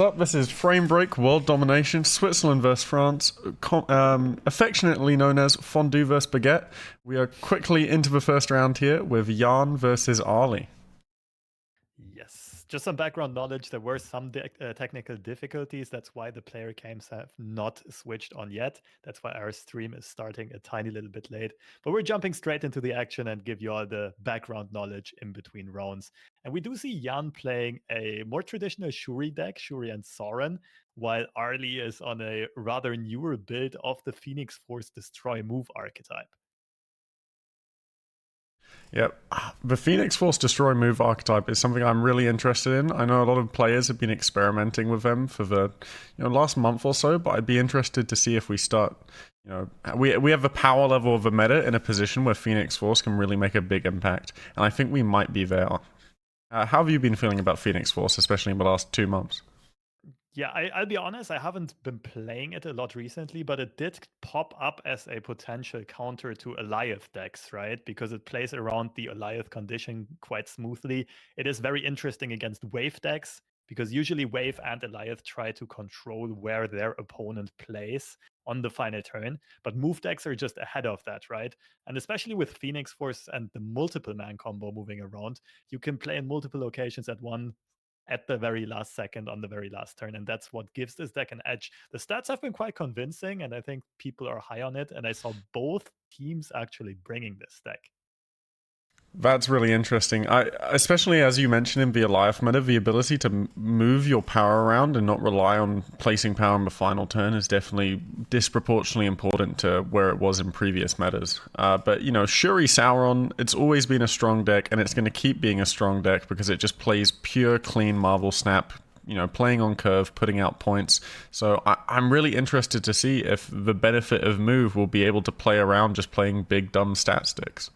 Up, this is Frame Break World Domination, Switzerland vs France, affectionately known as Fondue vs Baguette. We are quickly into the first round here with Jan versus Ali. Yes, just some background knowledge. There were some technical difficulties. That's why the player cams have not switched on yet. That's why our stream is starting a tiny little bit late. But we're jumping straight into the action and give you all the background knowledge in between rounds. And we do see Jan playing a more traditional Shuri deck, Shuri and Soren, while Arlie is on a rather newer build of the Phoenix Force Destroy Move archetype. Yep. The Phoenix Force Destroy Move archetype is something I'm really interested in. I know a lot of players have been experimenting with them for the last month or so, but I'd be interested to see if we start. We have the power level of the meta in a position where Phoenix Force can really make a big impact, and I think we might be there. How have you been feeling about Phoenix Force, especially in the last 2 months? Yeah, I'll be honest, I haven't been playing it a lot recently, but it did pop up as a potential counter to Alioth decks, right? Because it plays around the Alioth condition quite smoothly. It is very interesting against wave decks, because usually wave and Alioth try to control where their opponent plays on the final turn, but move decks are just ahead of that, right? And especially with Phoenix Force and the multiple man combo moving around, you can play in multiple locations at the very last second on the very last turn, and that's what gives this deck an edge. The stats have been quite convincing, and I think people are high on it, and I saw both teams actually bringing this deck. That's really interesting. Especially as you mentioned in the Alioth meta, the ability to move your power around and not rely on placing power in the final turn is definitely disproportionately important to where it was in previous metas. But Shuri Sauron, it's always been a strong deck, and it's going to keep being a strong deck because it just plays pure, clean Marvel Snap. Playing on curve, putting out points. So I'm really interested to see if the benefit of move will be able to play around just playing big, dumb stat sticks.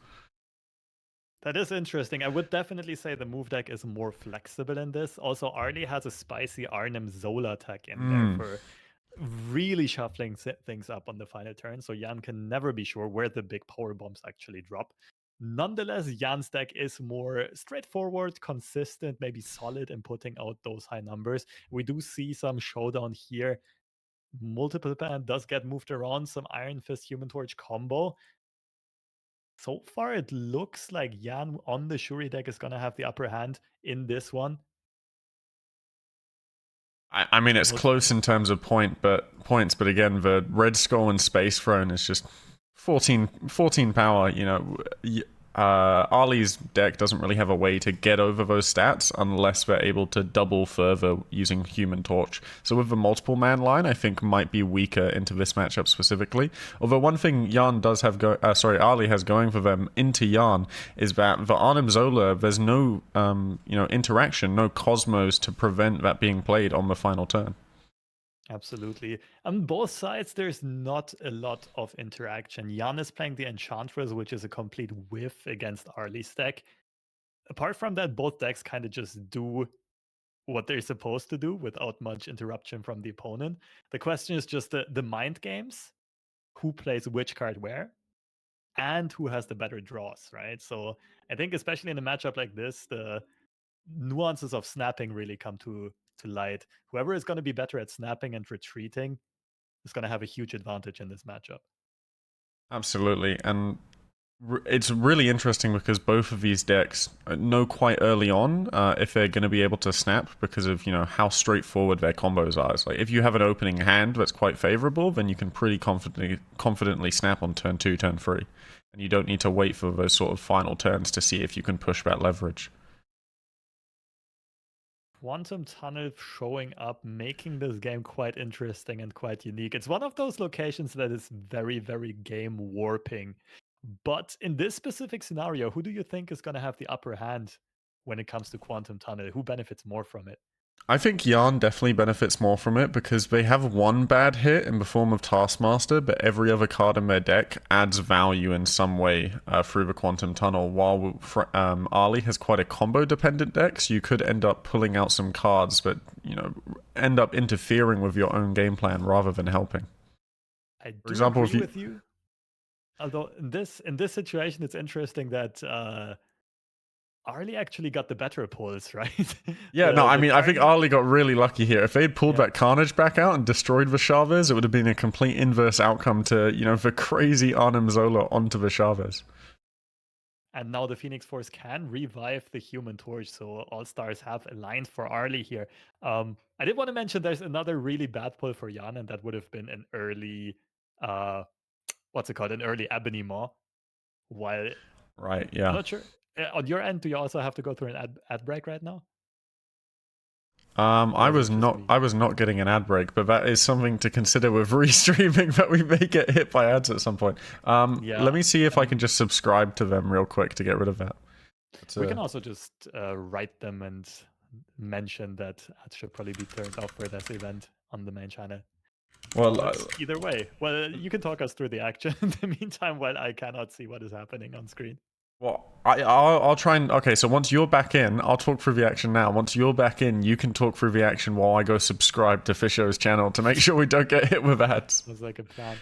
That is interesting. I would definitely say the move deck is more flexible in this. Also, Arlie has a spicy Arnim Zola tech in there for really shuffling things up on the final turn, so Jan can never be sure where the big power bombs actually drop. Nonetheless, Jan's deck is more straightforward, consistent, maybe solid in putting out those high numbers. We do see some showdown here. Multiple band does get moved around, some Iron Fist Human Torch combo. So far, it looks like Jan on the Shuri deck is going to have the upper hand in this one. I mean, it's close in terms of points, but again, the Red Skull and Space Throne is just 14 power. Ali's deck doesn't really have a way to get over those stats unless they're able to double further using Human Torch. So with the multiple man line, I think might be weaker into this matchup specifically. Although one thing Jan does have Ali has going for them into Jan is that the Arnim Zola, there's no interaction, no Cosmos to prevent that being played on the final turn. Absolutely. On both sides, there's not a lot of interaction. Jan is playing the Enchantress, which is a complete whiff against Arlie's deck. Apart from that, both decks kind of just do what they're supposed to do without much interruption from the opponent. The question is just the mind games, who plays which card where, and who has the better draws, right? So I think especially in a matchup like this, the nuances of snapping really come to light. Whoever is going to be better at snapping and retreating is going to have a huge advantage in this matchup. Absolutely, and it's really interesting because both of these decks know quite early on if they're going to be able to snap because of how straightforward their combos are. It's like if you have an opening hand that's quite favorable, then you can pretty confidently snap on turn 2, turn 3, and you don't need to wait for those sort of final turns to see if you can push that leverage. Quantum Tunnel showing up, making this game quite interesting and quite unique. It's one of those locations that is very, very game warping. But in this specific scenario, who do you think is going to have the upper hand when it comes to Quantum Tunnel? Who benefits more from it? I think Yarn definitely benefits more from it because they have one bad hit in the form of Taskmaster, but every other card in their deck adds value in some way through the Quantum Tunnel. While Ali has quite a combo-dependent deck, so you could end up pulling out some cards, but end up interfering with your own game plan rather than helping. I do agree with you. Although in this situation, it's interesting that Arlie actually got the better pulls, right? Yeah, no, I The mean, I think turn, Ali got really lucky here. If they'd pulled yeah. that Carnage back out and destroyed Vishavez, it would have been a complete inverse outcome to, the crazy Arnim Zola onto Vishavez. And now the Phoenix Force can revive the Human Torch, so All Stars have aligned for Arlie here. I did want to mention there's another really bad pull for Jan, and that would have been an early, what's it called, an early Ebony Maw. While Right, I'm yeah. not sure on your end, do you also have to go through an ad break right now, I or is it was just not me? I was not getting an ad break, but that is something to consider with restreaming that we may get hit by ads at some point. Let Yeah, me see if I can and just subscribe to them real quick to get rid of that. But, we can also just write them and mention that ads should probably be turned off for this event on the main channel. well, But either way, well, you can talk us through the action in the meantime while I cannot see what is happening on screen. I'll try and okay. So once you're back in, I'll talk through the action now. Once you're back in, you can talk through the action while I go subscribe to Fisho's channel to make sure we don't get hit with ads. Sounds like a plan.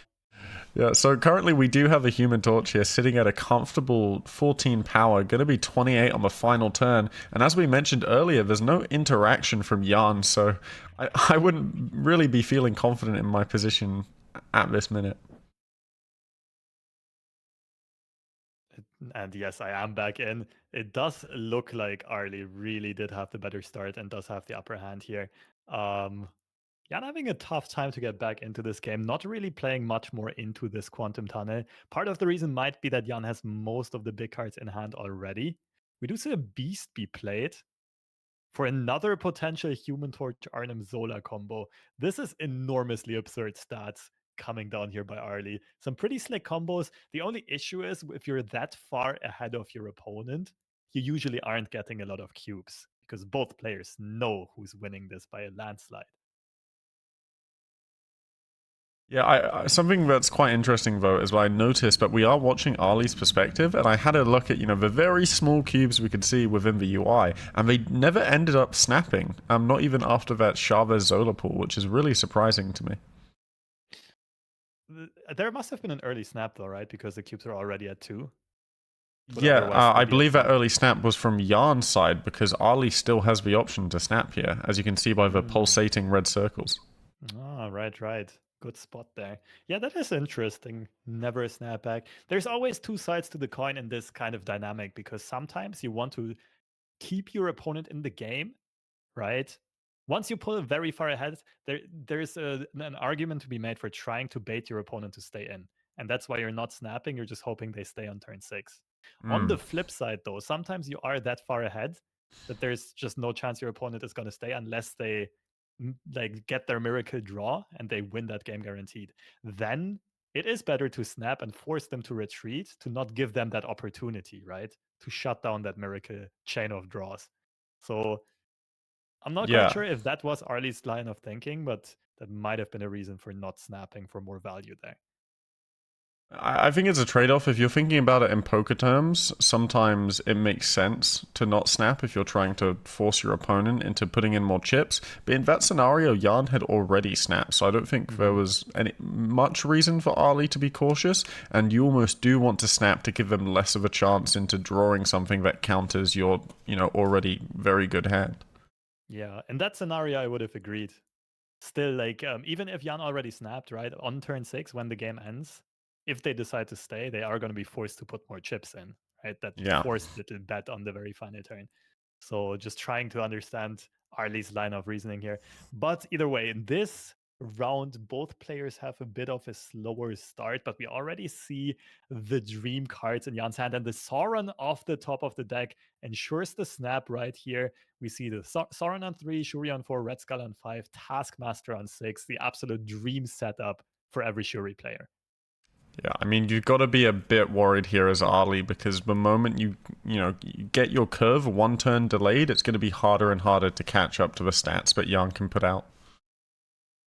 Yeah, so currently we do have a Human Torch here sitting at a comfortable 14 power, going to be 28 on the final turn. And as we mentioned earlier, there's no interaction from Jan, so I wouldn't really be feeling confident in my position at this minute. And yes, I am back in. It does look like Arlie really did have the better start and does have the upper hand here. Jan having a tough time to get back into this game, not really playing much more into this Quantum Tunnel. Part of the reason might be that Jan has most of the big cards in hand already. We do see a Beast be played for another potential Human Torch Arnim Zola combo. This is enormously absurd stats coming down here by Arlie. Some pretty slick combos. The only issue is if you're that far ahead of your opponent, you usually aren't getting a lot of cubes because both players know who's winning this by a landslide. Yeah, something that's quite interesting though is I noticed that we are watching Ali's perspective, and I had a look at the very small cubes we could see within the UI, and they never ended up snapping. Not even after that Chavez Zola pull, which is really surprising to me. There must have been an early snap though, right? Because the cubes are already at 2. Would Yeah, otherwise still I be at believe that 3. early snap was from Yarn's side because Ali still has the option to snap here, as you can see by the pulsating red circles. Ah, right. Good spot there. Yeah, that is interesting. Never a snapback. There's always two sides to the coin in this kind of dynamic because sometimes you want to keep your opponent in the game, right? Once you pull very far ahead, there's an argument to be made for trying to bait your opponent to stay in. And that's why you're not snapping, you're just hoping they stay on turn 6. On the flip side, though, sometimes you are that far ahead that there's just no chance your opponent is going to stay unless they like get their miracle draw and they win that game guaranteed. Then it is better to snap and force them to retreat to not give them that opportunity, right? To shut down that miracle chain of draws. So I'm not quite Yeah, sure if that was Arlie's line of thinking, but that might have been a reason for not snapping for more value there. I think it's a trade off. If you're thinking about it in poker terms, sometimes it makes sense to not snap if you're trying to force your opponent into putting in more chips. But in that scenario, Jan had already snapped, so I don't think there was much reason for Ali to be cautious. And you almost do want to snap to give them less of a chance into drawing something that counters your, already very good hand. Yeah, in that scenario, I would have agreed. Still, like, even if Jan already snapped, right, on turn 6 when the game ends, if they decide to stay, they are going to be forced to put more chips in, right? That Yeah. forced little bet on the very final turn. So just trying to understand Arlie's line of reasoning here. But either way, in this round, both players have a bit of a slower start, but we already see the dream cards in Jan's hand, and the Sauron off the top of the deck ensures the snap right here. We see the Sauron on 3, Shuri on 4, Red Skull on 5, Taskmaster on 6, the absolute dream setup for every Shuri player. Yeah, I mean, you've got to be a bit worried here as Ali because the moment you get your curve one turn delayed, it's going to be harder and harder to catch up to the stats that Jan can put out.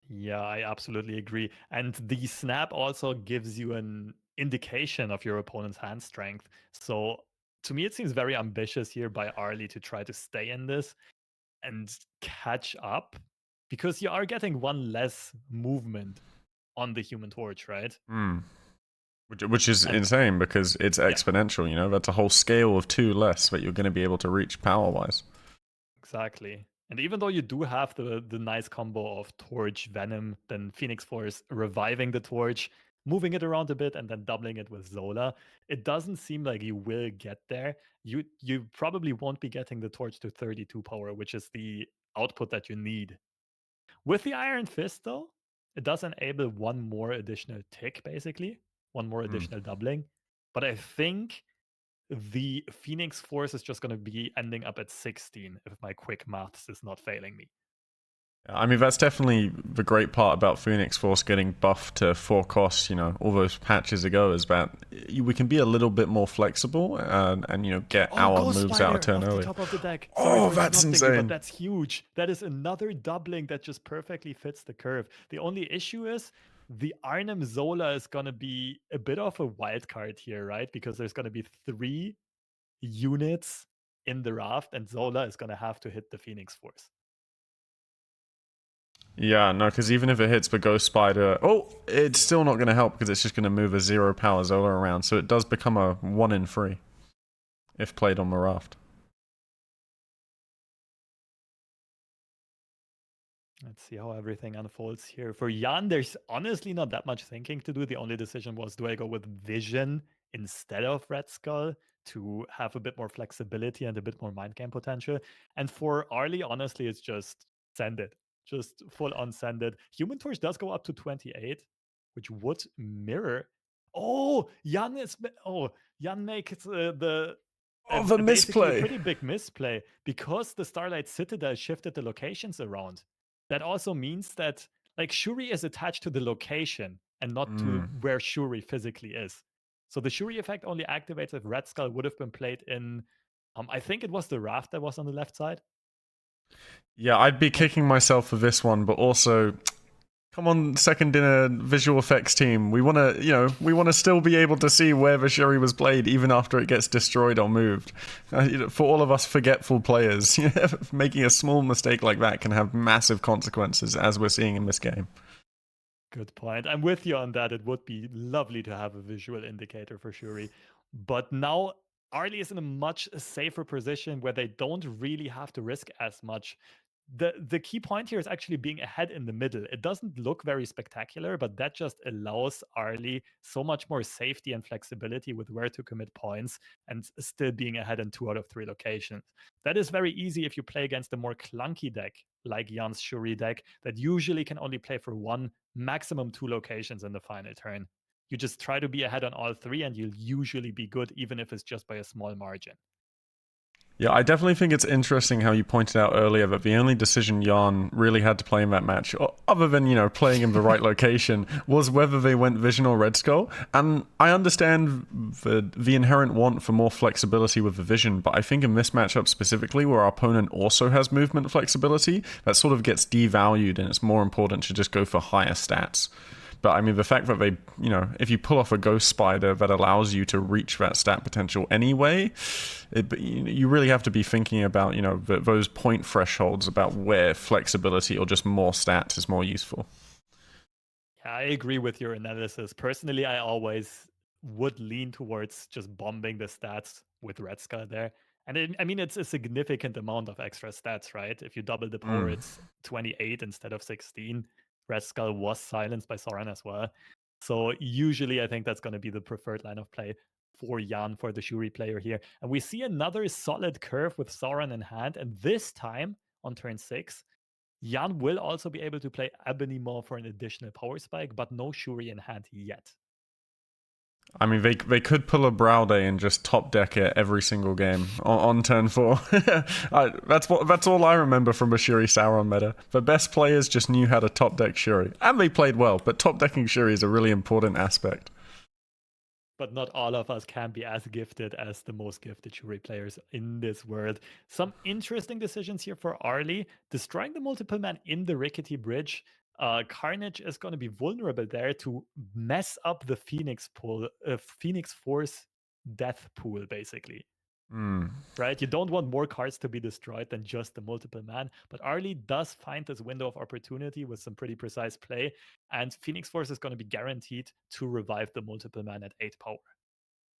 Yeah, I absolutely agree. And the snap also gives you an indication of your opponent's hand strength. So to me, it seems very ambitious here by Arlie to try to stay in this and catch up because you are getting one less movement on the Human Torch, right? Hmm. Which is And insane because it's yeah, exponential. That's a whole scale of two less that you're going to be able to reach power wise. exactly. And even though you do have the nice combo of Torch, Venom, then Phoenix Force reviving the Torch, moving it around a bit, and then doubling it with Zola, it doesn't seem like you will get there. You probably won't be getting the Torch to 32 power, which is the output that you need. With the Iron Fist, though, it does enable one more additional tick, basically, one more Mm. additional doubling. But I think the Phoenix Force is just going to be ending up at 16 if my quick maths is not failing me. I mean, that's definitely the great part about Phoenix Force getting buffed to 4 costs, all those patches ago, is that we can be a little bit more flexible and get Oh, our Ghost moves out a Spider turn off the earlier. top of the deck. Sorry Oh, for that's interrupting you, but insane. that's huge. That is another doubling that just perfectly fits the curve. The only issue is the Arnhem Zola is going to be a bit of a wild card here, right? Because there's going to be 3 units in the raft, and Zola is going to have to hit the Phoenix Force. Yeah, no, because even if it hits the Ghost Spider, it's still not going to help because it's just going to move a 0 power Zola around. So it does become a 1 in 3 if played on the raft. Let's see how everything unfolds here. For Jan, there's honestly not that much thinking to do. The only decision was, do I go with Vision instead of Red Skull to have a bit more flexibility and a bit more mind game potential? And for Arlie, honestly, it's just send it. Just full on send it. Human Torch does go up to 28, which would mirror. Oh, Jan is. Oh, Jan makes the Oh, the basically a misplay. pretty big misplay because the Starlight Citadel shifted the locations around. That also means that like Shuri is attached to the location and not to Mm. where Shuri physically is. So the Shuri effect only activates if Red Skull would have been played in. I think it was the raft that was on the left side. Yeah, I'd be And kicking myself for this one, but also come on, second dinner visual effects team. We want to, we want to still be able to see where the Shuri was played, even after it gets destroyed or moved. For all of us forgetful players, making a small mistake like that can have massive consequences, as we're seeing in this game. good point. I'm with you on that. It would be lovely to have a visual indicator for Shuri. But now Arlie is in a much safer position where they don't really have to risk as much. The key point here is actually being ahead in the middle. It doesn't look very spectacular, but that just allows Arlie so much more safety and flexibility with where to commit points and still being ahead in 2 out of 3 locations. That is very easy if you play against a more clunky deck like Jan's Shuri deck that usually can only play for 1, maximum 2 locations in the final turn. You just try to be ahead on all 3 and you'll usually be good, even if it's just by a small margin. Yeah, I definitely think it's interesting how you pointed out earlier that the only decision Jan really had to play in that match, other than, playing in the right location, was whether they went Vision or Red Skull. And I understand the inherent want for more flexibility with the Vision, but I think in this matchup specifically, where our opponent also has movement flexibility, that sort of gets devalued and it's more important to just go for higher stats. But I mean, the fact that they, if you pull off a Ghost Spider that allows you to reach that stat potential anyway, you really have to be thinking about, those point thresholds about where flexibility or just more stats is more useful. Yeah, I agree with your analysis. Personally, I always would lean towards just bombing the stats with Red Skull there. And I mean, it's a significant amount of extra stats, right? If you double the power, Mm. it's 28 instead of 16. Red Skull was silenced by Sauron as well. So usually, I think that's going to be the preferred line of play for Jan, for the Shuri player here. And we see another solid curve with Sauron in hand. And this time on turn 6, Jan will also be able to play Ebony Maw for an additional power spike, but no Shuri in hand yet. I mean, they could pull a Brow Day and just top deck it every single game on turn 4. That's all I remember from a Shuri Sauron meta. The best players just knew how to top deck Shuri, and they played well. But top decking Shuri is a really important aspect. But not all of us can be as gifted as the most gifted Shuri players in this world. Some interesting decisions here for Arlie. Destroying the multiple man in the rickety bridge. Carnage is going to be vulnerable there to mess up the Phoenix pool, Phoenix Force death pool, basically. Mm. right? You don't want more cards to be destroyed than just the multiple man. But Arlie does find this window of opportunity with some pretty precise play, and Phoenix Force is going to be guaranteed to revive the multiple man at 8 power.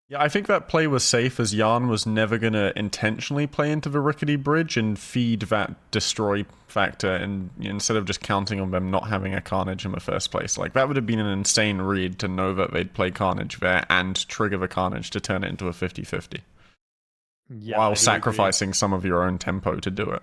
Yeah, I think that play was safe as Yarn was never going to intentionally play into the rickety bridge and feed that destroy factor, and instead of just counting on them not having a Carnage in the first place. Like, that would have been an insane read to know that they'd play Carnage there and trigger the Carnage to turn it into a 50-50. Yeah, While I do agree. sacrificing some of your own tempo to do it.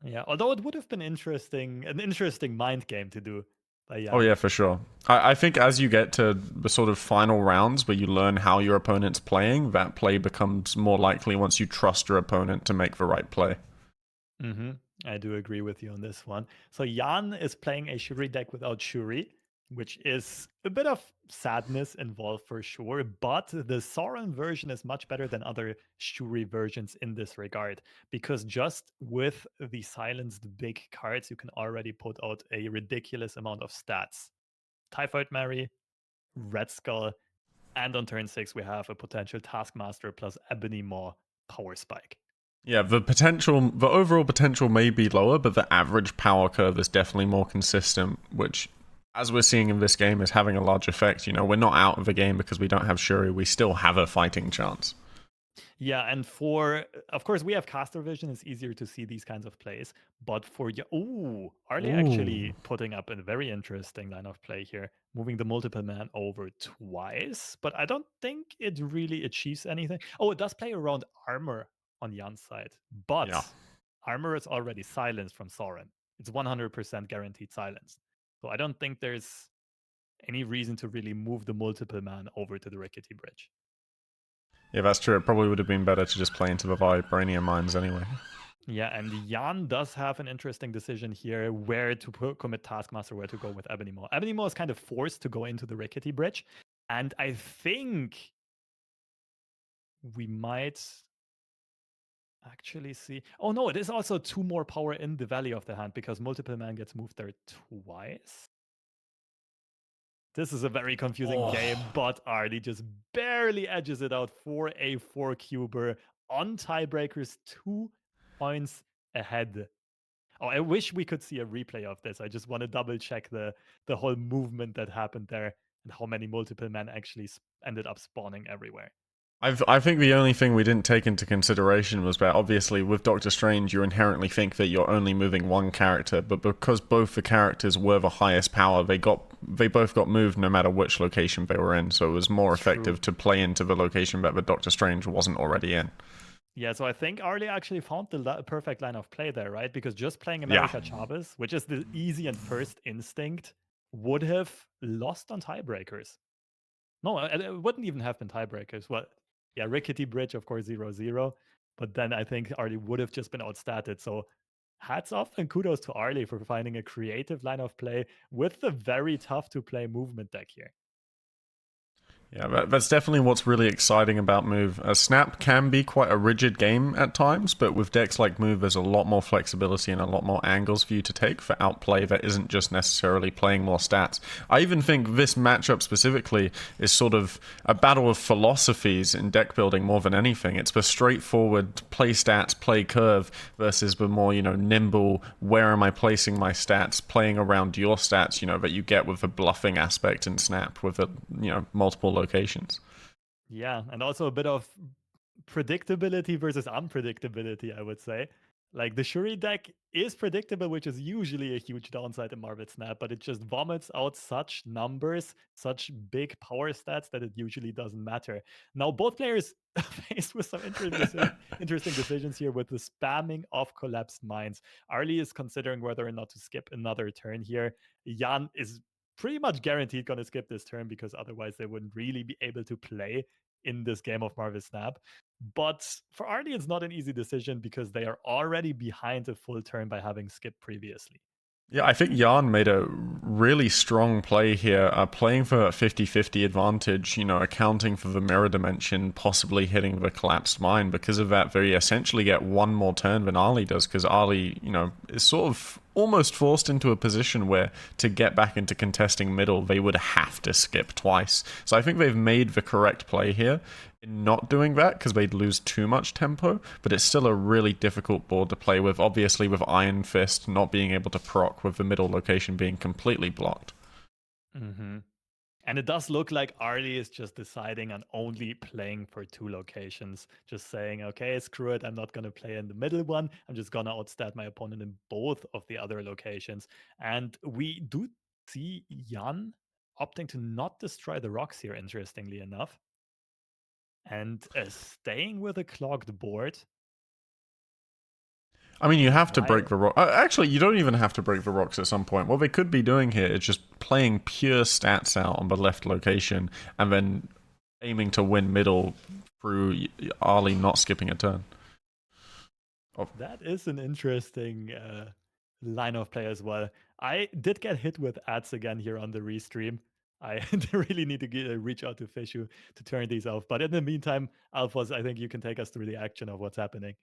Yeah, although it would have been an interesting mind game to do by Oh Jan. yeah, for sure. I think as you get to the sort of final rounds where you learn how your opponent's playing, that play becomes more likely once you trust your opponent to make the right play. Mm-hmm. I do agree with you on this one. So Jan is playing a Shuri deck without Shuri, which is a bit of sadness involved for sure, but the Sauron version is much better than other Shuri versions in this regard, because just with the silenced big cards, you can already put out a ridiculous amount of stats. Typhoid Mary, Red Skull, and on turn 6 we have a potential Taskmaster plus Ebony Maw power spike. Yeah, the overall potential may be lower, but the average power curve is definitely more consistent, which, as we're seeing in this game, is having a large effect. We're not out of the game because we don't have Shuri. We still have a fighting chance. Yeah, and of course, we have caster vision. It's easier to see these kinds of plays. But Arlie Ooh. actually putting up a very interesting line of play here, moving the multiple man over twice. But I don't think it really achieves anything. Oh, it does play around armor on Jan's side, but Yeah. armor is already silenced from Sauron. It's 100% guaranteed silence. So I don't think there's any reason to really move the multiple man over to the rickety bridge. Yeah, that's true. It probably would have been better to just play into the Vibranium mines anyway. Yeah, and Jan does have an interesting decision here where to commit Taskmaster, where to go with Ebony Maw. Ebony Maw is kind of forced to go into the rickety bridge, and I think we might actually see. Oh no, it is also 2 more power in the Valley of the Hand because multiple man gets moved there twice. This is a very confusing game, but Arlie just barely edges it out for a 4-cuber on tiebreakers, 2 points ahead. Oh, I wish we could see a replay of this. I just want to double check the whole movement that happened there and how many multiple men actually ended up spawning everywhere. I think the only thing we didn't take into consideration was that obviously with Doctor Strange you inherently think that you're only moving one character, but because both the characters were the highest power, they both got moved no matter which location they were in, so it was more effective to play into the location that the Doctor Strange wasn't already in. Yeah, so I think Arlie actually found the perfect line of play there, right? Because just playing America Chavez, which is the easy and first instinct, would have lost on tiebreakers. No, it wouldn't even have been tiebreakers. Well, yeah, Rickety Bridge, of course, 0-0. But then I think Arlie would have just been outstatted. So hats off and kudos to Arlie for finding a creative line of play with the very tough to play movement deck here. Yeah, that's definitely what's really exciting about Move. Snap can be quite a rigid game at times, but with decks like Move, there's a lot more flexibility and a lot more angles for you to take for outplay that isn't just necessarily playing more stats. I even think this matchup specifically is sort of a battle of philosophies in deck building more than anything. It's the straightforward play stats, play curve versus the more, nimble, where am I placing my stats, playing around your stats, that you get with the bluffing aspect in Snap with the, multiple locations. Yeah, and also a bit of predictability versus unpredictability, I would say. Like the Shuri deck is predictable, which is usually a huge downside in Marvel Snap, but it just vomits out such numbers, such big power stats that it usually doesn't matter. Now, both players faced with some interesting decisions here with the spamming of collapsed mines. Arlie is considering whether or not to skip another turn here. Jan is pretty much guaranteed going to skip this turn because otherwise they wouldn't really be able to play in this game of Marvel Snap. But for Arlie, it's not an easy decision because they are already behind a full turn by having skipped previously. Yeah, I think Yarn made a really strong play here, playing for a 50-50 advantage, accounting for the mirror dimension, possibly hitting the collapsed mine. Because of that, they essentially get one more turn than Arlie does, because Arlie, is sort of almost forced into a position where to get back into contesting middle, they would have to skip twice. So I think they've made the correct play here in not doing that because they'd lose too much tempo, but it's still a really difficult board to play with, obviously with Iron Fist not being able to proc with the middle location being completely blocked. Mm-hmm. And it does look like Arlie is just deciding on only playing for two locations. Just saying, okay, screw it. I'm not going to play in the middle one. I'm just going to outstat my opponent in both of the other locations. And we do see Jan opting to not destroy the rocks here, interestingly enough. And staying with a clogged board. I mean, you have to Why? break the rock. Actually, you don't even have to break the rocks at some point. What they could be doing here is just playing pure stats out on the left location and then aiming to win middle through Arlie not skipping a turn. Oh. That is an interesting line of play as well. I did get hit with ads again here on the restream. I really need to reach out to Fishu to turn these off. But in the meantime, Alphas, I think you can take us through the action of what's happening.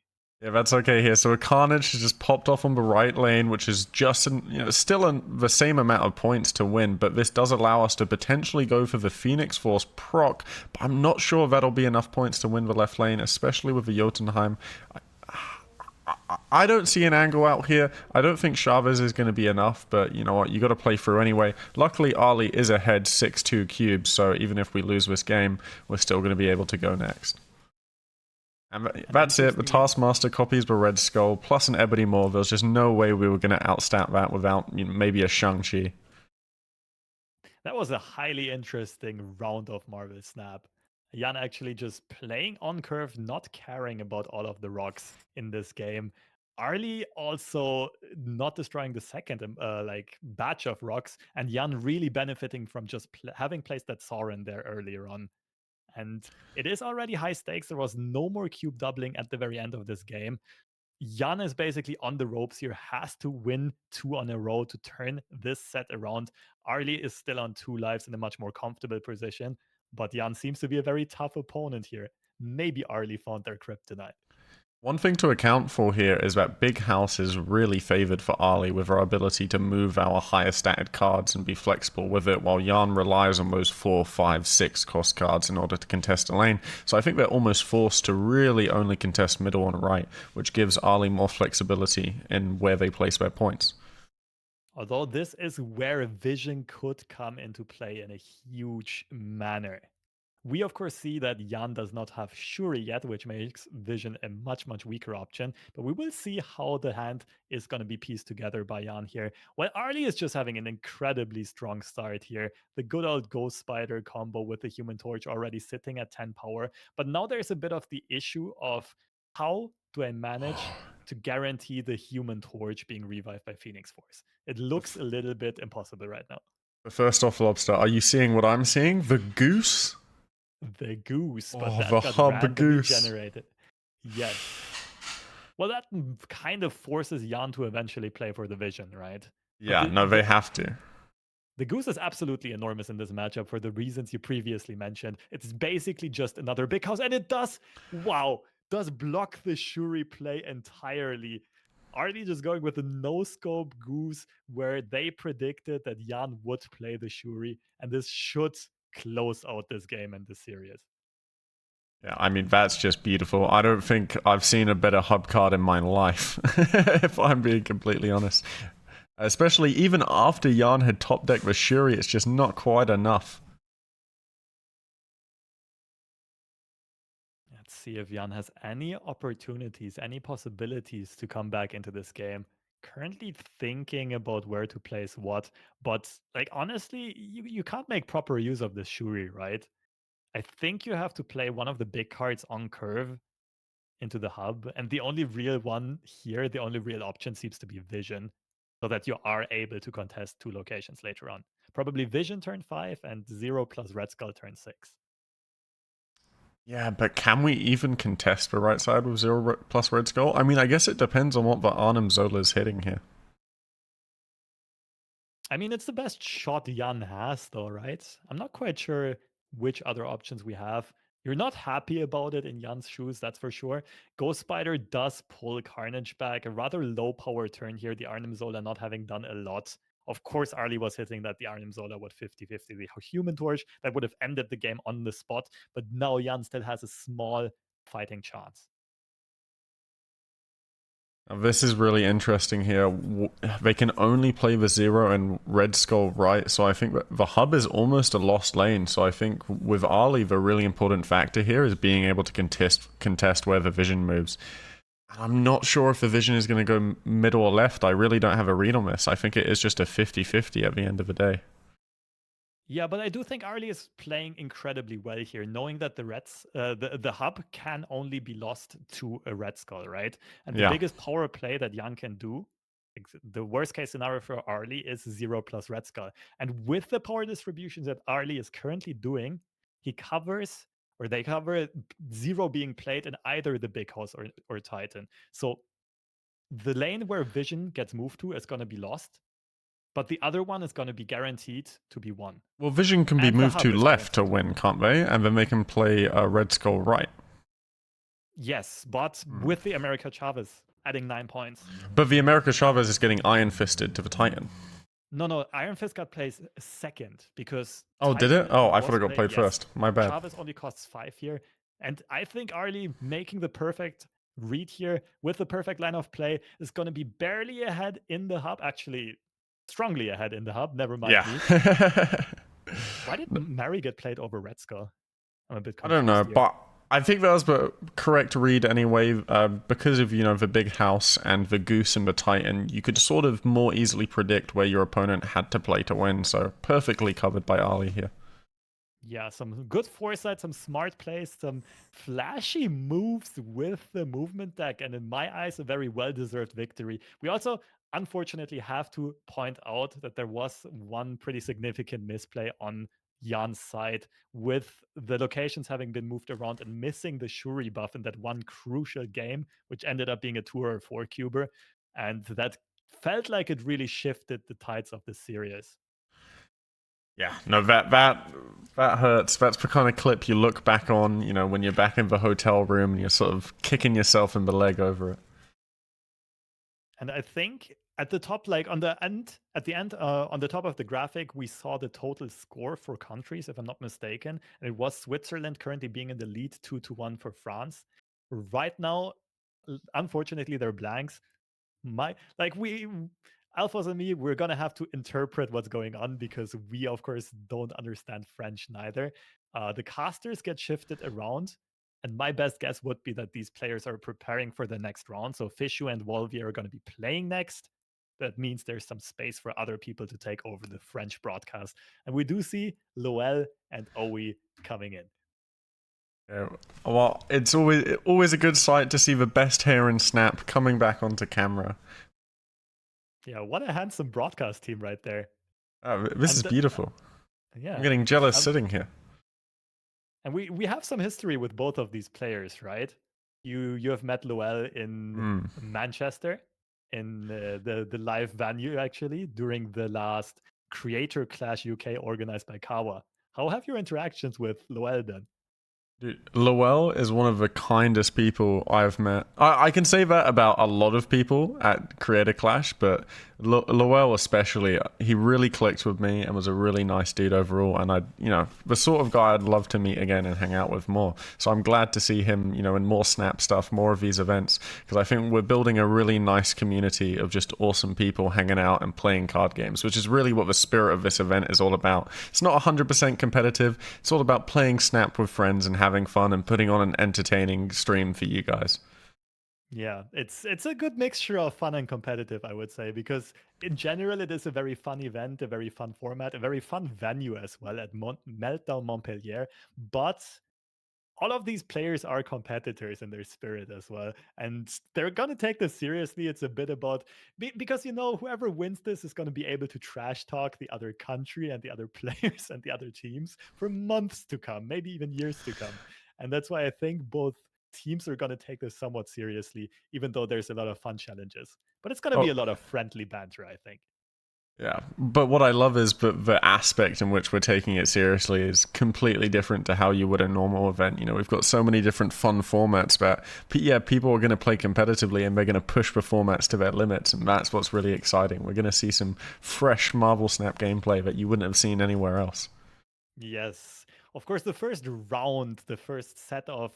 Yeah, that's okay here. So a Carnage has just popped off on the right lane, which is just still the same amount of points to win, but this does allow us to potentially go for the Phoenix Force proc, but I'm not sure that'll be enough points to win the left lane, especially with the Jotunheim. I don't see an angle out here. I don't think Chavez is going to be enough, but you know what? You got to play through anyway. Luckily, Arlie is ahead 6-2 cubes, so even if we lose this game, we're still going to be able to go next. And that's it. The Taskmaster copies the Red Skull plus an Ebony Maw. There's just no way we were going to outstat that without maybe a Shang-Chi. That was a highly interesting round of Marvel Snap. Jan actually just playing on curve, not caring about all of the rocks in this game. Arlie also not destroying the second batch of rocks, and Jan really benefiting from just having placed that Sauron there earlier on. And it is already high stakes. There was no more cube doubling at the very end of this game. Jan is basically on the ropes here, has to win 2 on a row to turn this set around. Arlie is still on 2 lives in a much more comfortable position, but Jan seems to be a very tough opponent here. Maybe Arlie found their kryptonite. One thing to account for here is that Big House is really favored for Arlie with our ability to move our higher statted cards and be flexible with it, while Jan relies on those 4, 5, 6 cost cards in order to contest a lane. So I think they're almost forced to really only contest middle and right, which gives Arlie more flexibility in where they place their points. Although this is where vision could come into play in a huge manner. We, of course, see that Jan does not have Shuri yet, which makes Vision a much, much weaker option. But we will see how the hand is going to be pieced together by Jan here. While Arlie is just having an incredibly strong start here. The good old Ghost Spider combo with the Human Torch already sitting at 10 power. But now there's a bit of the issue of how do I manage to guarantee the Human Torch being revived by Phoenix Force? It looks a little bit impossible right now. First off, Lobster, are you seeing what I'm seeing? The goose? The goose, but Oh, that the got hub randomly goose. generated. Yes. Well, that kind of forces Jan to eventually play for the Vision, right? Yeah, no, they have to. The goose is absolutely enormous in this matchup for the reasons you previously mentioned. It's basically just another big house, and it does, does block the Shuri play entirely. Arlie just going with a no-scope goose where they predicted that Jan would play the Shuri, and this should close out this game and this series. Yeah, I mean, that's just beautiful. I don't think I've seen a better hub card in my life, if I'm being completely honest. Especially even after Jan had top decked the Shuri, it's just not quite enough. Let's see if Jan has any opportunities, any possibilities to come back into this game. Currently thinking about where to place what, but like honestly, you can't make proper use of this Shuri, right? I think you have to play one of the big cards on curve into the hub, and the only real one here, the only real option seems to be Vision, so that you are able to contest 2 locations later on. Probably Vision turn 5 and 0 plus Red Skull turn 6. Yeah, but can we even contest the right side with 0 plus Red Skull? I mean, I guess it depends on what the Arnim Zola is hitting here. I mean, it's the best shot Jan has, though, right? I'm not quite sure which other options we have. You're not happy about it in Jan's shoes, that's for sure. Ghost Spider does pull Carnage back. A rather low power turn here. The Arnim Zola not having done a lot. Of course, Arlie was hitting that the Arnim Zola with 50-50. The Human Torch that would have ended the game on the spot. But now Jan still has a small fighting chance. Now, this is really interesting here. They can only play the 0 and Red Skull right, so I think that the hub is almost a lost lane. So I think with Ali, the really important factor here is being able to contest where the vision moves. I'm not sure if the vision is going to go middle or left. I really don't have a read on this. I think it is just a 50-50 at the end of the day. Yeah, but I do think Arlie is playing incredibly well here, knowing that the hub can only be lost to a Red Skull, right? And the Yeah. biggest power play that Jan can do, the worst case scenario for Arlie is 0 plus Red Skull. And with the power distributions that Arlie is currently doing, he covers or they cover 0 being played in either the big house or Titan. So the lane where Vision gets moved to is going to be lost, but the other one is going to be guaranteed to be won. Well, Vision can be And the moved to hub is left to guaranteed. win, can't they? And then they can play Red Skull right. Yes, but with the America Chavez adding 9 points. But the America Chavez is getting Iron Fisted to the Titan. No, Iron Fist got placed second because Oh, did Titan it? Oh, I was thought it got played yes. first. My bad. Chavez only costs 5 here. And I think Arlie making the perfect read here with the perfect line of play is going to be barely ahead in the hub. Actually, strongly ahead in the hub. Never mind me. Yeah. Why did Mary get played over Red Skull? I'm a bit I confused. don't know, here. but I think that was the correct read anyway. Because of the big house and the goose and the Titan, you could sort of more easily predict where your opponent had to play to win. So perfectly covered by Ali here. Yeah, some good foresight, some smart plays, some flashy moves with the movement deck, and in my eyes, a very well-deserved victory. We also, unfortunately, have to point out that there was one pretty significant misplay on Jan's side, with the locations having been moved around and missing the Shuri buff in that one crucial game, which ended up being a 2 or a 4 cuber, and that felt like it really shifted the tides of the series. Yeah, no, that hurts. That's the kind of clip you look back on, when you're back in the hotel room and you're sort of kicking yourself in the leg over it. And I think at the top, like on the end, on the top of the graphic, we saw the total score for countries, if I'm not mistaken. And it was Switzerland currently being in the lead 2-1 for France. Right now, unfortunately, they're blanks. Alphas and me, we're gonna have to interpret what's going on because we, of course, don't understand French neither. The casters get shifted around, and my best guess would be that these players are preparing for the next round. So Fishu and Volvi are going to be playing next. That means there's some space for other people to take over the French broadcast, and we do see Loel and Owie coming in. Yeah, well, it's always a good sight to see the best hair in Snap coming back onto camera. Yeah, what a handsome broadcast team right there. This is beautiful. Yeah, I'm getting jealous sitting here. And we have some history with both of these players, right? You have met Loel in Manchester in the live venue actually during the last Creator Clash UK organized by Kawa. How have your interactions with Loel been? Dude, Lowell is one of the kindest people I've met. I can say that about a lot of people at Creator Clash, but Lowell especially, he really clicked with me and was a really nice dude overall. And the sort of guy I'd love to meet again and hang out with more. So I'm glad to see him, in more Snap stuff, more of these events, because I think we're building a really nice community of just awesome people hanging out and playing card games, which is really what the spirit of this event is all about. It's not 100% competitive. It's all about playing Snap with friends and having fun and putting on an entertaining stream for you guys. Yeah, it's a good mixture of fun and competitive, I would say, because in general it is a very fun event, a very fun format, a very fun venue as well at Meltdown Montpellier. But all of these players are competitors in their spirit as well, and they're gonna take this seriously. It's a bit about because whoever wins this is gonna be able to trash talk the other country and the other players and the other teams for months to come, maybe even years to come. And that's why I think both teams are gonna take this somewhat seriously, even though there's a lot of fun challenges. But it's gonna be a lot of friendly banter, I think. Yeah, but what I love is the aspect in which we're taking it seriously is completely different to how you would a normal event. You know, we've got so many different fun formats, but yeah, people are going to play competitively and they're going to push the formats to their limits, and that's what's really exciting. We're going to see some fresh Marvel Snap gameplay that you wouldn't have seen anywhere else. Yes, of course. The first round, the first set of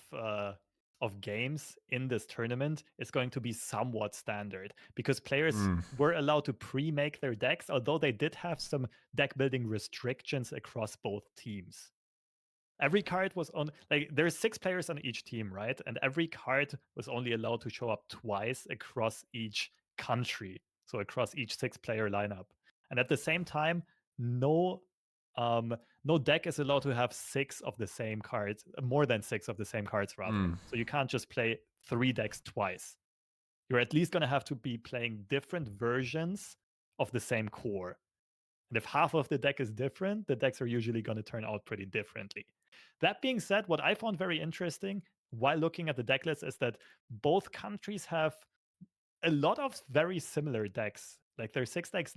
games in this tournament is going to be somewhat standard because players Mm. were allowed to pre-make their decks, although they did have some deck building restrictions across both teams. Every card was on, like, there's 6 players on each team, right? And every card was only allowed to show up twice across each country, so across each 6-player lineup. And at the same time, no um no deck is allowed to have 6 of the same cards, more than 6 of the same cards rather. Mm. So you can't just play 3 decks twice. You're at least going to have to be playing different versions of the same core. And if half of the deck is different, the decks are usually going to turn out pretty differently. That being said, what I found very interesting while looking at the deck list is that both countries have a lot of very similar decks. Like their six deck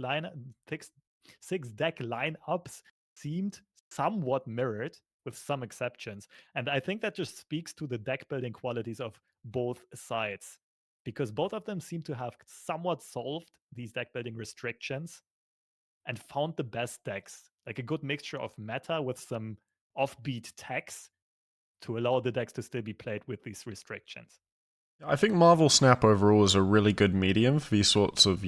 lineups seemed somewhat mirrored with some exceptions. And I think that just speaks to the deck building qualities of both sides. Because both of them seem to have somewhat solved these deck building restrictions and found the best decks, like a good mixture of meta with some offbeat techs to allow the decks to still be played with these restrictions. I think Marvel Snap overall is a really good medium for these sorts of,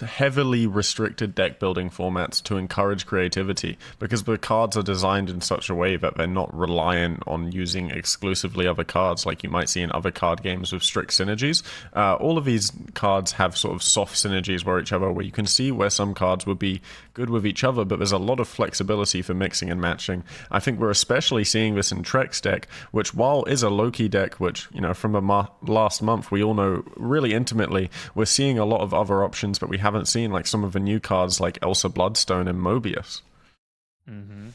heavily restricted deck building formats to encourage creativity because the cards are designed in such a way that they're not reliant on using exclusively other cards like you might see in other card games with strict synergies. All of these cards have sort of soft synergies where each other, where you can see where some cards would be good with each other, but there's a lot of flexibility for mixing and matching. I think we're especially seeing this in Trek's deck, which while is a Loki deck, which, from the last month we all know really intimately, we're seeing a lot of other options, but we haven't seen like some of the new cards like Elsa Bloodstone and Mobius. Mm-hmm.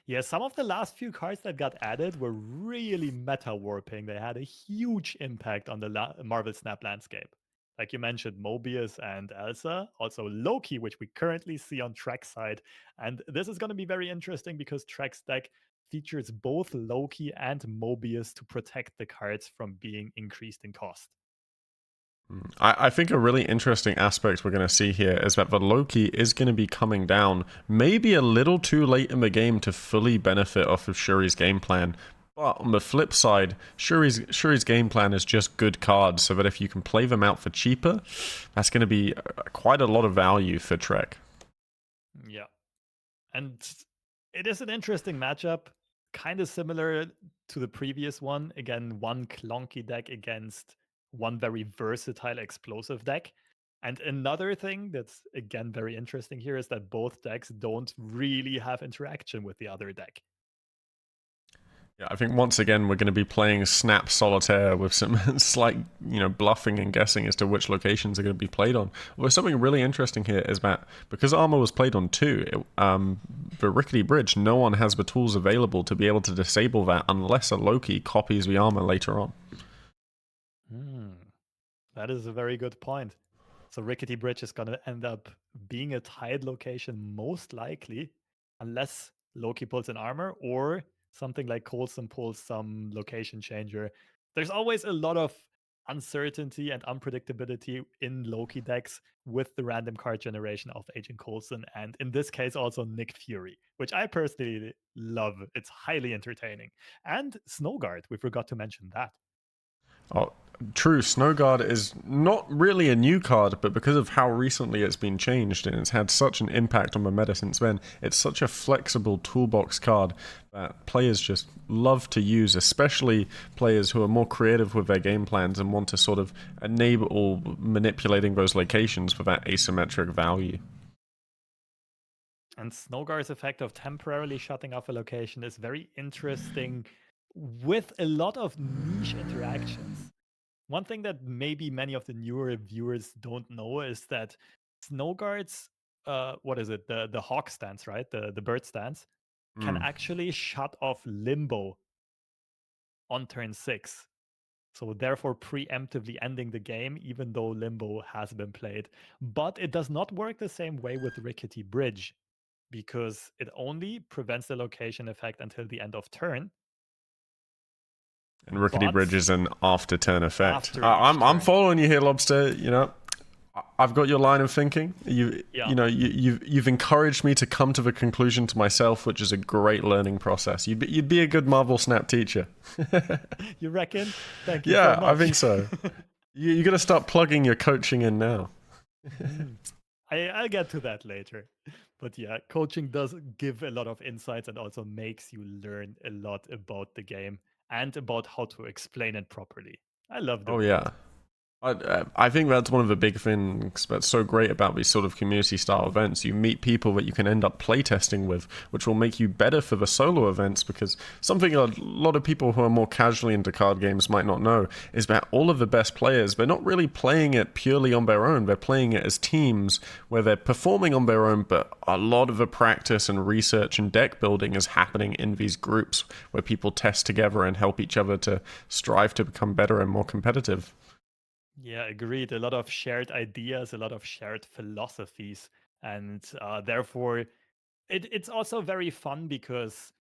Yeah, some of the last few cards that got added were really meta warping. They had a huge impact on the Marvel Snap landscape. Like you mentioned, Mobius and Elsa, also Loki, which we currently see on Trek's side. And this is going to be very interesting because Trek's deck features both Loki and Mobius to protect the cards from being increased in cost. I think a really interesting aspect we're going to see here is that the Loki is going to be coming down maybe a little too late in the game to fully benefit off of Shuri's game plan. But on the flip side, Shuri's game plan is just good cards, so that if you can play them out for cheaper, that's going to be quite a lot of value for Trek. Yeah. And it is an interesting matchup, kind of similar to the previous one. Again, one clunky deck against one very versatile explosive deck. And another thing that's again very interesting here is that both decks don't really have interaction with the other deck. Yeah, I think once again we're going to be playing Snap Solitaire with some slight, bluffing and guessing as to which locations are going to be played on. Well, something really interesting here is that because armor was played on 2, the Rickety Bridge, no one has the tools available to be able to disable that unless a Loki copies the armor later on. Hmm, that is a very good point. So Rickety Bridge is going to end up being a tied location most likely, unless Loki pulls an armor or something like Coulson pulls some location changer. There's always a lot of uncertainty and unpredictability in Loki decks with the random card generation of Agent Coulson, and in this case also Nick Fury, which I personally love. It's highly entertaining. And Snowguard, we forgot to mention that. Oh, true, Snowguard is not really a new card, but because of how recently it's been changed and it's had such an impact on the meta since then, it's such a flexible toolbox card that players just love to use, especially players who are more creative with their game plans and want to sort of enable manipulating those locations for that asymmetric value. And Snowguard's effect of temporarily shutting off a location is very interesting with a lot of niche interactions. One thing that maybe many of the newer viewers don't know is that Snowguard's what is it? The hawk stance, right? The bird stance can Mm. actually shut off limbo on turn 6. So therefore preemptively ending the game, even though Limbo has been played. But it does not work the same way with Rickety Bridge, because it only prevents the location effect until the end of turn. And Rickety Bridge But is an after turn effect. after each I'm turn. following you here, Lobster. You know, I've got your line of thinking. Yeah. You've encouraged me to come to the conclusion to myself, which is a great learning process. You'd be a good Marvel Snap teacher. You reckon? Thank you so Yeah, I much. think so. You got to start plugging your coaching in now. I'll get to that later. But yeah, coaching does give a lot of insights and also makes you learn a lot about the game and about how to explain it properly. I love Oh doing it. yeah. I think that's one of the big things that's so great about these sort of community style events. You meet people that you can end up playtesting with, which will make you better for the solo events, because something a lot of people who are more casually into card games might not know is that all of the best players, they're not really playing it purely on their own. They're playing it as teams where they're performing on their own, but a lot of the practice and research and deck building is happening in these groups where people test together and help each other to strive to become better and more competitive. Yeah, agreed. A lot of shared ideas, a lot of shared philosophies. And therefore, it's also very fun because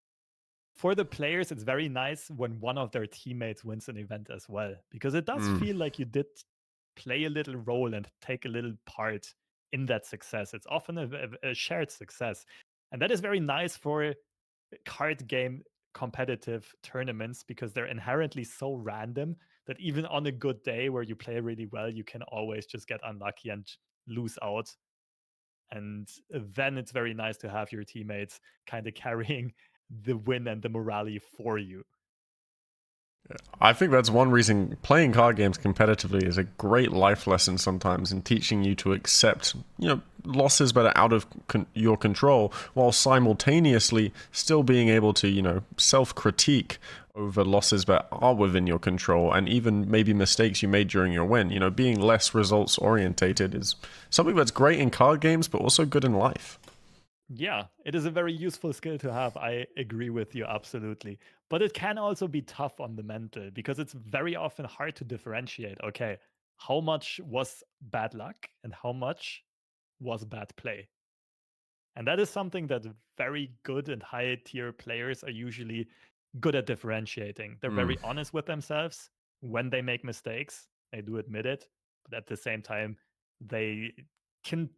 for the players, it's very nice when one of their teammates wins an event as well, because it does Mm. feel like you did play a little role and take a little part in that success. It's often a shared success. And that is very nice for card game competitive tournaments because they're inherently so random that even on a good day where you play really well, you can always just get unlucky and lose out. And then it's very nice to have your teammates kind of carrying the win and the morale for you. I think that's one reason playing card games competitively is a great life lesson sometimes in teaching you to accept, losses that are out of your control while simultaneously still being able to, self-critique over losses that are within your control and even maybe mistakes you made during your win. Being less results orientated is something that's great in card games but also good in life. Yeah, it is a very useful skill to have. I agree with you absolutely. But it can also be tough on the mental because it's very often hard to differentiate. Okay, how much was bad luck and how much was bad play? And that is something that very good and high tier players are usually good at differentiating. They're Mm. very honest with themselves when they make mistakes. They do admit it, but at the same time, they can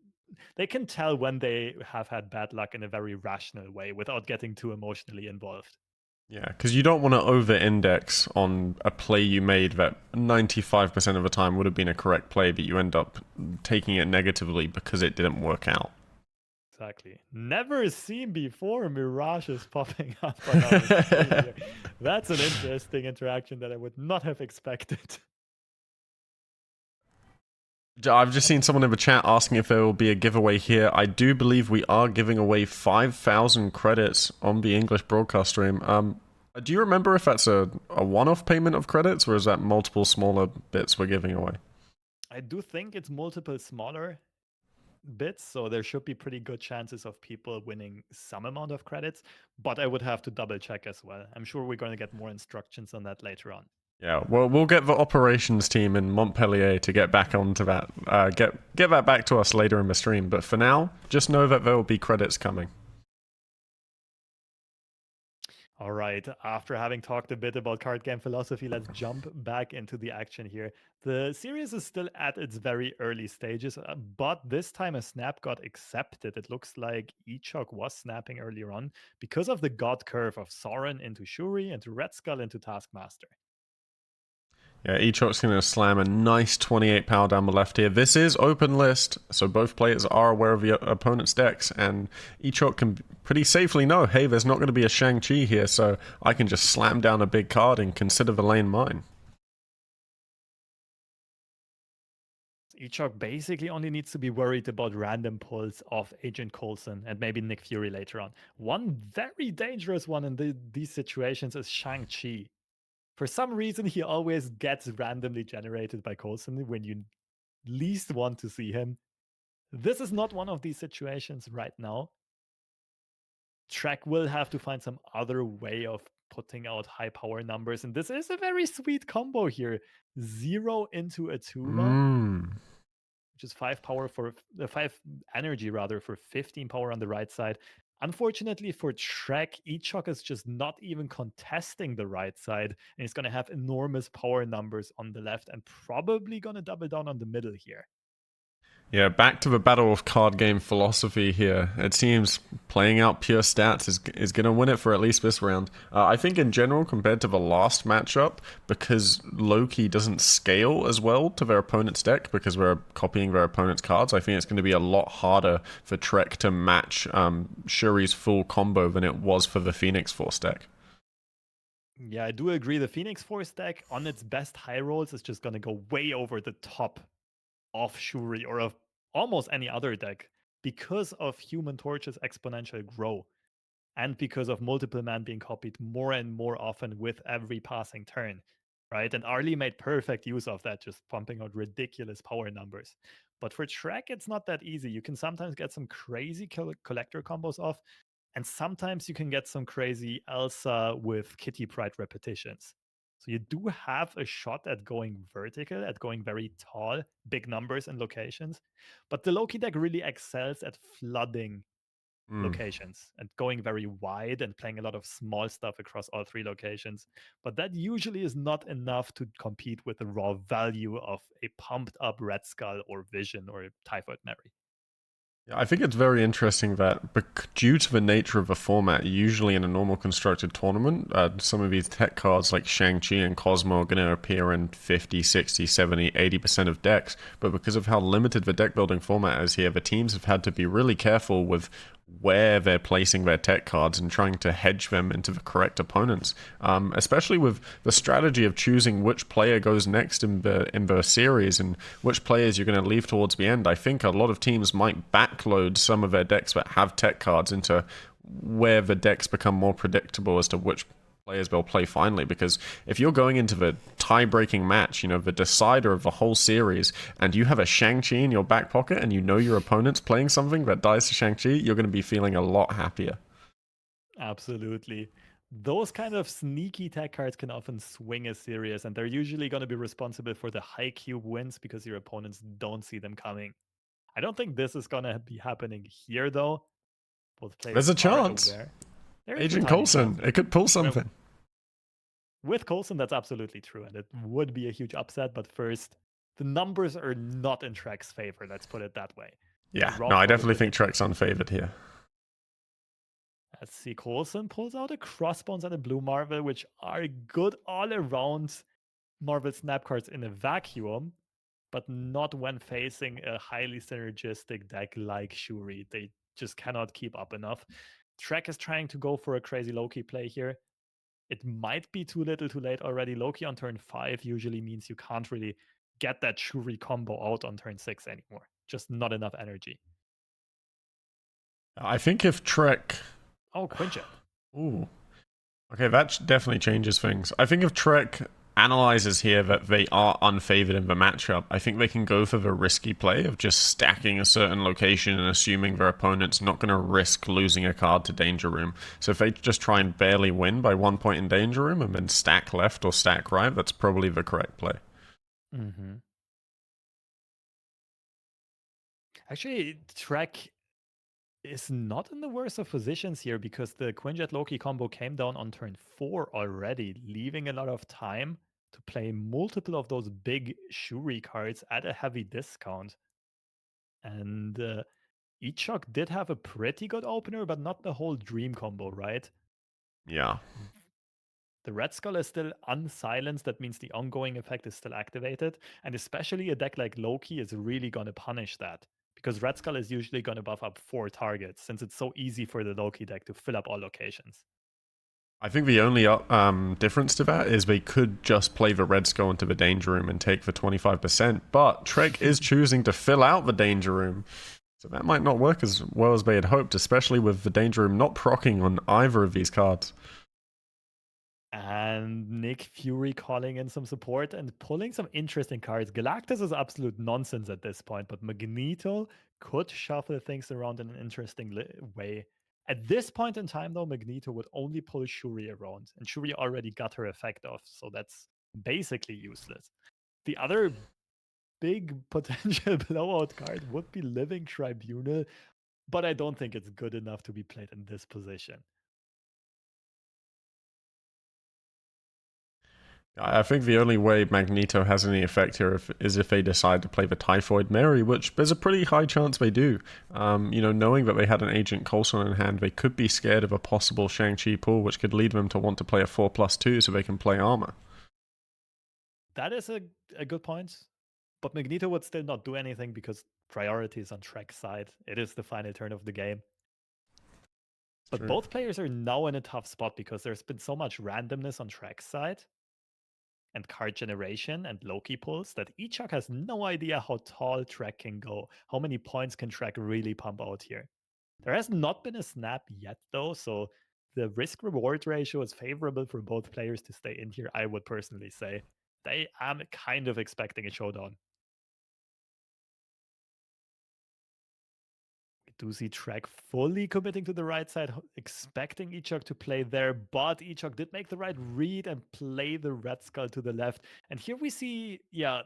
they can tell when they have had bad luck in a very rational way without getting too emotionally involved. Yeah, because you don't want to over-index on a play you made that 95% of the time would have been a correct play, but you end up taking it negatively because it didn't work out. Exactly. Never seen before mirages popping up on our screen here. That's an interesting interaction that I would not have expected. I've just seen someone in the chat asking if there will be a giveaway here. I do believe we are giving away 5,000 credits on the English broadcast stream. Do you remember if that's a one-off payment of credits, or is that multiple smaller bits we're giving away? I do think it's multiple smaller bits, so there should be pretty good chances of people winning some amount of credits, but I would have to double check as well. I'm sure we're going to get more instructions on that later on. Yeah, well, we'll get the operations team in Montpellier to get back onto that. Get that back to us later in the stream. But for now, just know that there will be credits coming. All right, after having talked a bit about card game philosophy, let's jump back into the action here. The series is still at its very early stages, but this time a snap got accepted. It looks like Echok was snapping earlier on because of the god curve of Soren into Shuri, into Red Skull, into Taskmaster. Yeah, Echok's going to slam a nice 28 power down the left here. This is open list, so both players are aware of the opponent's decks, and Echok can pretty safely know, hey, there's not going to be a Shang-Chi here, so I can just slam down a big card and consider the lane mine. Echok basically only needs to be worried about random pulls of Agent Coulson and maybe Nick Fury later on. One very dangerous one in these situations is Shang-Chi. For some reason, he always gets randomly generated by Coulson when you least want to see him. This is not one of these situations right now. Trek will have to find some other way of putting out high power numbers. And this is a very sweet combo here. 0 into a Tula, Mm. which is 5 power for 5 energy rather for 15 power on the right side. Unfortunately for Trek, Echok is just not even contesting the right side, and he's going to have enormous power numbers on the left and probably going to double down on the middle here. Yeah, back to the battle of card game philosophy here. It seems playing out pure stats is going to win it for at least this round. I think in general, compared to the last matchup, because Loki doesn't scale as well to their opponent's deck because we're copying their opponent's cards, I think it's going to be a lot harder for Trek to match Shuri's full combo than it was for the Phoenix Force deck. Yeah, I do agree. The Phoenix Force deck on its best high rolls is just going to go way over the top of Shuri or of almost any other deck because of Human Torch's exponential grow and because of multiple man being copied more and more often with every passing turn, right? And Arlie made perfect use of that, just pumping out ridiculous power numbers. But for Trek, it's not that easy. You can sometimes get some crazy collector combos off, and sometimes you can get some crazy Elsa with Kitty Pride repetitions. So you do have a shot at going vertical, at going very tall, big numbers and locations. But the Loki deck really excels at flooding Mm. locations and going very wide and playing a lot of small stuff across all 3 locations. But that usually is not enough to compete with the raw value of a pumped up Red Skull or Vision or Typhoid Mary. Yeah, I think it's very interesting that due to the nature of the format, usually in a normal constructed tournament, some of these tech cards like Shang-Chi and Cosmo are going to appear in 50, 60, 70, 80% of decks. But because of how limited the deck building format is here, the teams have had to be really careful with where they're placing their tech cards and trying to hedge them into the correct opponents. Especially with the strategy of choosing which player goes next in the series and which players you're going to leave towards the end. I think a lot of teams might backload some of their decks that have tech cards into where the decks become more predictable as to which players they'll play finally, because if you're going into the tie-breaking match, the decider of the whole series, and you have a Shang-Chi in your back pocket and you know your opponent's playing something that dies to Shang-Chi, you're going to be feeling a lot happier. Absolutely. Those kind of sneaky tech cards can often swing a series, and they're usually going to be responsible for the high cube wins because your opponents don't see them coming. I don't think this is going to be happening here, though. Both There's players a are chance. aware. There is a Agent tiny chance. Coulson, it could pull Well, something. with Coulson, that's absolutely true, and it would be a huge upset. But first, the numbers are not in Trek's favor. Let's put it that way. The Yeah, raw no, I definitely think probability. Trek's unfavored here. Let's see. Coulson pulls out a Crossbones and a Blue Marvel, which are good all around Marvel Snap cards in a vacuum, but not when facing a highly synergistic deck like Shuri. They just cannot keep up enough. Trek is trying to go for a crazy Loki play here. It might be too little too late already. Loki on turn 5 usually means you can't really get that Shuri combo out on turn 6 anymore. Just not enough energy. I think if Trek... Oh, Quinjet. Ooh. Okay, that definitely changes things. I think if Trek analyzes here that they are unfavored in the matchup, I think they can go for the risky play of just stacking a certain location and assuming their opponent's not going to risk losing a card to Danger Room. So if they just try and barely win by 1 point in Danger Room and then stack left or stack right, that's probably the correct play. Mm-hmm. Actually, Trek is not in the worst of positions here because the Quinjet Loki combo came down on turn 4 already, leaving a lot of time to play multiple of those big Shuri cards at a heavy discount. And Echok did have a pretty good opener, but not the whole dream combo, right? Yeah. The Red Skull is still unsilenced. That means the ongoing effect is still activated. And especially a deck like Loki is really going to punish that. Because Red Skull is usually going to buff up 4 targets, since it's so easy for the Loki deck to fill up all locations. I think the only difference to that is they could just play the Red Skull into the Danger Room and take the 25%, but Trek is choosing to fill out the Danger Room. So that might not work as well as they had hoped, especially with the Danger Room not proccing on either of these cards. And Nick Fury calling in some support and pulling some interesting cards. Galactus is absolute nonsense at this point, but Magneto could shuffle things around in an interesting way. At this point in time, though, Magneto would only pull Shuri around, and Shuri already got her effect off, so that's basically useless. The other big potential blowout card would be Living Tribunal, but I don't think it's good enough to be played in this position. I think the only way Magneto has any effect here is if they decide to play the Typhoid Mary, which there's a pretty high chance they do. Knowing that they had an Agent Coulson in hand, they could be scared of a possible Shang-Chi pull, which could lead them to want to play a 4+2 so they can play armor. That is a good point. But Magneto would still not do anything because priority is on Trek's side. It is the final turn of the game. But True. both players are now in a tough spot because there's been so much randomness on Trek's side and card generation and Loki pulls that Ichak has no idea how tall Trek can go. How many points can Trek really pump out here? There has not been a snap yet, though, so the risk-reward ratio is favorable for both players to stay in here, I would personally say. I am kind of expecting a showdown. We do see Trek fully committing to the right side, expecting Ichak to play there, but Ichak did make the right read and play the Red Skull to the left. And here we see,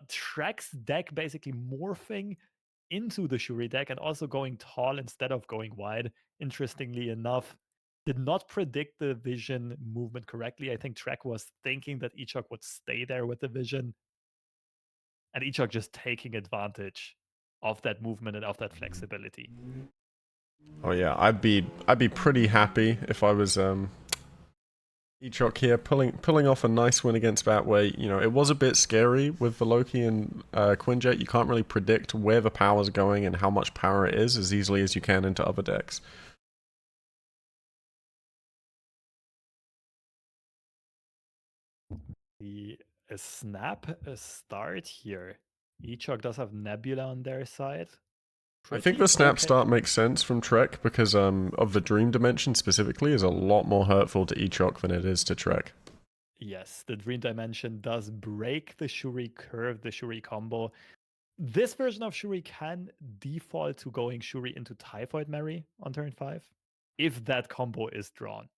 Trek's deck basically morphing into the Shuri deck and also going tall instead of going wide. Interestingly enough, did not predict the vision movement correctly. I think Trek was thinking that Ichak would stay there with the vision, and Ichak just taking advantage of that movement and of that flexibility. Oh yeah, I'd be pretty happy if I was Ichok here, pulling off a nice win against that way. It was a bit scary with the Loki and Quinjet. You can't really predict where the power's going and how much power it is as easily as you can into other decks. A snap, a start here. Ichok does have Nebula on their side. I think the snap start makes sense from Trek because of the Dream Dimension specifically is a lot more hurtful to Ichok than it is to Trek. Yes, the Dream Dimension does break the Shuri curve, the Shuri combo. This version of Shuri can default to going Shuri into Typhoid Mary on turn 5, if that combo is drawn.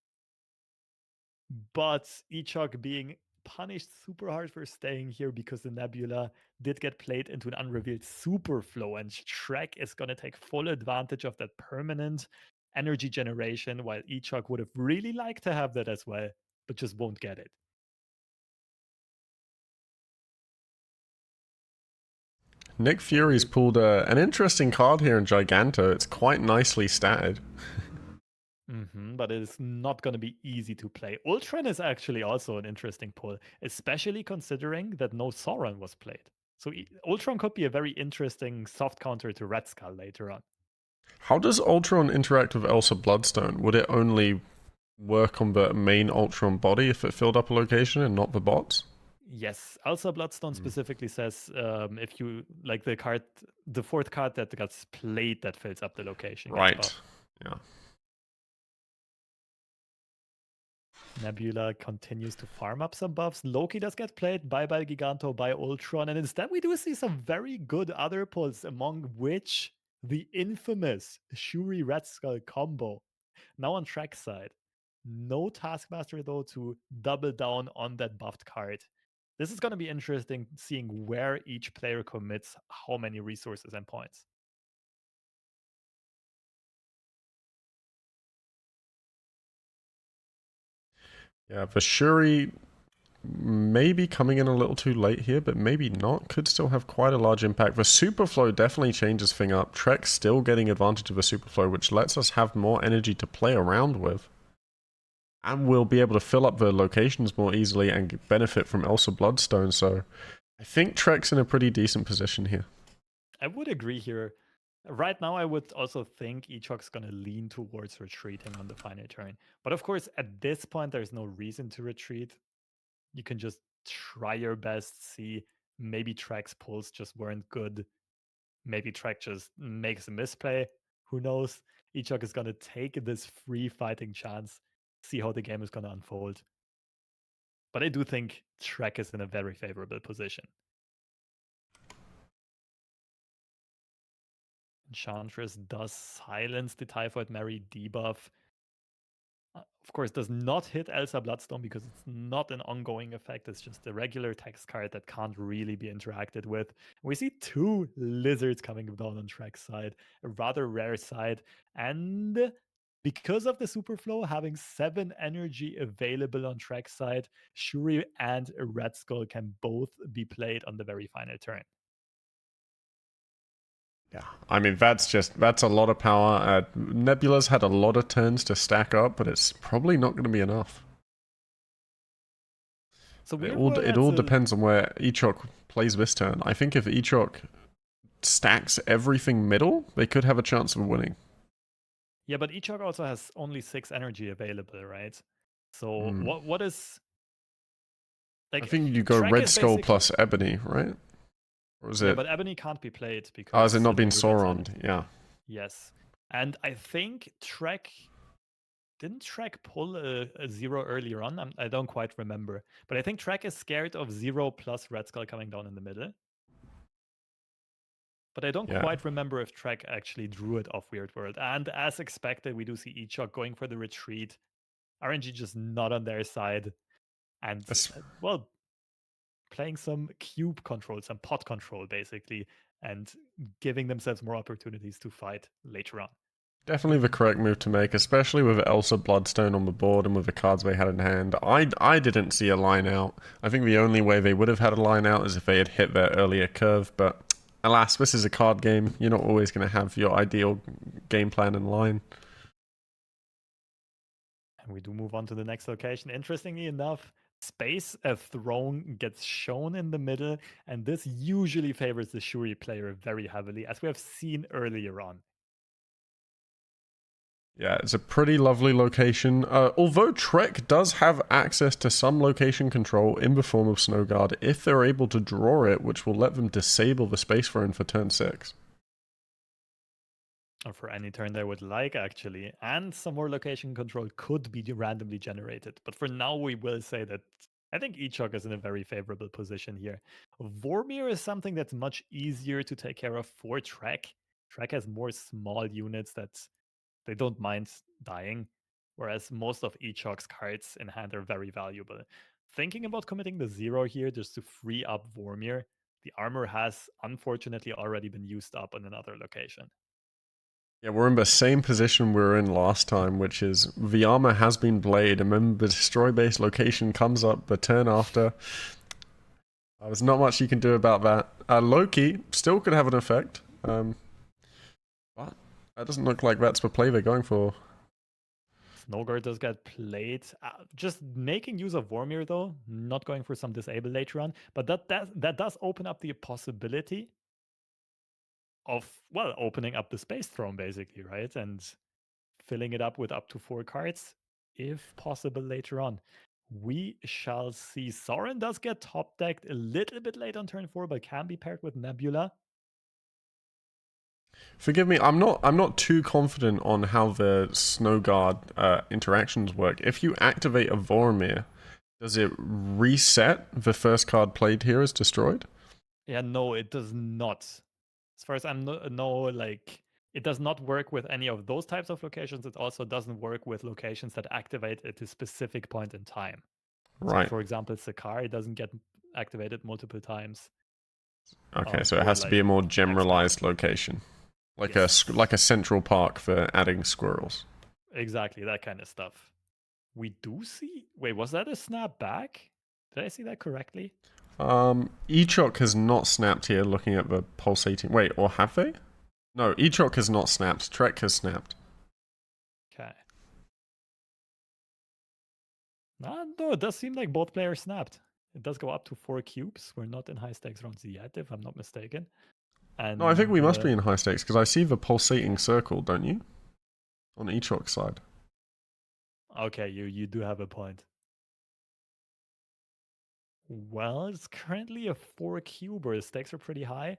But Ichok being punished super hard for staying here because the Nebula did get played into an unrevealed super flow, and Trek is going to take full advantage of that permanent energy generation, while Ichok would have really liked to have that as well, but just won't get it. Nick Fury's pulled an interesting card here in Giganto. It's quite nicely statted. But it is not going to be easy to play. Ultron is actually also an interesting pull, especially considering that no Sauron was played. So Ultron could be a very interesting soft counter to Red Skull later on. How does Ultron interact with Elsa Bloodstone? Would it only work on the main Ultron body if it filled up a location and not the bots? Yes, Elsa Bloodstone specifically says if you like the fourth card that gets played that fills up the location. Right. Yeah. Nebula continues to farm up some buffs. Loki does get played by Giganto, by Ultron, and instead we do see some very good other pulls, among which the infamous Shuri Red Skull combo. Now on Trek side. No Taskmaster though to double down on that buffed card. This is going to be interesting seeing where each player commits how many resources and points. Yeah, the Shuri maybe coming in a little too late here, but maybe not. Could still have quite a large impact. The Superflow definitely changes thing up. Trek's still getting advantage of the Superflow, which lets us have more energy to play around with. And we'll be able to fill up the locations more easily and benefit from Elsa Bloodstone, so I think Trek's in a pretty decent position here. I would agree here. Right now, I would also think Ichok's going to lean towards retreating on the final turn. But of course, at this point, there's no reason to retreat. You can just try your best, see maybe Trek's pulls just weren't good. Maybe Trek just makes a misplay. Who knows? Ichok is going to take this free fighting chance, see how the game is going to unfold. But I do think Trek is in a very favorable position. Enchantress does silence the Typhoid Mary debuff. Of course, does not hit Elsa Bloodstone because it's not an ongoing effect. It's just a regular text card that can't really be interacted with. We see two lizards coming down on Trek's side, a rather rare side. And because of the Superflow having 7 energy available on Trek's side, Shuri and a Red Skull can both be played on the very final turn. Yeah, I mean that's a lot of power. Nebula's had a lot of turns to stack up, but it's probably not going to be enough. So It Weird all World it has all a depends on where Echok plays this turn. I think if Echok stacks everything middle, they could have a chance of winning. yeah, but Echok also has only 6 energy available, right? So Hmm. what is I like think you go Trek Red is Skull basically plus Ebony, right? Or is yeah, it? but Ebony can't be played Oh, has it because not it been overrides Sauroned? anything. Yeah. Yes. And I think Trek didn't Trek pull a 0 earlier on? I don't quite remember. But I think Trek is scared of 0 plus Red Skull coming down in the middle. But I don't Yeah. quite remember if Trek actually drew it off Weird World. And as expected, we do see Echok going for the retreat. RNG just not on their side. And, That's well, playing some cube control, some pot control, basically, and giving themselves more opportunities to fight later on. definitely the correct move to make, especially with Elsa Bloodstone on the board and with the cards they had in hand. I didn't see a line out. I think the only way they would have had a line out is if they had hit their earlier curve, but alas, this is a card game. You're not always going to have your ideal game plan in line. And we do move on to the next location. Interestingly enough, Space a Throne gets shown in the middle, and this usually favors the Shuri player very heavily, as we have seen earlier on. Yeah, it's a pretty lovely location. Although Trek does have access to some location control in the form of Snow Guard if they're able to draw it, which will let them disable the Space Throne for turn 6. Or for any turn they would like, actually. And some more location control could be randomly generated. But for now, we will say that I think Echok is in a very favorable position here. Vormir is something that's much easier to take care of for Trek. Trek has more small units that they don't mind dying, whereas most of Echok's cards in hand are very valuable. Thinking about committing the 0 here just to free up Vormir, the armor has unfortunately already been used up on another location. Yeah, we're in the same position we were in last time, which is the armor has been played, and then the destroy base location comes up the turn after. There's not much you can do about that. Loki still could have an effect, but that doesn't look like that's the play they're going for. Snowguard does get played. Just making use of Vormir though, not going for some disable later on, but that does open up the possibility of opening up the space throne basically, right? And filling it up with up to 4 cards, if possible later on. We shall see. Sorin does get top decked a little bit late on turn 4, but can be paired with Nebula. Forgive me, I'm not too confident on how the Snow Guard interactions work. If you activate a Vormir, does it reset the first card played here as destroyed? Yeah, no, it does not. As far as I know, like it does not work with any of those types of locations. It also doesn't work with locations that activate at a specific point in time. So, Right. for example, Sakari doesn't get activated multiple times, Okay, so it or has to be a like more X-Men. generalized location, like Yes, a central park for adding squirrels. exactly that kind of stuff. We do see. Wait, was that a snap back? Did I see that correctly? Echok has not snapped here. Looking at the pulsating. Wait, or have they? No, Echok has not snapped. Trek has snapped. Okay. No, it does seem like both players snapped. It does go up to 4 cubes. We're not in high stakes rounds yet, if I'm not mistaken. No, I think And we must be in high stakes because I see the pulsating circle, don't you? On Echok's side. okay, you do have a point. Well, it's currently a 4 cuber. The stakes are pretty high.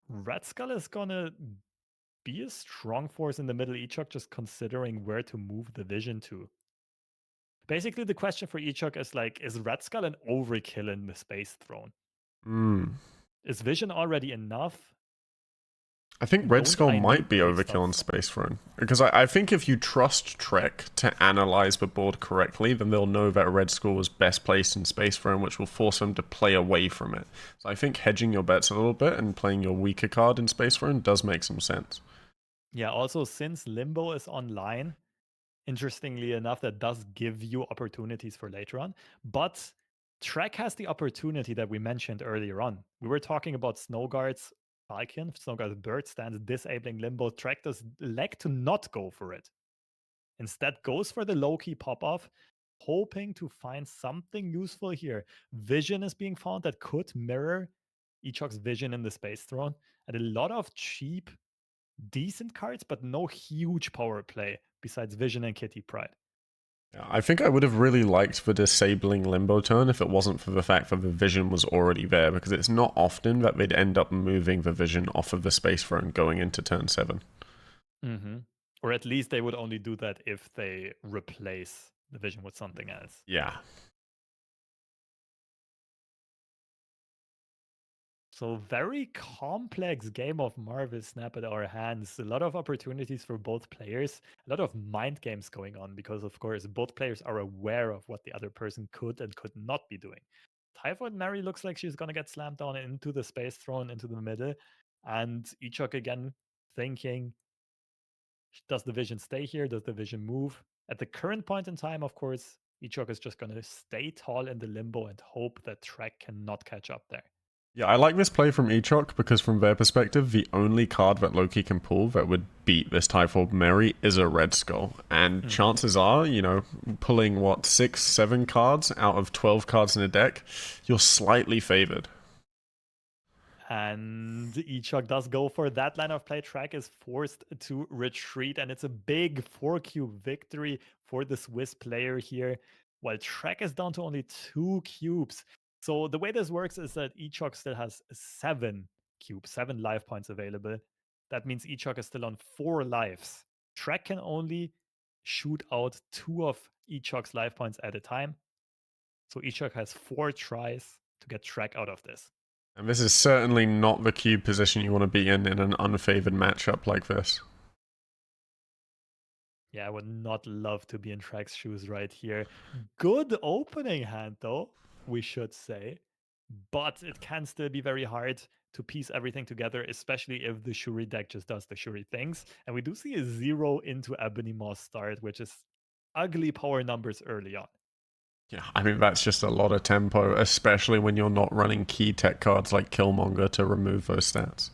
Red Skull is gonna be a strong force in the middle Echok, just considering where to move the vision to. Basically, the question for Echok is like, is Red Skull an overkill in the Space Throne? Hmm. Is vision already enough? I think And Red don't Skull I might need be big overkill stuff? on Space Throne. Because I think if you trust Trek to analyze the board correctly, then they'll know that Red Skull was best placed in Space Throne, which will force them to play away from it. So I think hedging your bets a little bit and playing your weaker card in Space Throne does make some sense. Yeah, also since Limbo is online, interestingly enough, that does give you opportunities for later on. But Trek has the opportunity that we mentioned earlier on. We were talking about Snowguard's Falcon, Snowguard's Bird stands disabling Limbo. Trek does elect to not go for it. Instead, goes for the low key pop off, hoping to find something useful here. Vision is being found that could mirror Echok's vision in the Space Throne, and a lot of cheap decent cards, but no huge power play besides Vision and Kitty Pride. Yeah, I think I would have really liked the disabling Limbo turn if it wasn't for the fact that the Vision was already there, because it's not often that they'd end up moving the Vision off of the Space Throne going into turn 7. Mm-hmm. Or at least they would only do that if they replace the Vision with something else. Yeah. So very complex game of Marvel Snap at our hands. A lot of opportunities for both players. A lot of mind games going on because, of course, both players are aware of what the other person could and could not be doing. Typhoid Mary looks like she's going to get slammed down into the Space Throne, into the middle. And Ichok again thinking, does the Vision stay here? Does the Vision move? At the current point in time, of course, Ichok is just going to stay tall in the limbo and hope that Trek cannot catch up there. Yeah, I like this play from Echok because from their perspective, the only card that Loki can pull that would beat this Typhoid Mary is a Red Skull. And chances are, pulling what, 6, 7 cards out of 12 cards in a deck, you're slightly favored. And Ichok does go for that line of play. Trek is forced to retreat, and it's a big 4-cube victory for the Swiss player here, while Trek is down to only 2 cubes. So the way this works is that Ichok still has 7 cubes, 7 life points available. That means Ichok is still on 4 lives. Trek can only shoot out 2 of Ichok's life points at a time. So Ichok has 4 tries to get Trek out of this. And this is certainly not the cube position you want to be in an unfavored matchup like this. Yeah, I would not love to be in Trek's shoes right here. Good opening hand, though, we should say. But it can still be very hard to piece everything together, especially if the Shuri deck just does the Shuri things. And we do see a 0 into Ebony Moss start, which is ugly power numbers early on. Yeah, I mean, that's just a lot of tempo, especially when you're not running key tech cards like Killmonger to remove those stats.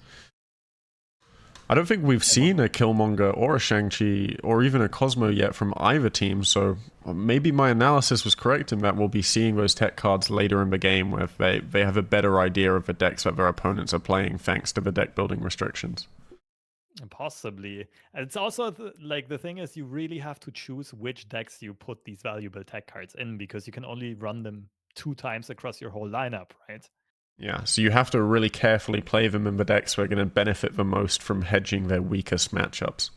I don't think we've seen a Killmonger or a Shang-Chi or even a Cosmo yet from either team, so maybe my analysis was correct in that we'll be seeing those tech cards later in the game where they have a better idea of the decks that their opponents are playing thanks to the deck building restrictions. Possibly. And it's also the thing is you really have to choose which decks you put these valuable tech cards in because you can only run them 2 times across your whole lineup, right? Yeah, so you have to really carefully play them in the decks that are going to benefit the most from hedging their weakest matchups.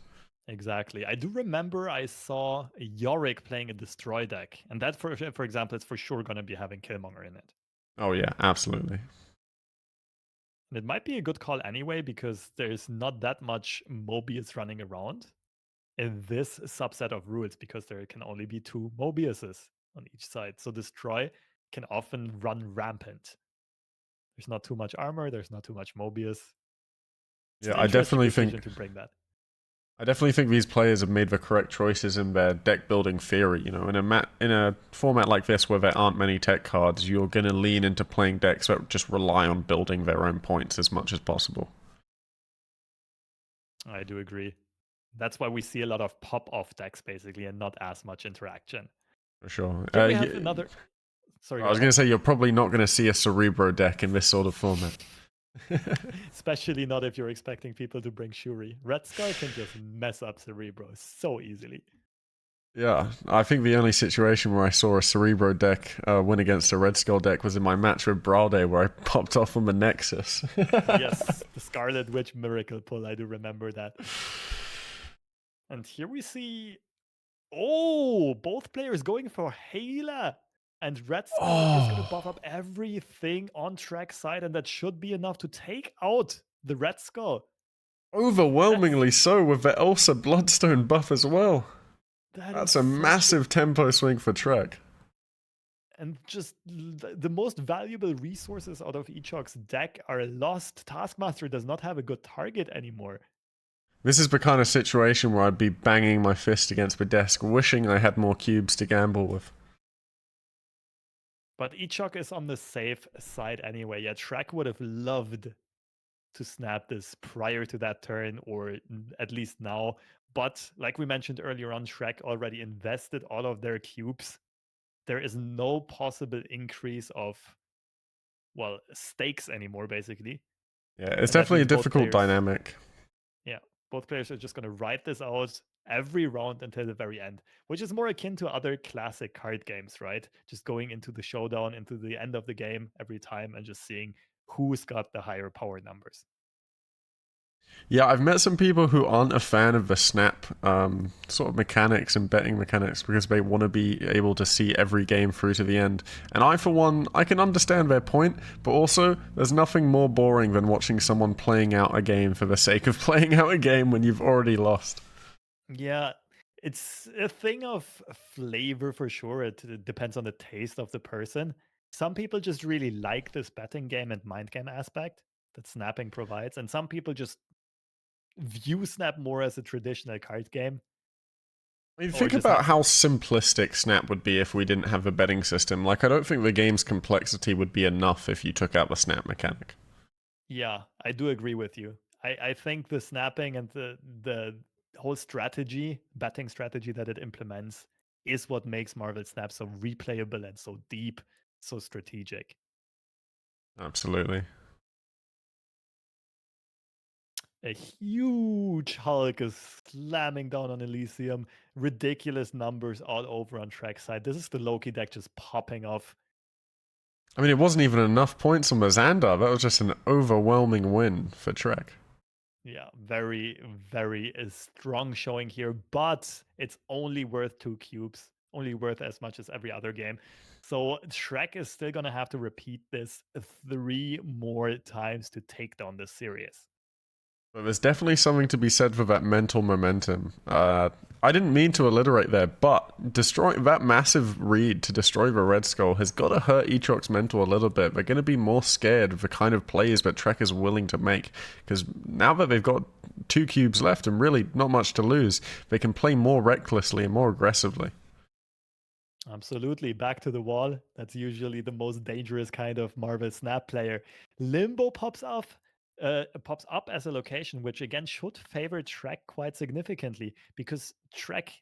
Exactly. I do remember I saw Yorick playing a Destroy deck, and that, for example, is for sure going to be having Killmonger in it. Oh yeah, absolutely. And it might be a good call anyway, because there's not that much Mobius running around in this subset of rules, because there can only be 2 Mobiuses on each side. So Destroy can often run rampant. There's not too much armor, there's not too much Mobius. It's Yeah, an interesting decision to bring that. I definitely think these players have made the correct choices in their deck building theory. In a format like this where there aren't many tech cards, you're going to lean into playing decks that just rely on building their own points as much as possible. I do agree. That's why we see a lot of pop-off decks basically, and not as much interaction. For sure. Here we have another. Sorry, I was going to say you're probably not going to see a Cerebro deck in this sort of format. Especially not if you're expecting people to bring Shuri. Red Skull can just mess up Cerebro so easily. Yeah, I think the only situation where I saw a Cerebro deck win against a Red Skull deck was in my match with Bralde, where I popped off on the Nexus. Yes, the Scarlet Witch miracle pull. I do remember that. And here we see, both players going for Hela. And Red Skull is going to buff up everything on Trek's side, and that should be enough to take out the Red Skull. Overwhelmingly so with the Elsa Bloodstone buff as well. That is That's a such a massive tempo swing for Trek. and just the most valuable resources out of Echok's deck are lost. Taskmaster does not have a good target anymore. This is the kind of situation where I'd be banging my fist against the desk, wishing I had more cubes to gamble with. But Echok is on the safe side anyway. Yeah, Trek would have loved to snap this prior to that turn, or at least now. But like we mentioned earlier on, Trek already invested all of their cubes. There is no possible increase of, well, stakes anymore, basically. Yeah, it's And that definitely a means both difficult players, dynamic. yeah, both players are just going to ride this out every round until the very end, which is more akin to other classic card games, right? Just going into the showdown, into the end of the game every time and just seeing who's got the higher power numbers. Yeah, I've met some people who aren't a fan of the snap sort of mechanics and betting mechanics because they want to be able to see every game through to the end. And I, for one, I can understand their point, but also there's nothing more boring than watching someone playing out a game for the sake of playing out a game when you've already lost. Yeah, it's a thing of flavor for sure. It depends on the taste of the person. Some people just really like this betting game and mind game aspect that snapping provides, and some people just view Snap more as a traditional card game I mean, or think just about have. how simplistic Snap would be if we didn't have a betting system. Like, I don't think the game's complexity would be enough if you took out the Snap mechanic. Yeah, I do agree with you. I think the snapping and the whole strategy, betting strategy that it implements is what makes Marvel Snap so replayable and so deep, so strategic. Absolutely. A huge Hulk is slamming down on Elysium. Ridiculous numbers all over on trackside. This is the Loki deck just popping off. I mean, it wasn't even enough points on the Xandar. That was just an overwhelming win for Trek. Yeah, very, very strong showing here, but it's only worth 2 cubes, only worth as much as every other game. So Shrek is still going to have to repeat this 3 more times to take down this series. But there's definitely something to be said for that mental momentum. I didn't mean to alliterate there, but destroy that massive read to destroy the Red Skull has got to hurt Echok's mental a little bit. They're going to be more scared of the kind of plays that Trek is willing to make. Because now that they've got 2 cubes left and really not much to lose, they can play more recklessly and more aggressively. Absolutely. Back to the wall. That's usually the most dangerous kind of Marvel Snap player. Limbo pops up as a location, which again should favor Trek quite significantly because Trek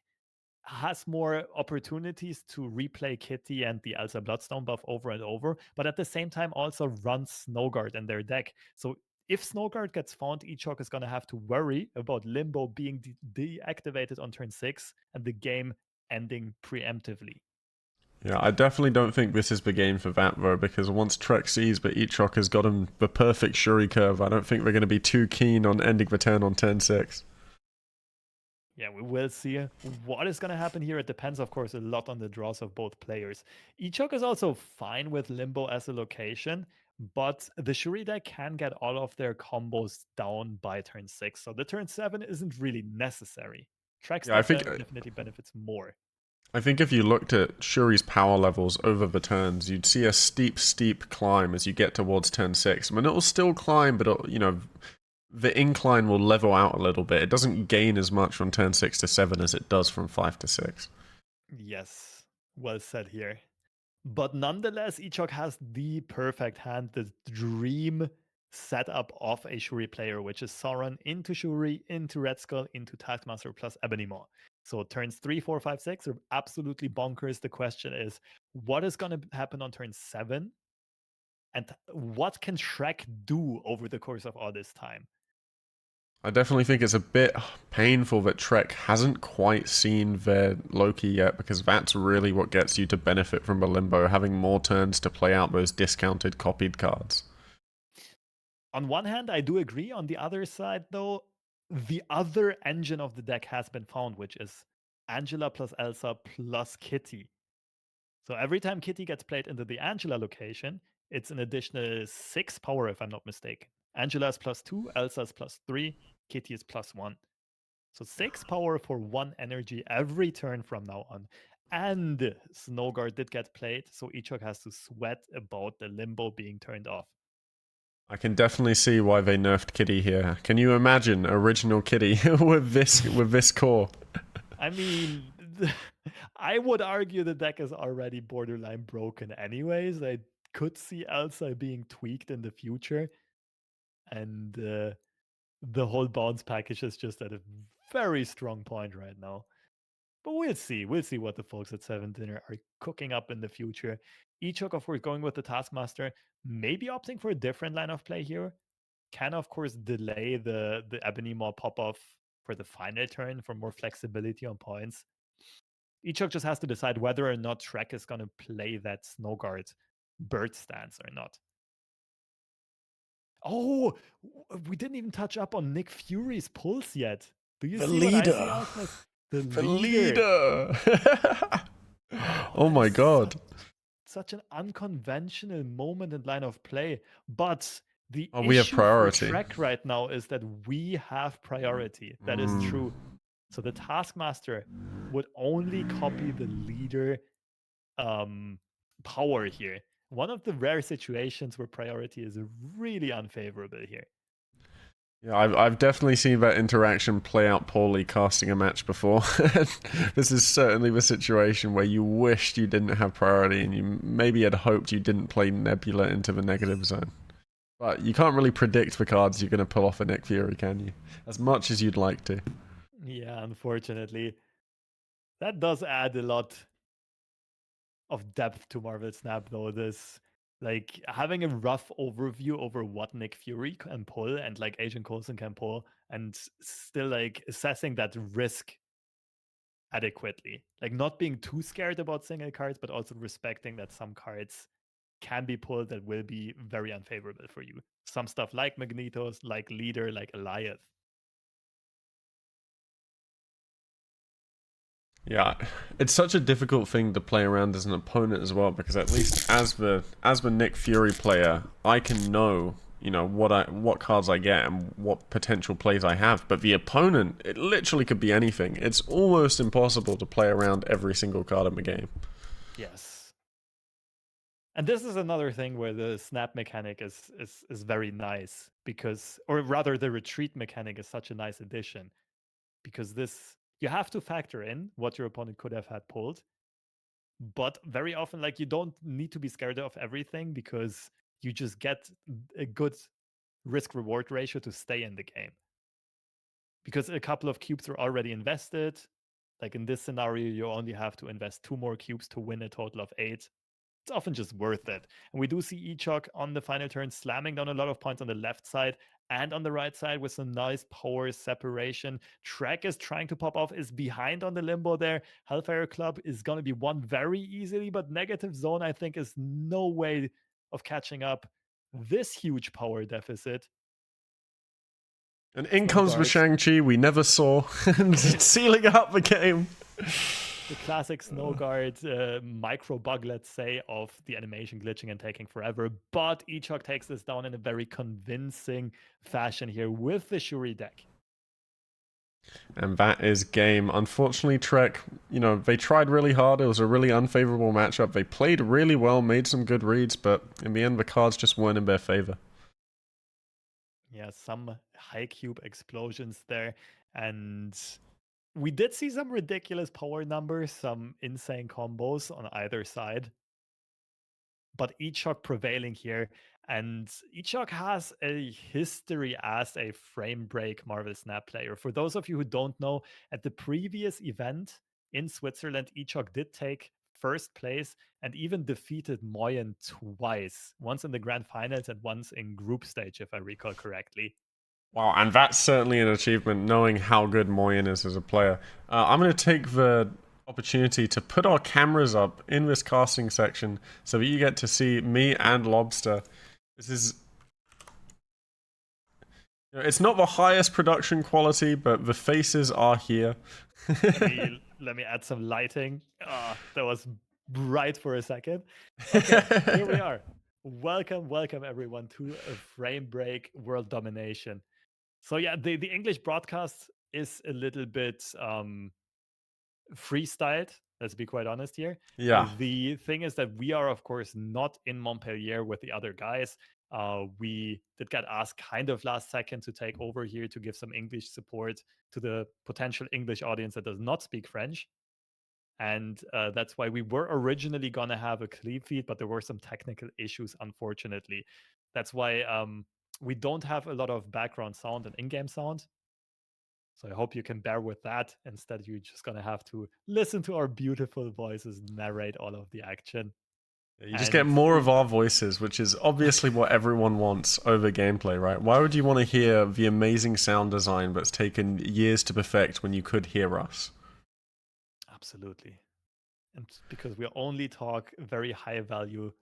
has more opportunities to replay Kitty and the Elsa Bloodstone buff over and over, but at the same time also runs Snowguard in their deck. So if Snowguard gets found, Echok is going to have to worry about Limbo being deactivated on turn 6 and the game ending preemptively. Yeah, I definitely don't think this is the game for that, though, because once Trek sees that Echok has got him the perfect Shuri curve, I don't think they're going to be too keen on ending the turn on turn 6. Yeah, we will see what is going to happen here. It depends, of course, a lot on the draws of both players. Echok is also fine with Limbo as a location, but the Shuri deck can get all of their combos down by turn 6. So the turn 7 isn't really necessary. Trek's Yeah, I deck think definitely benefits more. I think if you looked at Shuri's power levels over the turns, you'd see a steep climb as you get towards turn 6. I mean, it'll still climb, but the incline will level out a little bit. It doesn't gain as much from turn 6 to 7 as it does from 5 to 6. Yes, well said here. But nonetheless, Echok has the perfect hand, the dream setup of a Shuri player, which is Sauron into Shuri, into Red Skull, into Taskmaster plus Ebony Maw. So turns 3, 4, 5, 6 are absolutely bonkers. The question is, what is going to happen on turn 7? And what can Shrek do over the course of all this time? I definitely think it's a bit painful that Trek hasn't quite seen their Loki yet, because that's really what gets you to benefit from the Limbo, having more turns to play out those discounted copied cards. On one hand, I do agree. On the other side, though, the other engine of the deck has been found, which is Angela plus Elsa plus Kitty. So every time Kitty gets played into the Angela location, it's an additional 6 power, if I'm not mistaken. Angela's plus 2, Elsa's plus 3. Kitty is +1. So 6 power for 1 energy every turn from now on. And Snowguard did get played, so Ichok has to sweat about the limbo being turned off. I can definitely see why they nerfed Kitty here. Can you imagine original Kitty with this core? I mean, I would argue the deck is already borderline broken anyways. I could see Elsa being tweaked in the future. And the whole bounce package is just at a very strong point right now. But we'll see. We'll see what the folks at 7 Dinner are cooking up in the future. Ichok, of course, going with the Taskmaster, maybe opting for a different line of play here. Can, of course, delay the Ebony Maw pop-off for the final turn for more flexibility on points. Ichok just has to decide whether or not Trek is going to play that Snowguard bird stance or not. Oh, we didn't even touch up on Nick Fury's pulse yet. Do you see what I see, Alphas? The leader. Oh my god. Such an unconventional moment in line of play. But the we have issue priority. for Trek right now is that we have priority. That is true. So the Taskmaster would only copy the leader power here. One of the rare situations where priority is really unfavorable here. Yeah, I've definitely seen that interaction play out poorly casting a match before. This is certainly the situation where you wished you didn't have priority and you maybe had hoped you didn't play Nebula into the negative zone. But you can't really predict the cards you're going to pull off a Nick Fury, can you? As much as you'd like to. Yeah, unfortunately. That does add a lot of depth to Marvel Snap, though. This, like, having a rough overview over what Nick Fury can pull and like Agent Coulson can pull, and still like assessing that risk adequately, like not being too scared about single cards, but also respecting that some cards can be pulled that will be very unfavorable for you. Some stuff like Magnetos, like Leader, like Eliath. Yeah, it's such a difficult thing to play around as an opponent as well, because at least as the Nick Fury player, I can know, you know, what cards I get and what potential plays I have. But the opponent, it literally could be anything. It's almost impossible to play around every single card in the game. Yes. And this is another thing where the snap mechanic is very nice, because, or rather the retreat mechanic is such a nice addition, because this, you have to factor in what your opponent could have had pulled. But very often, like, you don't need to be scared of everything, because you just get a good risk reward ratio to stay in the game. Because a couple of cubes are already invested. Like in this scenario, you only have to invest 2 more cubes to win a total of 8. It's often just worth it. And we do see Ichok on the final turn slamming down a lot of points on the left side and on the right side with some nice power separation. Trek is trying to pop off, is behind on the limbo there. Hellfire Club is going to be won very easily, but Negative Zone, I think, is no way of catching up this huge power deficit. And in comes the Shang-Chi we never saw, and sealing up the game. The classic Snowguard micro bug, let's say, of the animation glitching and taking forever. But Ichok takes this down in a very convincing fashion here with the Shuri deck. And that is game. Unfortunately, Trek, you know, they tried really hard. It was a really unfavorable matchup. They played really well, made some good reads, but in the end, the cards just weren't in their favor. Yeah, some high cube explosions there. And we did see some ridiculous power numbers, some insane combos on either side. But Ichok prevailing here. And Ichok has a history as a frame break Marvel Snap player. For those of you who don't know, at the previous event in Switzerland, Ichok did take first place and even defeated Moyen twice. Once in the grand finals and once in group stage, if I recall correctly. Wow, and that's certainly an achievement, knowing how good Moyen is as a player. I'm going to take the opportunity to put our cameras up in this casting section so that you get to see me and Lobster. This is... It's not the highest production quality, but the faces are here. Let me add some lighting. That was bright for a second. Okay, here we are. Welcome everyone to a Frame Break World Domination. So yeah, the English broadcast is a little bit freestyled. Let's be quite honest here. Yeah. The thing is that we are, of course, not in Montpellier with the other guys. We did get asked kind of last second to take over here to give some English support to the potential English audience that does not speak French. And that's why we were originally going to have a clean feed, but there were some technical issues, unfortunately. That's why we don't have a lot of background sound and in-game sound. So I hope you can bear with that. Instead, you're just going to have to listen to our beautiful voices narrate all of the action. You just get And more of our voices, which is obviously what everyone wants over gameplay, right? Why would you want to hear the amazing sound design that's taken years to perfect when you could hear us? absolutely. And because we only talk very high value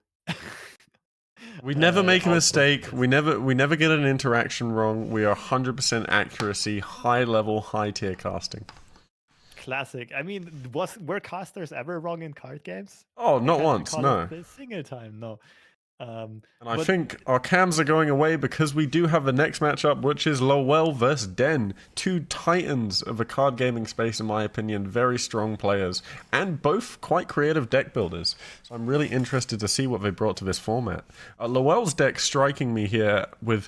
We never make a output from mistake. this. We never get an interaction wrong. We are 100% accuracy, high level, high tier casting. Classic. I mean, were casters ever wrong in card games? Oh, I not can't once, recall it no. a single time. No. And I But think our cams are going away because we do have the next matchup, which is Lowell versus Den. Two titans of the card gaming space, in my opinion. Very strong players. And both quite creative deck builders. So I'm really interested to see what they brought to this format. Lowell's deck striking me here with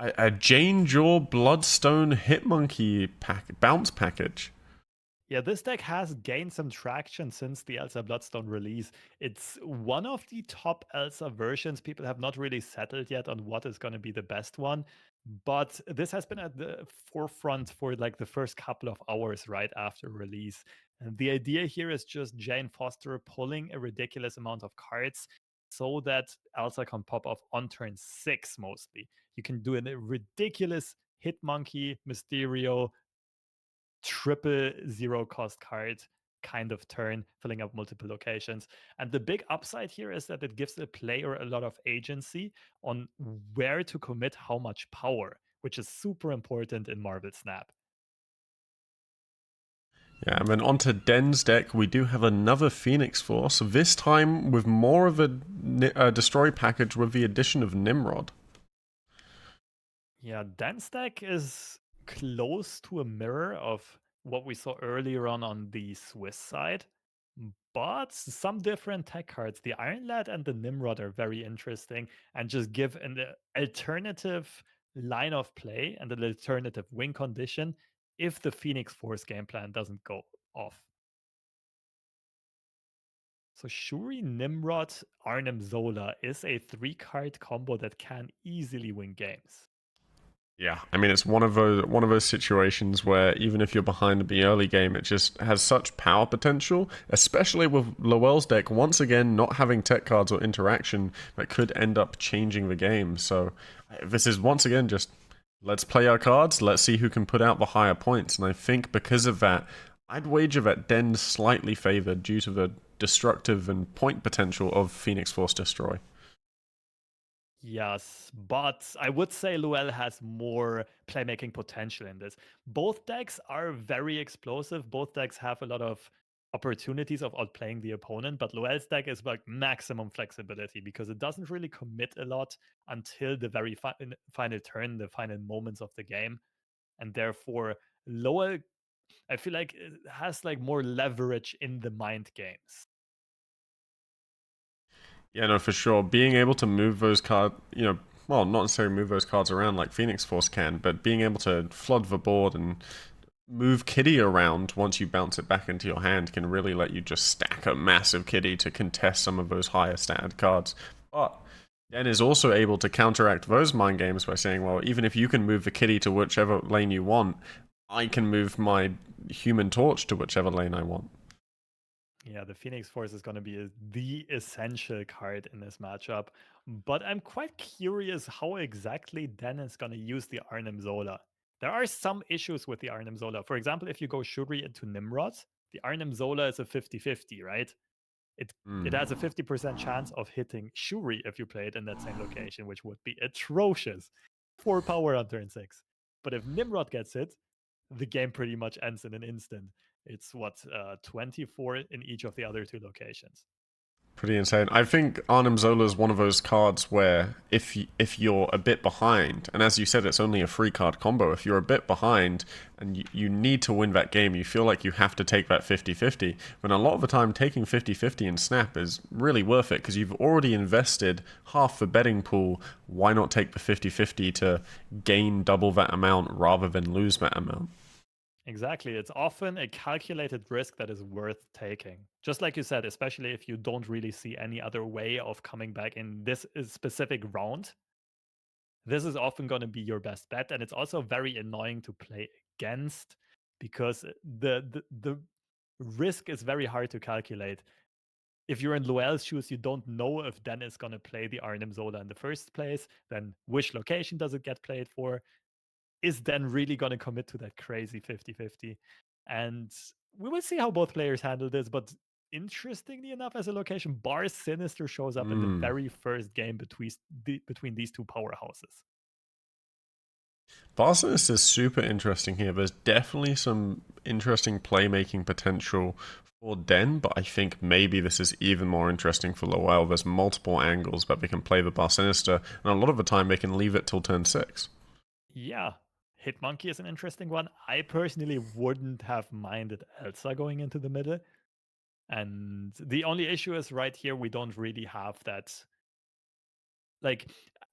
a Jane Jaw Bloodstone Hitmonkey bounce package. yeah, this deck has gained some traction since the Elsa Bloodstone release. It's one of the top Elsa versions. People have not really settled yet on what is going to be the best one. But this has been at the forefront for like the first couple of hours right after release. And the idea here is just Jane Foster pulling a ridiculous amount of cards so that Elsa can pop off on turn 6 mostly. You can do a ridiculous Hitmonkey, Mysterio, triple zero cost card kind of turn, filling up multiple locations. And the big upside here is that it gives the player a lot of agency on where to commit how much power, which is super important in Marvel Snap. Yeah, and then onto Den's deck, we do have another Phoenix Force, this time with more of a destroy package with the addition of Nimrod. Yeah, Dan's deck is close to a mirror of what we saw earlier on the Swiss side, but some different tech cards. The Iron Lad and the Nimrod are very interesting and just give an alternative line of play and an alternative win condition if the Phoenix Force game plan doesn't go off. So Shuri, Nimrod, Arnim Zola is a 3-card combo that can easily win games. Yeah, I mean it's one of those situations where even if you're behind in the early game, it just has such power potential, especially with Lowell's deck once again not having tech cards or interaction that could end up changing the game. So this is once again just let's play our cards, let's see who can put out the higher points. And I think because of that, I'd wager that Den's slightly favored due to the destructive and point potential of Phoenix Force Destroy. Yes, but I would say Luel has more playmaking potential in this. Both decks are very explosive. Both decks have a lot of opportunities of outplaying the opponent, but Luel's deck is like maximum flexibility because it doesn't really commit a lot until the very final turn, the final moments of the game. And therefore, Luel, I feel like it has like more leverage in the mind games. Yeah, no, for sure. Being able to move those cards, well, not necessarily move those cards around like Phoenix Force can, but being able to flood the board and move Kitty around once you bounce it back into your hand can really let you just stack a massive Kitty to contest some of those higher stat cards. But Den is also able to counteract those mind games by saying, well, even if you can move the Kitty to whichever lane you want, I can move my Human Torch to whichever lane I want. Yeah, the Phoenix Force is going to be the essential card in this matchup. But I'm quite curious how exactly Den is going to use the Arnim Zola. There are some issues with the Arnim Zola. For example, if you go Shuri into Nimrod, the Arnim Zola is a 50-50, right? It has a 50% chance of hitting Shuri if you play it in that same location, which would be atrocious. 4 power on turn 6. But if Nimrod gets hit, the game pretty much ends in an instant. It's 24 in each of the other 2 locations. Pretty insane. I think Arnim Zola is one of those cards where if you're a bit behind, and as you said, it's only a free card combo. If you're a bit behind and you need to win that game, you feel like you have to take that 50-50. But a lot of the time, taking 50-50 in Snap is really worth it because you've already invested half the betting pool. Why not take the 50-50 to gain double that amount rather than lose that amount? Exactly. It's often a calculated risk that is worth taking. Just like you said, especially if you don't really see any other way of coming back in this specific round, this is often going to be your best bet. And it's also very annoying to play against because the risk is very hard to calculate. If you're in Loel's shoes, you don't know if Den is going to play the Arnim Zola in the first place. Then which location does it get played for? Is Den really going to commit to that crazy 50-50? And we will see how both players handle this. But interestingly enough, as a location, Bar Sinister shows up in the Mm. very first game between these two powerhouses. Barcelona is super interesting here. There's definitely some interesting playmaking potential for Den, but I think maybe this is even more interesting for Lowell. There's multiple angles that they can play the Bar Sinister, and a lot of the time they can leave it till turn 6. Yeah, Hitmonkey is an interesting one. I personally wouldn't have minded Elsa going into the middle. And the only issue is right here, we don't really have that. Like,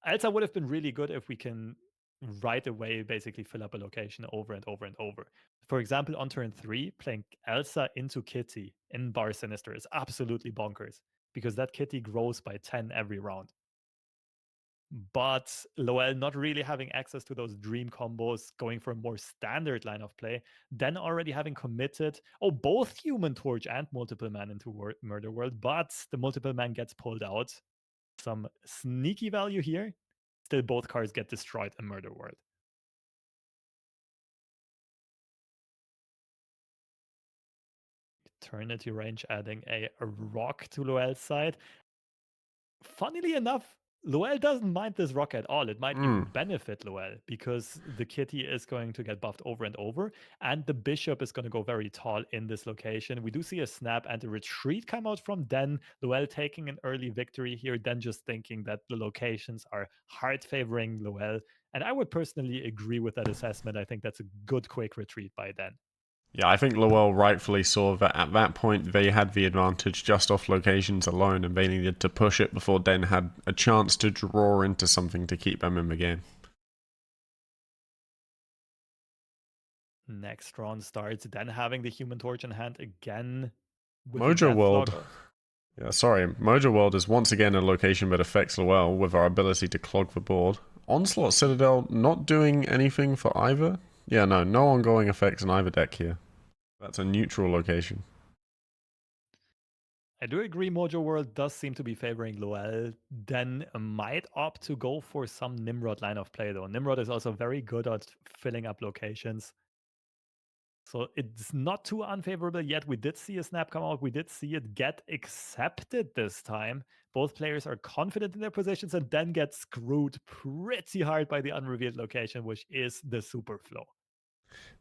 Elsa would have been really good if we can right away basically fill up a location over and over and over. For example, on turn 3, playing Elsa into Kitty in Bar Sinister is absolutely bonkers because that Kitty grows by 10 every round. But Loel not really having access to those dream combos, going for a more standard line of play, then already having committed, both Human Torch and Multiple Man into Murder World, but the Multiple Man gets pulled out. Some sneaky value here. Still, both cards get destroyed in Murder World. Eternity Range adding a rock to Loel's side. Funnily enough, Loel doesn't mind this rock at all. It might even Mm. benefit Loel because the Kitty is going to get buffed over and over, and the Bishop is going to go very tall in this location. We do see a snap and a retreat come out from Den. Loel taking an early victory here, then just thinking that the locations are hard favoring Loel. And I would personally agree with that assessment. I think that's a good quick retreat by Den. Yeah, I think Lowell rightfully saw that at that point they had the advantage just off locations alone, and they needed to push it before Den had a chance to draw into something to keep them in the game. Next round starts, then having the Human Torch in hand again with the Mojo World. Deathlogger. Yeah, sorry. Mojo World is once again a location that affects Lowell with our ability to clog the board. Onslaught Citadel not doing anything for either? Yeah, no ongoing effects in either deck here. That's a neutral location. I do agree Mojo World does seem to be favoring Loel. Then might opt to go for some Nimrod line of play though. Nimrod is also very good at filling up locations. So it's not too unfavorable yet. We did see a snap come out. We did see it get accepted this time. Both players are confident in their positions and then get screwed pretty hard by the unrevealed location, which is the Superflow.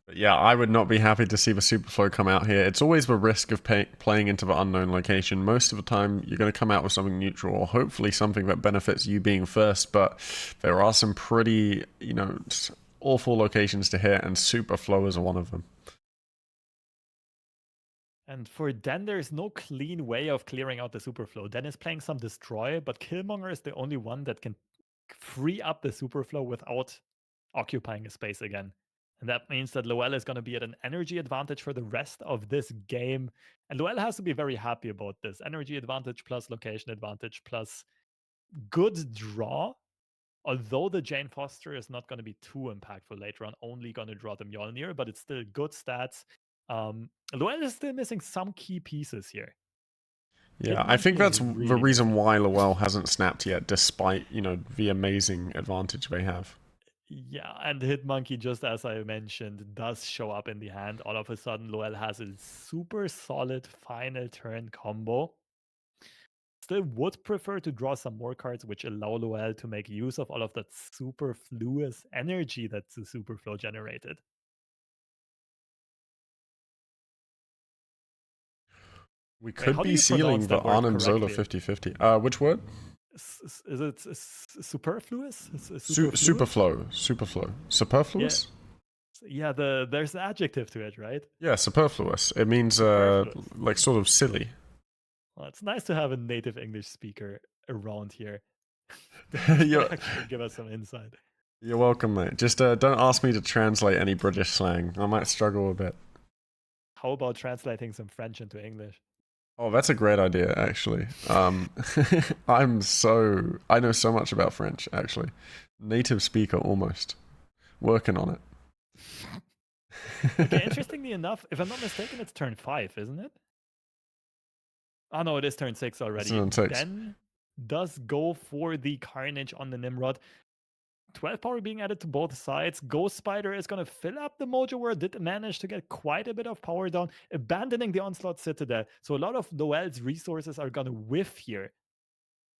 But yeah, I would not be happy to see the Superflow come out here. It's always the risk of playing into the unknown location. Most of the time, you're going to come out with something neutral, or hopefully something that benefits you being first. But there are some pretty, awful locations to hit, and Superflow is one of them. And for Den, there's no clean way of clearing out the Superflow. Den is playing some Destroy, but Killmonger is the only one that can free up the Superflow without occupying a space again. And that means that Loel is going to be at an energy advantage for the rest of this game. And Loel has to be very happy about this. Energy advantage plus location advantage plus good draw. Although the Jane Foster is not going to be too impactful later on, only going to draw the Mjolnir, but it's still good stats. Loel is still missing some key pieces here. Yeah, I Hitmonkey think is that's the really reason missing. why Lowell hasn't snapped yet, despite, the amazing advantage they have. Yeah, and Hitmonkey, just as I mentioned, does show up in the hand. All of a sudden, Loel has a super solid final turn combo. Still would prefer to draw some more cards which allow Loel to make use of all of that superfluous energy that the Superflow generated. We Wait, could how do be you pronounce sealing the that word Arnhem Zola correctly? 50/50. Which word? Is it superfluous? Superfluous? Superflow. Superflow. Yeah, Superfluous? yeah. There's an adjective to it, right? Yeah, superfluous. It means Superfluous. like sort of silly. Well, it's nice to have a native English speaker around here to you're actually give us some insight. you're welcome, mate. Just don't ask me to translate any British slang. I might struggle a bit. How about translating some French into English? Oh, that's a great idea, actually. I know so much about French, actually. Native speaker almost. Working on Okay, it. interestingly enough, if I'm not mistaken, it's turn 5, isn't it? Oh no, it is turn 6 It's already. on 6. Den does go for the Carnage on the Nimrod. 12 power being added to both sides. Ghost Spider is going to fill up the Mojo World. Did manage to get quite a bit of power down, abandoning the Onslaught Citadel. So a lot of Noel's resources are going to whiff here.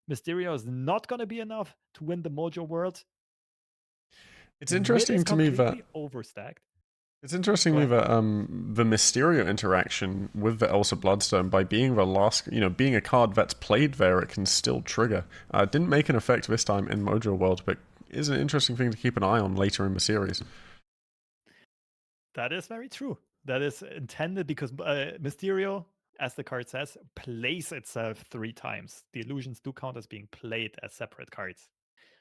Mysterio is not going to be enough to win the Mojo World. It's Mid is interesting to me that completely overstacked. It's interesting to Go me ahead. that the Mysterio interaction with the Elsa Bloodstone, by being the last, being a card that's played there, it can still trigger. Didn't make an effect this time in Mojo World, but is an interesting thing to keep an eye on later in the series. That is very true. That is intended because Mysterio, as the card says, plays itself 3 times. The illusions do count as being played as separate cards.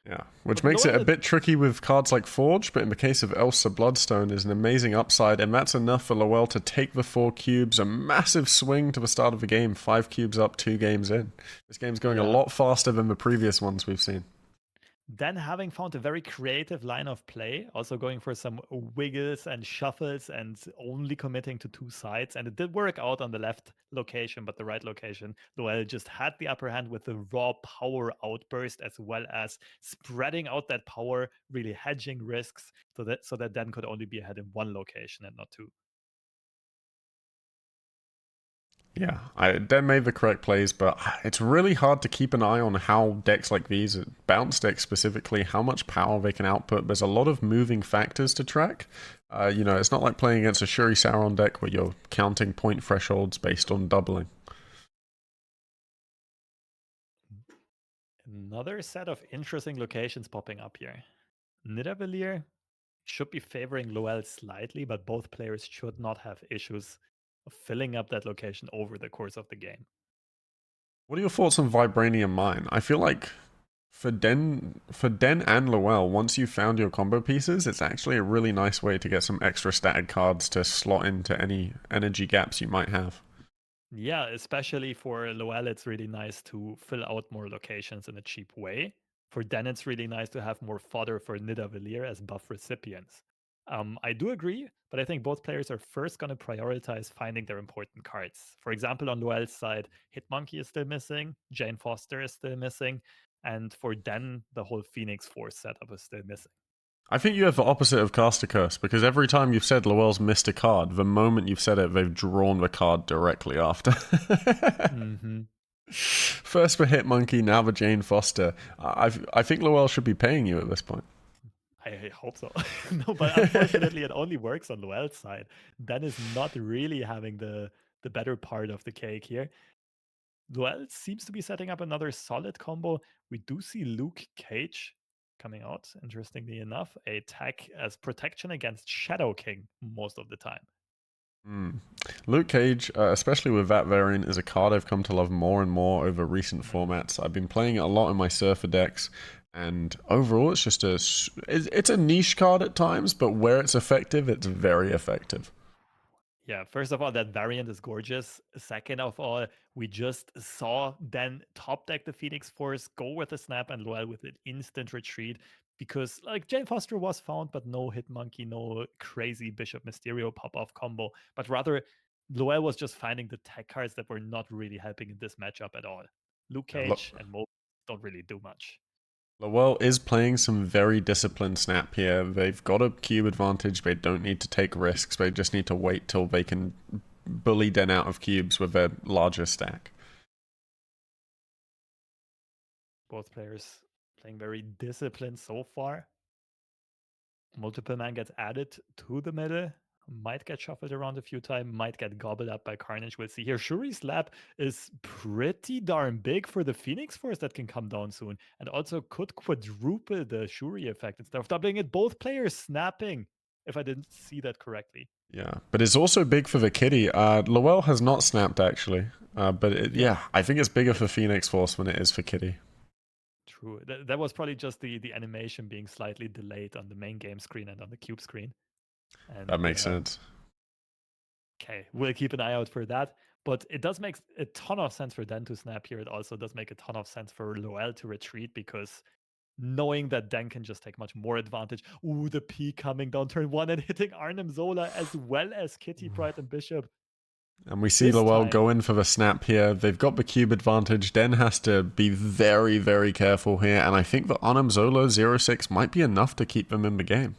Yeah, which But makes it a Loel, bit tricky with cards like Forge, but in the case of Elsa Bloodstone, is an amazing upside, and that's enough for Lowell to take the 4 cubes, a massive swing to the start of the game, 5 cubes up, 2 games in. This game's going a yeah. lot faster than the previous ones we've seen. Then having found a very creative line of play, also going for some wiggles and shuffles and only committing to 2 sides. And it did work out on the left location, but the right location, Loel just had the upper hand with the raw power outburst, as well as spreading out that power, really hedging risks, so that then could only be ahead in 1 location and not 2. Yeah, Den made the correct plays, but it's really hard to keep an eye on how decks like these, bounce decks specifically, how much power they can output. There's a lot of moving factors to track. It's not like playing against a Shuri Sauron deck where you're counting point thresholds based on doubling. Another set of interesting locations popping up here. Nidavellir should be favoring Loel slightly, but both players should not have issues of filling up that location over the course of the game. What are your thoughts on Vibranium Mine? I feel like for Den and Lowell, once you've found your combo pieces, it's actually a really nice way to get some extra static cards to slot into any energy gaps you might have. Yeah, especially for Loel, it's really nice to fill out more locations in a cheap way. For Den, it's really nice to have more fodder for Nidavellir as buff recipients. I do agree, but I think both players are first going to prioritize finding their important cards. For example, on Loel's side, Hitmonkey is still missing, Jane Foster is still missing, and for Den, the whole Phoenix Force setup is still missing. I think you have the opposite of Caster Curse, because every time you've said Lowell's missed a card, the moment you've said it, they've drawn the card directly after. Mm-hmm. First the Hitmonkey, now the Jane Foster. I think Lowell should be paying you at this point. I hope so. No, but unfortunately, it only works on Loel's side. Den is not really having the better part of the cake here. Loel seems to be setting up another solid combo. We do see Luke Cage coming out, interestingly enough, a tech as protection against Shadow King most of the time. Mm. Luke Cage, especially with that variant, is a card I've come to love more and more over recent formats. I've been playing it a lot in my Surfer decks, and overall, it's just it's a niche card at times, but where it's effective, it's very effective. Yeah, first of all, that variant is gorgeous. Second of all, we just saw then top deck the Phoenix Force, go with a snap and Loel with an instant retreat because like Jane Foster was found, but no Hitmonkey, no crazy Bishop Mysterio pop-off combo, but rather Loel was just finding the tech cards that were not really helping in this matchup at all. Luke Yeah, Cage and Mo don't really do much. Lowell is playing some very disciplined snap here. They've got a cube advantage. They don't need to take risks. They just need to wait till they can bully Den out of cubes with their larger stack. Both players playing very disciplined so far. Multiple man gets added to the middle. might get shuffled around a few times, might get gobbled up by Carnage. We'll see here. Shuri's Lab is pretty darn big for the Phoenix Force that can come down soon, and also could quadruple the Shuri effect instead of doubling it. Both players snapping, if I didn't see that correctly. Yeah, but it's also big for the kitty. Lowell has not snapped actually, but Yeah. I think it's bigger for Phoenix Force than it is for kitty. True. That was probably just the animation being slightly delayed on the main game screen and on the cube screen. That And makes sense. okay, we'll keep an eye out for that. But it does make a ton of sense for Den to snap here. It also does make a ton of sense for Loel to retreat because knowing that Den can just take much more advantage. Ooh, the P coming down turn 1 and hitting Arnim Zola as well as Kitty Pryde and Bishop. And we see This Lowell time, go in for the snap here. They've got the cube advantage. Den has to be very, very careful here. And I think the Arnim Zola 0-6 might be enough to keep them in the game.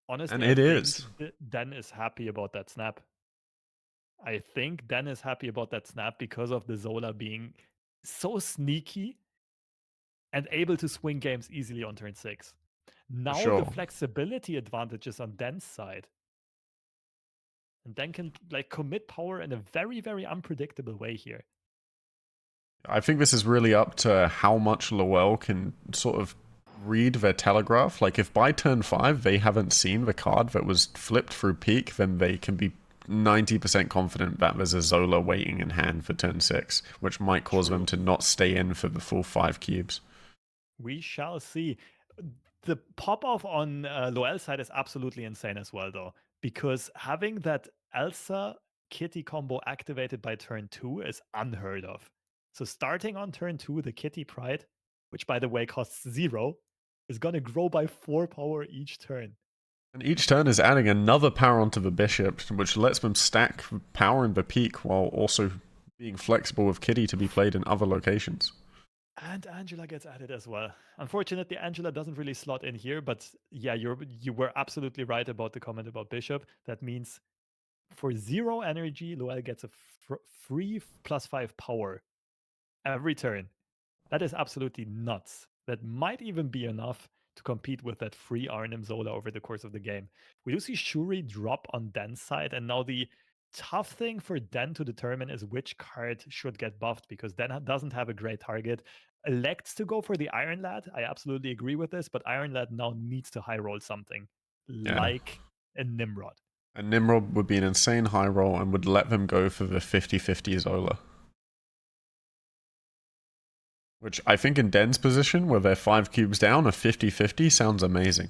honestly, And I it think is. Den is happy about that snap. I think Den is happy about that snap because of the Zola being so sneaky and able to swing games easily on turn 6. For Now the sure. flexibility advantage is on Den's side. And Den can like commit power in a very, very unpredictable way here. I think this is really up to how much Lowell can sort of read their telegraph. Like, if by turn 5 they haven't seen the card that was flipped through peak, then they can be 90% confident that there's a Zola waiting in hand for turn 6, which might cause them to not stay in for the full 5 cubes. We shall see. The pop off on Loel's side is absolutely insane as well, though, because having that Elsa Kitty combo activated by turn 2 is unheard of. So starting on turn 2, the Kitty Pride, which by the way costs 0, is going to grow by 4 power each turn. And each turn is adding another power onto the bishop, which lets them stack power in the peak while also being flexible with Kitty to be played in other locations. And Angela gets added as well. Unfortunately, Angela doesn't really slot in here, but yeah, you were absolutely right about the comment about Bishop. That means for 0 energy, Loel gets a free +5 power every turn. That is absolutely nuts. That might even be enough to compete with that free Arnim Zola over the course of the game. We do see Shuri drop on Den's side, and now the tough thing for Den to determine is which card should get buffed because Den doesn't have a great target. Elects to go for the Iron Lad. I absolutely agree with this, but Iron Lad now needs to high roll something like a Nimrod. And Nimrod would be an insane high roll and would let them go for the 50-50 Zola. Which I think in Den's position, where they're 5 cubes down, a 50-50 sounds amazing.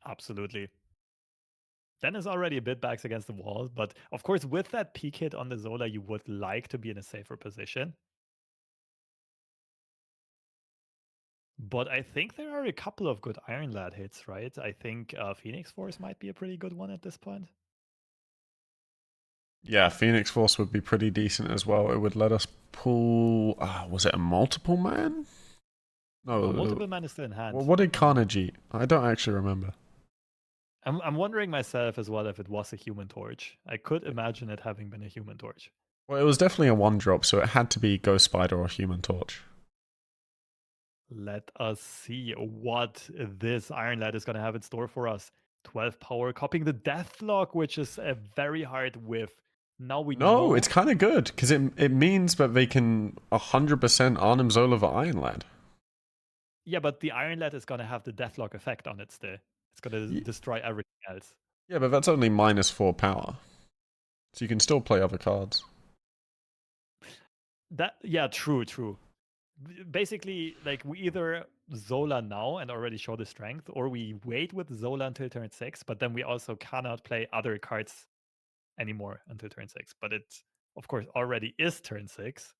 Absolutely. Den is already a bit backs against the wall, but of course, with that peak hit on the Zola, you would like to be in a safer position. But I think there are a couple of good Iron Lad hits, right? I think Phoenix Force might be a pretty good one at this point. Yeah, Phoenix Force would be pretty decent as well. It would let us pull. Was it a multiple man? No, Multiple man is still in hand. what did Carnage eat? I don't actually remember. I'm wondering myself as well if it was a Human Torch. I could imagine it having been a Human Torch. Well, it was definitely a 1-drop, so it had to be Ghost Spider or Human Torch. Let us see what this Iron Lad is going to have in store for us. 12 power, copying the Deathlock, which is a very hard whiff. Now we No, know. it's kind of good, because it means that they can 100% Arnim Zola the Iron Lad. Yeah, but the Iron Lad is going to have the Deathlock effect on it still. It's going to destroy everything else. Yeah, but that's only -4 power. So you can still play other cards. Yeah, true. Basically, like we either Zola now and already show the strength, or we wait with Zola until turn 6, but then we also cannot play other cards anymore until turn 6. But it, of course, already is turn 6.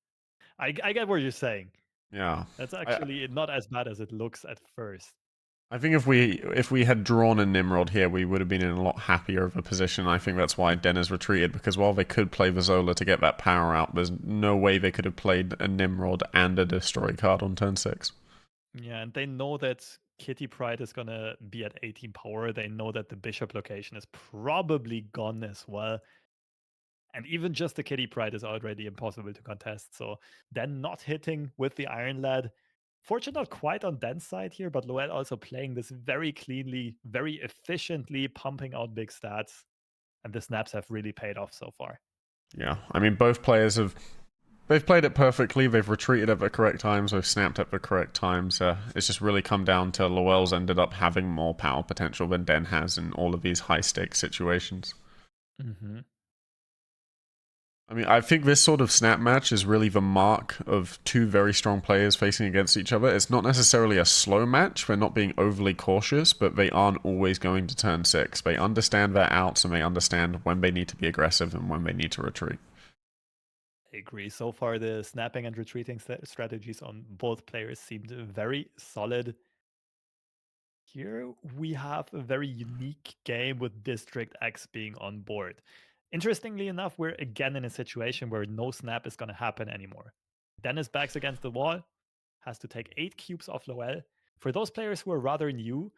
I get what you're saying. Yeah. That's actually not as bad as it looks at first. I think if we had drawn a Nimrod here, we would have been in a lot happier of a position. I think that's why Den has retreated, because while they could play the Zola to get that power out, there's no way they could have played a Nimrod and a Destroy card on turn 6. Yeah, and they know that Kitty Pryde is gonna be at 18 power. They know that the Bishop location is probably gone as well. And even just the Kitty Pryde is already impossible to contest. So then not hitting with the Iron Lad Fortune not quite on Den's side here, but Loel also playing this very cleanly, very efficiently, pumping out big stats. And the snaps have really paid off so far. Yeah, I mean, both players have they've played it perfectly. They've retreated at the correct times. They've snapped at the correct times. It's just really come down to Lowell's ended up having more power potential than Den has in all of these high stakes situations. Mm-hmm. I mean, I think this sort of snap match is really the mark of two very strong players facing against each other. It's not necessarily a slow match. They're not being overly cautious, but they aren't always going to turn 6. They understand their outs and they understand when they need to be aggressive and when they need to retreat. I agree. So far, the snapping and retreating strategies on both players seemed very solid. Here we have a very unique game with District X being on board. Interestingly enough, we're again in a situation where no snap is going to happen anymore. Dennis backs against the wall, has to take 8 cubes off Loel. For those players who are rather new,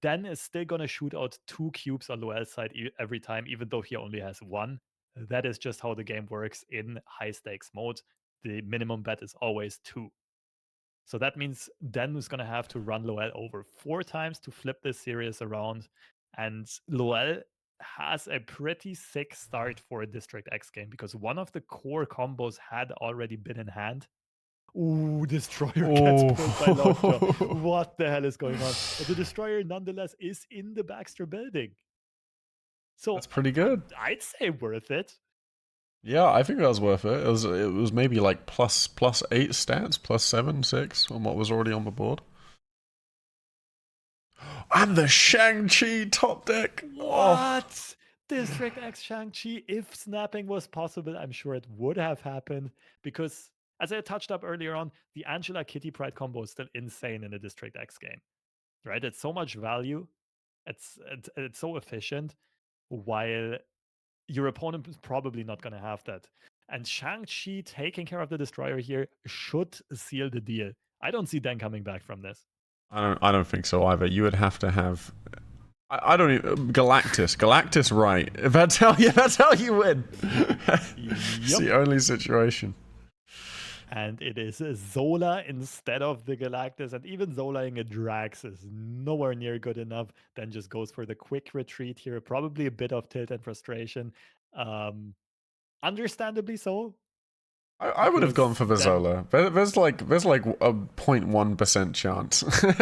Den is still going to shoot out 2 cubes on Loel's side every time, even though he only has 1. That is just how the game works in high stakes mode. The minimum bet is always 2. So that means Den is going to have to run Loel over 4 times to flip this series around. And Loel has a pretty sick start for a District X game because one of the core combos had already been in hand. Ooh, Destroyer gets pulled by Lockjaw. Oh, What the hell is going on? But the Destroyer nonetheless is in the Baxter building. So that's pretty good. I'd say worth it. Yeah, I think that was worth it. It was maybe like plus 8 stats, +7, 6 on what was already on the board. And the Shang-Chi top deck. Oh, What? District X Shang-Chi, if snapping was possible, I'm sure it would have happened because, as I touched up earlier on, the Angela Kitty Pride combo is still insane in a District X game, right? It's so much value, it's so efficient, while your opponent is probably not going to have that. And Shang-Chi taking care of the Destroyer here should seal the deal. I don't see Dan coming back from this. I don't think so either. You would have to have. I don't even Galactus, right? That's how you win. It's Yep. the only situation. And it is Zola instead of the Galactus. And even Zolaing a Drax is nowhere near good enough. Then just goes for the quick retreat here. Probably a bit of tilt and frustration. Understandably so, I would have gone because for the then Zola. There's like a 0.1% chance I do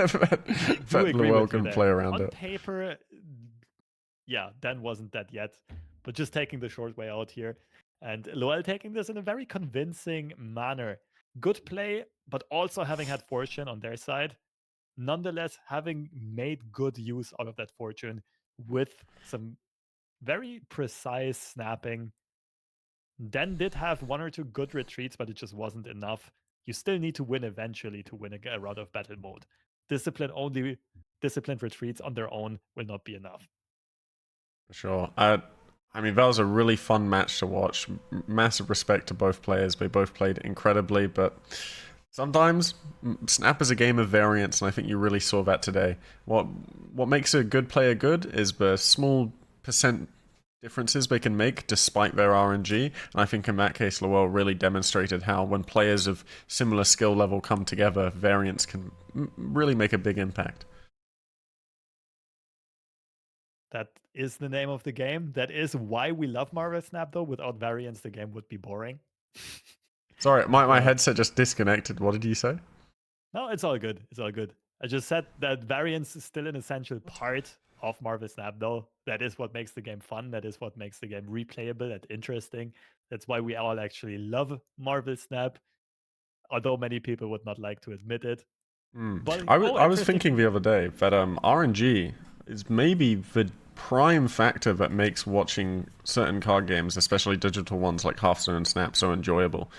that agree Lowell with you can there. play around On it. paper, yeah, Dan wasn't that yet. But just taking the short way out here. And Loel taking this in a very convincing manner. Good play, but also having had fortune on their side. Nonetheless, having made good use out of that fortune with some very precise snapping. Den did have 1 or 2 good retreats, but it just wasn't enough. You still need to win eventually to win a round of battle mode. Disciplined retreats on their own will not be enough. For sure. I mean, that was a really fun match to watch. Massive respect to both players. They both played incredibly, but sometimes Snap is a game of variance, and I think you really saw that today. What makes a good player good is the small percent differences they can make despite their RNG. And I think in that case, Lowell really demonstrated how when players of similar skill level come together, variance can really make a big impact. That is the name of the game. That is why we love Marvel Snap, though. Without variance, the game would be boring. Sorry, my But headset just disconnected. What did you say? no, it's all good. It's all good. I just said that variance is still an essential part of Marvel Snap, though. That is what makes the game fun. That is what makes the game replayable and interesting. That's why we all actually love Marvel Snap, although many people would not like to admit it. But I was thinking the interestingly, other day that RNG is maybe the prime factor that makes watching certain card games, especially digital ones like Hearthstone and Snap, so enjoyable.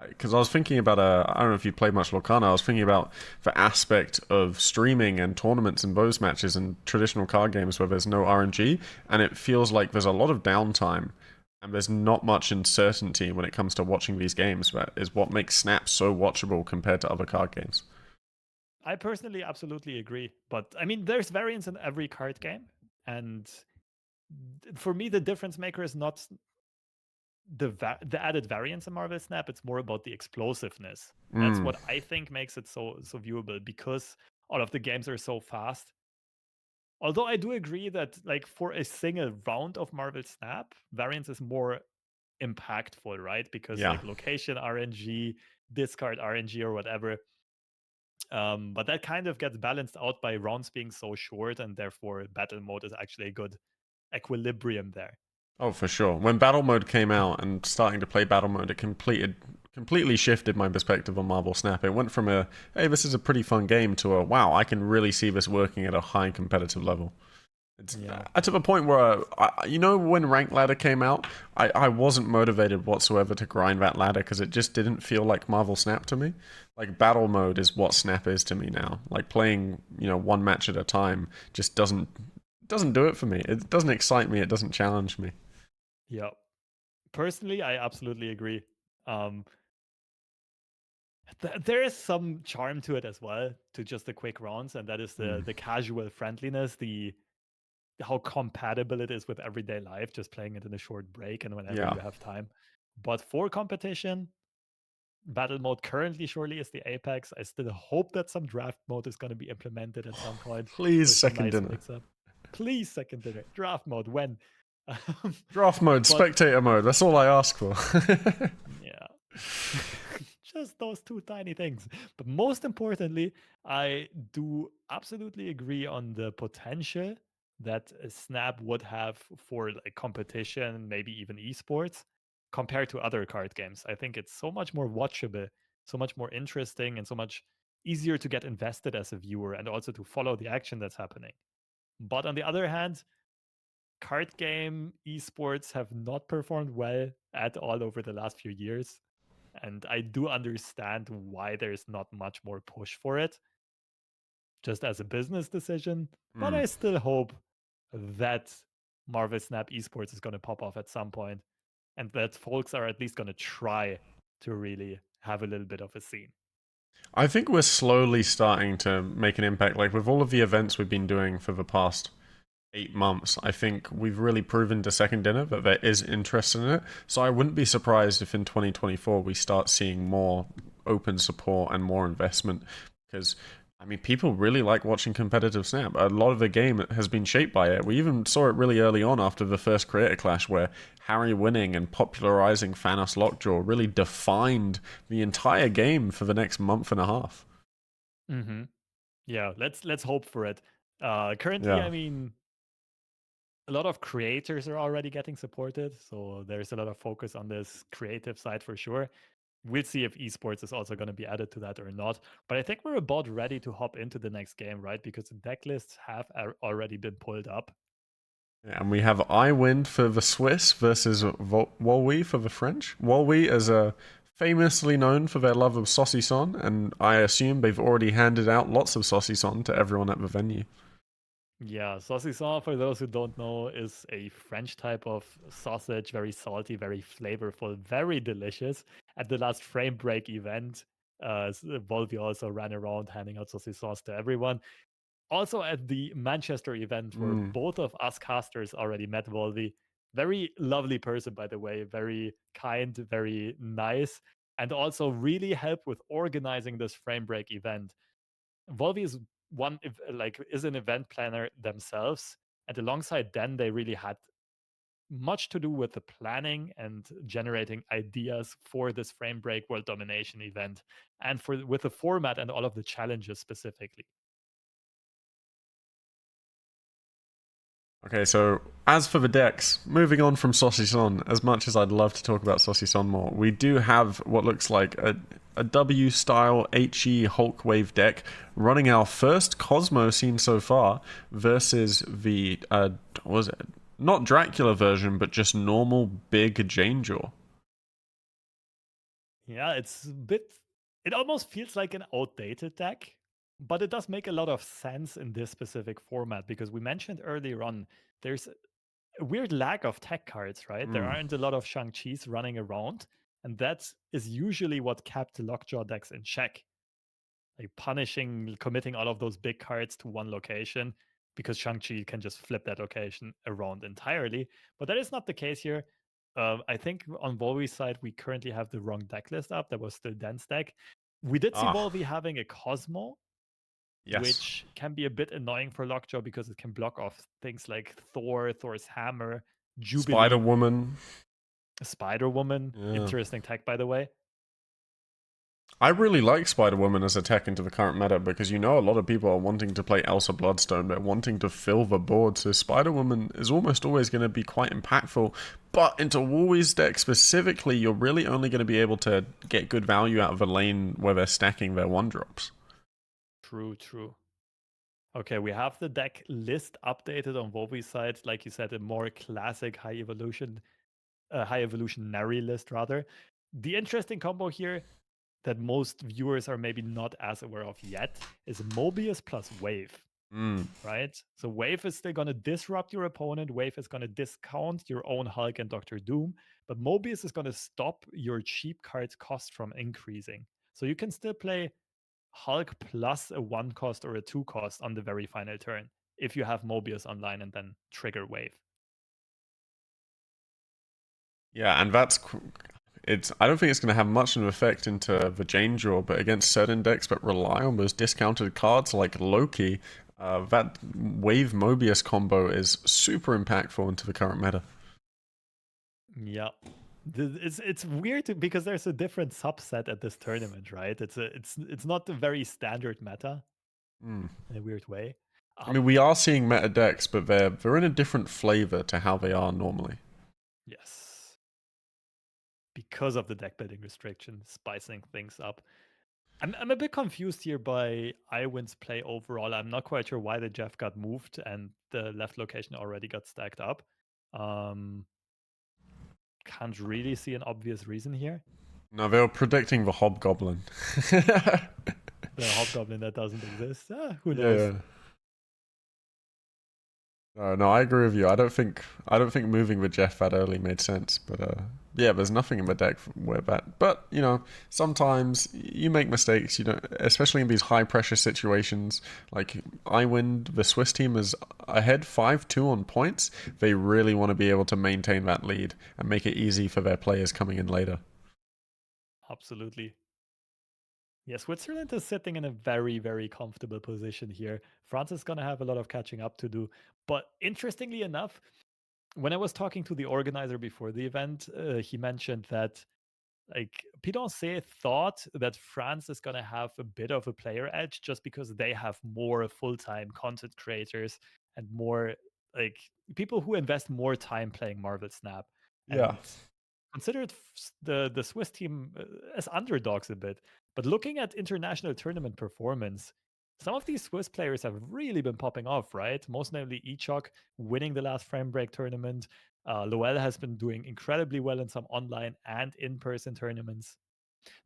Because I was thinking about I don't know if you played much Lorcana. I was thinking about the aspect of streaming and tournaments and those matches and traditional card games where there's no RNG, and it feels like there's a lot of downtime and there's not much uncertainty when it comes to watching these games. That is what makes Snap so watchable compared to other card games. I personally absolutely agree. But I mean, there's variance in every card game. And for me, the difference maker is not the added variance in Marvel Snap. It's more about the explosiveness. That's Mm. what I think makes it so viewable, because all of the games are so fast. Although I do agree that, like, for a single round of Marvel Snap, variance is more impactful, right? Because Yeah. like location RNG, discard RNG or whatever. But that kind of gets balanced out by rounds being so short, and therefore battle mode is actually a good equilibrium there. Oh, for sure. When battle mode came out and starting to play battle mode, it completely shifted my perspective on Marvel Snap. It went from a hey, this is a pretty fun game to a wow, I can really see this working at a high competitive level. It's Yeah. to the point where you know, when Rank Ladder came out, I wasn't motivated whatsoever to grind that ladder because it just didn't feel like Marvel Snap to me. Like battle mode is what Snap is to me now. Like playing, you know, one match at a time just doesn't do it for me. It doesn't excite me. It doesn't challenge me. Yeah. Personally, I absolutely agree. Um, there is some charm to it as well, to just the quick rounds, and that is Mm. the casual friendliness, the how compatible it is with everyday life, just playing it in a short break and whenever Yeah. you have time. But for competition, battle mode currently surely is the apex. I still hope that some draft mode is going to be implemented at some point Please, for some second nice dinner. mix up. Please, second dinner. Draft mode, when? Draft mode, But spectator mode. That's all I ask for. yeah. Just those two tiny things. But most importantly, I do absolutely agree on the potential that a Snap would have for like competition, maybe even esports, compared to other card games. I think it's so much more watchable, so much more interesting, and so much easier to get invested as a viewer and also to follow the action that's happening. But on the other hand, card game esports have not performed well at all over the last few years. And I do understand why there's not much more push for it, just as a business decision. But Mm. I still hope that Marvel Snap Esports is going to pop off at some point, and that folks are at least going to try to really have a little bit of a scene. I think we're slowly starting to make an impact. Like with all of the events we've been doing for the past 8 months, I think we've really proven to second dinner that there is interest in it. So I wouldn't be surprised if in 2024 we start seeing more open support and more investment because I mean, people really like watching competitive Snap. A lot of the game has been shaped by it. We even saw it really early on after the first Creator Clash, where Harry winning and popularizing Thanos Lockjaw really defined the entire game for the next month and a half. Mm-hmm. Yeah, let's hope for it. Currently, Yeah. I mean, a lot of creators are already getting supported, so there's a lot of focus on this creative side for sure. We'll see if esports is also going to be added to that or not. But I think we're about ready to hop into the next game, right? Because the deck lists have already been pulled up. Yeah, and we have iWind for the Swiss versus Wolwy for the French. Wolwy is famously known for their love of saucisson, and I assume they've already handed out lots of saucisson to everyone at the venue. Yeah, saucisson, for those who don't know, is a French type of sausage, very salty, very flavorful, very delicious. At the last frame break event, Volvi also ran around handing out saucissons to everyone. Also at the Manchester event, where Mm. both of us casters already met Volvi. Very lovely person, by the way, very kind, very nice, and also really helped with organizing this frame break event. Volvi is is an event planner themselves, and alongside Dan, they really had much to do with the planning and generating ideas for this frame break world domination event, and for with the format and all of the challenges specifically. Okay, so as for the decks, moving on from Saucisson, as much as I'd love to talk about Saucisson more, we do have what looks like a W style HE Hulk Wave deck running our first Cosmo scene so far versus the, what was it? Not Dracula version, but just normal big Jane Jaw. Yeah, it's a bit. It almost feels like an outdated deck, but it does make a lot of sense in this specific format, because we mentioned earlier on there's a weird lack of tech cards, right? There Mm. aren't a lot of Shang-Chi's running around, and that is usually what kept Lockjaw decks in check. Like punishing, committing all of those big cards to one location, because Shang-Chi can just flip that location around entirely. But that is not the case here. I think on Volvy's side, we currently have the wrong deck list up. That was still Dense deck. We did see Ah, Volvy having a Cosmo, yes. which can be a bit annoying for Lockjaw because it can block off things like Thor, Thor's Hammer, Spider Jubilee, Woman. Spider Woman. Yeah. Interesting tech, by the way. I really like Spider Woman as a tech into the current meta because you know a lot of people are wanting to play Elsa Bloodstone. They're wanting to fill the board, so Spider Woman is almost always going to be quite impactful. But into Woolwee's deck specifically, you're really only going to be able to get good value out of a lane where they're stacking their 1-drops. True, true. Okay, we have the deck list updated on Volvy's side. Like you said, a more classic high evolutionary list rather. The interesting combo here that most viewers are maybe not as aware of yet is Mobius plus Wave, Mm. right? So Wave is still going to disrupt your opponent. Wave is going to discount your own Hulk and Doctor Doom, but Mobius is going to stop your cheap card's cost from increasing. So you can still play Hulk plus a 1 cost or a 2 cost on the very final turn if you have Mobius online and then trigger Wave. Yeah, and it's. I don't think it's going to have much of an effect into the Jane draw, but against certain decks that rely on those discounted cards like Loki, that Wave Mobius combo is super impactful into the current meta. Yeah. It's weird because there's a different subset at this tournament, right? It's not a very standard meta Mm. in a weird way. I mean, we are seeing meta decks, but they're in a different flavor to how they are normally. Yes. Because of the deck building restriction, spicing things up. I'm a bit confused here by Iwin's play overall. I'm not quite sure why the Jeff got moved and the left location already got stacked up. Can't really see an obvious reason here. No, they were predicting the Hobgoblin. The Hobgoblin that doesn't exist. Who Yeah, knows? yeah. No, I agree with you. I don't think moving with Jeff that early made sense. But yeah, there's nothing in the deck where that. But you know, sometimes you make mistakes. You don't, especially in these high pressure situations. Like Iwind, the Swiss team is ahead 5-2 on points. They really want to be able to maintain that lead and make it easy for their players coming in later. Absolutely. Yeah, Switzerland is sitting in a very, very comfortable position here. France is going to have a lot of catching up to do. But interestingly enough, when I was talking to the organizer before the event, he mentioned that like Pidonce thought that France is going to have a bit of a player edge just because they have more full-time content creators and more like people who invest more time playing Marvel Snap. Yeah. And considered the Swiss team as underdogs a bit. But looking at international tournament performance, some of these Swiss players have really been popping off, right? Most notably Echok winning the last frame break tournament. Loel has been doing incredibly well in some online and in-person tournaments.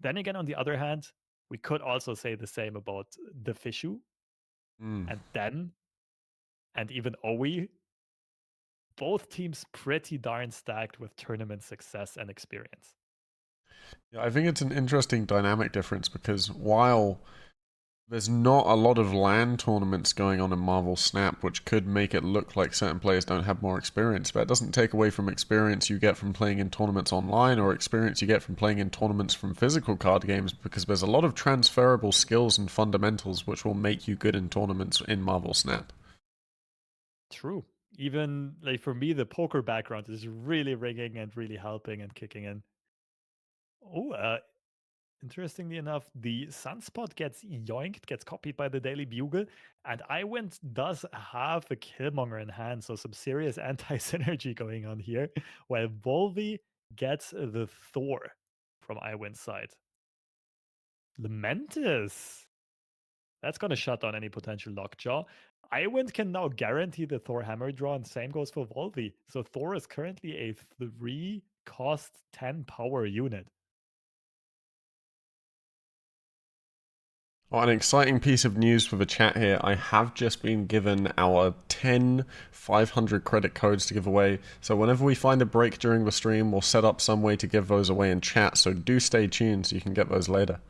Then again, on the other hand, we could also say the same about the Fishu Mm. and Den and even Owi. Both teams pretty darn stacked with tournament success and experience. Yeah, I think it's an interesting dynamic difference because while there's not a lot of LAN tournaments going on in Marvel Snap, which could make it look like certain players don't have more experience, but it doesn't take away from experience you get from playing in tournaments online or experience you get from playing in tournaments from physical card games, because there's a lot of transferable skills and fundamentals which will make you good in tournaments in Marvel Snap. True. Even like for me, the poker background is really ringing and really helping and kicking in. Oh, interestingly enough, the Sunspot gets yoinked, gets copied by the Daily Bugle, and Iwint does have a Killmonger in hand, so some serious anti-synergy going on here, while Volvi gets the Thor from Iwint's side. Lamentis. That's going to shut down any potential lockjaw. Iwind can now guarantee the Thor hammer draw, and same goes for Volvi. So Thor is currently a 3 cost 10 power unit. Oh, an exciting piece of news for the chat here. I have just been given our 10 500 credit codes to give away. So whenever we find a break during the stream, we'll set up some way to give those away in chat. So do stay tuned so you can get those later.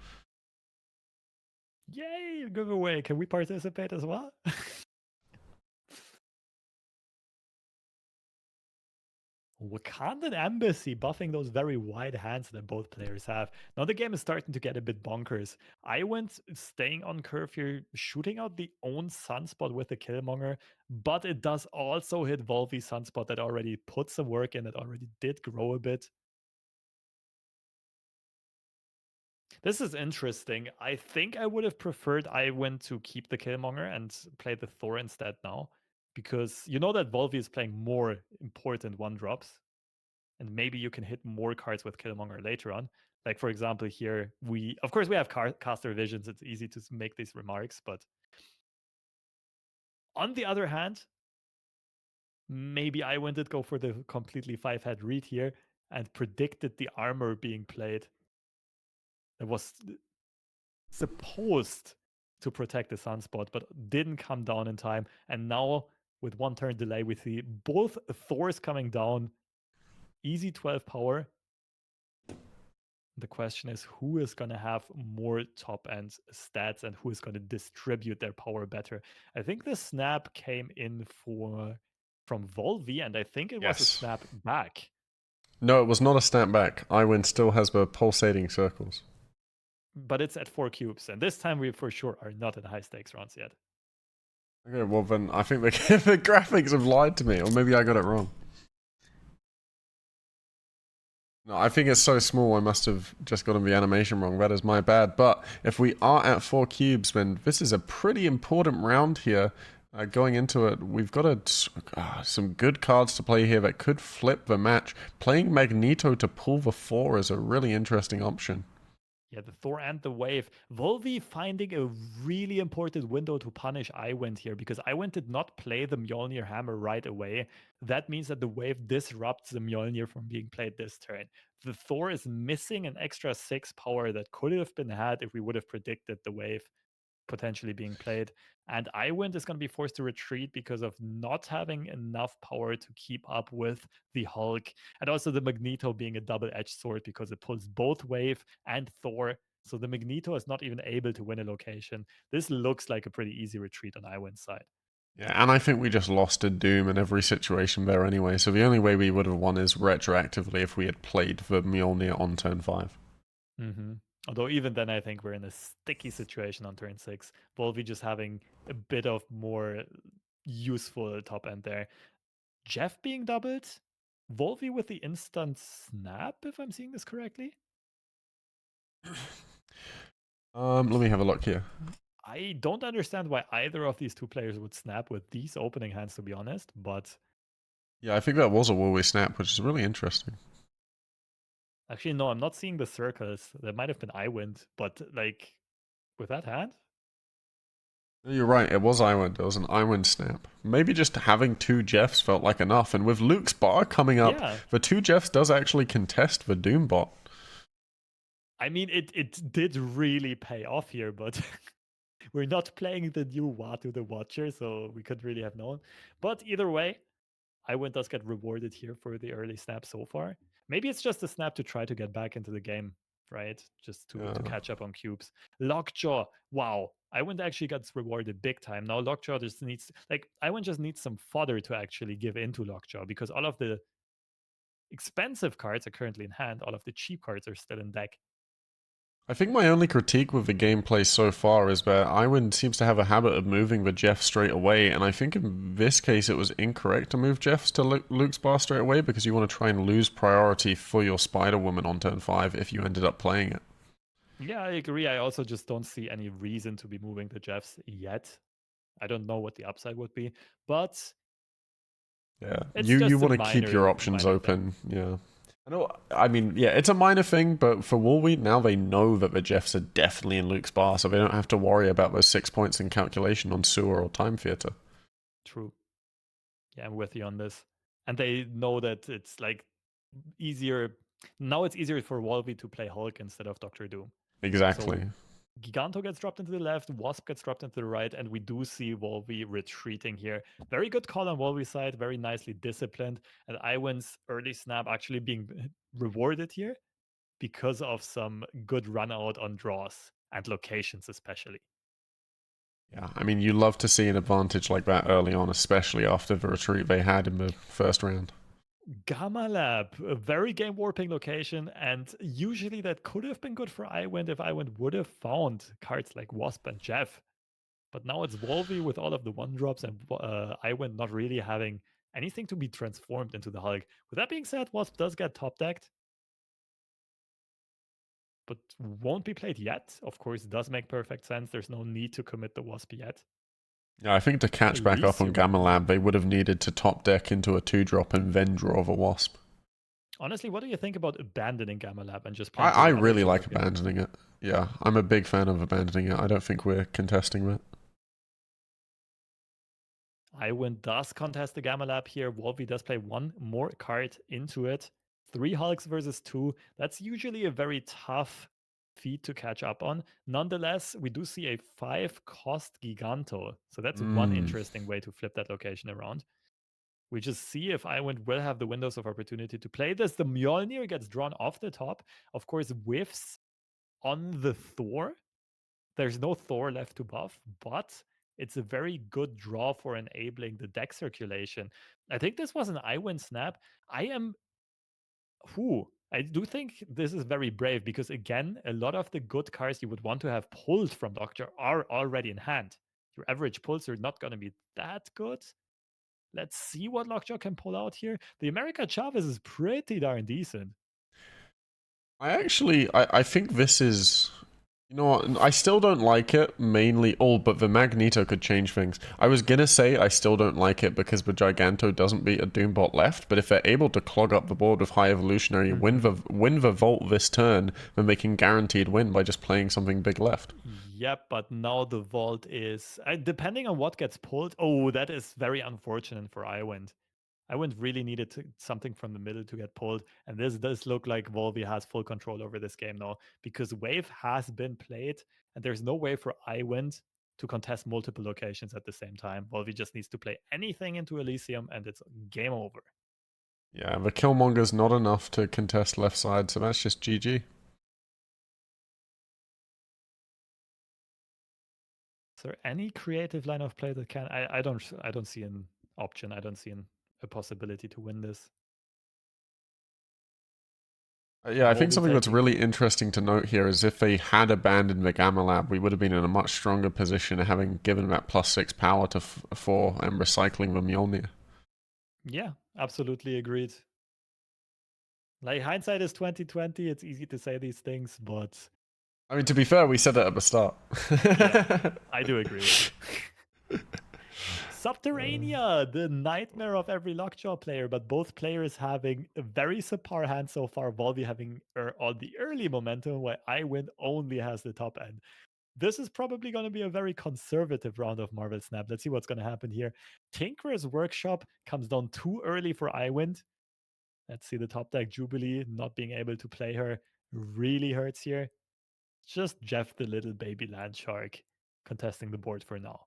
Yay, giveaway. Can we participate as well? Wakandan Embassy buffing those very wide hands that both players have. Now the game is starting to get a bit bonkers. I went staying on curve here, shooting out the own Sunspot with the Killmonger, but it does also hit Volvi's Sunspot that already put some work in, that already did grow a bit. This is interesting. I think I would have preferred Iwin to keep the Killmonger and play the Thor instead now, because you know that Volvi is playing more important one drops, and maybe you can hit more cards with Killmonger later on. Like for example, here of course we have caster visions. It's easy to make these remarks, but on the other hand, maybe Iwin did go for the completely 5-head read here and predicted the armor being played. It was supposed to protect the Sunspot, but didn't come down in time. And now, with one turn delay, we see both Thors coming down. Easy 12 power. The question is who is going to have more top end stats and who is going to distribute their power better. I think the snap came in from Volvi, and I think it was a Yes. snap back. No, it was not a snap back. Iwin still has the pulsating circles. But it's at 4 cubes, and this time we for sure are not in high stakes rounds yet. Okay, well then I think the, the graphics have lied to me, or maybe I got it wrong. No, I think it's so small I must have just gotten the animation wrong. That is my bad. But if we are at 4 cubes, then this is a pretty important round here. Going into it, we've got some good cards to play here that could flip the match. Playing Magneto to pull the 4 is a really interesting option. Yeah, the Thor and the Wave. Volvi finding a really important window to punish Iwent here, because Iwent did not play the Mjolnir Hammer right away. That means that the Wave disrupts the Mjolnir from being played this turn. The Thor is missing an extra 6 power that could have been had if we would have predicted the Wave potentially being played. And Iwind is going to be forced to retreat because of not having enough power to keep up with the Hulk. And also the Magneto being a double-edged sword because it pulls both Wave and Thor. So the Magneto is not even able to win a location. This looks like a pretty easy retreat on Iwind's side. Yeah, and I think we just lost to Doom in every situation there anyway, so the only way we would have won is retroactively if we had played the Mjolnir on turn 5. Mm-hmm. Although even then, I think we're in a sticky situation on turn 6. Volvi just having a bit of more useful top end there. Jeff being doubled, Volvi with the instant snap, if I'm seeing this correctly. Let me have a look here. I don't understand why either of these two players would snap with these opening hands, to be honest, but Yeah, I think that was a Woolway snap, which is really interesting. actually, no, I'm not seeing the circles. That might have been Iwind, but like with that hand? You're right, it was Iwind. It was an Iwind snap. Maybe just having 2 Jeffs felt like enough, and with Luke's bar coming up, Yeah. the 2 Jeffs does actually contest the Doom bot. I mean, it did really pay off here, but we're not playing the new Watu the Watcher, so we couldn't really have known. But either way, Iwind does get rewarded here for the early snap so far. Maybe it's just a snap to try to get back into the game, right? Just to catch up on cubes. Lockjaw, wow. Iwind actually gets rewarded big time. Now Lockjaw just needs, like, Iwind just needs some fodder to actually give into Lockjaw, because all of the expensive cards are currently in hand. All of the cheap cards are still in deck. I think my only critique with the gameplay so far is that Iwind seems to have a habit of moving the Jeff straight away, and I think in this case it was incorrect to move Jeffs to Luke's bar straight away because you want to try and lose priority for your Spider-Woman on turn 5 if you ended up playing it. Yeah, I agree. I also just don't see any reason to be moving the Jeffs yet. I don't know what the upside would be, but Yeah, it's you just want a to keep your options minor thing. open. Yeah, I mean, yeah, it's a minor thing, but for Woolweed now they know that the Jeffs are definitely in Luke's bar, so they don't have to worry about those 6 points in calculation on sewer or time theater. True. Yeah, I'm with you on this. And they know that it's like easier. Now it's easier for Wolvie to play Hulk instead of Doctor Doom. Exactly. So Giganto gets dropped into the left, Wasp gets dropped into the right, and we do see Wolvie retreating here. Very good call on Wolvie's side, very nicely disciplined. And Iwan's early snap actually being rewarded here because of some good run out on draws and locations, especially. Yeah, I mean, you love to see an advantage like that early on, especially after the retreat they had in the first round. Gamma Lab, a very game warping location, and usually that could have been good for Iwind if Iwind would have found cards like Wasp and Jeff. But now it's Volvi with all of the one drops and Iwind not really having anything to be transformed into the Hulk. With that being said, Wasp does get top decked, but won't be played yet. Of course, it does make perfect sense. There's no need to commit the Wasp yet. Yeah, I think to catch back up on Elysium. Gamma Lab, they would have needed to top deck into a 2-drop and then draw the Wasp. Honestly, what do you think about abandoning Gamma Lab and just playing I two other really like colors here? abandoning it. Yeah, I'm a big fan of abandoning it. I don't think we're contesting that. Iwind does contest the Gamma Lab here. Wolvie does play one more card into it. 3 Hulks versus 2. That's usually a very tough feat to catch up on. Nonetheless, we do see a 5 cost Giganto. So that's one interesting way to flip that location around. We just see if Iwind will have the windows of opportunity to play this. The Mjolnir gets drawn off the top. Of course, whiffs on the Thor. There's no Thor left to buff, but it's a very good draw for enabling the deck circulation. I think this was an Iwind snap. I do think this is very brave because, again, a lot of the good cards you would want to have pulled from Doctor are already in hand. Your average pulls are not going to be that good. Let's see what Lockjaw can pull out here. The America Chavez is pretty darn decent. I think this is... You know what? I still don't like it, mainly... Oh, but the Magneto could change things. I was gonna say I still don't like it because the Giganto doesn't beat a Doombot left, but if they're able to clog up the board with High Evolutionary, win the Vault this turn, then they can guaranteed win by just playing something big left. Yep, but now the vault is depending on what gets pulled. Oh, that is very unfortunate for Iwind. Iwind really needed something from the middle to get pulled, and this does look like Volvi has full control over this game now because Wave has been played, and there's no way for Iwind to contest multiple locations at the same time. Volvi just needs to play anything into Elysium, and it's game over. Yeah, the Killmonger's not enough to contest left side, so that's just GG. Is there any creative line of play that can? I don't see an option. I don't see a possibility to win this. Yeah, I think Volvi something that's taking. really interesting to note here is if they had abandoned the Gamma Lab, we would have been in a much stronger position having given that +6 power to 4 and recycling the Mjolnir. Yeah, absolutely agreed. Like hindsight is 2020. It's easy to say these things, but I mean, to be fair, we said that at the start. yeah, I do agree with you. Subterranea, the nightmare of every Lockjaw player, but both players having a very subpar hand so far. Volvi having all the early momentum, while Iwind only has the top end. This is probably going to be a very conservative round of Marvel Snap. Let's see what's going to happen here. Tinkerer's Workshop comes down too early for Iwind. Let's see the top deck Jubilee not being able to play her really hurts here. Just Jeff the little baby land shark contesting the board for now.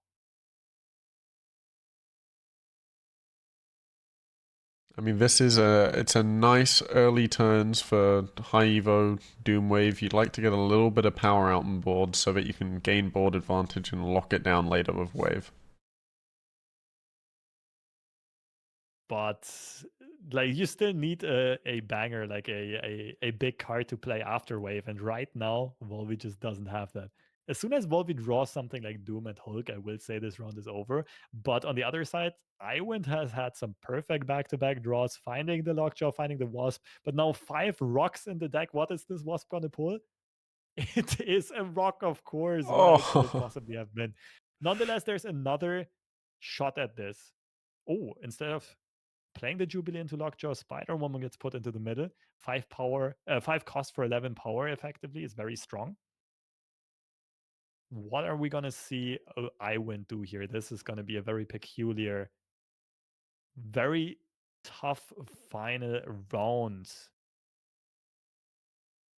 I mean, it's a nice early turns for high evo Doomwave. You'd like to get a little bit of power out on board so that you can gain board advantage and lock it down later with Wave. But like you still need a banger, like a big card to play after Wave. And right now, Volvi just doesn't have that. As soon as Volvi draws something like Doom and Hulk, I will say this round is over. But on the other side, Iwind has had some perfect back-to-back draws, finding the Lockjaw, finding the Wasp. But now 5 rocks in the deck. What is this Wasp gonna pull? It is a rock, of course. What else could it Oh, possibly have been? Nonetheless, there's another shot at this. Oh, instead of playing the Jubilee into Lockjaw, Spider Woman gets put into the middle. 5 power, 5 cost for 11 power effectively is very strong. What are we gonna see Iwind do here? This is gonna be a very peculiar, very tough final round.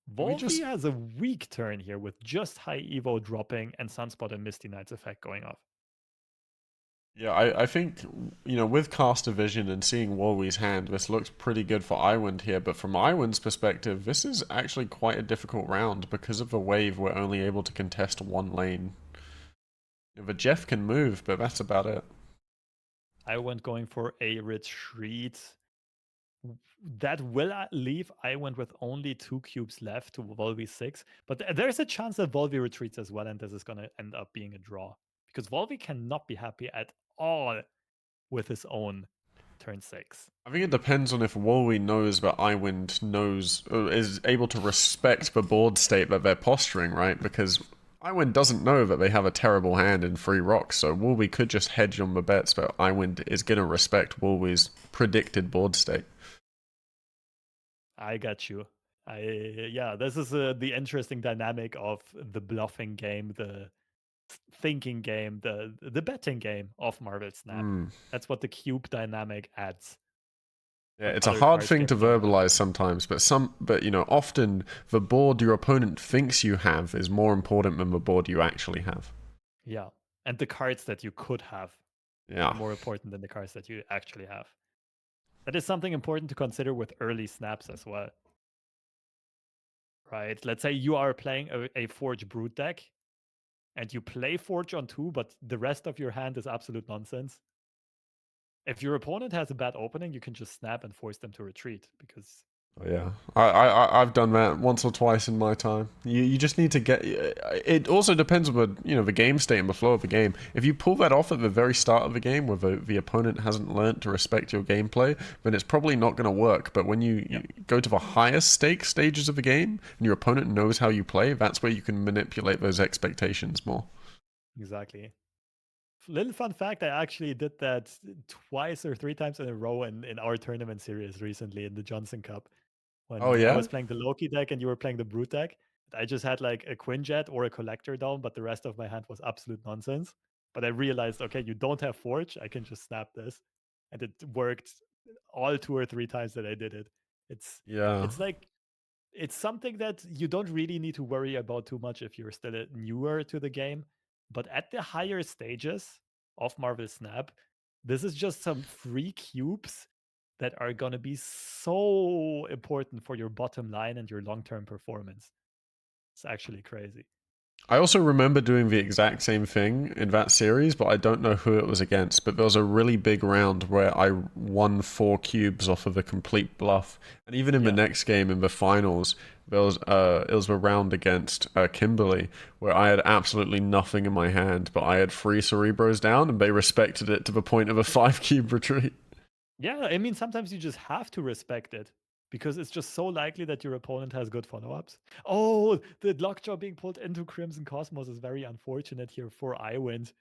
we Volvi just has a weak turn here with just high Evo dropping and Sunspot and Misty Knight's effect going off. Yeah, I think, with Caster Vision and seeing Warwi's hand, this looks pretty good for Iwind here, but from Iwind's perspective, this is actually quite a difficult round. Because of the wave, we're only able to contest one lane. The Jeff can move, but that's about it. Iwind going for a retreat. That will leave Iwent with only 2 cubes left to Volvi 6. But there's a chance that Volvi retreats as well, and this is going to end up being a draw. Because Volvi cannot be happy at all with his own turn 6. I think it depends on if Wolwy knows that Iwind knows, is able to respect the board state that they're posturing, right? Because Iwind doesn't know that they have a terrible hand in 3 rocks, so Wolwy could just hedge on the bets that Iwind is going to respect Wolwy's predicted board state. I got you. Yeah, this is the interesting dynamic of the bluffing game, the thinking game, the betting game of Marvel Snap. That's what the cube dynamic adds. Yeah, it's a hard thing to verbalize sometimes, but you know, often the board your opponent thinks you have is more important than the board you actually have. Yeah, and the cards that you could have are more important than the cards that you actually have. That is something important to consider with early snaps as well. Right? Let's say you are playing a Forge Brute deck, and you play Forge on 2, but the rest of your hand is absolute nonsense. If your opponent has a bad opening, you can just snap and force them to retreat because. Oh, yeah, I've done that once or twice in my time. You just need to get. It also depends on the game state and the flow of the game. If you pull that off at the very start of the game, where the opponent hasn't learned to respect your gameplay, then it's probably not going to work. But when you go to the highest stake stages of the game and your opponent knows how you play, that's where you can manipulate those expectations more. Exactly. Little fun fact, I actually did that twice or 3 times in a row in our tournament series recently in the Johnson Cup. When I was playing the Loki deck and you were playing the Brute deck, I just had like a Quinjet or a Collector down, but the rest of my hand was absolute nonsense. But I realized, okay, you don't have Forge, I can just snap this. And it worked all 2 or 3 times that I did it. It's like it's something that you don't really need to worry about too much if you're still newer to the game. But at the higher stages of Marvel Snap, this is just some free cubes that are going to be so important for your bottom line and your long-term performance. It's actually crazy. I also remember doing the exact same thing in that series, but I don't know who it was against. But there was a really big round where I won 4 cubes off of a complete bluff. And even in the next game, in the finals, there was it was a round against Kimberly, where I had absolutely nothing in my hand, but I had 3 Cerebros down, and they respected it to the point of a 5-cube retreat. Yeah, I mean, sometimes you just have to respect it. Because it's just so likely that your opponent has good follow-ups. Oh, the Lockjaw being pulled into Crimson Cosmos is very unfortunate here for Iwind.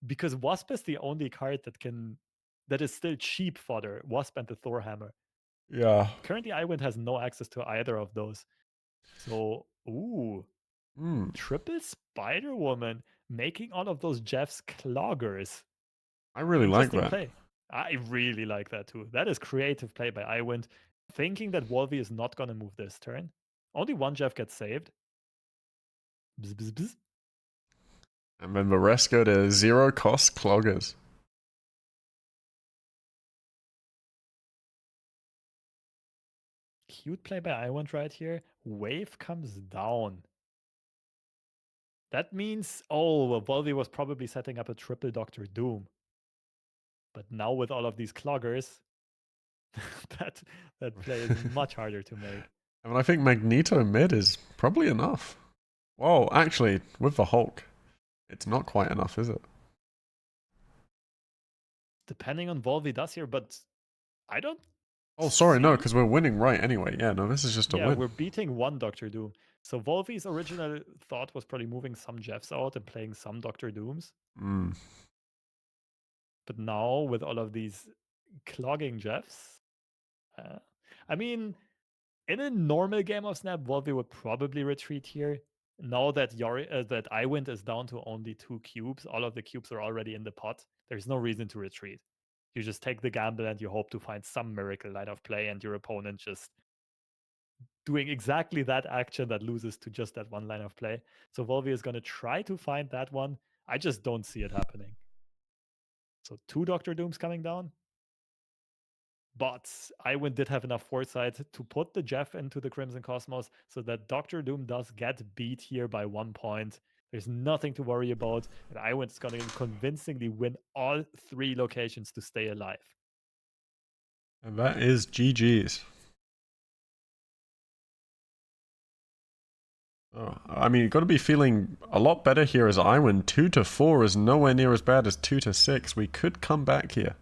Because Wasp is the only card that is still cheap fodder. Wasp and the Thor Hammer. Yeah. Currently, Iwind has no access to either of those. So, triple Spider Woman making all of those Jeff's cloggers. I really like that. Play. I really like that too. That is creative play by Iwind. Thinking that Wolvie is not going to move this turn. Only one Jeff gets saved. Bzz, bzz, bzz. And then the rest go to 0-cost cloggers. Cute play by Iwind right here. Wave comes down. That means, well, Volvi was probably setting up a triple Doctor Doom. But now with all of these cloggers, that play is much harder to make. I mean, I think Magneto mid is probably enough. Whoa, actually, with the Hulk, it's not quite enough, is it? Depending on Volvi does here, but I don't. Oh, sorry, no, because we're winning right anyway. Yeah, no, this is just a win. Yeah, we're beating one Doctor Doom. So Volvi's original thought was probably moving some Jeffs out and playing some Doctor Dooms. But now with all of these clogging Jeffs, I mean, in a normal game of Snap, Volvi would probably retreat here. Now that that Iwind is down to only 2 cubes, all of the cubes are already in the pot. There's no reason to retreat. You just take the gamble and you hope to find some miracle line of play, and your opponent just doing exactly that action that loses to just that one line of play. So Volvi is going to try to find that one. I just don't see it happening. So 2 Doctor Dooms coming down. But Iwind did have enough foresight to put the Jeff into the Crimson Cosmos so that Doctor Doom does get beat here by 1 point. There's nothing to worry about. And Iwind is going to convincingly win all 3 locations to stay alive. And that is GG's. Oh, I mean, you've got to be feeling a lot better here as I win. 2-4 is nowhere near as bad as 2-6. We could come back here.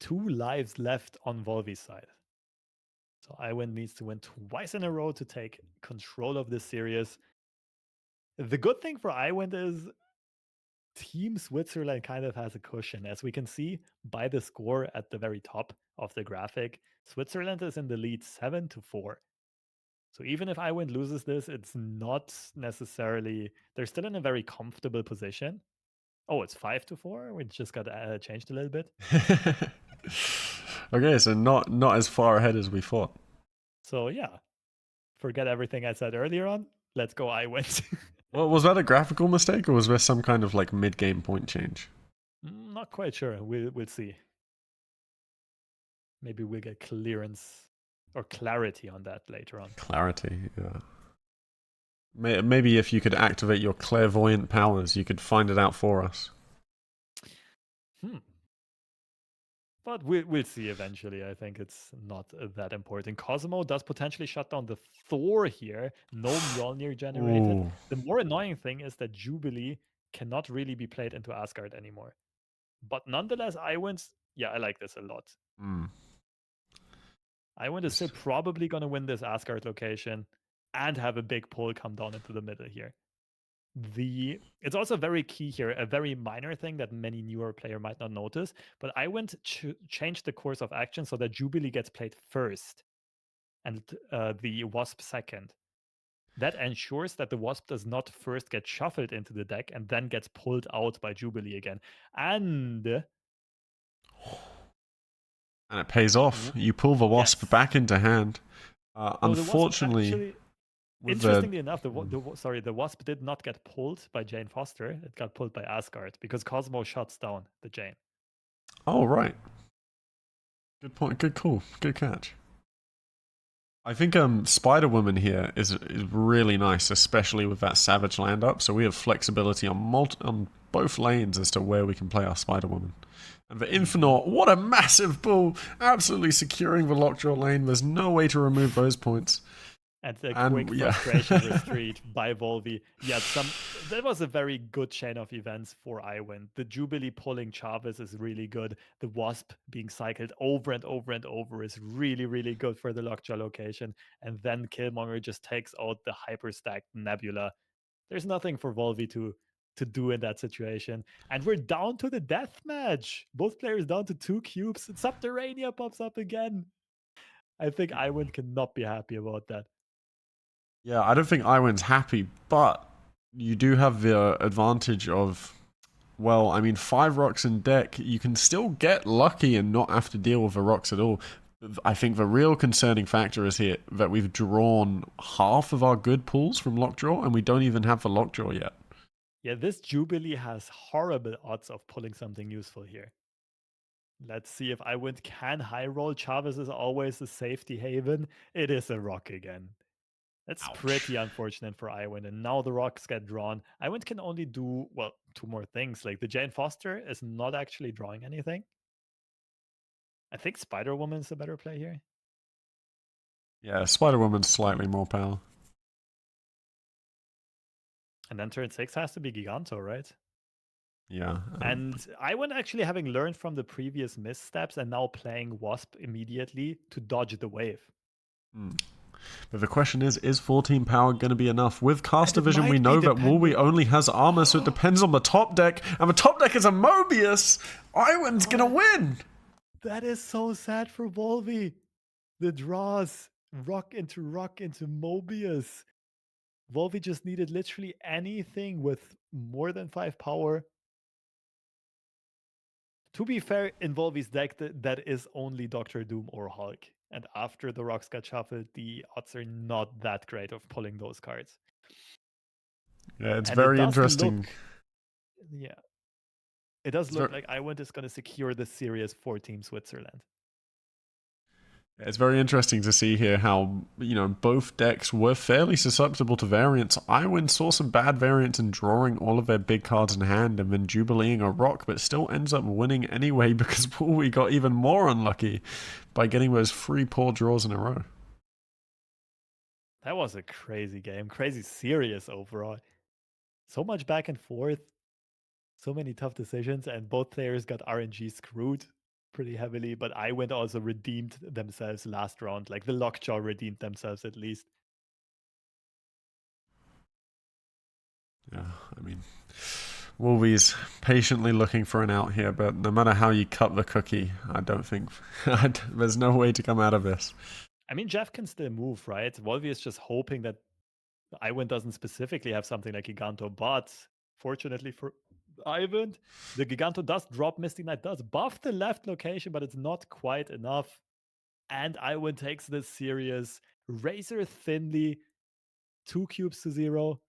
2 lives left on Volvi's side. So Iwin needs to win twice in a row to take control of this series. The good thing for Iwin is Team Switzerland kind of has a cushion. As we can see by the score at the very top of the graphic, Switzerland is in the lead 7-4. So even if Iwin loses this, it's not necessarily, they're still in a very comfortable position. Oh, it's 5-4. We just got changed a little bit. Okay, so not as far ahead as we thought. So yeah, forget everything I said earlier on. Let's go Iwin. Well, was that a graphical mistake or was there some kind of like mid-game point change? Not quite sure. We'll see. Maybe we'll get clearance or clarity on that later on. Clarity, yeah. Maybe if you could activate your clairvoyant powers, you could find it out for us. But we'll see eventually. I think it's not that important. Cosmo does potentially shut down the Thor here. No Mjolnir generated. Ooh. The more annoying thing is that Jubilee cannot really be played into Asgard anymore. But nonetheless, Iwin's, yeah, I like this a lot. Iwin is still probably going to win this Asgard location and have a big pull come down into the middle here. It's also very key here, a very minor thing that many newer player might not notice, but I went to change the course of action so that Jubilee gets played first and the Wasp second. That ensures that the Wasp does not first get shuffled into the deck and then gets pulled out by Jubilee again. And it pays off. You pull the Wasp back into hand. Unfortunately, interestingly enough, the Wasp did not get pulled by Jane Foster. It got pulled by Asgard because Cosmo shuts down the Jane. Oh, right. Good point. Good call. Good catch. I think Spider-Woman here is really nice, especially with that Savage land up. So we have flexibility on both lanes as to where we can play our Spider-Woman. And the Infernaut, what a massive pull! Absolutely securing the Lockjaw lane. There's no way to remove those points. And the quick frustration retreat by Volvi. Yeah, that was a very good chain of events for Iwin. The Jubilee pulling Chavez is really good. The Wasp being cycled over and over and over is really, really good for the Lockjaw location. And then Killmonger just takes out the hyper-stacked Nebula. There's nothing for Volvi to do in that situation. And we're down to the death match. Both players down to 2 cubes. Subterranea pops up again. I think Iwin cannot be happy about that. Yeah, I don't think Iwin's happy, but you do have the advantage of, well, I mean, 5 rocks in deck, you can still get lucky and not have to deal with the rocks at all. I think the real concerning factor is here that we've drawn half of our good pulls from Lockjaw, and we don't even have the Lockjaw yet. Yeah, this Jubilee has horrible odds of pulling something useful here. Let's see if Iwin can high roll. Chavez is always a safety haven. It is a rock again. That's pretty unfortunate for Iwin. And now the rocks get drawn. Iwin can only do, well, 2 more things. Like the Jane Foster is not actually drawing anything. I think Spider-Woman is a better play here. Yeah, Spider-Woman's slightly more power. And then turn 6 has to be Giganto, right? Yeah. And Iwin actually having learned from the previous missteps and now playing Wasp immediately to dodge the wave. But the question is 14 power going to be enough? With Caster Vision, we know that Woolwee only has armor, so it depends on the top deck. And the top deck is a Mobius! Iwin's going to win! That is so sad for Volvi. The draws, rock into Mobius. Volvi just needed literally anything with more than 5 power. To be fair, in Volvi's deck, that is only Doctor Doom or Hulk. And after the rocks got shuffled, the odds are not that great of pulling those cards. Yeah, it's very interesting. It does look like Iwin is going to secure the series for Team Switzerland. It's very interesting to see here how, both decks were fairly susceptible to variants. Iwin saw some bad variants in drawing all of their big cards in hand and then jubileeing a rock, but still ends up winning anyway because we got even more unlucky by getting those 3 poor draws in a row. That was a crazy game, crazy serious overall. So much back and forth, so many tough decisions, and both players got RNG screwed pretty heavily. But Iwin also redeemed themselves last round, like the Lockjaw redeemed themselves at least. Yeah, I mean, Wolvie's patiently looking for an out here, but no matter how you cut the cookie, I don't think there's no way to come out of this. I mean, Jeff can still move, right? Wolvie is just hoping that Ivan doesn't specifically have something like Giganto, but fortunately for Ivan, the Giganto does drop Misty Knight, does buff the left location, but it's not quite enough. And Ivan takes this series razor thinly, 2 cubes to 0,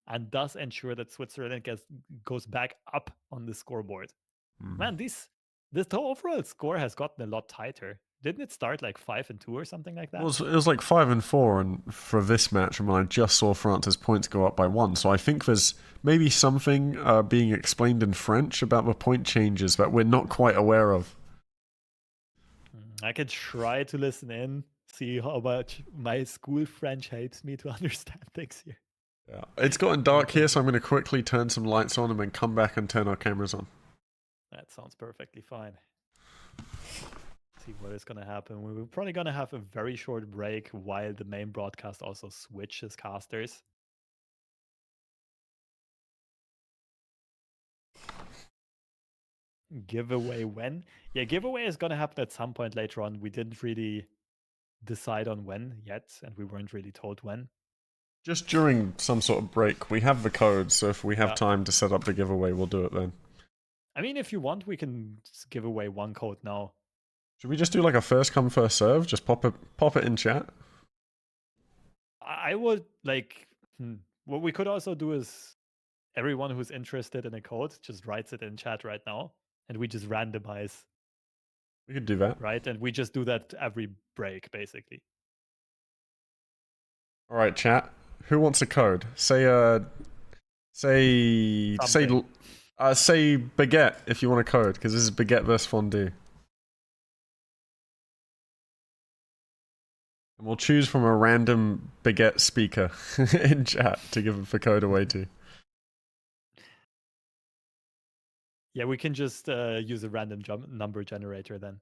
and does ensure that Switzerland goes back up on the scoreboard. Man, this overall score has gotten a lot tighter. Didn't it start like 5-2 or something like that? Well, it was like 5-4, and for this match, I just saw France's points go up by 1. So I think there's maybe something being explained in French about the point changes that we're not quite aware of. I could try to listen in, see how much my school French helps me to understand things here. Yeah. It's gotten dark here, so I'm going to quickly turn some lights on and then come back and turn our cameras on. That sounds perfectly fine. See what is going to happen. We're probably going to have a very short break while the main broadcast also switches casters. Giveaway when? Yeah, giveaway is going to happen at some point later on. We didn't really decide on when yet, and we weren't really told when. Just during some sort of break. We have the code, so if we have time to set up the giveaway, we'll do it then. I mean, if you want, we can give away one code now. Should we just do like a first come, first serve? Just pop it in chat? I would like... What we could also do is everyone who's interested in a code just writes it in chat right now, and we just randomize. We could do that. Right? And we just do that every break, basically. All right, chat. Who wants a code? Say baguette if you want a code, because this is baguette versus fondue. And we'll choose from a random baguette speaker in chat to give the code away to. Yeah, we can just use a random number generator then.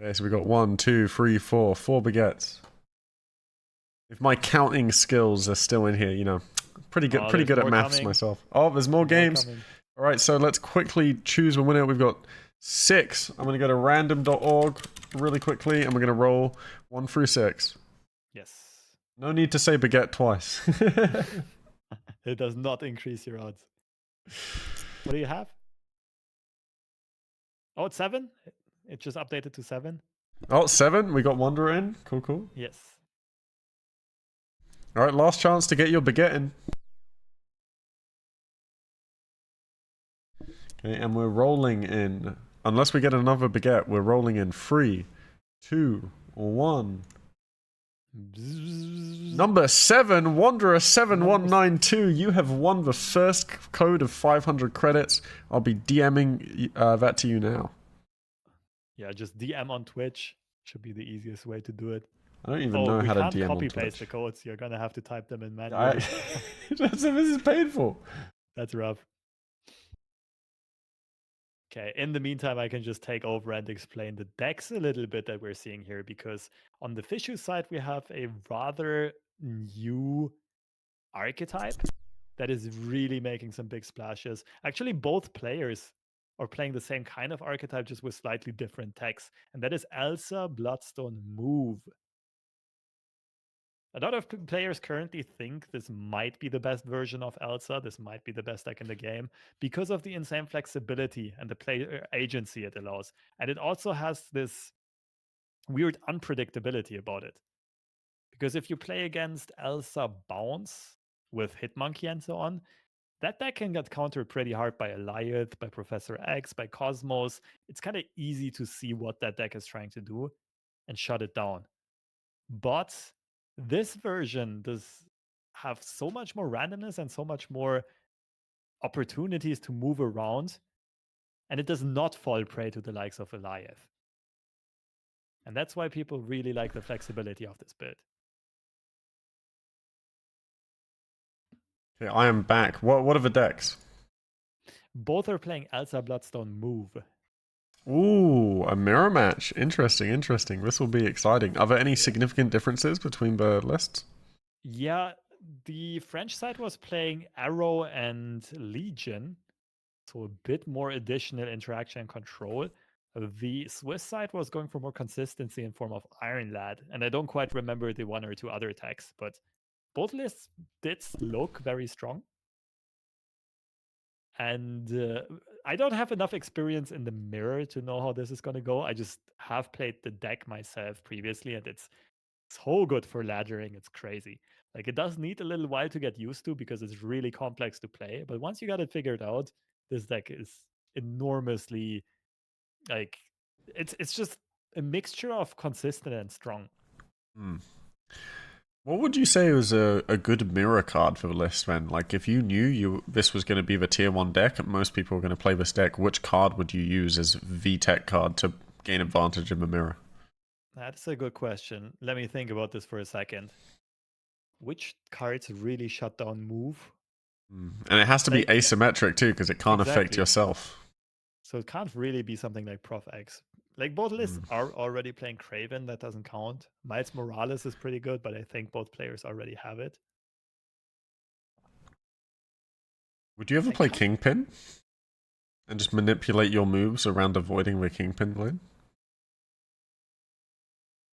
Okay, so we got 1, 2, 3, 4 baguettes. If my counting skills are still in here, pretty good at maths myself. Oh, there's more games. All right, so let's quickly choose a winner. We've got 6. I'm going to go to random.org really quickly, and we're going to roll 1 through 6. Yes. No need to say baguette twice. It does not increase your odds. What do you have? Oh, it's 7? It just updated to 7? Oh, 7. We got Wanderer in. Cool. Yes. All right, last chance to get your baguette in. Okay, and we're rolling in. Unless we get another baguette, we're rolling in 3, 2, 1. Number 7, Wanderer 7192. You have won the first code of 500 credits. I'll be DMing that to you now. Yeah, just DM on Twitch. Should be the easiest way to do it. I don't even know how to DM on Twitch. We can't copy paste the codes. You're gonna have to type them in manually. This is painful. That's rough. Okay, in the meantime, I can just take over and explain the decks a little bit that we're seeing here, because on the Fishu side, we have a rather new archetype that is really making some big splashes. Actually, both players are playing the same kind of archetype, just with slightly different techs, and that is Elsa Bloodstone Move. A lot of players currently think this might be the best version of Elsa. This might be the best deck in the game because of the insane flexibility and the player agency it allows. And it also has this weird unpredictability about it. Because if you play against Elsa Bounce with Hitmonkey and so on, that deck can get countered pretty hard by Eliath, by Professor X, by Cosmos. It's kind of easy to see what that deck is trying to do. and shut it down. But this version does have so much more randomness and so much more opportunities to move around, and it does not fall prey to the likes of Eliath. And that's why people really like the flexibility of this build. Okay, I am back. What are the decks? Both are playing Elsa Bloodstone Move. Ooh, a mirror match. Interesting, interesting. This will be exciting. Are there any significant differences between the lists? Yeah, the French side was playing Arrow and Legion, so a bit more additional interaction and control. The Swiss side was going for more consistency in form of Iron Lad, and I don't quite remember the one or two other attacks, but both lists did look very strong. And I don't have enough experience in the mirror to know how this is going to go. I just have played the deck myself previously, and it's so good for laddering. It's crazy. Like, it does need a little while to get used to because it's really complex to play. But once you got it figured out, this deck is enormously, like, it's just a mixture of consistent and strong. Hmm. What would you say was a good mirror card for the list then? Like, if you knew this was going to be the tier 1 deck and most people are going to play this deck, which card would you use as VTech card to gain advantage in the mirror? That's a good question. Let me think about this for a second. Which cards really shut down move? And it has to be Like, asymmetric too, because it can't affect exactly. yourself. So it can't really be something like Prof X. Like, both lists are already playing Craven, that doesn't count. Miles Morales is pretty good, but I think both players already have it. Would you ever I play can't. Kingpin? And just manipulate your moves around avoiding the Kingpin lane?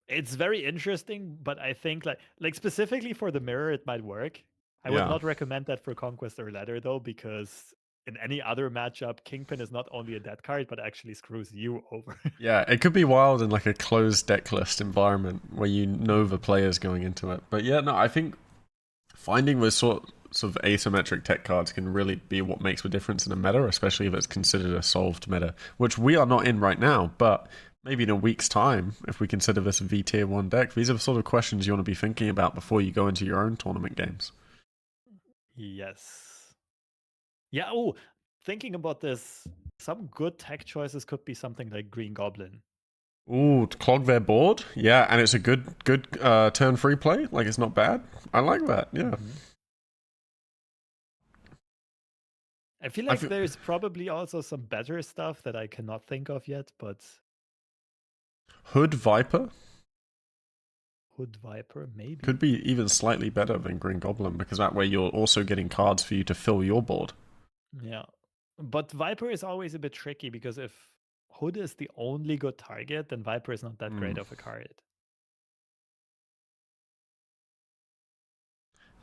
It's very interesting, but I think like specifically for the mirror, it might work. I would Yeah. not recommend that for Conquest or Ladder though, because in any other matchup, Kingpin is not only a dead card, but actually screws you over. Yeah, it could be wild in like a closed deck list environment where you know the players going into it. But yeah, no, I think finding those sorts of asymmetric tech cards can really be what makes the difference in a meta, especially if it's considered a solved meta, which we are not in right now. But maybe in a week's time, if we consider this a V tier 1 deck, these are the sort of questions you want to be thinking about before you go into your own tournament games. Yes. Yeah. Oh, thinking about this, some good tech choices could be something like Green Goblin. Ooh, to clog their board? Yeah, and it's a good turn free play. Like, it's not bad. I like that, yeah. Mm-hmm. I feel I like feel there's probably also some better stuff that I cannot think of yet, but Hood Viper Hood Viper, maybe. could be even slightly better than Green Goblin, because that way you're also getting cards for you to fill your board. Yeah. But Viper is always a bit tricky because if Hood is the only good target, then Viper is not that great of a card.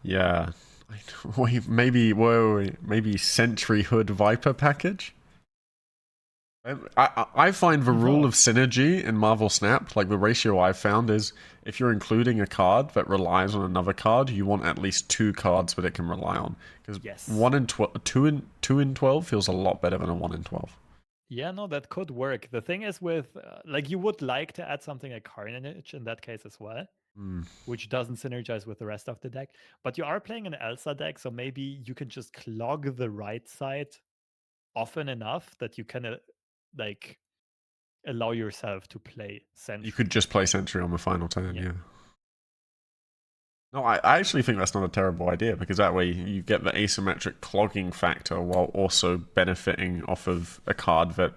Yeah. Wait, maybe Sentry Hood Viper package? I find the rule of synergy in Marvel Snap, like the ratio I've found is if you're including a card that relies on another card, you want at least 2 cards that it can rely on. Because Yes. 2 in 12 feels a lot better than a 1 in 12. Yeah, no, that could work. The thing is with, like, you would like to add something like Carnage in that case as well, which doesn't synergize with the rest of the deck. But you are playing an Elsa deck, so maybe you can just clog the right side often enough that you can, like, allow yourself to play Sentry. You could just play Sentry on the final turn, Yeah. yeah. No, I actually think that's not a terrible idea, because that way you get the asymmetric clogging factor while also benefiting off of a card that,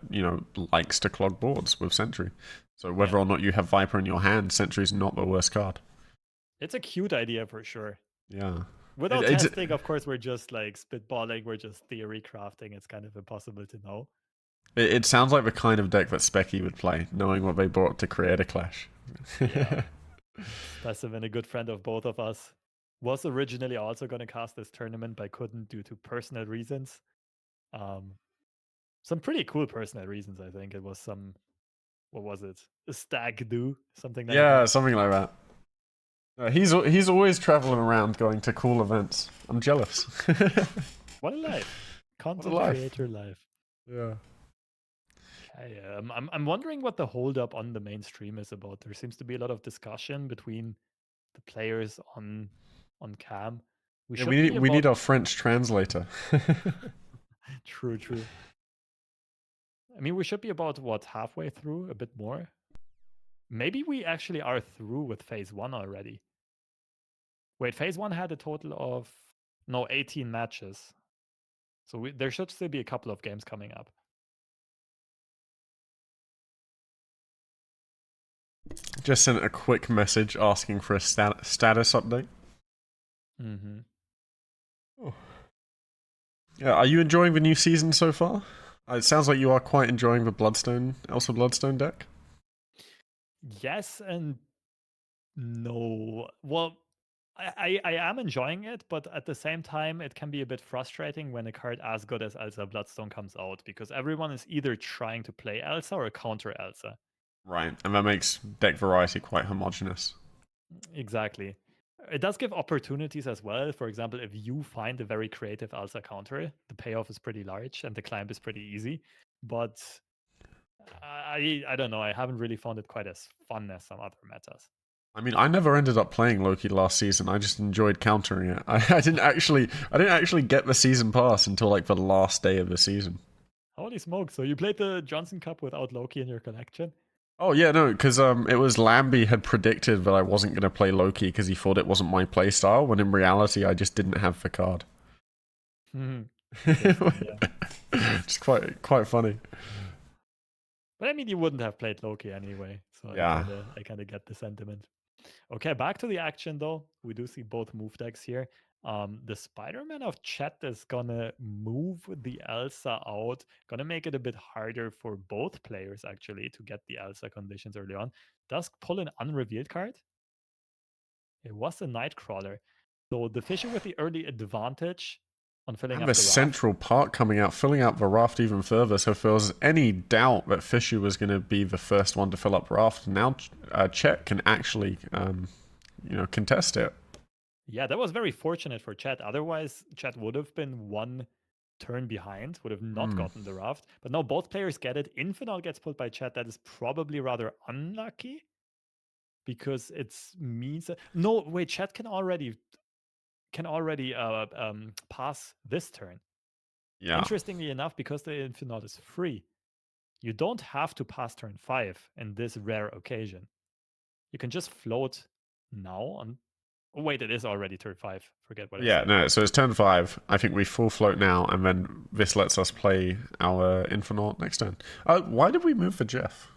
likes to clog boards with Sentry. So whether or not you have Viper in your hand, Sentry's not the worst card. It's a cute idea for sure. Yeah. Without testing, of course, we're just like spitballing, we're just theory crafting. It's kind of impossible to know. It sounds like the kind of deck that Specky would play, knowing what they brought to create a clash. Yeah. Specimen, a good friend of both of us, was originally also going to cast this tournament, but couldn't due to personal reasons. Some pretty cool personal reasons, I think. It was some, what was it? A stag do, something like that. Yeah, something like that. He's always traveling around going to cool events. I'm jealous. What a life. Content life. creator life. Yeah. Okay, I'm wondering what the holdup on the mainstream is about. There seems to be a lot of discussion between the players on cam. We Yeah, should be we need about our French translator. true, true. I mean, we should be about what, halfway through, a bit more. Maybe we actually are through with phase one already. Wait, phase one had a total of 18 matches. So there should still be a couple of games coming up. Just sent a quick message asking for a status update. Mm-hmm. Oh. Yeah, are you enjoying the new season so far? It sounds like you are quite enjoying the Elsa Bloodstone deck. Yes and no. Well, I am enjoying it, but at the same time, it can be a bit frustrating when a card as good as Elsa Bloodstone comes out because everyone is either trying to play Elsa or counter Elsa. Right, and that makes deck variety quite homogenous. Exactly. It does give opportunities as well. For example, if you find a very creative Elsa counter, the payoff is pretty large and the climb is pretty easy. But I don't know. I haven't really found it quite as fun as some other metas. I mean, I never ended up playing Loki last season. I just enjoyed countering it. I didn't actually get the season pass until like the last day of the season. Holy smoke! So you played the Johnson Cup without Loki in your collection? Oh yeah, no, because it was Lambie had predicted that I wasn't going to play Loki because he thought it wasn't my playstyle. When in reality, I just didn't have the card. Interesting. Yeah. It's quite funny. But I mean, you wouldn't have played Loki anyway, so Yeah. I kind of get the sentiment. Okay, back to the action though. We do see both move decks here. The Spider-Man of Chet is gonna move the Elsa out, gonna make it a bit harder for both players actually to get the Elsa conditions early on. Does pull an unrevealed card. It was a Nightcrawler. So the Fisher with the early advantage on filling And up the the raft. Central Park coming out, filling out the raft even further. So if there was any doubt that Fisher was going to be the first one to fill up raft, now Chet can actually, contest it. Yeah, that was very fortunate for Chet. Otherwise, Chet would have been one turn behind, would have not gotten the raft. But now both players get it. Infinite gets pulled by Chet. That is probably rather unlucky because it means that... No, wait, Chet can already pass this turn. Yeah. Interestingly enough, because the Infinite is free, you don't have to pass turn 5 in this rare occasion. You can just float now on... Oh, wait, it is already turn 5. Forget what I Yeah, said. no, so it's turn 5. I think we full float now, and then this lets us play our Infinite next turn. Why did we move for Jeff?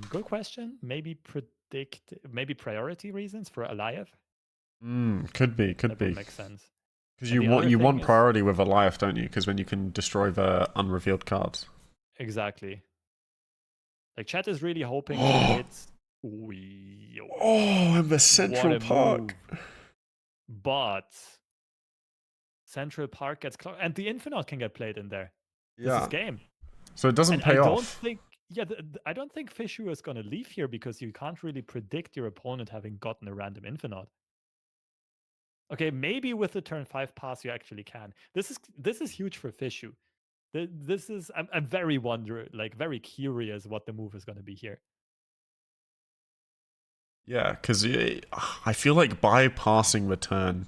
Good question. Maybe priority reasons for Alive. Could be. That would make sense. Because And you the want other thing is priority with Eliath, don't you? Because then you can destroy the unrevealed cards. exactly. Like Chat is really hoping to hit. And the What Central a Park. move. But Central Park gets close, and the Infinite can get played in there. This is game. So it doesn't And pay I don't off. think, I don't think Fishu is going to leave here because you can't really predict your opponent having gotten a random Infinite. Okay, maybe with the turn 5 pass you actually can. This is huge for Fishu. This is I'm very very curious what the move is going to be here. Yeah, because I feel like bypassing the turn,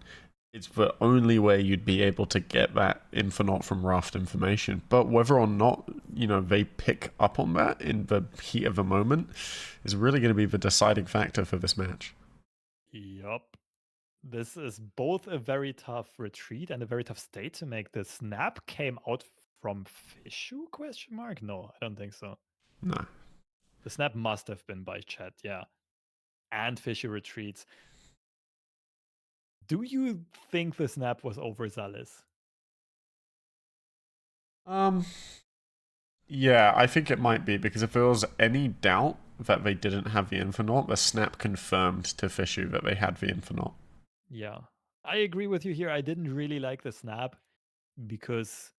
it's the only way you'd be able to get that Infinite from Raft information. But whether or not, they pick up on that in the heat of the moment is really going to be the deciding factor for this match. Yup. This is both a very tough retreat and a very tough state to make. The snap came out from Fishu? Question mark? No, I don't think so. No. The snap must have been by Chat, yeah. And Fishu retreats. Do you think the snap was overzealous? Yeah, I think it might be, because if there was any doubt that they didn't have the Infinite, the snap confirmed to Fishu that they had the Infinite. Yeah. I agree with you here. I didn't really like the snap because,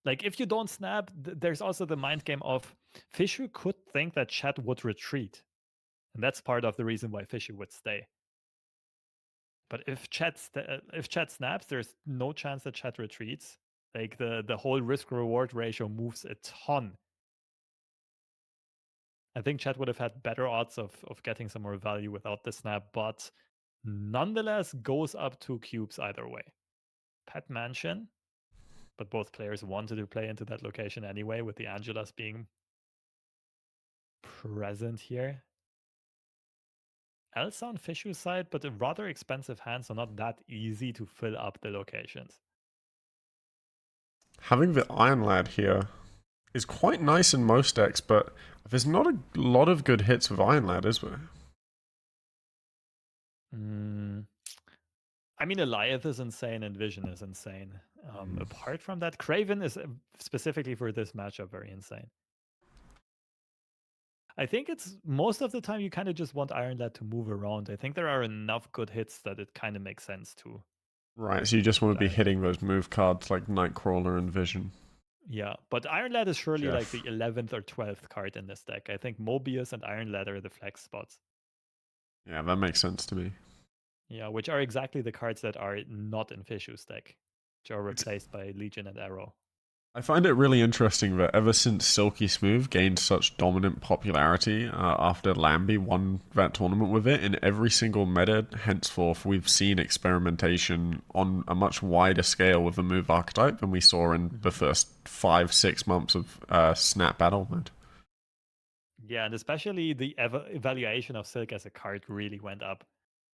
like, if you don't snap, there's also the mind game of Fishu could think that Chat would retreat. And that's part of the reason why Fishu would stay. But if Chat snaps, there's no chance that Chat retreats. Like the whole risk reward ratio moves a ton. I think Chat would have had better odds of getting some more value without the snap, but nonetheless goes up 2 cubes either way. Pet Mansion, but both players wanted to play into that location anyway, with the Angelas being present here. Elsa on Fishu's side, but a rather expensive hand, so not that easy to fill up the locations. Having the Iron Lad here is quite nice in most decks, but there's not a lot of good hits with Iron Lad, is there? I mean, Eliath is insane and Vision is insane. Apart from that, Craven is specifically for this matchup very insane. I think it's most of the time you kind of just want Iron Lad to move around. I think there are enough good hits that it kind of makes sense to. Right, so you just want to be hitting those move cards like Nightcrawler and Vision. Yeah, but Iron Lad is surely like the 11th or 12th card in this deck. I think Mobius and Iron Lad are the flex spots. Yeah, that makes sense to me. Yeah, which are exactly the cards that are not in Fishu's deck, which are replaced by Legion and Arrow. I find it really interesting that ever since Silky Smooth gained such dominant popularity after Lambie won that tournament with it, in every single meta henceforth we've seen experimentation on a much wider scale with the move archetype than we saw in the first 5-6 months of Snap Battle mode. Yeah, and especially the evaluation of Silk as a card really went up,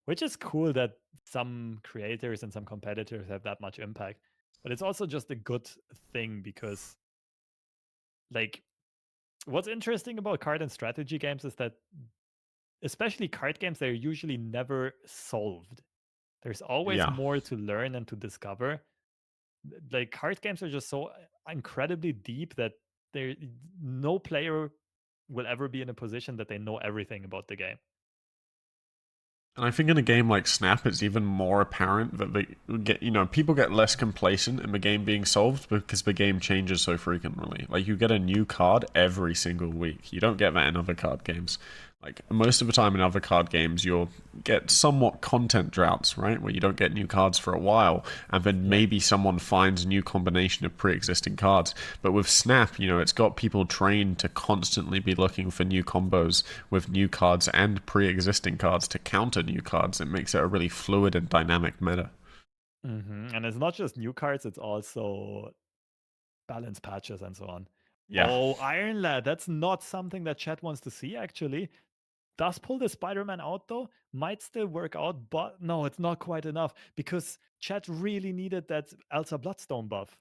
which is cool that some creators and some competitors have that much impact. But it's also just a good thing because, like, what's interesting about card and strategy games is that, especially card games, they're usually never solved. There's always more to learn and to discover. Like, card games are just so incredibly deep that no player will ever be in a position that they know everything about the game. And I think in a game like Snap, it's even more apparent that people get less complacent in the game being solved because the game changes so frequently. Like, you get a new card every single week. You don't get that in other card games. Like, most of the time in other card games, you'll get somewhat content droughts, right? Where you don't get new cards for a while, and then maybe someone finds a new combination of pre-existing cards. But with Snap, it's got people trained to constantly be looking for new combos with new cards and pre-existing cards to counter new cards. It makes it a really fluid and dynamic meta. And it's not just new cards, it's also balance patches and so on. Yeah. Oh, Iron Lad, that's not something that chat wants to see, actually. Does pull the Spider-Man out, though. Might still work out, but no, it's not quite enough, because chat really needed that Elsa Bloodstone buff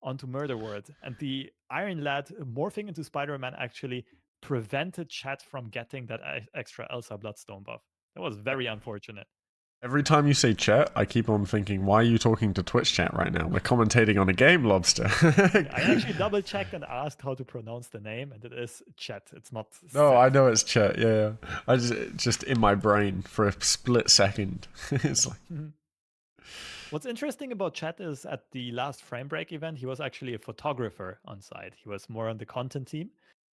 onto Murder World. And the Iron Lad morphing into Spider-Man actually prevented chat from getting that extra Elsa Bloodstone buff. That was very unfortunate. Every time you say chat, I keep on thinking, why are you talking to Twitch chat right now? We're commentating on a game, Lobster. I actually double checked and asked how to pronounce the name, and it is chat. It's not. No, I know it's chat. Yeah. I just in my brain for a split second. It's like. What's interesting about Chat is at the last Frame Break event, he was actually a photographer on site. He was more on the content team.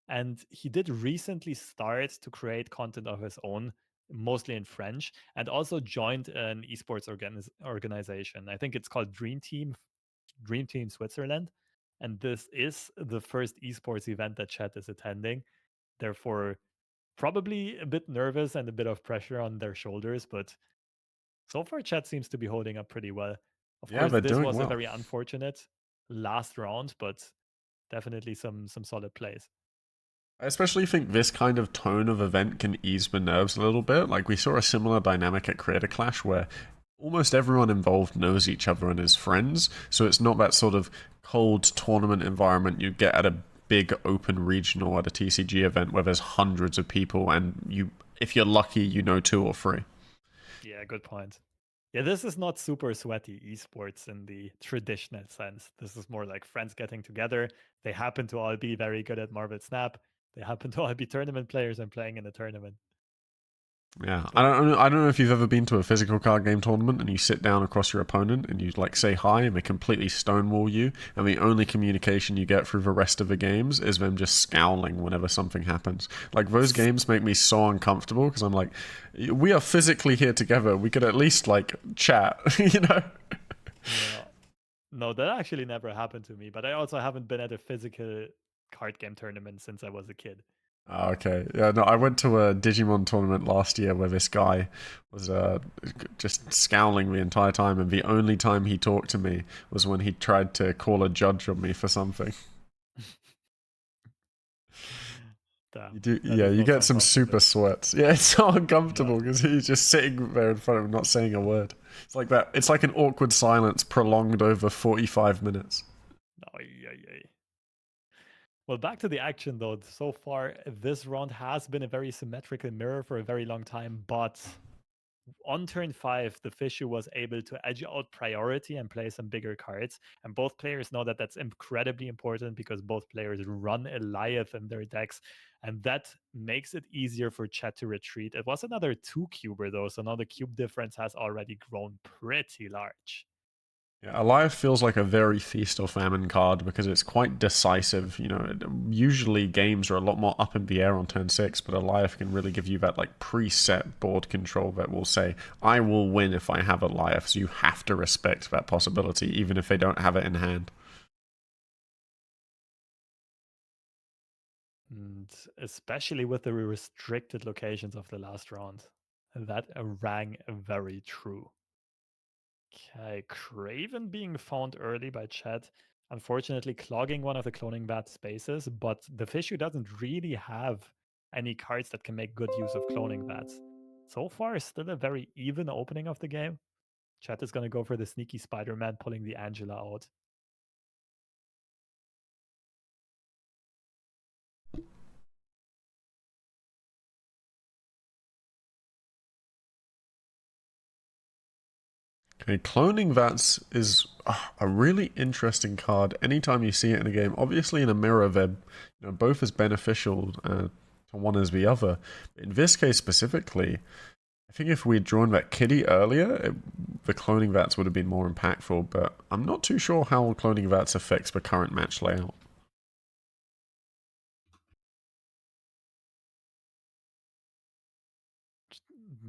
And he did recently start to create content of his own, mostly in French, and also joined an esports organization. I think it's called Dream Team Switzerland. And this is the first esports event that Chat is attending. Therefore, probably a bit nervous and a bit of pressure on their shoulders, but so far, Chat seems to be holding up pretty well. Of course, this was a very unfortunate last round, but definitely some solid plays. I especially think this kind of tone of event can ease the nerves a little bit. Like, we saw a similar dynamic at Creator Clash where almost everyone involved knows each other and is friends, so it's not that sort of cold tournament environment you get at a big open regional at a TCG event where there's hundreds of people and if you're lucky, 2 or 3. Yeah, good point. Yeah, this is not super sweaty esports in the traditional sense. This is more like friends getting together. They happen to all be very good at Marvel Snap. They happen to all be tournament players and playing in a tournament. Yeah, I don't know if you've ever been to a physical card game tournament and you sit down across your opponent and you say hi and they completely stonewall you, and the only communication you get through the rest of the games is them just scowling whenever something happens. Like, those games make me so uncomfortable because I'm like, we are physically here together. We could at least chat, Yeah. No, that actually never happened to me, but I also haven't been at a physical card game tournament since I was a kid. Oh, okay. Yeah, no, I went to a Digimon tournament last year where this guy was just scowling the entire time, and the only time he talked to me was when he tried to call a judge on me for something. You Damn, do, that yeah, does you not get sound some super comfortable. sweats. Yeah, it's so No, uncomfortable because he's just sitting there in front of him, not saying a word. It's like that. It's like an awkward silence prolonged over 45 minutes. no, yeah. Well, back to the action though. So far, this round has been a very symmetrical mirror for a very long time, but on turn 5, the Fishu was able to edge out priority and play some bigger cards. And both players know that that's incredibly important because both players run Eliath in their decks. And that makes it easier for Chet to retreat. It was another 2-cuber though, so now the cube difference has already grown pretty large. Yeah, Alive feels like a very feast or famine card because it's quite decisive. Usually games are a lot more up in the air on turn 6, but Alive can really give you that like preset board control that will say, I will win if I have Alive, so you have to respect that possibility, even if they don't have it in hand. And especially with the restricted locations of the last round. That rang very true. Okay, Craven being found early by Chet, unfortunately clogging one of the cloning bat spaces, but the Fishu doesn't really have any cards that can make good use of cloning bats. So far, still a very even opening of the game. Chet is going to go for the sneaky Spider-Man, pulling the Angela out. Okay, Cloning Vats is a really interesting card anytime you see it in a game. Obviously, in a mirror, they're both as beneficial to one as the other. In this case specifically, I think if we'd drawn that kitty earlier, the Cloning Vats would have been more impactful, but I'm not too sure how Cloning Vats affects the current match layout.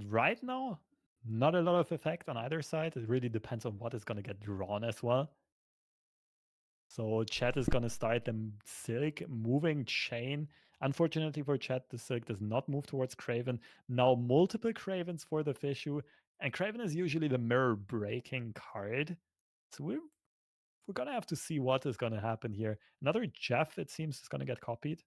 Right now, not a lot of effect on either side. It really depends on what is going to get drawn as well. So Chat is going to start the Silk moving chain. Unfortunately for Chat, the Silk does not move towards Craven. Now multiple Cravens for the Fishu. And Craven is usually the mirror breaking card. So we're going to have to see what is going to happen here. Another Jeff, it seems, is going to get copied.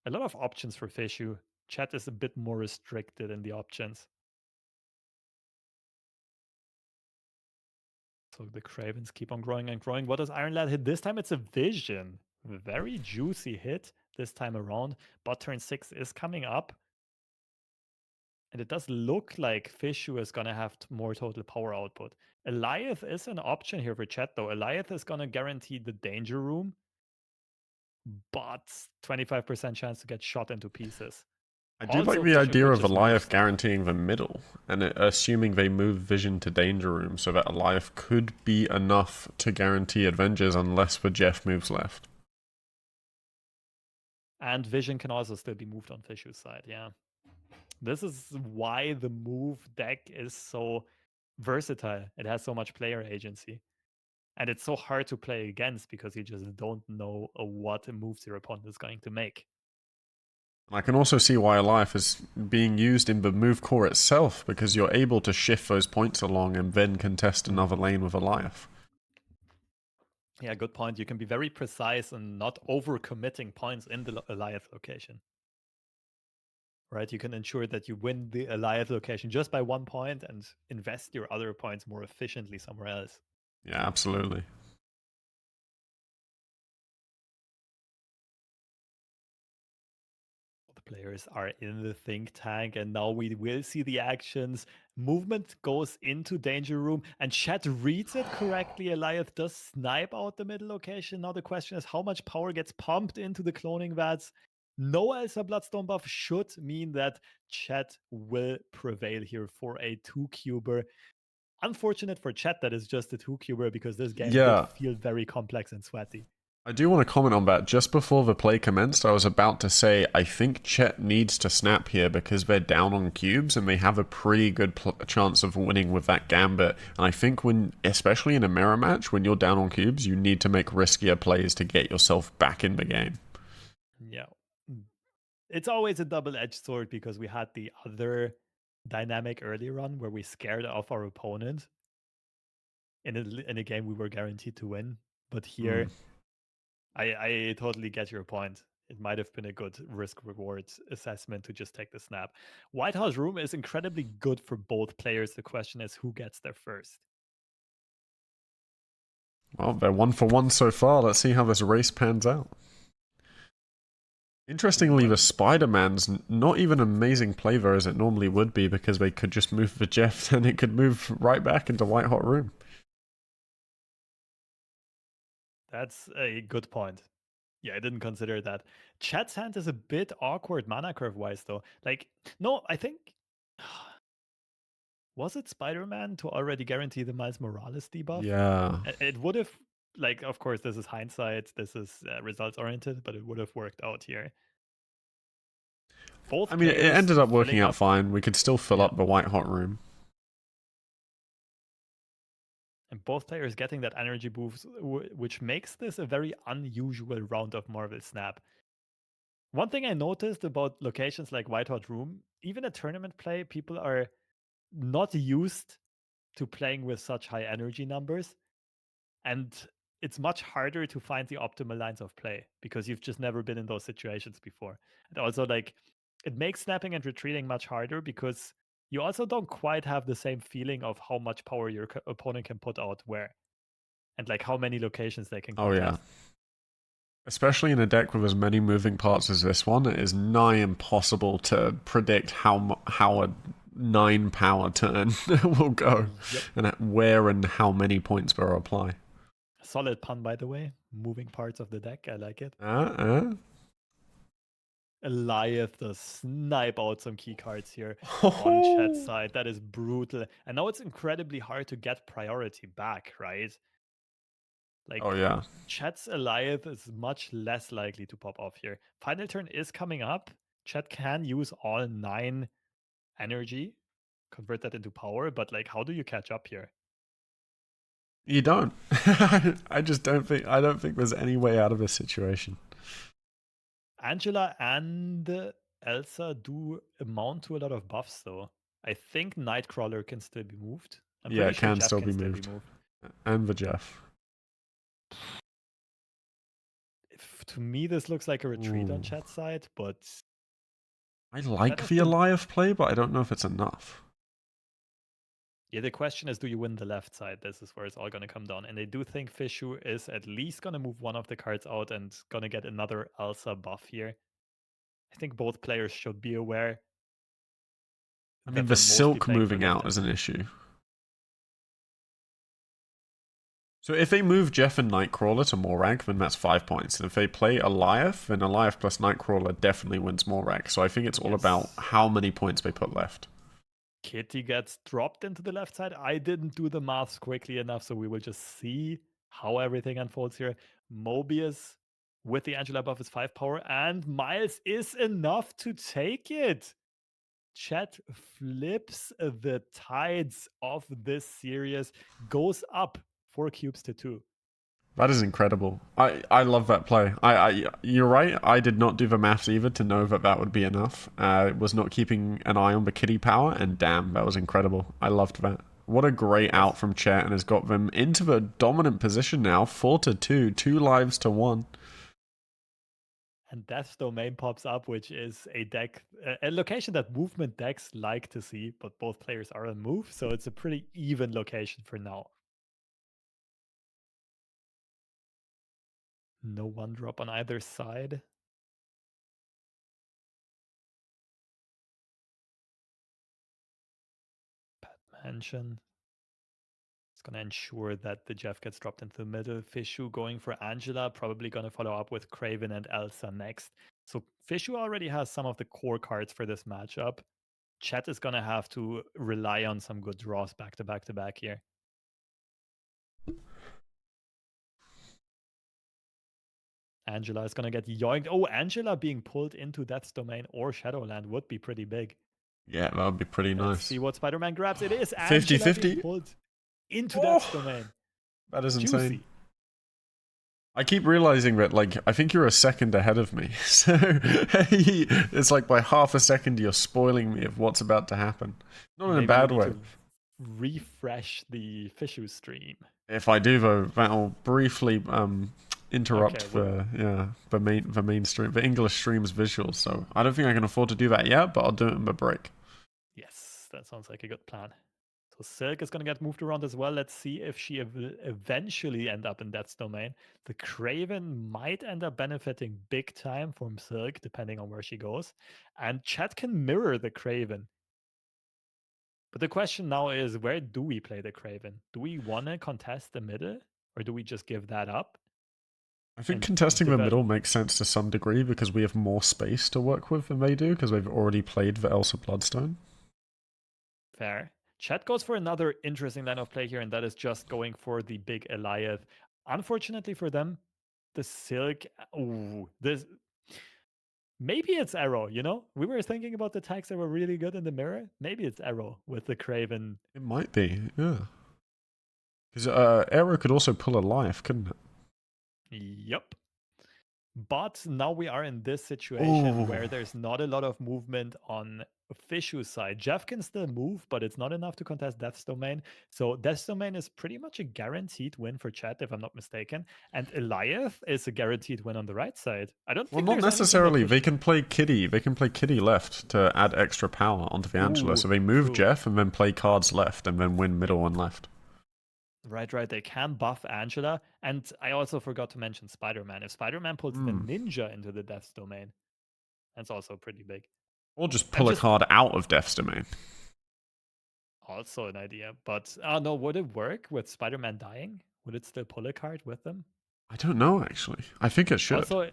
A lot of options for Fishu. Chat is a bit more restricted in the options. So the Cravens keep on growing and growing. What does Iron Lad hit this time? It's a Vision. Very juicy hit this time around. But turn 6 is coming up. And it does look like Fishu is going to have more total power output. Eliath is an option here for Chet, though. Eliath is going to guarantee the Danger Room, but 25% chance to get shot into pieces. I do like Also, the Fishu idea could of just Alive move. guaranteeing the middle, and assuming they move Vision to Danger Room so that Alive could be enough to guarantee Avengers unless the Jeff moves left. And Vision can also still be moved on Fishu's side, yeah. This is why the move deck is so versatile. It has so much player agency. And it's so hard to play against because you just don't know what moves your opponent is going to make. I can also see why Alive is being used in the move core itself, because you're able to shift those points along and then contest another lane with Alive. Yeah, good point. You can be very precise and not over-committing points in the Eliath location. Right? You can ensure that you win the Eliath location just by 1 point and invest your other points more efficiently somewhere else. Yeah, absolutely. The players are in the think tank, and now we will see the actions. Movement goes into Danger Room, and Chat reads it correctly. Eliath does snipe out the middle location. Now the question is how much power gets pumped into the cloning vats. No Elsa Bloodstone buff should mean that Chat will prevail here for a 2-cuber. Unfortunate for Chat that is just a 2-cuber because this game did Yeah, feel very complex and sweaty. I do want to comment on that. Just before the play commenced, I was about to say I think Chet needs to snap here because they're down on cubes and they have a pretty good chance of winning with that gambit. And I think when, especially in a mirror match, when you're down on cubes, you need to make riskier plays to get yourself back in the game. Yeah. It's always a double-edged sword because we had the other dynamic earlier on where we scared off our opponent in a game we were guaranteed to win. But here, I totally get your point. It might have been a good risk-reward assessment to just take the snap. White House Room is incredibly good for both players. The question is who gets there first. Well, they're 1-for-1 so far. Let's see how this race pans out. Interestingly, the Spider-Man's not even an amazing play though as it normally would be because they could just move the Jeff and it could move right back into White Hot Room. That's a good point. Yeah, I didn't consider that. Chat's hand is a bit awkward mana curve wise though. Like, no, I think was it Spider-Man to already guarantee the Miles Morales debuff? Yeah. It would have, like, of course, this is hindsight, this is results oriented, but it would have worked out here. Both I mean, it players ended up working filling out up. fine. We could still fill Yeah. up the White Hot Room. And both players getting that energy boost, which makes this a very unusual round of Marvel Snap. One thing I noticed about locations like White Hot Room, even at tournament play, people are not used to playing with such high energy numbers. And it's much harder to find the optimal lines of play because you've just never been in those situations before. And also, like, it makes snapping and retreating much harder because you also don't quite have the same feeling of how much power your opponent can put out where and like how many locations they can Oh, yeah. contest. Especially in a deck with as many moving parts as this one, it is nigh impossible to predict how a 9 power turn will go and where and how many points they'll apply. Solid pun, by the way. Moving parts of the deck. I like it. Eliath does snipe out some key cards here on Chet's side. That is brutal. And now it's incredibly hard to get priority back, right? Like, Oh, yeah. Chet's Eliath is much less likely to pop off here. Final turn is coming up. Chet can use all 9 energy, convert that into power, but like, how do you catch up here? You don't. I just don't think. I don't think there's any way out of this situation. Angela and Elsa do amount to a lot of buffs, though. I think Nightcrawler can still be moved. I'm Yeah, pretty it sure can Jeff still can be still be moved. moved. And the Jeff. To me, this looks like a retreat on Chat's side, but I like the Eliath play, but I don't know if it's enough. Yeah, the question is, do you win the left side? This is where it's all going to come down. And I do think Fishu is at least going to move one of the cards out and going to get another Elsa buff here. I think both players should be aware. I mean, the Silk moving out energy. is an issue. So if they move Jeff and Nightcrawler to Morag, then that's 5 points. And if they play Eliath, then Eliath plus Nightcrawler definitely wins Morag. So I think it's all about how many points they put left. Kitty gets dropped into the left side. I didn't do the maths quickly enough, so we will just see how everything unfolds here. Mobius with the Angela buff is 5 power, and Miles is enough to take it. Chat flips the tides of this series, goes up 4 cubes to 2. That is incredible. I love that play. You're right. I did not do the maths either to know that that would be enough. Was not keeping an eye on the kitty power, and damn, that was incredible. I loved that. What a great out from Chet, and has got them into the dominant position now, 4-2, 2 lives to 1. And Death's Domain pops up, which is a deck, a location that movement decks like to see, but both players are on move, so it's a pretty even location for now. No 1-drop on either side. Bad Mansion. It's going to ensure that the Jeff gets dropped into the middle. Fishu going for Angela, probably going to follow up with Craven and Elsa next. So Fishu already has some of the core cards for this matchup. Chet is going to have to rely on some good draws back to back to back here. Angela is gonna get yoinked. Oh, Angela being pulled into Death's Domain or Shadowland would be pretty big. Yeah, that would be pretty Let's nice. see what Spider-Man grabs. It is Angela being 50-50? pulled into Death's Oh, Domain. that is insane. Juicy. I keep realizing that, like, I think you're a second ahead of me. So it's like by half a second you're spoiling me of what's about to happen. Not in a Maybe you bad need way. to refresh the Fishu stream. If I do, though, that'll briefly interrupt Okay, the mainstream, the English stream's visuals. So I don't think I can afford to do that yet, but I'll do it in the break. yes, that sounds like a good plan. So Silk is going to get moved around as well. Let's see if she eventually end up in Death's Domain. The Craven might end up benefiting big time from Silk, depending on where she goes. And Chat can mirror the Craven. But the question now is, where do we play the Craven? Do we want to contest the middle? Or do we just give that up? I think And contesting the middle makes sense to some degree because we have more space to work with than they do because they've already played the Elsa Bloodstone. Fair. Chat goes for another interesting line of play here, and that is just going for the big Eliath. Unfortunately for them, the Silk. Ooh, this. Maybe it's Arrow, you know? We were thinking about the tags that were really good in the mirror. Maybe it's Arrow with the Craven. It might be, yeah. Because Arrow could also pull a life, couldn't it? Yep. But now we are in this situation Oh, where there's not a lot of movement on Fishu's side. Jeff can still move, but it's not enough to contest Death's Domain. So Death's Domain is pretty much a guaranteed win for Chat, if I'm not mistaken. And Eliath is a guaranteed win on the right side. I don't well, think not there's anything that necessarily. They Fishu... can play Kitty. They can play Kitty left to add extra power onto the Angela. Ooh, So they move true. Jeff and then play cards left and then win middle and left. Right. They can buff Angela. And I also forgot to mention Spider-Man. If Spider-Man pulls the Mm. ninja into the Death's Domain, that's also pretty big. Or just And pull a just card out of Death's Domain. also an idea. But no, would it work with Spider-Man dying? Would it still pull a card with them? I don't know, actually. I think it should. Also,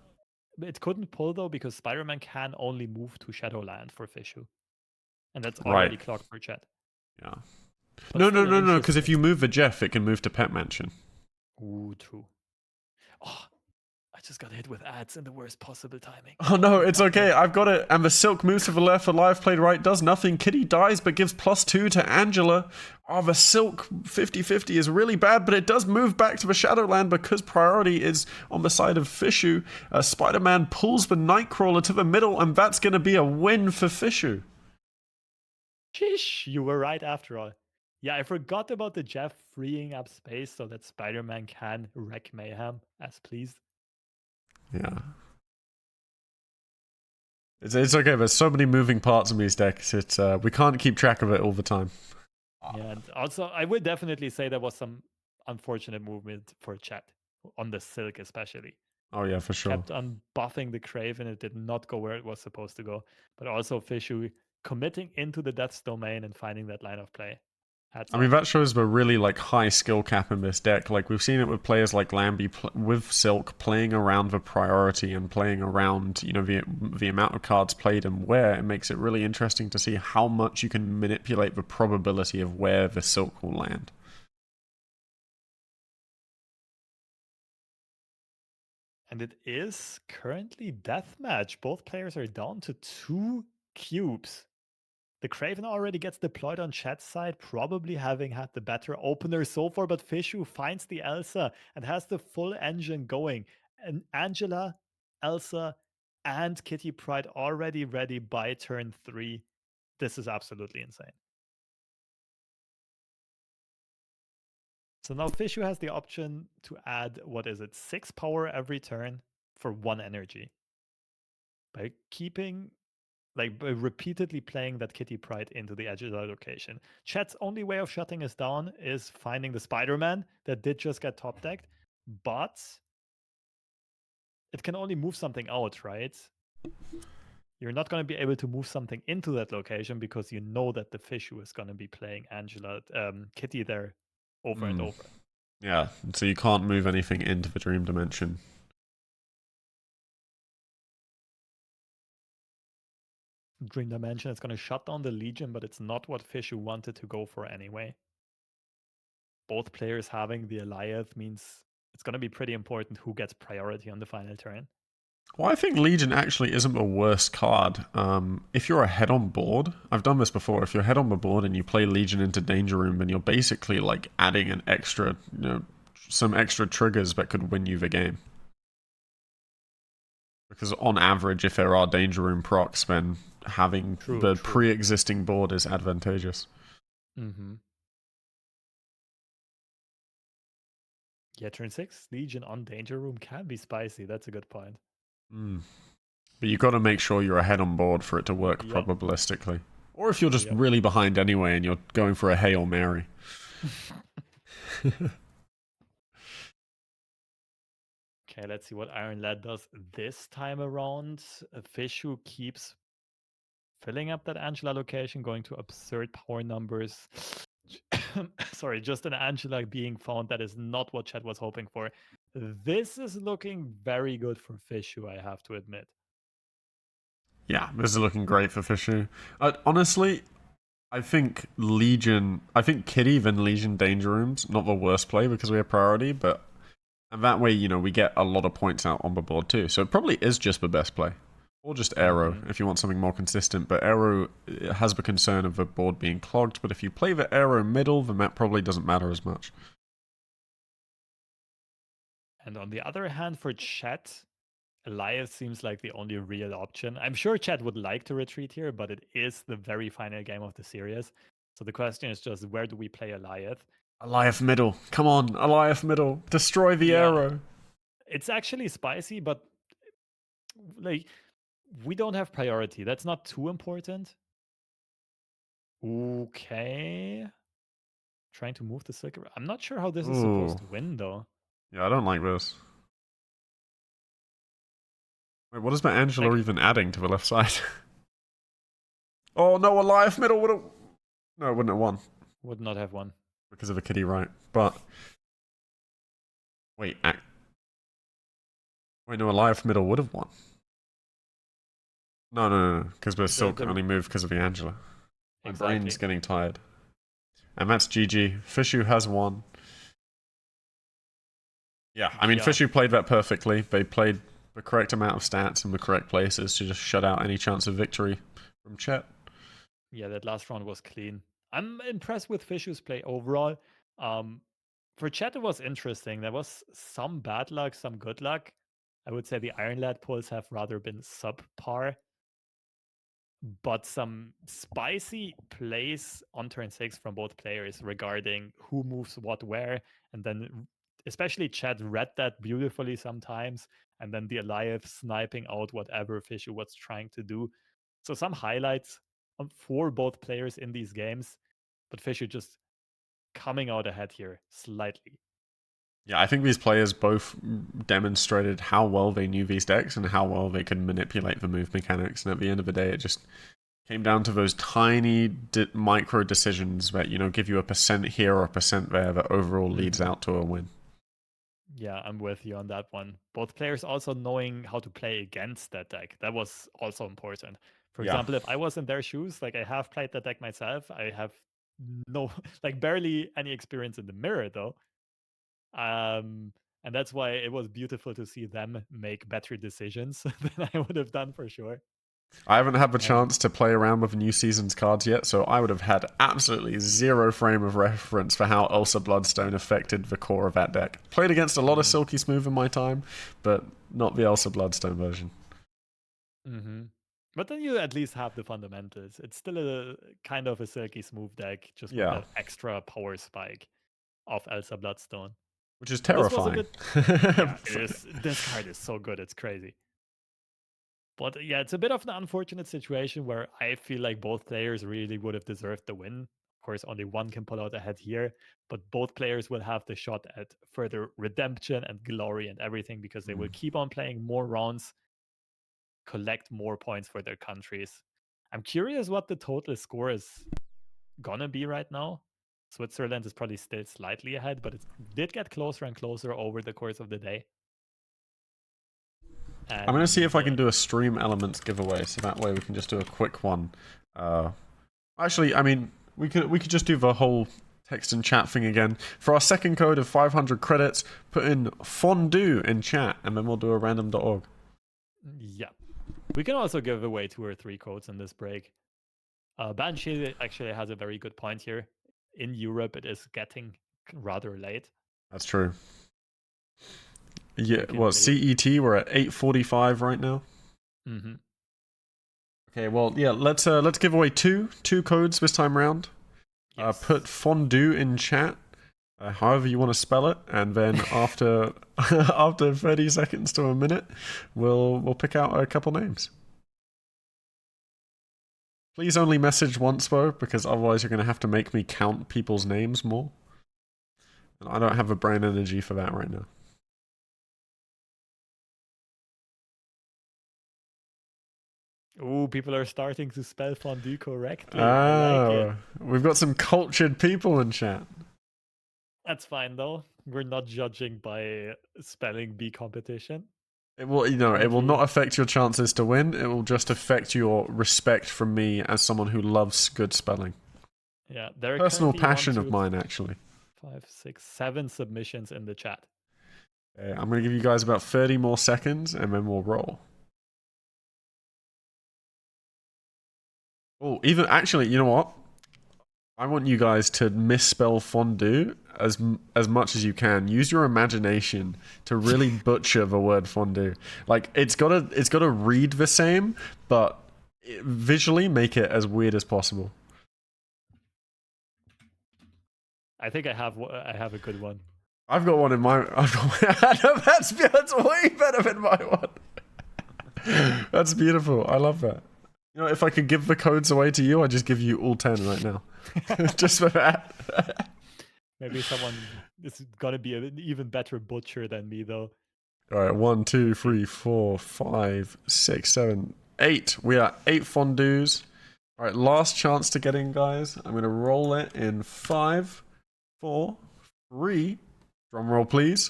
it couldn't pull though because Spider-Man can only move to Shadowland for Fishu. And that's Right. already clocked for Chat. Yeah. But No, still no, an no, no, because interesting if you move the Jeff, it can move to Pet Mansion. Ooh, true. Oh, I just got hit with ads in the worst possible timing. Oh no, it's okay. I've got it. And the Silk moves to the left. The Live played right does nothing. Kitty dies but gives +2 to Angela. Oh, the Silk 50-50 is really bad, but it does move back to the Shadowland because priority is on the side of Fishu. Spider-Man pulls the Nightcrawler to the middle, and that's going to be a win for Fishu. Sheesh, you were right after all. Yeah, I forgot about the Jeff freeing up space so that Spider-Man can wreak mayhem as pleased. Yeah. It's okay. There's so many moving parts in these decks. It's we can't keep track of it all the time. Yeah, and also I would definitely say there was some unfortunate movement for Chat on the Silk especially. Oh yeah, for sure. Kept on buffing the Crave and it did not go where it was supposed to go. But also Fishu committing into the Death's Domain and finding that line of play. Hats I mean, off. that shows the really like high skill cap in this deck. Like we've seen it with players like Lambie with Silk playing around the priority and playing around, you know, the amount of cards played and where. It makes it really interesting to see how much you can manipulate the probability of where the Silk will land. And it is currently deathmatch. Both players are down to 2 cubes. The Craven already gets deployed on Chat's side, probably having had the better opener so far, but Fishu finds the Elsa and has the full engine going. And Angela, Elsa, and Kitty Pryde already ready by turn 3. This is absolutely insane. So now Fishu has the option to add, what is it, 6 power every turn for 1 energy. By keeping like by repeatedly playing that Kitty Pryde into the Agile location. Chat's only way of shutting us down is finding the Spider-Man that did just get top decked, but it can only move something out, right? You're not going to be able to move something into that location because you know that the Fishu is going to be playing Kitty there over and over. Yeah, so you can't move anything into the Dream Dimension. Dream Dimension is going to shut down the Legion, but it's not what Fishu wanted to go for anyway. Both players having the Eliath means it's going to be pretty important who gets priority on the final turn. Well, I think Legion actually isn't the worst card. If you're ahead on board, I've done this before. If you're ahead on the board and you play Legion into Danger Room, then you're basically like adding an extra, some extra triggers that could win you the game. Because on average, if there are Danger Room procs, then having the pre-existing board is advantageous. Mm-hmm. Yeah, turn 6, Legion on Danger Room can be spicy. That's a good point. But you've got to make sure you're ahead on board for it to work probabilistically. Or if you're just really behind anyway and you're going for a Hail Mary. Okay, let's see what Iron Lad does this time around. Fishu keeps filling up that Angela location, going to absurd power numbers. Sorry, just an Angela being found. That is not what Chet was hoping for. This is looking very good for Fishu, I have to admit. Yeah, this is looking great for Fishu. Honestly, I think Kitty then Legion Danger Room's not the worst play because we have priority, but and that way, we get a lot of points out on the board too. So it probably is just the best play. Or just Aero, if you want something more consistent. But Aero has the concern of the board being clogged, but if you play the Aero middle, then that probably doesn't matter as much. And on the other hand, for Chet, Elias seems like the only real option. I'm sure Chet would like to retreat here, but it is the very final game of the series. So the question is just, where do we play Elias? Elias middle. Come on, Elias middle. Destroy the Aero. It's actually spicy, but like we don't have priority. That's not too important. Okay. Trying to move the Silk. I'm not sure how this is supposed to win, though. Yeah, I don't like this. Wait, what is that Angela even adding to the left side? Oh, no, Elias middle would have... No, it wouldn't have won. Would not have won. Because of a kitty right. But... Wait, no, Elias middle would have won. No, because the Silk only moved because of the Angela. My brain's getting tired. And that's GG. Fishu has won. Yeah, I mean, Fishu played that perfectly. They played the correct amount of stats in the correct places to just shut out any chance of victory from Chet. Yeah, that last round was clean. I'm impressed with Fishu's play overall. For Chet, it was interesting. There was some bad luck, some good luck. I would say the Iron Lad pulls have rather been subpar. But some spicy plays on turn 6 from both players regarding who moves what where. And then especially Chet read that beautifully sometimes. And then the Elias sniping out whatever Fishu was trying to do. So some highlights for both players in these games. But Fishu just coming out ahead here slightly. Yeah, I think these players both demonstrated how well they knew these decks and how well they could manipulate the move mechanics. And at the end of the day, it just came down to those tiny micro decisions that, give you a % here or a % there that overall leads out to a win. Yeah, I'm with you on that one. Both players also knowing how to play against that deck. That was also important. For example, if I was in their shoes, like I have played that deck myself, I have barely any experience in the mirror though. And that's why it was beautiful to see them make better decisions than I would have done for sure. I haven't had the chance to play around with new season's cards yet, so I would have had absolutely zero frame of reference for how Ulcer Bloodstone affected the core of that deck. Played against a lot of Silky Smooth in my time, but not the Ulcer Bloodstone version. But then you at least have the fundamentals. It's still a kind of a Silky Smooth deck, just with that extra power spike of Elsa Bloodstone. Which is terrifying. This card is so good, it's crazy. But yeah, it's a bit of an unfortunate situation where I feel like both players really would have deserved the win. Of course, only one can pull out ahead here, but both players will have the shot at further redemption and glory and everything because they will keep on playing more rounds, collect more points for their countries. I'm curious what the total score is gonna be right now. Switzerland is probably still slightly ahead, but it did get closer and closer over the course of the day. And I'm going to see if I can do a stream elements giveaway, so that way we can just do a quick one. Actually, I mean, we could just do the whole text and chat thing again. For our second code of 500 credits, put in fondue in chat, and then we'll do a random.org. Yeah. We can also give away 2 or 3 codes in this break. Banshee actually has a very good point here. In Europe, it is getting rather late. That's true. Yeah, can well, maybe- CET, we're at 8:45 right now. Mhm. Okay, well, yeah, let's give away two codes this time round. Yes. Put fondue in chat, however you want to spell it, and then after after 30 seconds to a minute, we'll pick out a couple names. Please only message once though, because otherwise you're going to have to make me count people's names more. And I don't have the brain energy for that right now. Ooh, people are starting to spell fondue correctly. I like it. Oh, we've got some cultured people in chat. That's fine though. We're not judging by spelling bee competition. It will, it will Currently- not affect your chances to win. It will just affect your respect from me as someone who loves good spelling. Yeah, there are Personal currently passion 1, of 2, mine, actually. 5, 6, 7 submissions in the chat. I'm going to give you guys about 30 more seconds, and then we'll roll. Oh, even actually, you know what? I want you guys to misspell fondue as much as you can. Use your imagination to really butcher the word fondue. Like it's gotta read the same, but visually make it as weird as possible. I think I have a good one. I've got one in my. That's way better than my one. That's beautiful. I love that. You know, if I could give the codes away to you, I'd just give you all 10 right now. Just for that. Maybe someone is gonna be an even better butcher than me, though. All right, 1, 2, 3, 4, 5, 6, 7, 8. We are 8 fondues. All right, last chance to get in, guys. I'm going to roll it in 5, 4, 3. Drum roll, please.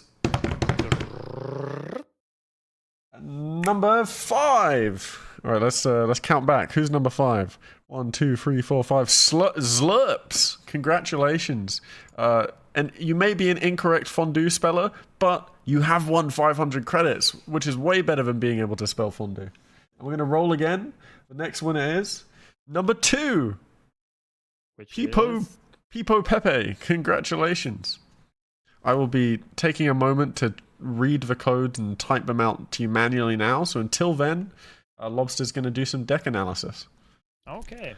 Number 5. All right, let's count back. Who's number 5? 1, 2, 3, 4, 5. Slurps. Congratulations. And you may be an incorrect fondue speller, but you have won 500 credits, which is way better than being able to spell fondue. And we're going to roll again. The next winner is number 2. Which Pipo Pepe. Congratulations. I will be taking a moment to read the codes and type them out to you manually now. So until then, Lobster's going to do some deck analysis. Okay.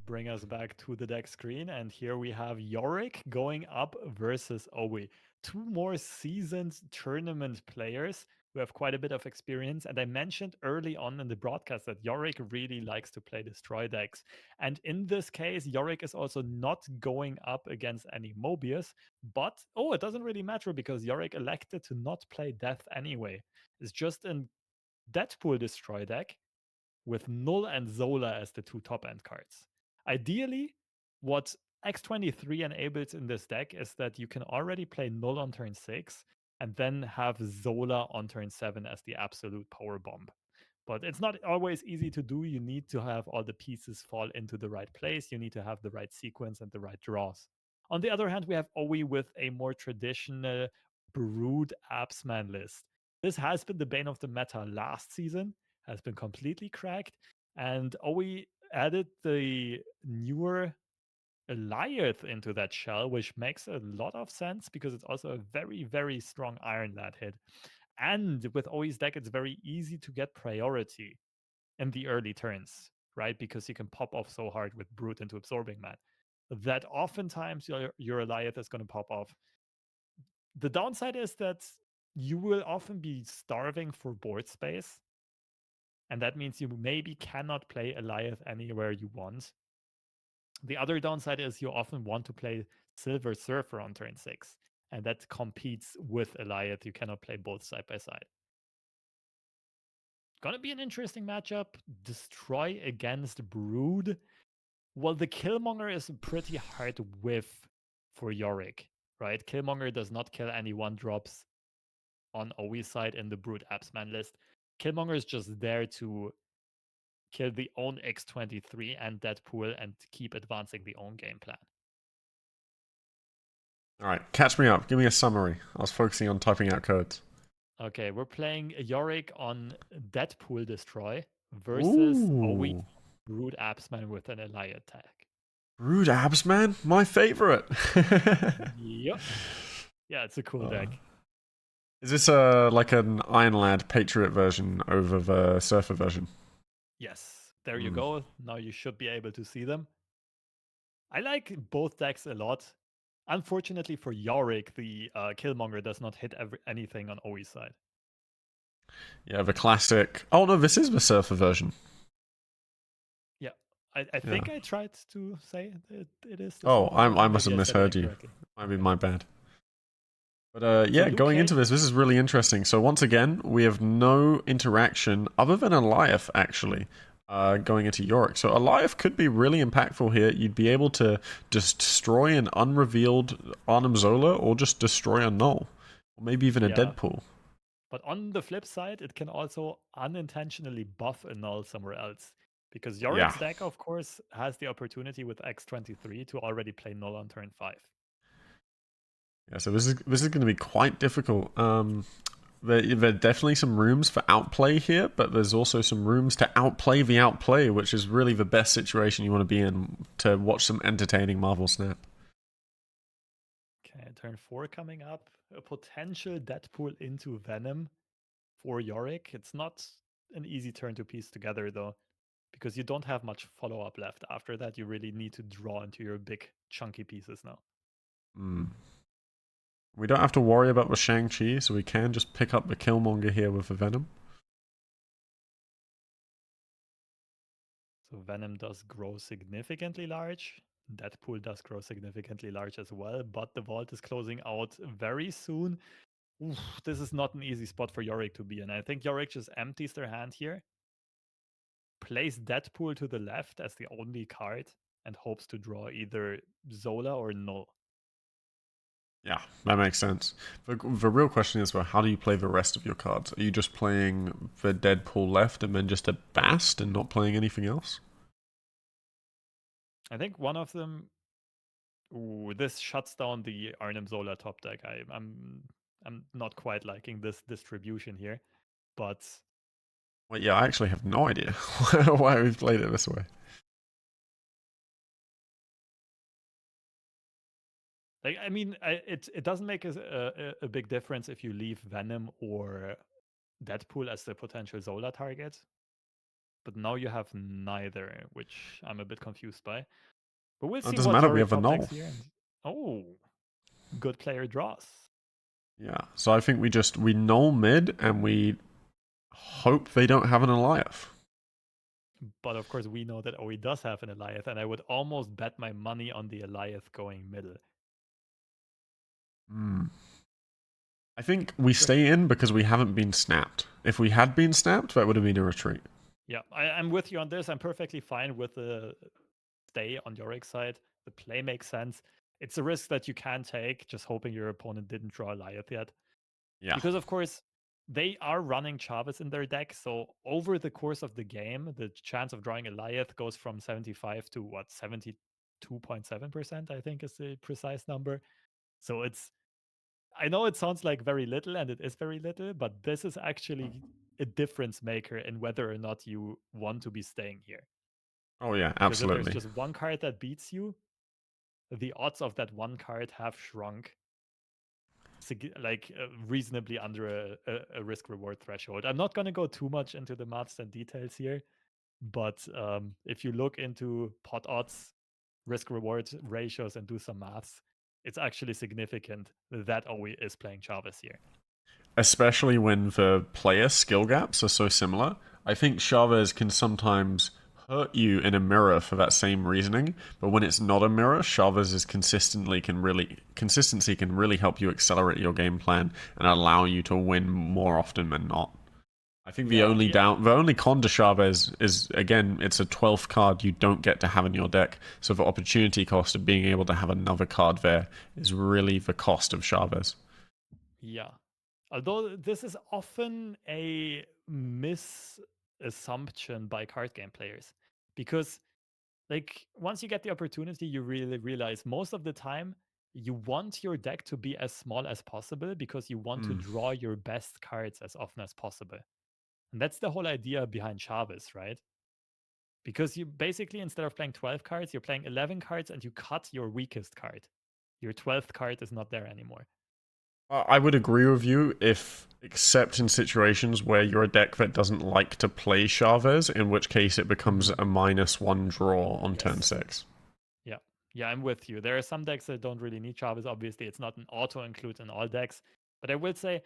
Bring us back to the deck screen. And here we have Yorick going up versus Owi. 2 more seasoned tournament players who have quite a bit of experience. And I mentioned early on in the broadcast that Yorick really likes to play destroy decks. And in this case, Yorick is also not going up against any Mobius. But, it doesn't really matter because Yorick elected to not play Death anyway. It's just a Deadpool destroy deck with Null and Zola as the 2 top end cards. Ideally, what X23 enables in this deck is that you can already play Null on turn 6 and then have Zola on turn 7 as the absolute power bomb. But it's not always easy to do. You need to have all the pieces fall into the right place. You need to have the right sequence and the right draws. On the other hand, we have Owi with a more traditional Brood Absman list. This has been the bane of the meta last season, has been completely cracked, and Owi added the newer Eliath into that shell, which makes a lot of sense because it's also a very, very strong Iron Lad hit. And with Owi's deck, it's very easy to get priority in the early turns, right? Because you can pop off so hard with Brute into Absorbing Man that oftentimes your Eliath is going to pop off. The downside is that you will often be starving for board space. And that means you maybe cannot play Eliath anywhere you want. The other downside is you often want to play Silver Surfer on turn 6. And that competes with Eliath. You cannot play both side by side. Gonna be an interesting matchup. Destroy against Brood. Well, the Killmonger is a pretty hard whiff for Yorick, right? Killmonger does not kill any 1-drops on Owi's side in the Brood Absman list. Killmonger is just there to kill the own X23 and Deadpool and keep advancing the own game plan. All right, catch me up. Give me a summary. I was focusing on typing out codes. Okay, we're playing Yorick on Deadpool Destroy versus Owie Ooh, Brood Absman with an ally attack. Rude Abs, man, my favorite. Yep. Yeah, it's a cool Uh, deck. is this like an Iron Lad Patriot version over the Surfer version? Yes, there you Mm. go. Now you should be able to see them. I like both decks a lot. Unfortunately for Yorick, the Killmonger does not hit anything on Owie's side. Yeah, the classic. Oh no, this is the Surfer version. Yeah, I Yeah. think I tried to say it is the Oh, Surfer I version. must Maybe have I said it misheard you. incorrectly. Might be Yeah. my bad. But So yeah, Liu going into Kang, this is really interesting. So once again, we have no interaction other than Eliath actually. Going into Yorick. So Eliath could be really impactful here. You'd be able to just destroy an unrevealed Arnim Zola or just destroy a Null. Or maybe even a yeah. Deadpool. But on the flip side, it can also unintentionally buff a null somewhere else. Because Yeah. Yorick's deck, of course, has the opportunity with X23 to already play null on turn 5. Yeah, so this is going to be quite difficult. There are definitely some rooms for outplay here, but there's also some rooms to outplay the outplay, which is really the best situation you want to be in to watch some entertaining Marvel Snap. Okay, turn 4 coming up. A potential Deadpool into Venom for Yorick. It's not an easy turn to piece together, though, because you don't have much follow up left. After that, you really need to draw into your big, chunky pieces now. Mm. We don't have to worry about the Shang-Chi, so we can just pick up the Killmonger here with the Venom. So Venom does grow significantly large. Deadpool does grow significantly large as well, but the vault is closing out very soon. Oof, this is not an easy spot for Yorick to be in. I think Yorick just empties their hand here, plays Deadpool to the left as the only card, and hopes to draw either Zola or Null. Yeah, that makes sense. The real question is, well, how do you play the rest of your cards? Are you just playing the Deadpool left and then just a Bast and not playing anything else? I think one of them. Ooh, this shuts down the Arnim Zola top deck. I'm not quite liking this distribution here, but Well, yeah, I actually have no idea why we've played it this way. like I mean, it doesn't make a big difference if you leave Venom or Deadpool as the potential Zola target, but now you have neither, which I'm a bit confused by. But we'll It see doesn't what matter, we Yorick have a top decks null. here. And oh, good player draws. Yeah, so I think we null mid and we hope they don't have an Eliath. But of course, we know that OE does have an Eliath, and I would almost bet my money on the Eliath going middle. Hmm. I think we stay in because we haven't been snapped. If we had been snapped, that would have been a retreat. Yeah, I'm with you on this. I'm perfectly fine with the stay on Yorick's side. The play makes sense. It's a risk that you can take, just hoping your opponent didn't draw Eliath yet. Yeah. Because, of course, they are running Chavez in their deck. So, over the course of the game, the chance of drawing Eliath goes from 75 to what, 72.7%, I think is the precise number. So, I know it sounds like very little, and it is very little, but this is actually a difference maker in whether or not you want to be staying here. Oh yeah, Because if there's absolutely. just one card that beats you, the odds of that one card have shrunk reasonably under a risk reward threshold. I'm not going to go too much into the maths and details here, but if you look into pot odds, risk reward ratios, and do some maths, it's actually significant that OE is playing Chavez here. Especially when the player skill gaps are so similar. I think Chavez can sometimes hurt you in a mirror for that same reasoning, but when it's not a mirror, Chavez is consistency can really help you accelerate your game plan and allow you to win more often than not. I think Yeah, yeah, the only con to Chavez is again it's a 12th card you don't get to have in your deck. So the opportunity cost of being able to have another card there is really the cost of Chavez. yeah. Although this is often a misassumption by card game players, because like once you get the opportunity, you really realize most of the time you want your deck to be as small as possible because you want to draw your best cards as often as possible. And that's the whole idea behind Chavez, right? Because you basically, instead of playing 12 cards, you're playing 11 cards and you cut your weakest card. Your 12th card is not there anymore. I would agree with you if, except in situations where you're a deck that doesn't like to play Chavez, in which case it becomes a -1 draw on turn Yes. 6. Yeah. Yeah, I'm with you. There are some decks that don't really need Chavez. Obviously, it's not an auto include in all decks. But I will say,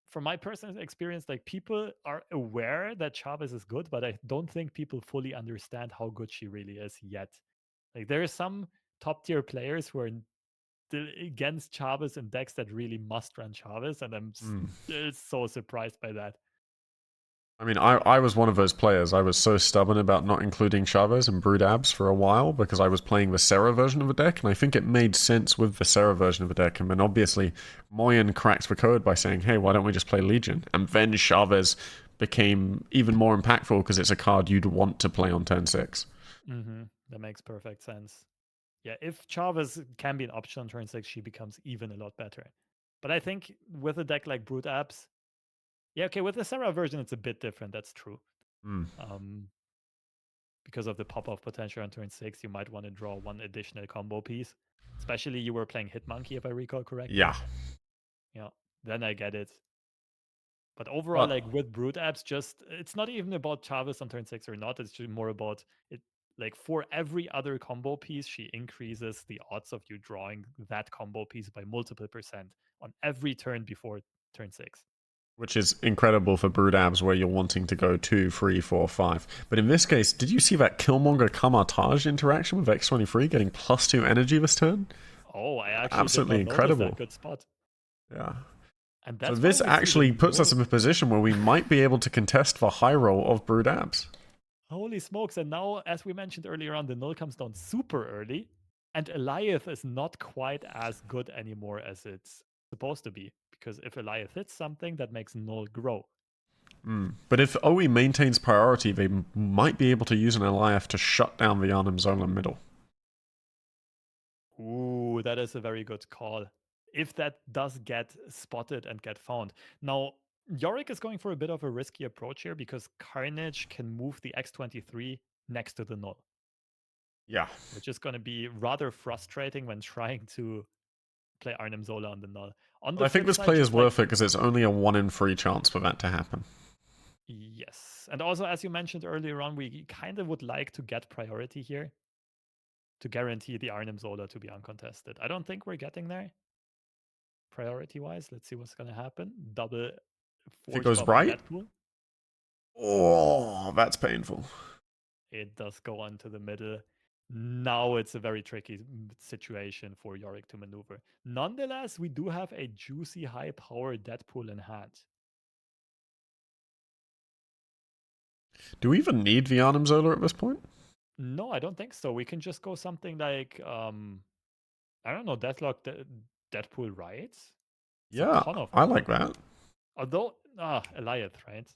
from my personal experience, like people are aware that Chavez is good, but I don't think people fully understand how good she really is yet. Like there are some top tier players who are still against Chavez in decks that really must run Chavez, and I'm still so surprised by that. I mean, I was one of those players. I was so stubborn about not including Chavez and Brood Abs for a while because I was playing the Serra version of the deck, and I think it made sense with the Serra version of the deck. And then obviously, Moyen cracked the code by saying, hey, why don't we just play Legion? And then Chavez became even more impactful because it's a card you'd want to play on turn 6. That makes perfect sense. Yeah, if Chavez can be an option on turn 6, she becomes even a lot better. But I think with a deck like Brute Apps, yeah, okay, with the Serra version, it's a bit different. That's true. Because of the pop-off potential on turn 6, you might want to draw one additional combo piece. Especially you were playing Hitmonkey, if I recall correctly. Yeah. Yeah, then I get it. But overall, But like with Brute Apps, just it's not even about Chavez on turn 6 or not. It's just more about it. Like for every other combo piece, she increases the odds of you drawing that combo piece by multiple percent on every turn before turn 6. which is incredible for Brood Abs where you're wanting to go 2, 3, 4, 5. But in this case, did you see that Killmonger Kamartage interaction with X23 getting +2 energy this turn? Oh, I actually did Absolutely not notice incredible. that. Good spot. Yeah. And So that's why this we see the actually puts us null. in a position where we might be able to contest the high roll of Brood Abs. Holy smokes. And now, as we mentioned earlier on, the null comes down super early. And Eliath is not quite as good anymore as it's supposed to be. Because if Eliath hits something, that makes null grow. But if OE maintains priority, they might be able to use an Eliath to shut down the Arnhem Zola middle. Ooh, that is a very good call. If that does get spotted and get found. Now, Yorick is going for a bit of a risky approach here because Carnage can move the X23 next to the null. Yeah. Which is going to be rather frustrating when trying to play Arnhem Zola on the null. On But the I think flip this side, play is just like worth it because it's only a 1 in 3 chance for that to happen. yes. And also, as you mentioned earlier on, we kind of would like to get priority here to guarantee the Arnhem Zola to be uncontested. I don't think we're getting there priority-wise. Let's see what's going to happen. Double If it Forge goes Bubble right, Deadpool. oh, that's painful. It does go on to the middle. Now it's a very tricky situation for Yorick to maneuver. Nonetheless, we do have a juicy high-power Deadpool in hand. Do we even need the Arnhem Zola at this point? No, I don't think so. We can just go something like, I don't know, Deadpool Rights? It's a Yeah, ton of I power. like that. Although, Eliath, right?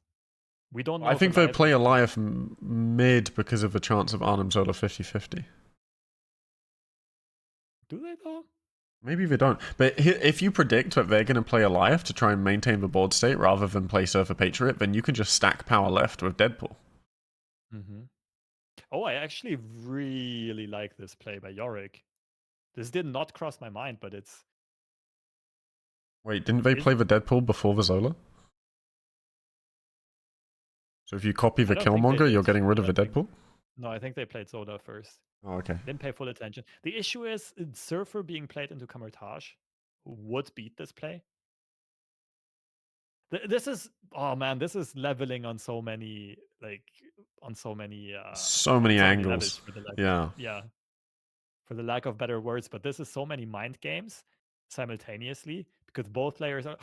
We don't know I if think they Eliath play can still... Eliath mid because of the chance of Arnhem Zola 50-50. Do they though? Maybe they don't. But if you predict that they're going to play Eliath to try and maintain the board state rather than play Surfer Patriot, then you can just stack power left with Deadpool. Oh, I actually really like this play by Yorick. This did not cross my mind, but it's... Wait, didn't they Is play it? the Deadpool before the Zola? So if you copy I the don't think they Killmonger, you're did. getting rid I of the don't think... Deadpool? No, I think they played Zola first. Oh, okay. Didn't pay full attention. The issue is Surfer being played into Kamertage would beat this play. This is, oh man, this is leveling on so many, like, on so many Angles. levels for the lack of, Yeah. yeah, for the lack of better words. But this is so many mind games simultaneously because both players are,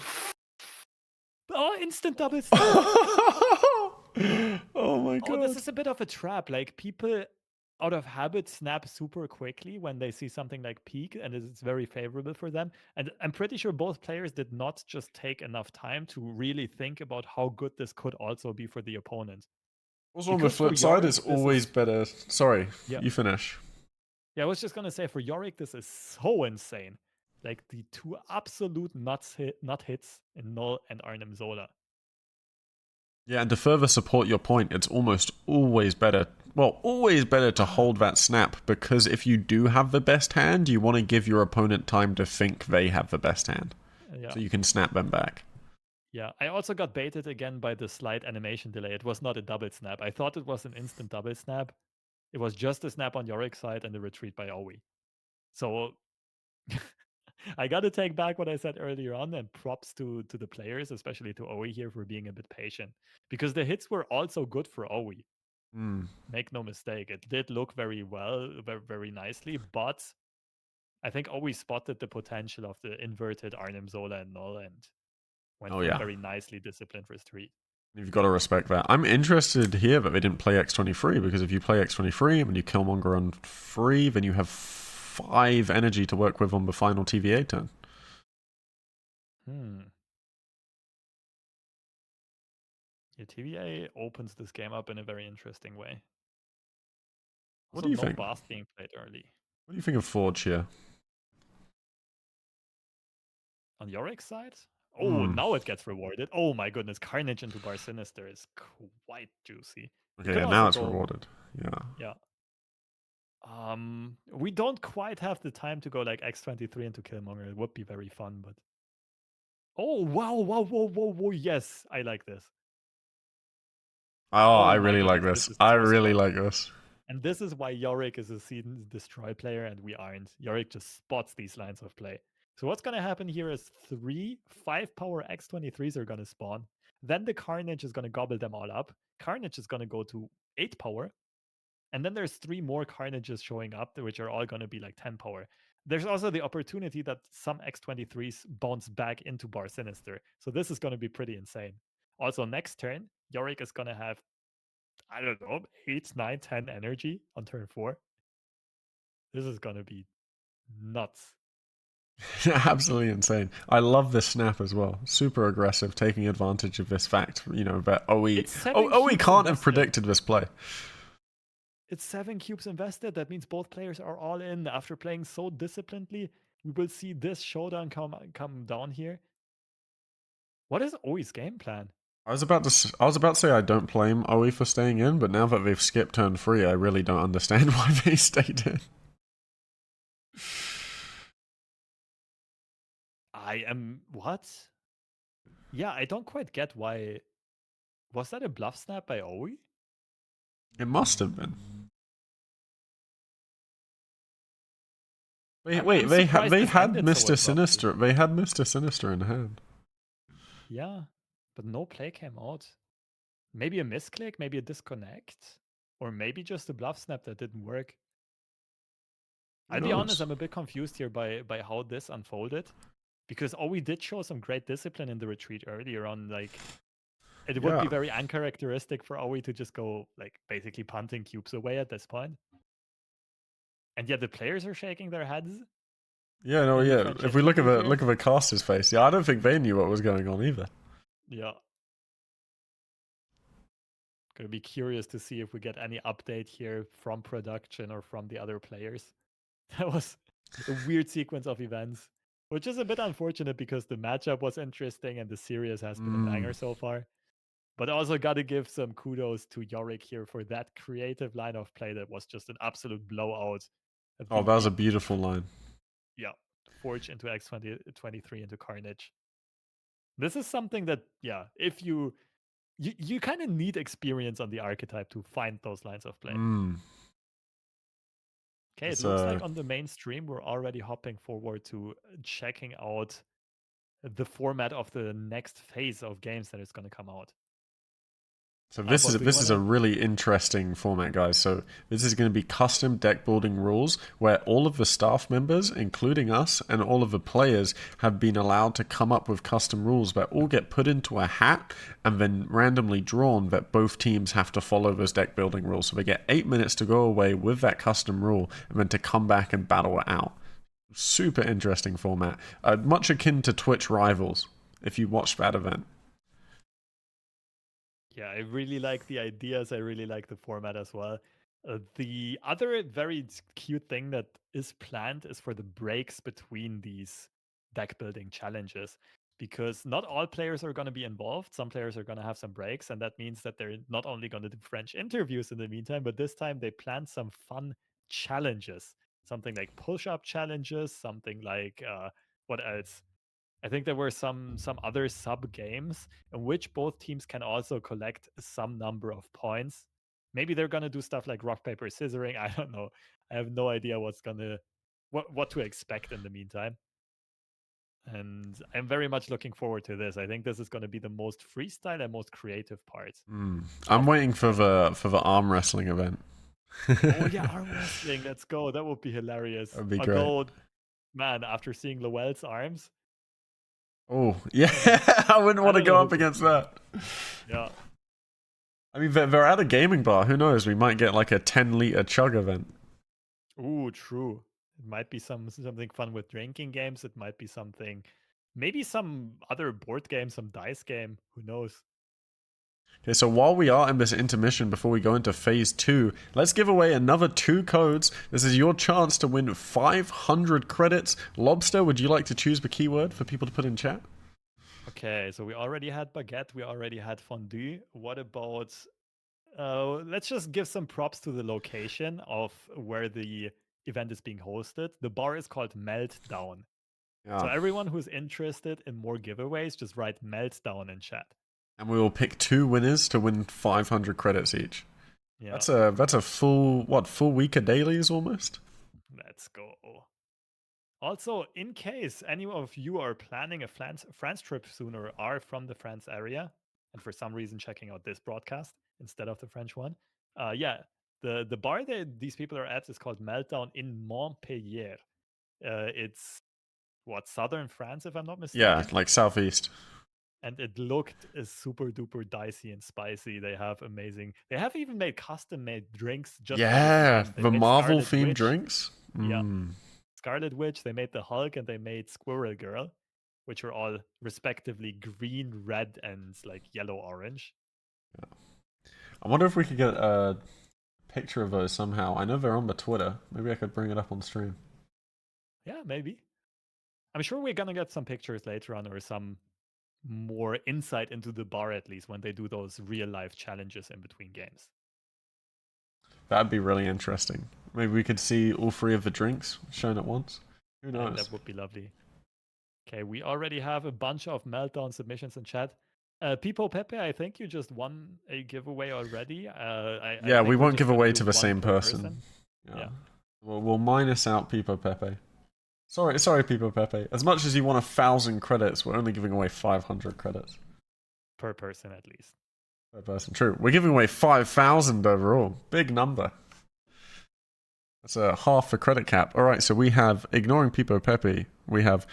oh, instant double snap. Oh my god. Oh, this is a bit of a trap. Like people out of habit snap super quickly when they see something like peak and it's very favorable for them. And I'm pretty sure both players did not just take enough time to really think about how good this could also be for the opponent. Also, on the Because for flip side, Yorick, it's this always is... better. Sorry, Yeah. you finish. Yeah, I was just gonna say for Yorick, this is so insane. Like the two absolute nut hits in Null and Arnim Zola. Yeah, and to further support your point, it's almost always better. Well, always better to hold that snap, because if you do have the best hand, you want to give your opponent time to think they have the best hand. Yeah. So you can snap them back. Yeah, I also got baited again by the slight animation delay. It was not a double snap. I thought it was an instant double snap. It was just a snap on Yorick's side and a retreat by Owi. So I got to take back what I said earlier on, and props to the players, especially to Owi here, for being a bit patient, because the hits were also good for Owi. Make no mistake, it did look very well, very, very nicely, but I think Owi spotted the potential of the inverted Arnim Zola and Null and went for a very nicely disciplined retreat. You've got to respect that. I'm interested here that they didn't play X23, because if you play X23 and you Killmonger on 3, then you have 5 energy to work with on the final TVA turn. Yeah, TVA opens this game up in a very interesting way. What Also, do you no think? Bast being played early. What do you think of Forge here? On Yorick's side? Oh, now it gets rewarded. Oh my goodness, Carnage into Bar Sinister is quite juicy. Okay, yeah, now it's rewarded. Yeah. We don't quite have the time to go like X23 into Killmonger. It would be very fun, but oh wow, whoa, yes, I like this. Oh, I really like this. I really like this. And this is why Yorick is a Seed Destroy player and we aren't. Yorick just spots these lines of play. So what's going to happen here is 3 5-power X23s are going to spawn. Then the Carnage is going to gobble them all up. Carnage is going to go to 8 power. And then there's 3 more Carnages showing up, which are all going to be like 10 power. There's also the opportunity that some X23s bounce back into Bar Sinister. So this is going to be pretty insane. Also, next turn, Yorick is going to have, I don't know, 8, 9, 10 energy on turn 4. This is going to be nuts. Absolutely insane. I love this snap as well. Super aggressive, taking advantage of this fact, that OE can't have predicted this play. It's 7 cubes invested. That means both players are all in. After playing so disciplinedly, we will see this showdown come down here. What is OE's game plan? I was about to say I don't blame OE for staying in, but now that they've skipped turn 3, I really don't understand why they stayed in. What? Yeah, I don't quite get why. Was that a bluff snap by OE? It must have been. They had Mr. Sinister. They had Mr. Sinister in hand. Yeah, but no play came out. Maybe a misclick, maybe a disconnect, or maybe just a bluff snap that didn't work. I'll be honest, I'm a bit confused here by how this unfolded, because we did show some great discipline in the retreat earlier on. Like, it would be very uncharacteristic for OE to just go like basically punting cubes away at this point. And yet the players are shaking their heads. Yeah, no, yeah. If we look at the caster's face, I don't think they knew what was going on either. Yeah. Gonna be curious to see if we get any update here from production or from the other players. That was a weird sequence of events, which is a bit unfortunate because the matchup was interesting and the series has been a banger so far. But also got to give some kudos to Yorick here for that creative line of play that was just an absolute blowout. Oh, that was a beautiful line. Yeah. Forge into X23 into Carnage. This is something that, yeah, if you kind of need experience on the archetype to find those lines of play. Okay, it looks like on the main stream, we're already hopping forward to checking out the format of the next phase of games that is going to come out. So this is a really interesting format, guys. So this is going to be custom deck building rules where all of the staff members, including us, and all of the players have been allowed to come up with custom rules that all get put into a hat and then randomly drawn that both teams have to follow those deck building rules. So they get 8 minutes to go away with that custom rule and then to come back and battle it out. Super interesting format. Much akin to Twitch Rivals, if you watched that event. Yeah, I really like the ideas. I really like the format as well. The other very cute thing that is planned is for the breaks between these deck building challenges, because not all players are going to be involved. Some players are going to have some breaks, and that means that they're not only going to do French interviews in the meantime, but this time they plan some fun challenges, something like push-up challenges, something like what else? I think there were some other sub games in which both teams can also collect some number of points. Maybe they're gonna do stuff like rock paper scissoring. I don't know. I have no idea what to expect in the meantime. And I'm very much looking forward to this. I think this is going to be the most freestyle and most creative part. I'm waiting for the arm wrestling event. Oh yeah, arm wrestling. Let's go. That would be hilarious. That'd be great. Although, man, after seeing Lowell's arms, Oh yeah, I wouldn't want to go up against that. Yeah. I mean, they're at a gaming bar. Who knows? We might get like a 10-liter chug event. Ooh, true. It might be something fun with drinking games. It might be something, maybe some other board game, some dice game. Who knows? Okay, so while we are in this intermission before we go into phase 2, let's give away another 2 codes. This is your chance to win 500 credits. Lobster, would you like to choose the keyword for people to put in chat? Okay, so we already had baguette, we already had fondue. What about, let's just give some props to the location of where the event is being hosted. The bar is called Meltdown. Yeah. So everyone who's interested in more giveaways, just write Meltdown in chat. And we will pick 2 winners to win 500 credits each. Yeah. That's a full week of dailies almost. Let's go. Also, in case any of you are planning a France trip soon or are from the France area, and for some reason checking out this broadcast instead of the French one, the bar that these people are at is called Meltdown in Montpellier. It's southern France, if I'm not mistaken. Yeah, like southeast. And it looked super duper dicey and spicy. They have even made custom made drinks just for the Marvel themed drinks. Yeah. Scarlet Witch, they made the Hulk, and they made Squirrel Girl, which are all respectively green, red, and like yellow, orange. Yeah. I wonder if we could get a picture of those somehow. I know they're on the Twitter. Maybe I could bring it up on stream. Yeah, maybe. I'm sure we're gonna get some pictures later on, or some more insight into the bar, at least when they do those real life challenges in between games. That'd be really interesting. Maybe we could see all 3 of the drinks shown at once. Who knows? That would be lovely. Okay, we already have a bunch of Meltdown submissions in chat. Pipo Pepe, I think you just won a giveaway already. I we won't give away to the same person. Yeah. We'll minus out Pipo Pepe. Sorry, Pipo Pepe. As much as you want 1,000 credits, we're only giving away 500 credits. Per person, at least. Per person, true. We're giving away 5,000 overall. Big number. That's a half the credit cap. All right, so we have, ignoring Pipo Pepe, we have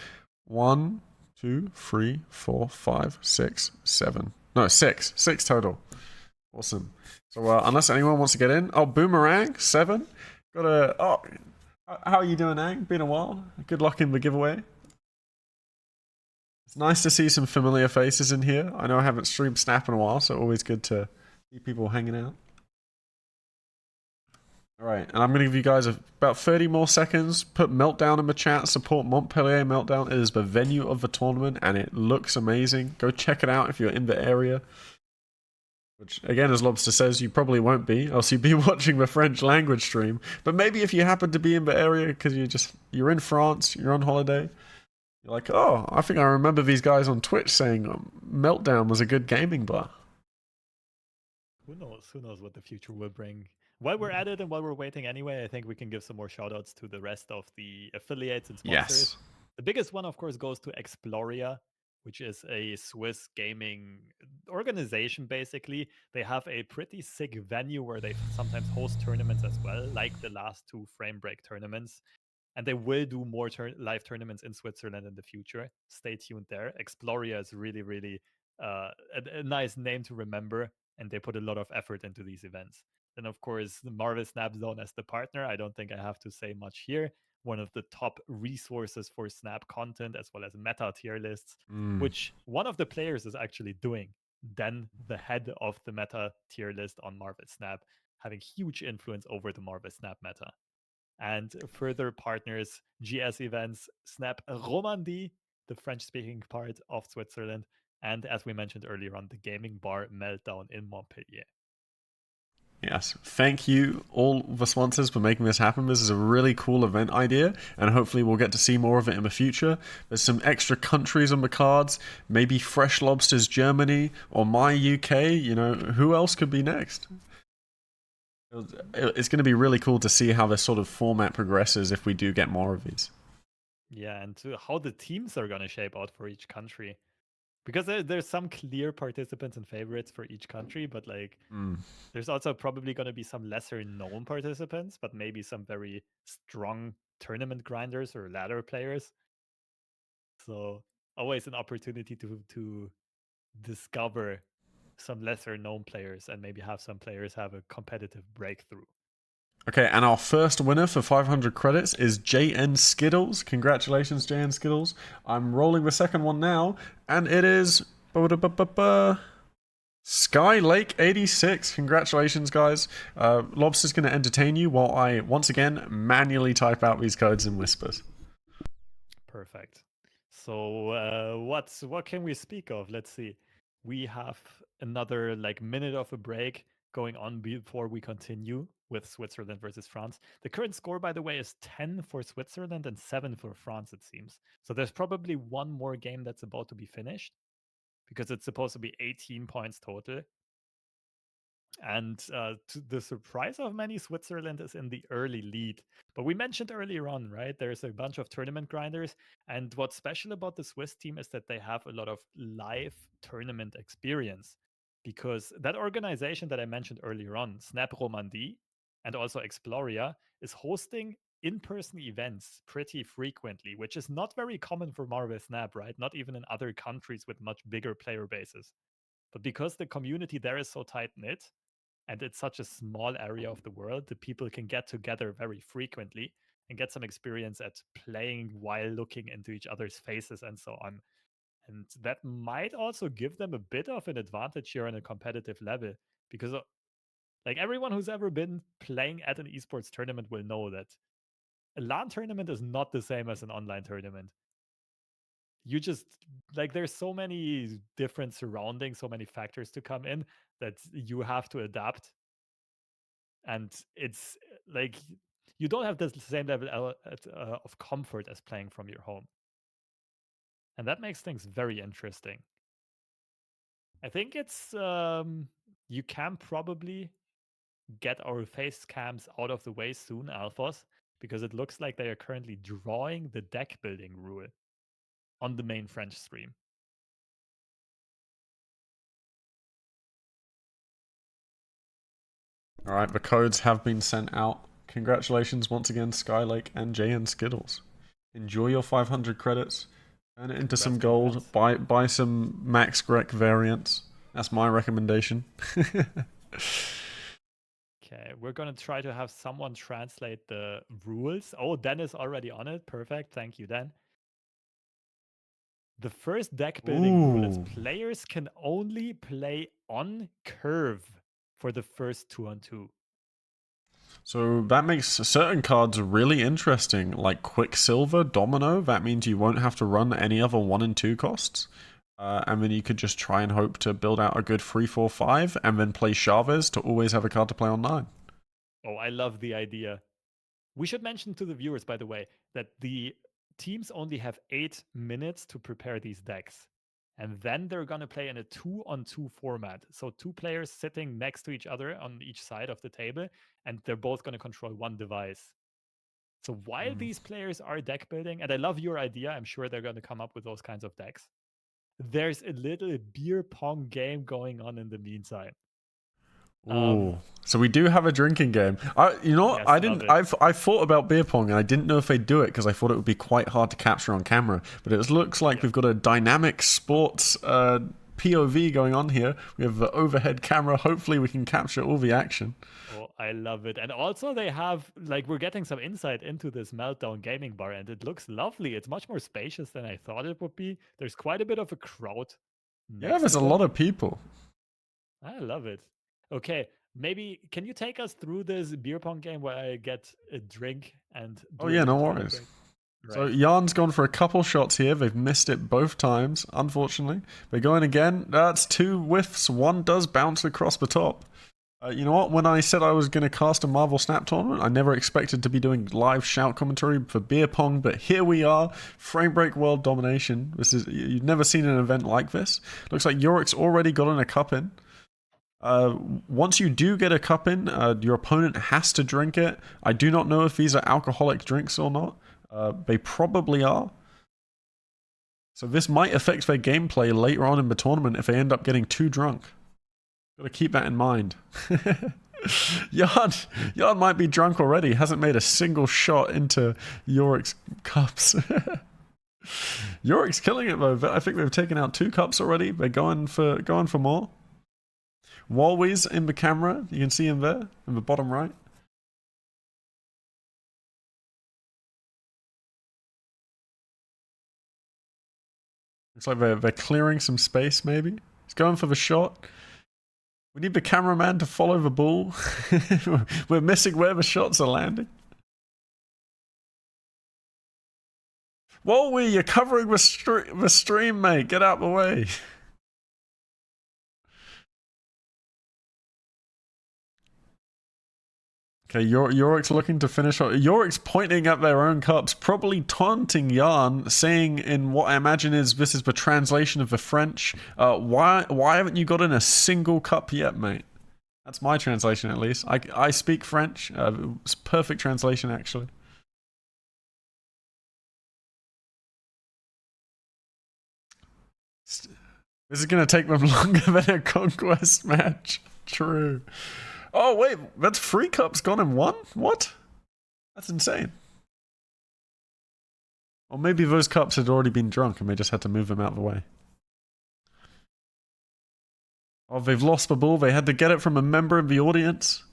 1, 2, 3, 4, 5, 6, 7. No, 6. 6 total. Awesome. So unless anyone wants to get in. Oh, Boomerang, 7. How are you doing, Ang? Been a while. Good luck in the giveaway. It's nice to see some familiar faces in here. I know I haven't streamed Snap in a while, so always good to see people hanging out. Alright, and I'm going to give you guys about 30 more seconds. Put Meltdown in the chat. Support Montpellier Meltdown. It is the venue of the tournament, and it looks amazing. Go check it out if you're in the area. Which, again, as Lobster says, you probably won't be, else you'd be watching the French language stream. But maybe if you happen to be in the area because you're in France, you're on holiday, you're like, oh, I think I remember these guys on Twitch saying Meltdown was a good gaming bar. Who knows? Who knows what the future will bring? While we're at it and while we're waiting anyway, I think we can give some more shoutouts to the rest of the affiliates and sponsors. Yes. The biggest one, of course, goes to Exploria, which is a Swiss gaming organization, basically. They have a pretty sick venue where they sometimes host tournaments as well, like the last 2 Frame Break tournaments. And they will do more live tournaments in Switzerland in the future. Stay tuned there. Exploria is really, really a nice name to remember, and they put a lot of effort into these events. Then, of course, the Marvel Snap Zone as the partner. I don't think I have to say much here. One of the top resources for Snap content, as well as meta tier lists, which one of the players is actually doing. Then the head of the meta tier list on Marvel Snap. having huge influence over the Marvel Snap meta. And further partners, GS events, Snap Romandie, the French-speaking part of Switzerland, and as we mentioned earlier on, the gaming bar Meltdown in Montpellier. Yes, thank you all the sponsors for making this happen. This is a really cool event idea, and hopefully we'll get to see more of it in the future. There's some extra countries on the cards, maybe Fresh Lobsters Germany or My UK. You know, who else could be next? It's going to be really cool to see how this sort of format progresses if we do get more of these. Yeah, and how the teams are going to shape out for each country. Because there's some clear participants and favorites for each country, but like there's also probably going to be some lesser known participants, but maybe some very strong tournament grinders or ladder players. So always an opportunity to discover some lesser known players and maybe have some players have a competitive breakthrough. Okay, and our first winner for 500 credits is JN Skittles. Congratulations, JN Skittles. I'm rolling the second one now, and it is Sky Lake 86. Congratulations, guys. Lobster's going to entertain you while I once again manually type out these codes in whispers. Perfect. So what can we speak of? Let's see. We have another like minute of a break going on before we continue with Switzerland versus France. The current score, by the way, is 10 for Switzerland and 7 for France, it seems. So there's probably one more game that's about to be finished because it's supposed to be 18 points total. And to the surprise of many, Switzerland is in the early lead. But we mentioned earlier on, right? There's a bunch of tournament grinders. And what's special about the Swiss team is that they have a lot of live tournament experience. Because that organization that I mentioned earlier on, Snap Romandie and also Exploria, is hosting in-person events pretty frequently, which is not very common for Marvel Snap, right? Not even in other countries with much bigger player bases. But because the community there is so tight-knit, and it's such a small area of the world, the people can get together very frequently and get some experience at playing while looking into each other's faces and so on. And that might also give them a bit of an advantage here on a competitive level because like everyone who's ever been playing at an esports tournament will know that a LAN tournament is not the same as an online tournament. You just like there's so many different surroundings, so many factors to come in that you have to adapt, and it's like you don't have the same level of comfort as playing from your home, and that makes things very interesting. I think it's you can probably get our face cams out of the way soon, Alphos, because it looks like they are currently drawing the deck building rule on the main French stream. All right, the codes have been sent out. Congratulations once again, Skylake and JN Skittles. Enjoy your 500 credits. Turn it into some gold. Buy some Max Grek variants. That's my recommendation. Okay, we're gonna try to have someone translate the rules. Oh, Dan is already on it. Perfect. Thank you, Dan. The first deck building rule is players can only play on curve for the first 2-on-2. So that makes certain cards really interesting, like Quicksilver, Domino. That means you won't have to run any other 1 and 2 costs. And then you could just try and hope to build out a good 3-4-5 and then play Chavez to always have a card to play on 9. Oh, I love the idea. We should mention to the viewers, by the way, that the teams only have 8 minutes to prepare these decks. And then they're going to play in a 2-on-2 format. So 2 players sitting next to each other on each side of the table, and they're both going to control one device. So while these players are deck building, and I love your idea, I'm sure they're going to come up with those kinds of decks. There's a little beer pong game going on in the meantime. Ooh. So we do have a drinking game. You know what? Yes, I thought about beer pong and I didn't know if they'd do it because I thought it would be quite hard to capture on camera. But it looks like we've got a dynamic sports POV going on here. We have the overhead camera. Hopefully we can capture all the action. Oh, I love it. And also they have, like, we're getting some insight into this Meltdown gaming bar, and it looks lovely. It's much more spacious than I thought it would be. There's quite a bit of a crowd. Yeah, there's a lot of people. I love it. Okay, Maybe can you take us through this beer pong game where I get a drink and Oh do a yeah, no little worries. tiebreak? So Right. Jan's gone for a couple shots here. They've missed it both times, unfortunately. They're going again. That's 2 whiffs. One does bounce across the top. You know what? When I said I was going to cast a Marvel Snap tournament, I never expected to be doing live shout commentary for beer pong, but here we are. Frame break world domination. This is you've never seen an event like this. Looks like Yorick's already gotten a cup in. Once you do get a cup in, your opponent has to drink it. I do not know if these are alcoholic drinks or not. They probably are. So this might affect their gameplay later on in the tournament if they end up getting too drunk. Gotta keep that in mind. Jan might be drunk already. Hasn't made a single shot into Yorick's cups. Yorick's killing it though. I think they've taken out 2 cups already. They're going for more. Walwy's in the camera. You can see him there in the bottom right. Looks like they're clearing some space, maybe. He's going for the shot. We need the cameraman to follow the ball. We're missing where the shots are landing. Walwy, you're covering the stream, mate. Get out the way. Okay, Yorick's looking to finish. Yorick's pointing at their own cups, probably taunting Jan, saying in what I imagine is this is the translation of the French. Why haven't you gotten a single cup yet, mate? That's my translation, at least. I speak French. It's perfect translation, actually. This is going to take them longer than a conquest match. True. Oh, wait. That's 3 cups gone in 1? What? That's insane. Or maybe those cups had already been drunk and they just had to move them out of the way. Oh, they've lost the ball. They had to get it from a member of the audience.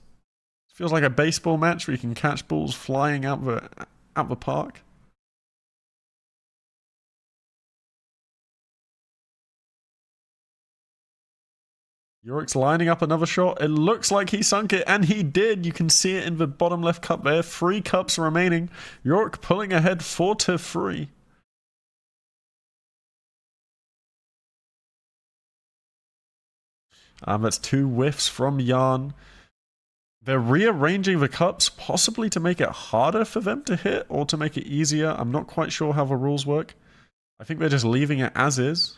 It feels like a baseball match where you can catch balls flying out the park. Yorick's lining up another shot. It looks like he sunk it, and he did. You can see it in the bottom left cup there. 3 cups remaining. Yorick pulling ahead 4-3. That's 2 whiffs from Jan. They're rearranging the cups, possibly to make it harder for them to hit or to make it easier. I'm not quite sure how the rules work. I think they're just leaving it as is.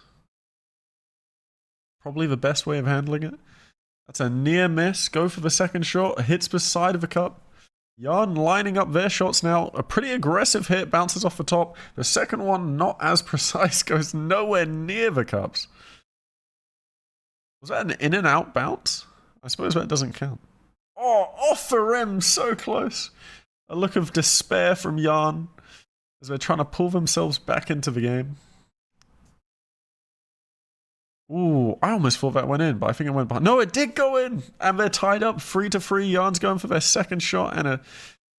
Probably the best way of handling it. That's a near miss. Go for the second shot. Hits the side of the cup. Jan lining up their shots now. A pretty aggressive hit. Bounces off the top. The second one, not as precise. Goes nowhere near the cups. Was that an in and out bounce? I suppose that doesn't count. Oh, off the rim. So close. A look of despair from Jan as they're trying to pull themselves back into the game. Ooh, I almost thought that went in, but I think it went behind. No, it did go in! And they're tied up 3-3. Jan's going for their second shot and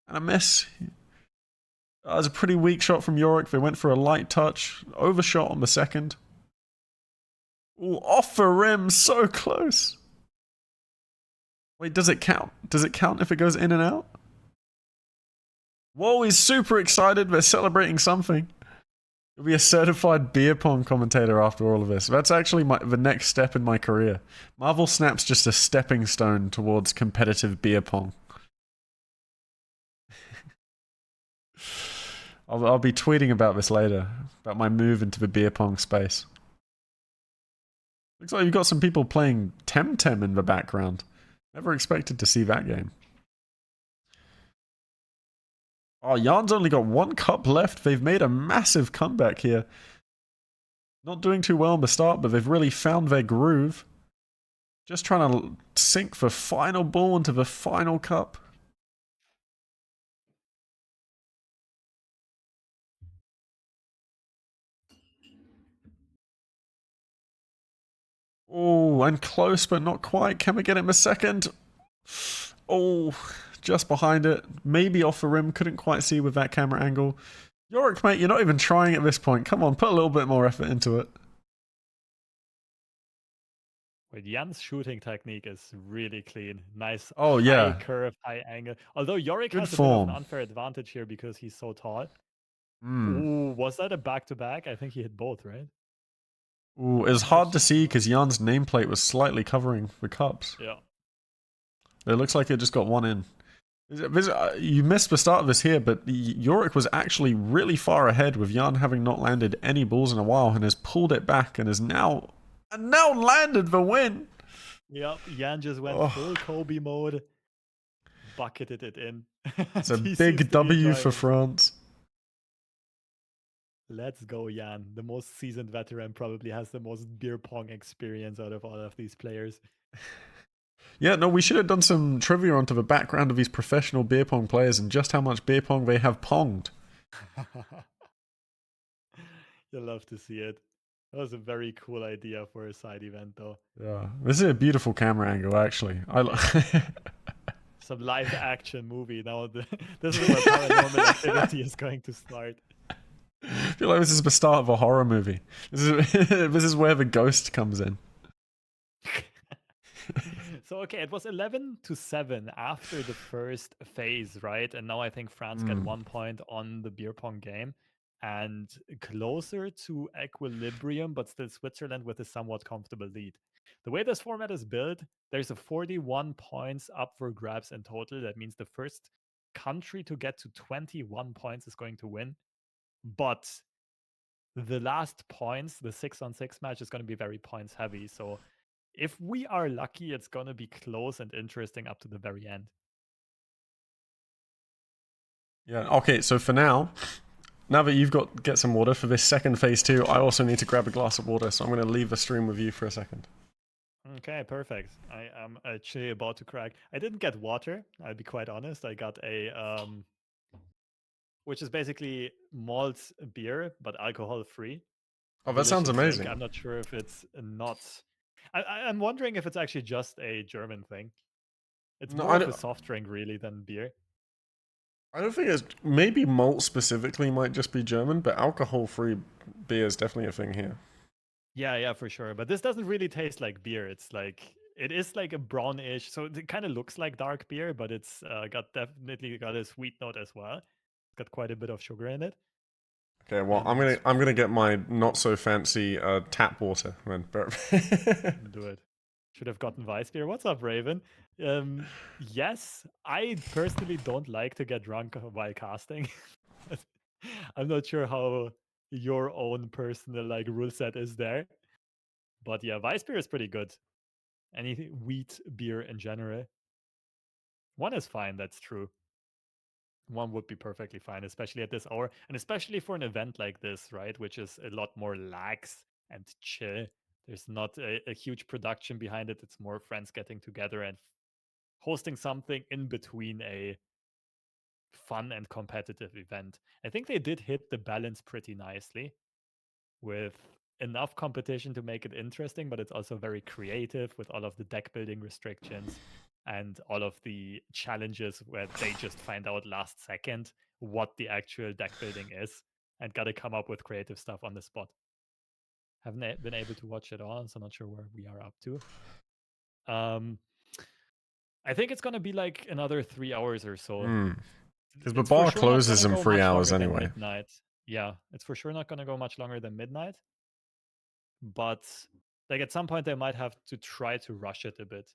a miss. That was a pretty weak shot from Yorick. They went for a light touch. Overshot on the second. Ooh, off the rim. So close. Wait, does it count? Does it count if it goes in and out? Whoa, he's super excited. They're celebrating something. You'll be a certified beer pong commentator after all of this. That's actually the next step in my career. Marvel Snap's just a stepping stone towards competitive beer pong. I'll be tweeting about this later, about my move into the beer pong space. Looks like you've got some people playing Temtem in the background. Never expected to see that game. Oh, Jan's only got 1 cup left. They've made a massive comeback here. Not doing too well in the start, but they've really found their groove. Just trying to sink the final ball into the final cup. Oh, and close, but not quite. Can we get him a second? Oh, just behind it. Maybe off the rim. Couldn't quite see with that camera angle. Yorick, mate, you're not even trying at this point. Come on, put a little bit more effort into it. Wait, Jan's shooting technique is really clean. Nice Oh high yeah, curve, high angle. Although Yorick good has a bit of an form. unfair advantage here because he's so tall. Mm. Ooh, was that a back-to-back? I think he hit both, right? Ooh, it's Let's hard to check. see because Jan's nameplate was slightly covering the cups. Yeah. It looks like it just got one in. You missed the start of this here, but Yorick was actually really far ahead with Jan having not landed any balls in a while and has pulled it back and is now landed the win. Yep, Jan just went Oh, full Kobe mode, bucketed it in. it's a He seems big to be W for enjoying it. France. Let's go, Jan. The most seasoned veteran probably has the most beer pong experience out of all of these players. Yeah, no, we should have done some trivia onto the background of these professional beer pong players and just how much beer pong they have ponged. You'll love to see it. That was a very cool idea for a side event, though. Yeah, this is a beautiful camera angle, actually. Yeah. Some live action movie. Now, this is where paranormal activity is going to start. I feel like this is the start of a horror movie. This is where the ghost comes in. So okay, it was 11-7 after the first phase, right? And now I think France got 1 point on the beer pong game and closer to equilibrium, but still Switzerland with a somewhat comfortable lead. The way this format is built, there's a 41 points up for grabs in total. That means the first country to get to 21 points is going to win. But the last points, the 6-on-6 match, is going to be very points heavy. So if we are lucky, it's going to be close and interesting up to the very end. Yeah, okay, so for now that you've get some water for this second phase 2, I also need to grab a glass of water, so I'm going to leave the stream with you for a second. Okay, perfect. I am actually about to crack. I didn't get water, I'll be quite honest. I got a, which is basically malt beer, but alcohol free. Oh, that sounds Delicious drink. amazing. I'm not sure if it's not. I'm wondering if it's actually just a German thing. It's No, more of a soft drink, really, than beer. I don't think it's... Maybe malt specifically might just be German, but alcohol-free beer is definitely a thing here. Yeah, for sure. But this doesn't really taste like beer. It's like it is like a brownish, so it kind of looks like dark beer, but it's definitely got a sweet note as well. It's got quite a bit of sugar in it. Okay, well, And I'm gonna get my not so fancy tap water then. do it. Should have gotten Weiss beer. What's up, Raven? Yes, I personally don't like to get drunk while casting. I'm not sure how your own personal like rule set is there, but yeah, Weiss beer is pretty good. Any wheat beer in general. One is fine, that's true. One would be perfectly fine, especially at this hour, and especially for an event like this, right? Which is a lot more lax and chill. There's not a huge production behind it. It's more friends getting together and hosting something in between a fun and competitive event. I think they did hit the balance pretty nicely with enough competition to make it interesting, but it's also very creative with all of the deck building restrictions and all of the challenges where they just find out last second what the actual deck building is and got to come up with creative stuff on the spot. Haven't been able to watch it all, so not sure where we are up to. I think it's gonna be like another 3 hours or so. Because the It's for bar sure not closes gonna in go 3 much hours longer than anyway. midnight. Yeah, it's for sure not gonna go much longer than midnight. But like at some point they might have to try to rush it a bit.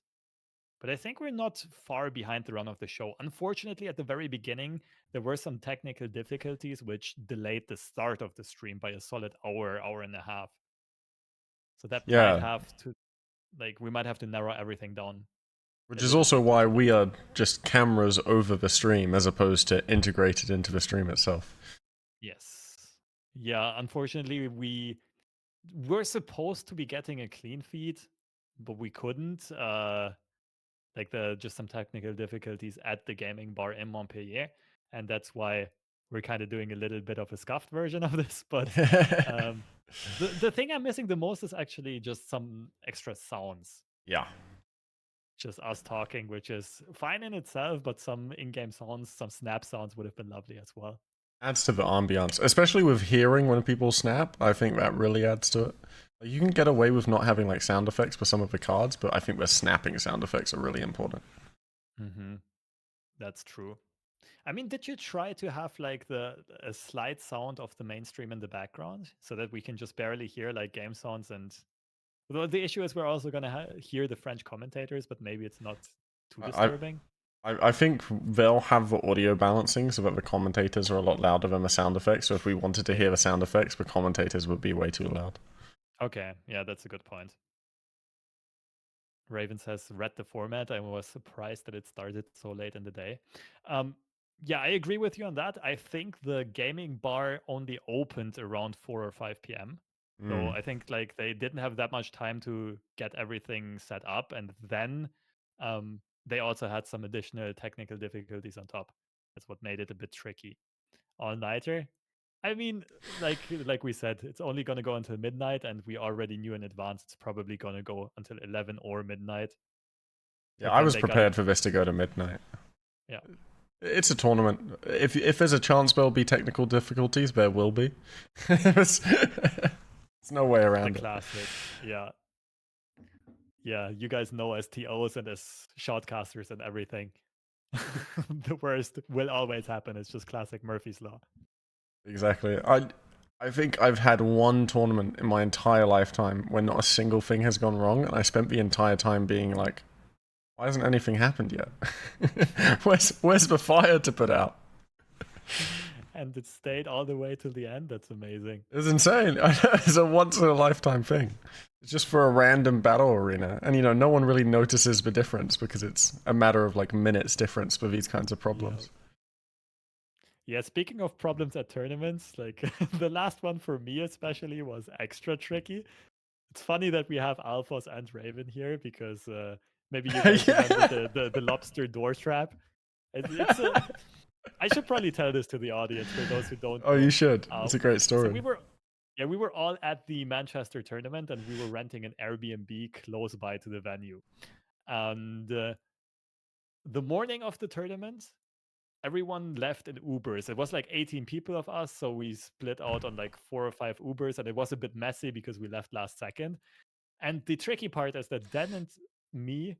But I think we're not far behind the run of the show. Unfortunately, at the very beginning, there were some technical difficulties which delayed the start of the stream by a solid hour and a half. So that might Yeah, have to we might have to narrow everything down which a is little also bit due why to that. we are just cameras over the stream as opposed to integrated into the stream itself. Yes. Yeah, unfortunately we were supposed to be getting a clean feed, but we couldn't. Just some technical difficulties at the gaming bar in Montpellier, and that's why we're kind of doing a little bit of a scuffed version of this. But um, the thing I'm missing the most is actually just some extra sounds. Yeah. Just us talking, which is fine in itself, but some in-game sounds, some snap sounds would have been lovely as well. Adds to the ambiance, especially with hearing when people snap. I think that really adds to it. You can get away with not having like sound effects for some of the cards, but I think the snapping sound effects are really important. Mm-hmm. That's true. I mean, did you try to have like the a slight sound of the mainstream in the background so that we can just barely hear like game sounds? And although the issue is we're also gonna hear the French commentators, but maybe it's not too I, disturbing. I think they'll have the audio balancing so that the commentators are a lot louder than the sound effects. So if we wanted to hear the sound effects, the commentators would be way too loud. Okay, yeah, that's a good point. Ravens has read the format. I was surprised that it started so late in the day. Um, yeah, I agree with you on that. I think the gaming bar only opened around 4 or 5 p.m. So Mm. I think like they didn't have that much time to get everything set up, and then they also had some additional technical difficulties on top. That's what made it a bit tricky. All nighter. I mean, like we said, it's only gonna go until midnight, and we already knew in advance it's probably gonna go until 11 or midnight. Yeah, But I then was they got it. prepared for this to go to midnight. Yeah, It's a tournament. If there's a chance there'll be technical difficulties, there will be. There's no way the around it. classic. Yeah, yeah. You guys know as TOs and as shoutcasters and everything, the worst will always happen. It's just classic Murphy's law. Exactly. I think I've had one tournament in my entire lifetime where not a single thing has gone wrong, and I spent the entire time being like, "Why hasn't anything happened yet? Where's the fire to put out?" And it stayed all the way to the end. That's amazing. It's insane. It's a once in a lifetime thing. It's just for a random battle arena, and no one really notices the difference because it's a matter of like minutes difference for these kinds of problems. Yeah, speaking of problems at tournaments, like the last one for me especially was extra tricky. It's funny that we have Alphos and Raven here because maybe you guys remember Yeah. the lobster door trap. It's a. I should probably tell this to the audience for those who don't Oh, know. you should. Uh, It's a great so story. we were all at the Manchester tournament and we were renting an Airbnb close by to the venue. And the morning of the tournament, everyone left in Ubers. It was like 18 people of us, so we split out on like 4 or 5 Ubers, and it was a bit messy because we left last second. And the tricky part is that Dan and me,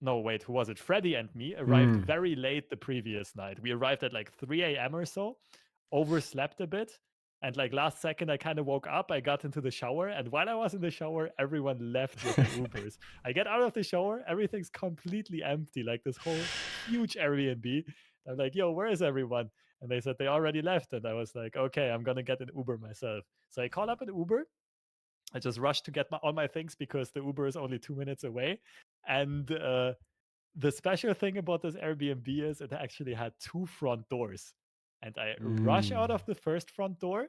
no, wait, who was it? Freddie and me arrived Hmm. very late the previous night. We arrived at like 3 a.m. or so, overslept a bit. And like last second, I kind of woke up. I got into the shower. And while I was in the shower, everyone left with their Ubers. I get out of the shower. Everything's completely empty, like this whole huge Airbnb. I'm like, yo, where is everyone? And they said they already left. And I was like, okay, I'm going to get an Uber myself. So I call up an Uber. I just rushed to get all my things because the Uber is only 2 minutes away. And the special thing about this Airbnb is it actually had 2 front doors. And I rush Hmm. out of the first front door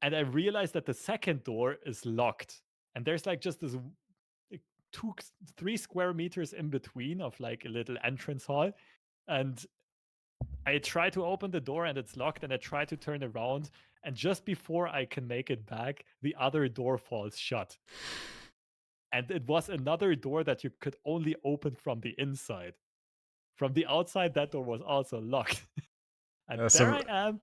and I realize that the second door is locked. And there's like just this like, 3 square meters in between of like a little entrance hall. And I try to open the door and it's locked, and I try to turn around. And just before I can make it back, the other door falls shut. And it was another door that you could only open from the inside. From the outside, that door was also locked. And Yeah, there so I am,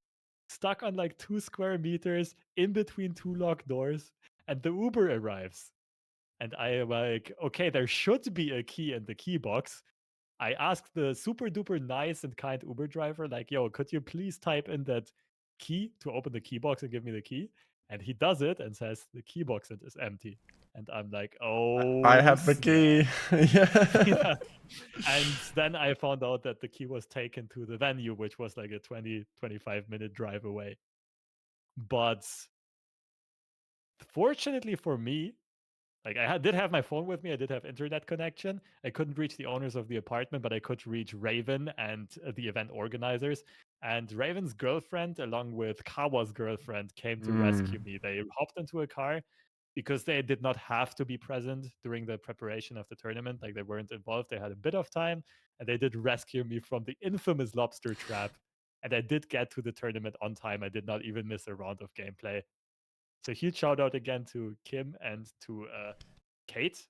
stuck on like 2 square meters in between 2 locked doors. And the Uber arrives. And I am like, okay, there should be a key in the key box. I asked the super duper nice and kind Uber driver, like, yo, could you please type in that key to open the key box and give me the key? And he does it and says the key box is empty. And I'm like, I oh have the snap. key. Yeah. Yeah. And then I found out that the key was taken to the venue, which was like a 20-25 minute drive away. But fortunately for me, like did have my phone with me. I did have internet connection. I couldn't reach the owners of the apartment, but I could reach Raven and the event organizers. And Raven's girlfriend, along with Kawa's girlfriend, came to rescue Mm. me. They hopped into a car because they did not have to be present during the preparation of the tournament. Like they weren't involved. They had a bit of time, and they did rescue me from the infamous lobster trap. And I did get to the tournament on time. I did not even miss a round of gameplay. So huge shout out again to Kim and to Kate.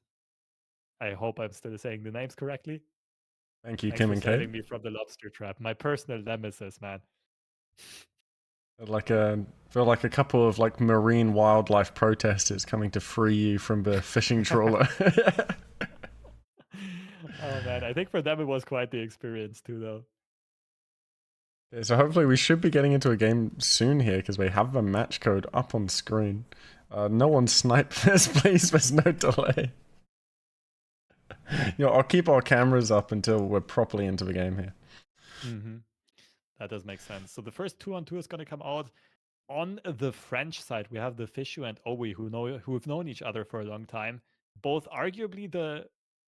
I hope I'm still saying the names correctly. Thank you, Thanks Kim for and Kate. saving me from the lobster trap. My personal nemesis, man. Like a feel like a couple of like marine wildlife protesters coming to free you from the fishing trawler. Oh man, I think for them it was quite the experience too, though. Yeah, so hopefully we should be getting into a game soon here because we have the match code up on screen. No one snipe this, please. There's no delay. I'll keep our cameras up until we're properly into the game here. Mm-hmm. That does make sense. So the first 2-on-2 is going to come out. On the French side, we have the Fishu and Owi who have known each other for a long time. Both arguably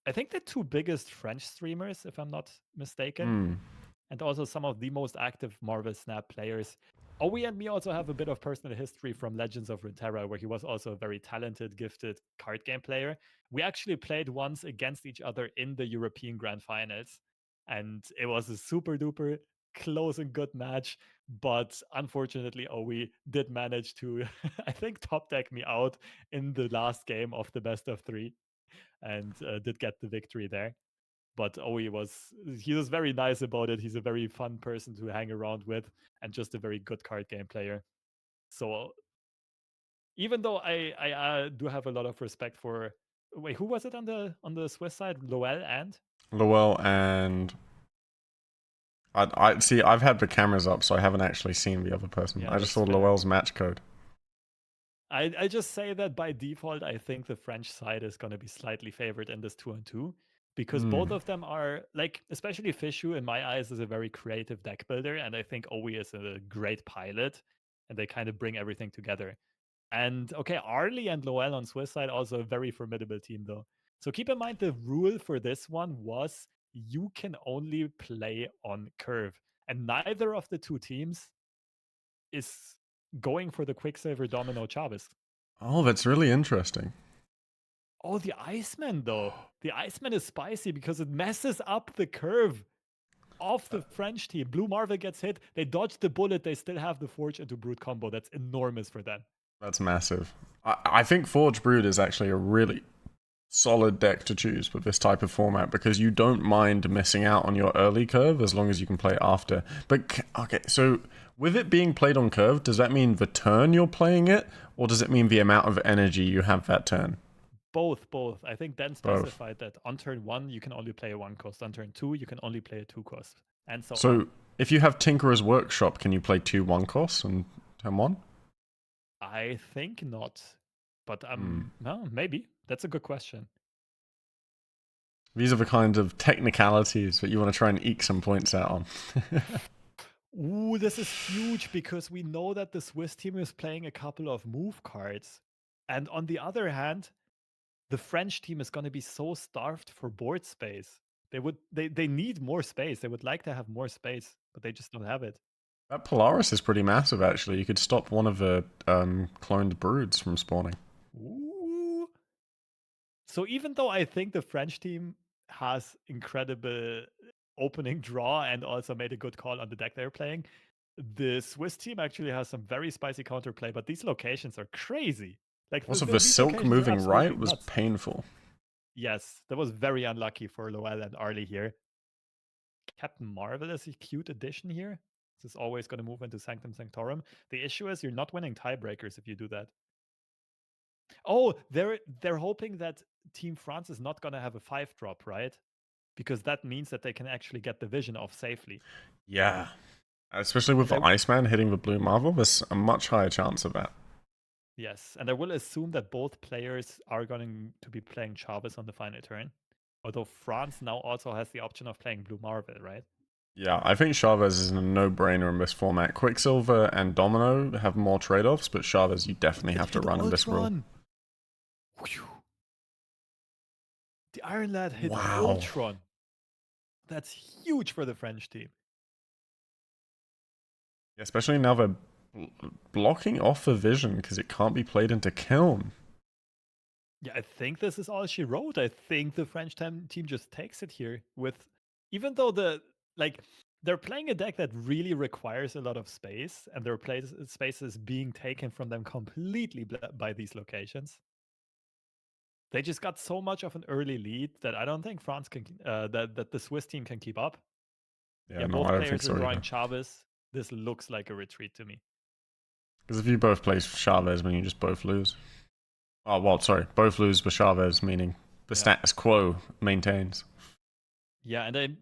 I think the two biggest French streamers, if I'm not mistaken, and also some of the most active Marvel Snap players. Owi and me also have a bit of personal history from Legends of Runeterra, where he was also a very talented, gifted card game player. We actually played once against each other in the European Grand Finals, and it was a super duper close and good match. But unfortunately, Owi did manage to, I think, top deck me out in the last game of the best of three, and did get the victory there. But he was very nice about it. He's a very fun person to hang around with, and just a very good card game player. So even though I do have a lot of respect for, wait, who was it on the Swiss side? Loel and Lowell and I see. I've had the cameras up, so I haven't actually seen the other person. yeah, I just that's saw fair. Lowell's match code. I just say that by default, I think the French side is going to be slightly favored in this 2-on-2 because both of them are like, especially Fishu in my eyes is a very creative deck builder, and I think Owi is a great pilot, and they kind of bring everything together. And okay, Arlie and Loel on Swiss side also a very formidable team though. So keep in mind the rule for this one was you can only play on curve, and neither of the two teams is going for the Quicksilver Domino Chavez. Oh, that's really interesting. Oh, the Iceman though. The Iceman is spicy because it messes up the curve of the French team. Blue Marvel gets hit. They dodge the bullet. They still have the Forge into Brute combo. That's enormous for them. That's massive. I think Forge Brood is actually a really solid deck to choose with this type of format because you don't mind missing out on your early curve as long as you can play after. But okay, so with it being played on curve, does that mean the turn you're playing it, or does it mean the amount of energy you have that turn? Both. I think Dan Both. specified that on turn 1, you can only play a 1 cost. On turn 2, you can only play a 2 cost. And so So on. if you have Tinkerer's Workshop, can you play 2 1 costs and turn 1? I think not. But no, maybe. That's a good question. These are the kinds of technicalities that you want to try and eke some points out on. Ooh, this is huge because we know that the Swiss team is playing a couple of move cards. And on the other hand, the French team is going to be so starved for board space. They need more space. They would like to have more space, but they just don't have it. That Polaris is pretty massive, actually. You could stop one of the cloned broods from spawning. Ooh. So even though I think the French team has incredible opening draw and also made a good call on the deck they're playing, the Swiss team actually has some very spicy counterplay, but these locations are crazy. Like Also, the these silk locations are moving absolutely right was nuts. painful. Yes, that was very unlucky for Loel and Arlie here. Captain Marvel is a cute addition here. This is always going to move into Sanctum Sanctorum. The issue is you're not winning tiebreakers if you do that. Oh, they're hoping that Team France is not going to have a 5-drop, right? Because that means that they can actually get the vision off safely. Yeah. Especially with And the Iceman hitting the Blue Marvel, there's a much higher chance of that. yes, and I will assume that both players are going to be playing Chavez on the final turn. Although France now also has the option of playing Blue Marvel, right? Yeah, I think Chavez is a no-brainer in this format. Quicksilver and Domino have more trade-offs, but Chavez you definitely It have to hit run in this rule. Ultron! Whew. The Iron Lad hit Wow. Ultron. That's huge for the French team. Especially now they're blocking off the vision because it can't be played into Kiln. Yeah, I think this is all she wrote. I think the French team just takes it here with, even though they're playing a deck that really requires a lot of space, and their space is being taken from them completely by these locations. They just got so much of an early lead that I don't think France can that the Swiss team can keep up. Yeah, Yeah, no, both I don't think players are so drawing either. Chavez. This looks like a retreat to me. Because if you both play Chavez, then you just both lose. Oh, well, sorry. Both lose with Chavez, meaning the Yeah. status quo maintains. Yeah, and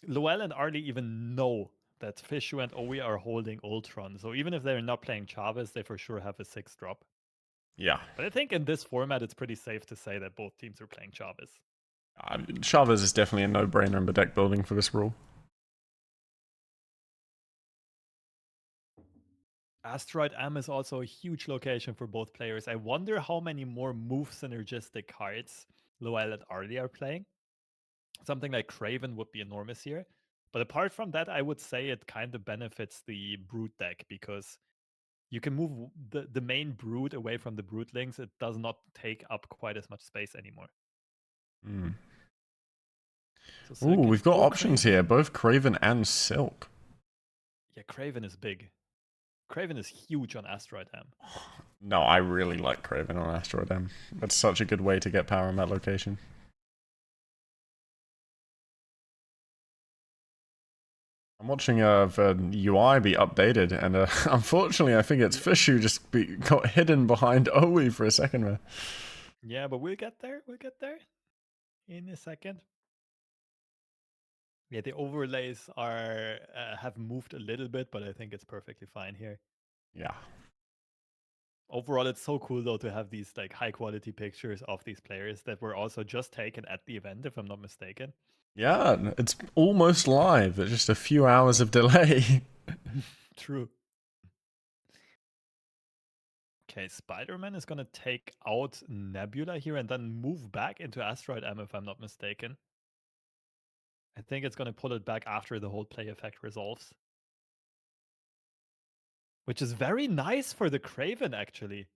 Loel and Arlie even know that Fishu and Owi are holding Ultron. So even if they're not playing Chavez, they for sure have a 6 drop. Yeah. But I think in this format, it's pretty safe to say that both teams are playing Chavez. Chavez is definitely a no-brainer in the deck building for this rule. Asteroid M is also a huge location for both players. I wonder how many more move synergistic cards Loel and Arlie are playing. Something like Craven would be enormous here. But apart from that, I would say it kind of benefits the Brute deck because you can move the main Brute away from the Broodlings. It does not take up quite as much space anymore. Mm. So Ooh, Silk we've got options Craven. here, both Craven and Silk. Yeah, Craven is big. Craven is huge on Asteroid M. No, I really like Craven on Asteroid M. That's such a good way to get power in that location. I'm watching the UI be updated, and unfortunately, I think it's Fish who just got hidden behind Owi for a second there. Yeah, but we'll get there. We'll get there in a second. Yeah, the overlays are have moved a little bit, but I think it's perfectly fine here. Yeah. Overall, it's so cool though to have these like high quality pictures of these players that were also just taken at the event, if I'm not mistaken. Yeah, it's almost live. There's just a few hours of delay. True. Okay, Spider-Man is gonna take out Nebula here and then move back into Asteroid M, if I'm not mistaken. I think it's gonna pull it back after the whole play effect resolves. Which is very nice for the Craven, actually.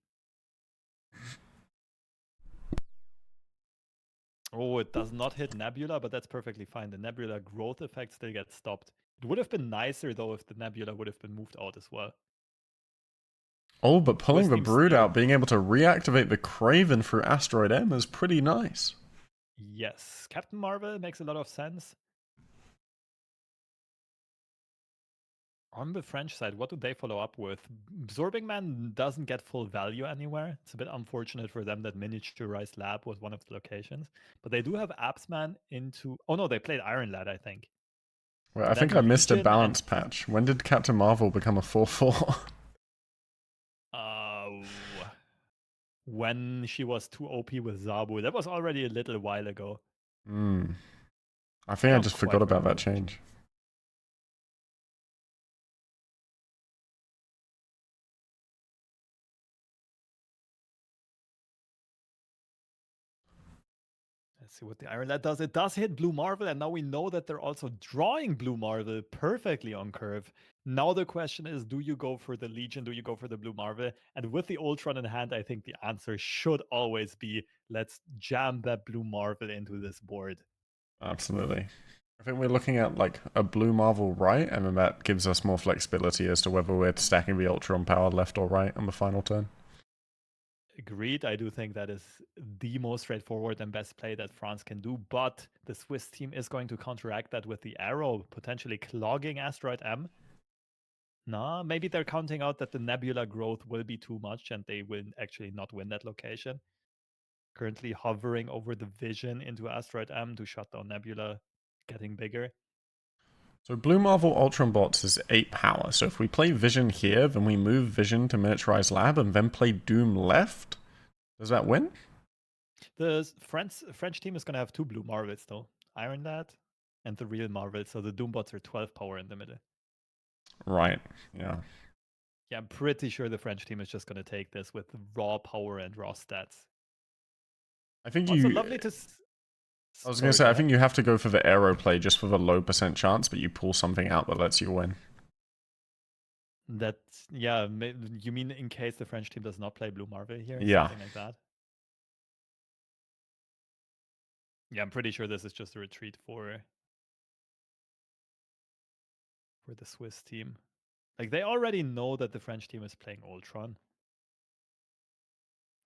Oh, it does not hit Nebula, but that's perfectly fine. The Nebula growth effect still gets stopped. It would have been nicer, though, if the Nebula would have been moved out as well. Oh, but pulling Swiss the team Brood steal. out, being able to reactivate the Craven through Asteroid M is pretty nice. Yes. Captain Marvel makes a lot of sense. On the French side, what do they follow up with? Absorbing Man doesn't get full value anywhere. It's a bit unfortunate for them that Miniaturized Lab was one of the locations. But they do have Appsman into... Oh no, they played Iron Lad, I think. Well, I And think then I missed a Legion and... balance patch. When did Captain Marvel become a 4/4? When she was too OP with Zabu. That was already a little while ago. Hmm. I I think I don't just forgot quite about remember that when. change. Let's see what the Iron Lad does. It does hit Blue Marvel, and now we know that they're also drawing Blue Marvel perfectly on curve. Now the question is, do you go for the Legion? Do you go for the Blue Marvel? And with the Ultron in hand, I think the answer should always be, let's jam that Blue Marvel into this board. Absolutely. I think we're looking at like a blue Marvel right, and then that gives us more flexibility as to whether we're stacking the Ultron power left or right on the final turn. Agreed. I do think that is the most straightforward and best play that France can do, but the Swiss team is going to counteract that with the arrow, potentially clogging Asteroid M. Nah, maybe they're counting out that the Nebula growth will be too much and they will actually not win that location. Currently hovering over the vision into Asteroid M to shut down Nebula, getting bigger. So Blue Marvel Ultron Bots is 8 power, so if we play Vision here, then we move Vision to Miniaturized Lab and then play Doom left? Does that win? The French team is going to have 2 blue Marvels though. Iron Lad and the real Marvel, so the Doombots are 12 power in the middle. Right, yeah. Yeah, I'm pretty sure the French team is just going to take this with raw power and raw stats. I think Also, you... lovely to... I was going to Sorry, say, go I ahead. think you have to go for the aero play just for the low percent chance, but you pull something out that lets you win. That, yeah, you mean in case the French team does not play Blue Marvel here? Yeah. Something like that? Yeah, I'm pretty sure this is just a retreat for the Swiss team. Like, they already know that the French team is playing Ultron.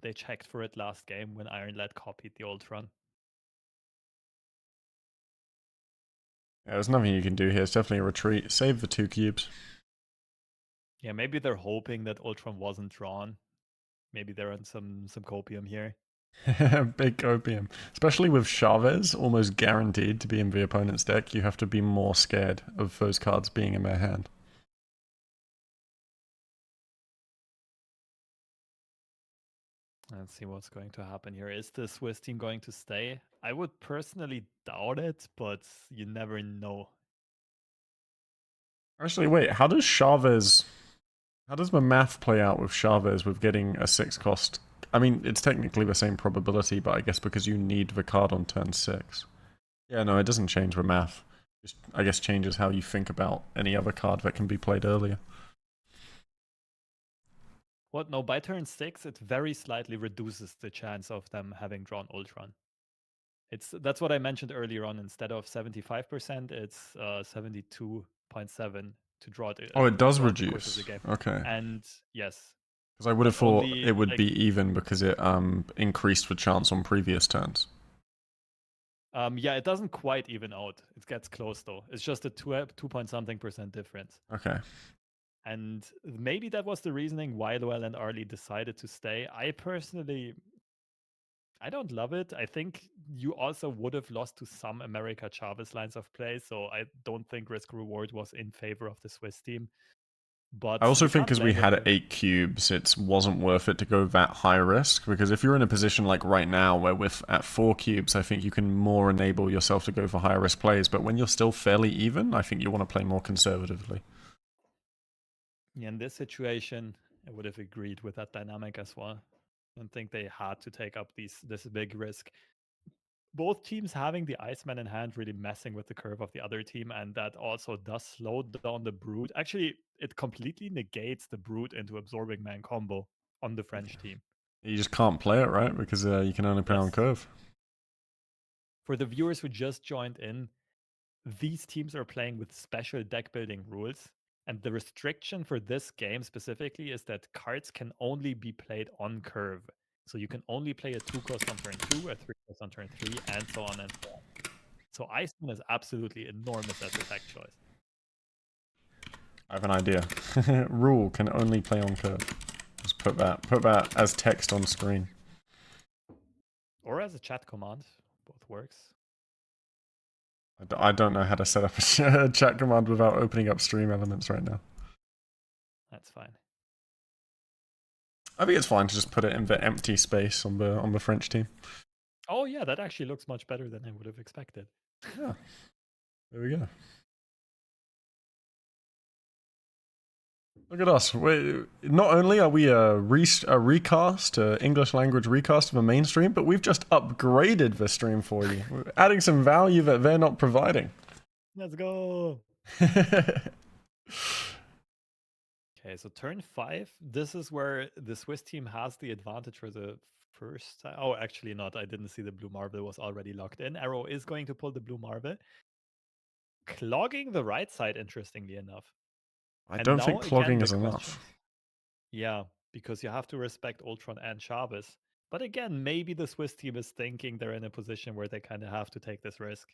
They checked for it last game when Iron Lad copied the Ultron. Yeah, there's nothing you can do here. It's definitely a retreat. Save the 2 cubes. Yeah, maybe they're hoping that Ultron wasn't drawn. Maybe they're on some copium here. Big opium. Especially with Chavez almost guaranteed to be in the opponent's deck, you have to be more scared of those cards being in their hand. Let's see what's going to happen here. Is the Swiss team going to stay? I would personally doubt it, but you never know. Actually, wait, how does Chavez... How does the math play out with Chavez with getting a 6 cost? I mean, it's technically the same probability, but I guess because you need the card on turn 6. Yeah, no, it doesn't change the math. Just, I guess, changes how you think about any other card that can be played earlier. What? No, by turn 6, it very slightly reduces the chance of them having drawn Ultron. That's what I mentioned earlier on. Instead of 75%, it's 72.7 to draw it Oh, it does throughout the course of the reduce. game. Okay. And yes, Because I would have it's thought only it would like be even because it increased the chance on previous turns. yeah, it doesn't quite even out. It gets close though. It's just a 2 point something% difference. Okay. And maybe that was the reasoning why Llewellyn and Arlie decided to stay. I personally, I don't love it. I think you also would have lost to some America Chavez lines of play, so I don't think risk reward was in favor of the Swiss team. I But also you think can't because we blame them had for 8 cubes, it wasn't worth it to go that high risk. Because if you're in a position like right now, where with at 4 cubes, I think you can more enable yourself to go for higher risk plays. But when you're still fairly even, I think you want to play more conservatively. in this situation, I would have agreed with that dynamic as well. I don't think they had to take up this big risk. Both teams having the Iceman in hand really messing with the curve of the other team, and that also does slow down the Brood. Actually, it completely negates the Brood into Absorbing Man combo on the French team. You just can't play it, right? Because you can only play on Yes. curve. For the viewers who just joined in, these teams are playing with special deck building rules. And the restriction for this game specifically is that cards can only be played on curve. So you can only play a 2 cost on turn 2, a 3 cost on turn 3, and so on and so on. So Iceman is absolutely enormous as a tech choice. I have an idea. Rule can only play on curve. Just put that as text on screen. Or as a chat command, both works. I don't know how to set up a chat command without opening up stream elements right now. That's fine. I think it's fine to just put it in the empty space on the French team. Oh yeah, that actually looks much better than I would have expected. Yeah. There we go. Look at us. Not only are we a recast, English language recast of a mainstream, but we've just upgraded the stream for you. We're adding some value that they're not providing. Let's go. Okay, so turn 5. This is where the Swiss team has the advantage for the first time. Oh, actually not. I didn't see the blue marble was already locked in. Arrow is going to pull the blue marble. Clogging the right side, interestingly enough. I And don't now think again clogging the is question. enough. Yeah, because you have to respect Ultron and Chavez. But again, maybe the Swiss team is thinking they're in a position where they kind of have to take this risk.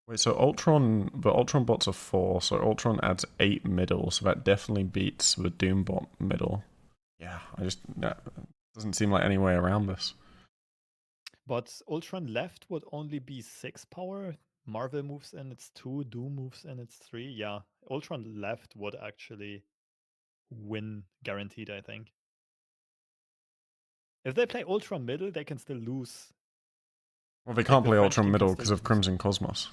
Wait, so the Ultron bots are 4, so Ultron adds 8 middle, so that definitely beats the Doom bot middle. Yeah, that doesn't seem like any way around this. But Ultron left would only be 6 power. Marvel moves in, it's 2. Doom moves in, it's 3. Yeah, Ultron left would actually win guaranteed, I think. If they play Ultron middle, they can still lose. Well, they Like can't the play French Ultron team can middle still because of lose. Crimson Cosmos.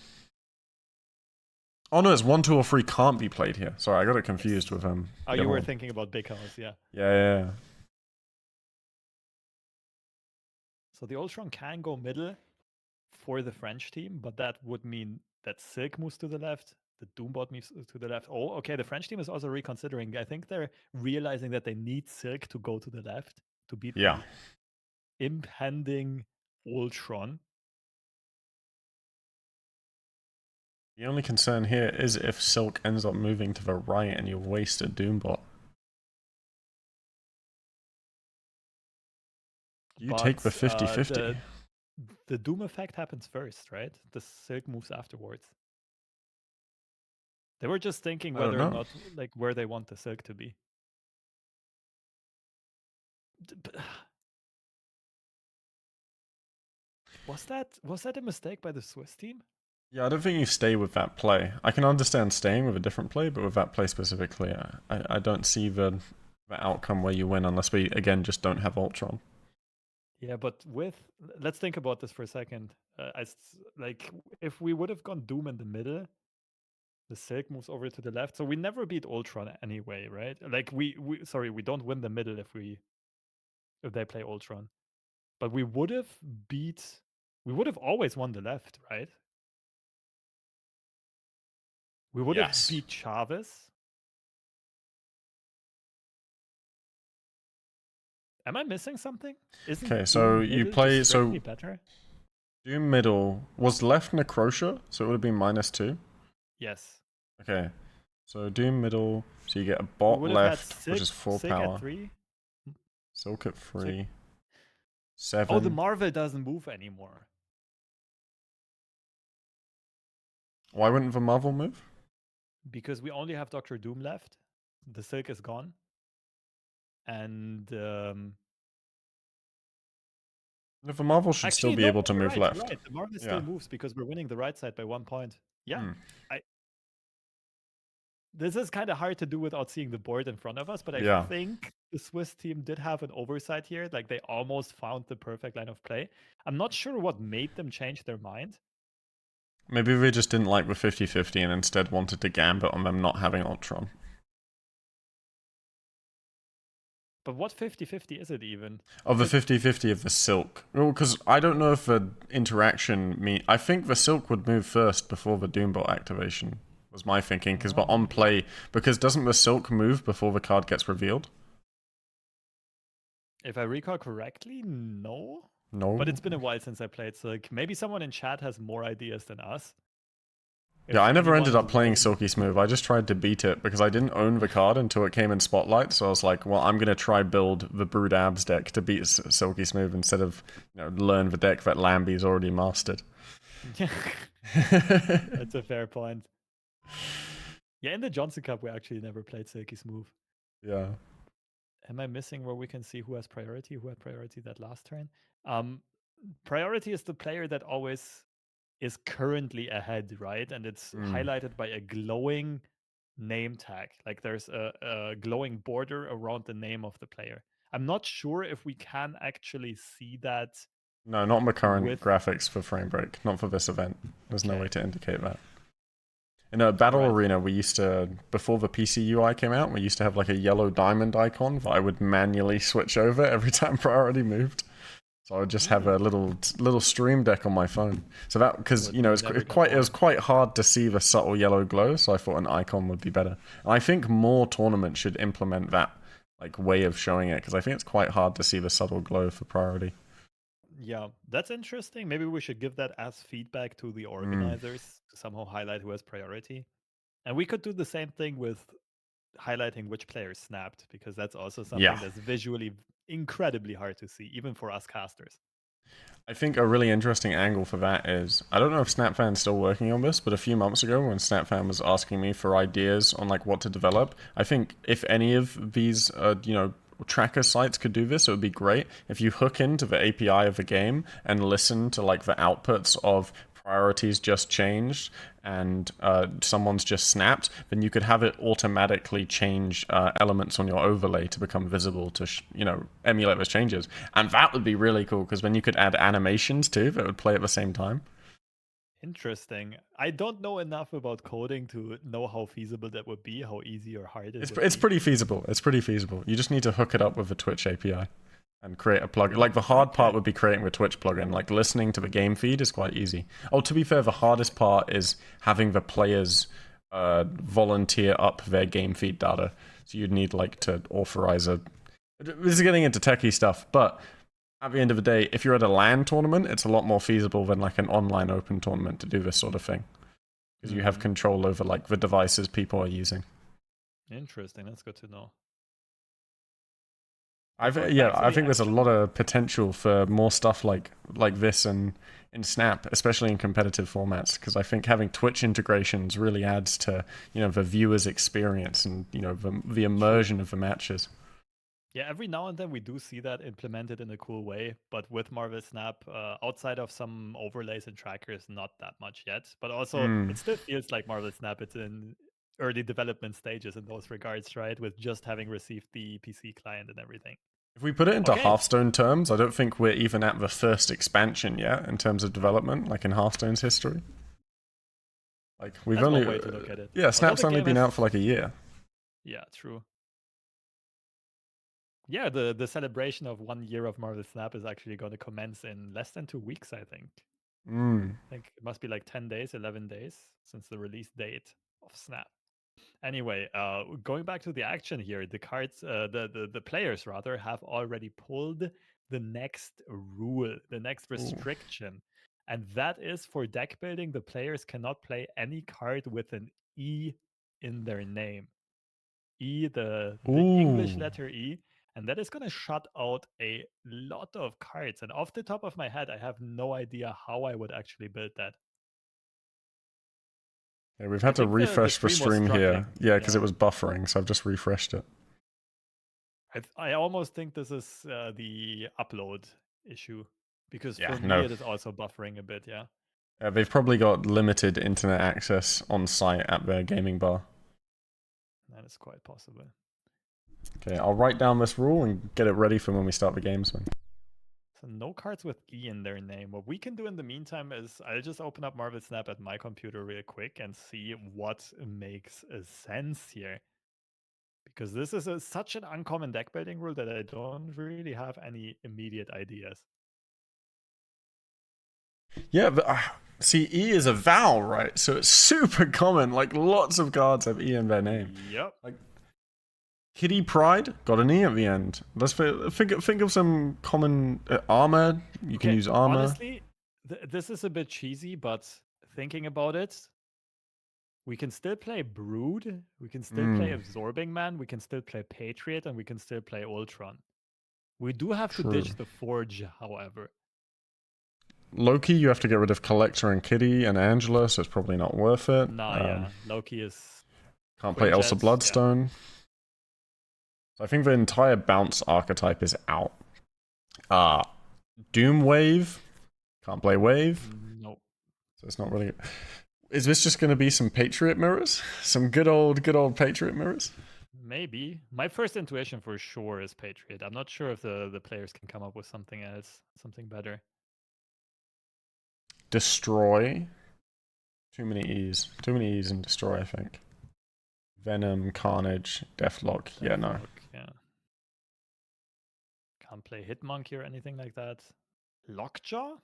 Oh no, it's 1, 2, or 3 can't be played here. Sorry, I got it confused with Oh, you were thinking about Big House, yeah. Yeah. So the Ultron can go middle for the French team, but that would mean that Silk moves to the left, the Doombot moves to the left. Oh, okay, the French team is also reconsidering. I think they're realizing that they need Silk to go to the left to beat Yeah. the impending Ultron. The only concern here is if Silk ends up moving to the right and you waste a Doombot. You take the 50-50. The Doom effect happens first, right? The Silk moves afterwards. They were just thinking I don't whether or know. not, like, where they want the Silk to be. Was that a mistake by the Swiss team? Yeah, I don't think you stay with that play. I can understand staying with a different play, but with that play specifically, I don't see the outcome where you win unless we, again, just don't have Ultron. Yeah, but let's think about this for a second. Like if we would have gone Doom in the middle, the Silk moves over to the left, so we never beat Ultron anyway, right? Like we don't win the middle if they play Ultron, but we would have always won the left, right? We would have Yes. beat Chavez. Am I missing something? Isn't Okay, so Doom you middle play, just strictly better? Doom middle was left Necrotia, so it would have been -2. Yes. Okay, so Doom middle, so you get a We bot would have had left, which is 4 Silk power. at 3. Silk at 3. Oh, 7. the Marvel doesn't move anymore. Why wouldn't the Marvel move? Because we only have Doctor Doom left. The Silk is gone. And The Marvel should still be able to you're move right, left. you're right. The Marvel still moves because we're winning the right side by 1 point. Yeah. This is kind of hard to do without seeing the board in front of us, but I think the Swiss team did have an oversight here. Like they almost found the perfect line of play. I'm not sure what made them change their mind. Maybe they just didn't like the 50-50 and instead wanted to gambit on them not having Ultron. But what 50-50 is it even? Of the 50-50 of the Silk. Well, because I don't know if the interaction I think the Silk would move first before the Doombot activation, was my thinking. Because but on play, because doesn't the Silk move before the card gets revealed? If I recall correctly, no. No. But it's been a while since I played Silk. Maybe someone in chat has more ideas than us. Yeah, I never ended up playing Silky Smooth. I just tried to beat it because I didn't own the card until it came in Spotlight. So I was like, well, I'm going to try build the Brood Abs deck to beat Silky Smooth instead of learn the deck that Lambie's already mastered. That's a fair point. Yeah, in the Johnson Cup, we actually never played Silky Smooth. Yeah. Am I missing where we can see who has priority? Who had priority that last turn? Priority is the player that always is currently ahead, right? And it's highlighted by a glowing name tag. Like there's a glowing border around the name of the player. I'm not sure if we can actually see that. No, not in the current graphics for Frame Break. Not for this event. There's no way to indicate that. In a battle arena, we used to, before the PC UI came out, we used to have like a yellow diamond icon that I would manually switch over every time priority moved. So I would just have a little stream deck on my phone. So that, because it was quite hard to see the subtle yellow glow. So I thought an icon would be better. And I think more tournaments should implement that like way of showing it, because I think it's quite hard to see the subtle glow for priority. Yeah, that's interesting. Maybe we should give that as feedback to the organizers to somehow highlight who has priority. And we could do the same thing with highlighting which players snapped, because that's also something that's visually incredibly hard to see, even for us casters. I think a really interesting angle for that is, I don't know if SnapFan's still working on this, but a few months ago when SnapFan was asking me for ideas on like what to develop, I think if any of these, tracker sites could do this, it would be great. If you hook into the API of the game and listen to like the outputs of priorities just changed and someone's just snapped, then you could have it automatically change elements on your overlay to become visible to emulate those changes. And that would be really cool, because then you could add animations too that would play at the same time. Interesting. I don't know enough about coding to know how feasible that would be, how easy or hard it would be. It's pretty feasible. It's pretty feasible. You just need to hook it up with the Twitch API and create a plugin. Like the hard part would be creating the Twitch plugin. Like listening to the game feed is quite easy. Oh, to be fair, the hardest part is having the players volunteer up their game feed data. So you'd need like to authorize a... This is getting into techie stuff, but at the end of the day, if you're at a LAN tournament, it's a lot more feasible than like an online open tournament to do this sort of thing, because you have control over like the devices people are using. Interesting. That's good to know. I think there's a lot of potential for more stuff like this and in Snap, especially in competitive formats, because I think having Twitch integrations really adds to the viewer's experience and the immersion of the matches. Yeah, every now and then we do see that implemented in a cool way, but with Marvel Snap, outside of some overlays and trackers, not that much yet. But also, Hmm. it still feels like Marvel Snap. It's in early development stages in those regards, right? With just having received the PC client and everything. If we put it into Okay, Hearthstone terms, I don't think we're even at the first expansion yet in terms of development, like in Hearthstone's history. Like we've that's one only, way to look at it. yeah, Although Snap's the only game been is, out for like a year. yeah, true. Yeah, the celebration of 1 year of Marvel Snap is actually going to commence in less than 2 weeks, I think. Mm. I think it must be like 10 days, 11 days since the release date of Snap. Anyway, going back to the action here, the cards, the players rather, have already pulled the next rule, the next Ooh. restriction, and that is for deck building. The players cannot play any card with an E in their name. E, the English Ooh. letter E, and that is going to shut out a lot of cards. And off the top of my head, I have no idea how I would actually build that. Yeah, we've I had to think the refresh the stream was stream here. struggling. Yeah, because Yeah. it was buffering, so I've just refreshed it. I almost think this is the upload issue because Yeah, for me no. it is also buffering a bit. Yeah, They've probably got limited internet access on site at their gaming bar. that is quite possible. Okay, I'll write down this rule and get it ready for when we start the games. Then. So no cards with E in their name. What we can do in the meantime is I'll just open up Marvel Snap at my computer real quick and see what makes sense here. Because this is such an uncommon deck building rule that I don't really have any immediate ideas. Yeah, but see, E is a vowel, right? So it's super common. Like lots of cards have E in their name. Yep. Like Kitty Pride got an E at the end. Let's think of some common armor. You can use armor. Honestly, this is a bit cheesy, but thinking about it, we can still play Brood, we can still play Absorbing Man, we can still play Patriot, and we can still play Ultron. We do have to True. ditch the Forge, however. Loki, you have to get rid of Collector and Kitty and Angela, so it's probably not worth it. Nah, yeah. Loki is Can't play Elsa Quinjet, Bloodstone. yeah. So I think the entire bounce archetype is out. Doom Wave. Can't play Wave. Nope. So it's not really. Is this just going to be some Patriot mirrors? Some good old Patriot mirrors? Maybe. My first intuition for sure is Patriot. I'm not sure if the players can come up with something else, something better. Destroy. Too many E's. Too many E's in Destroy, I think. Venom, Carnage, Deathlock. Yeah, no. Yeah. Can't play Hitmonkey or anything like that. Lockjaw?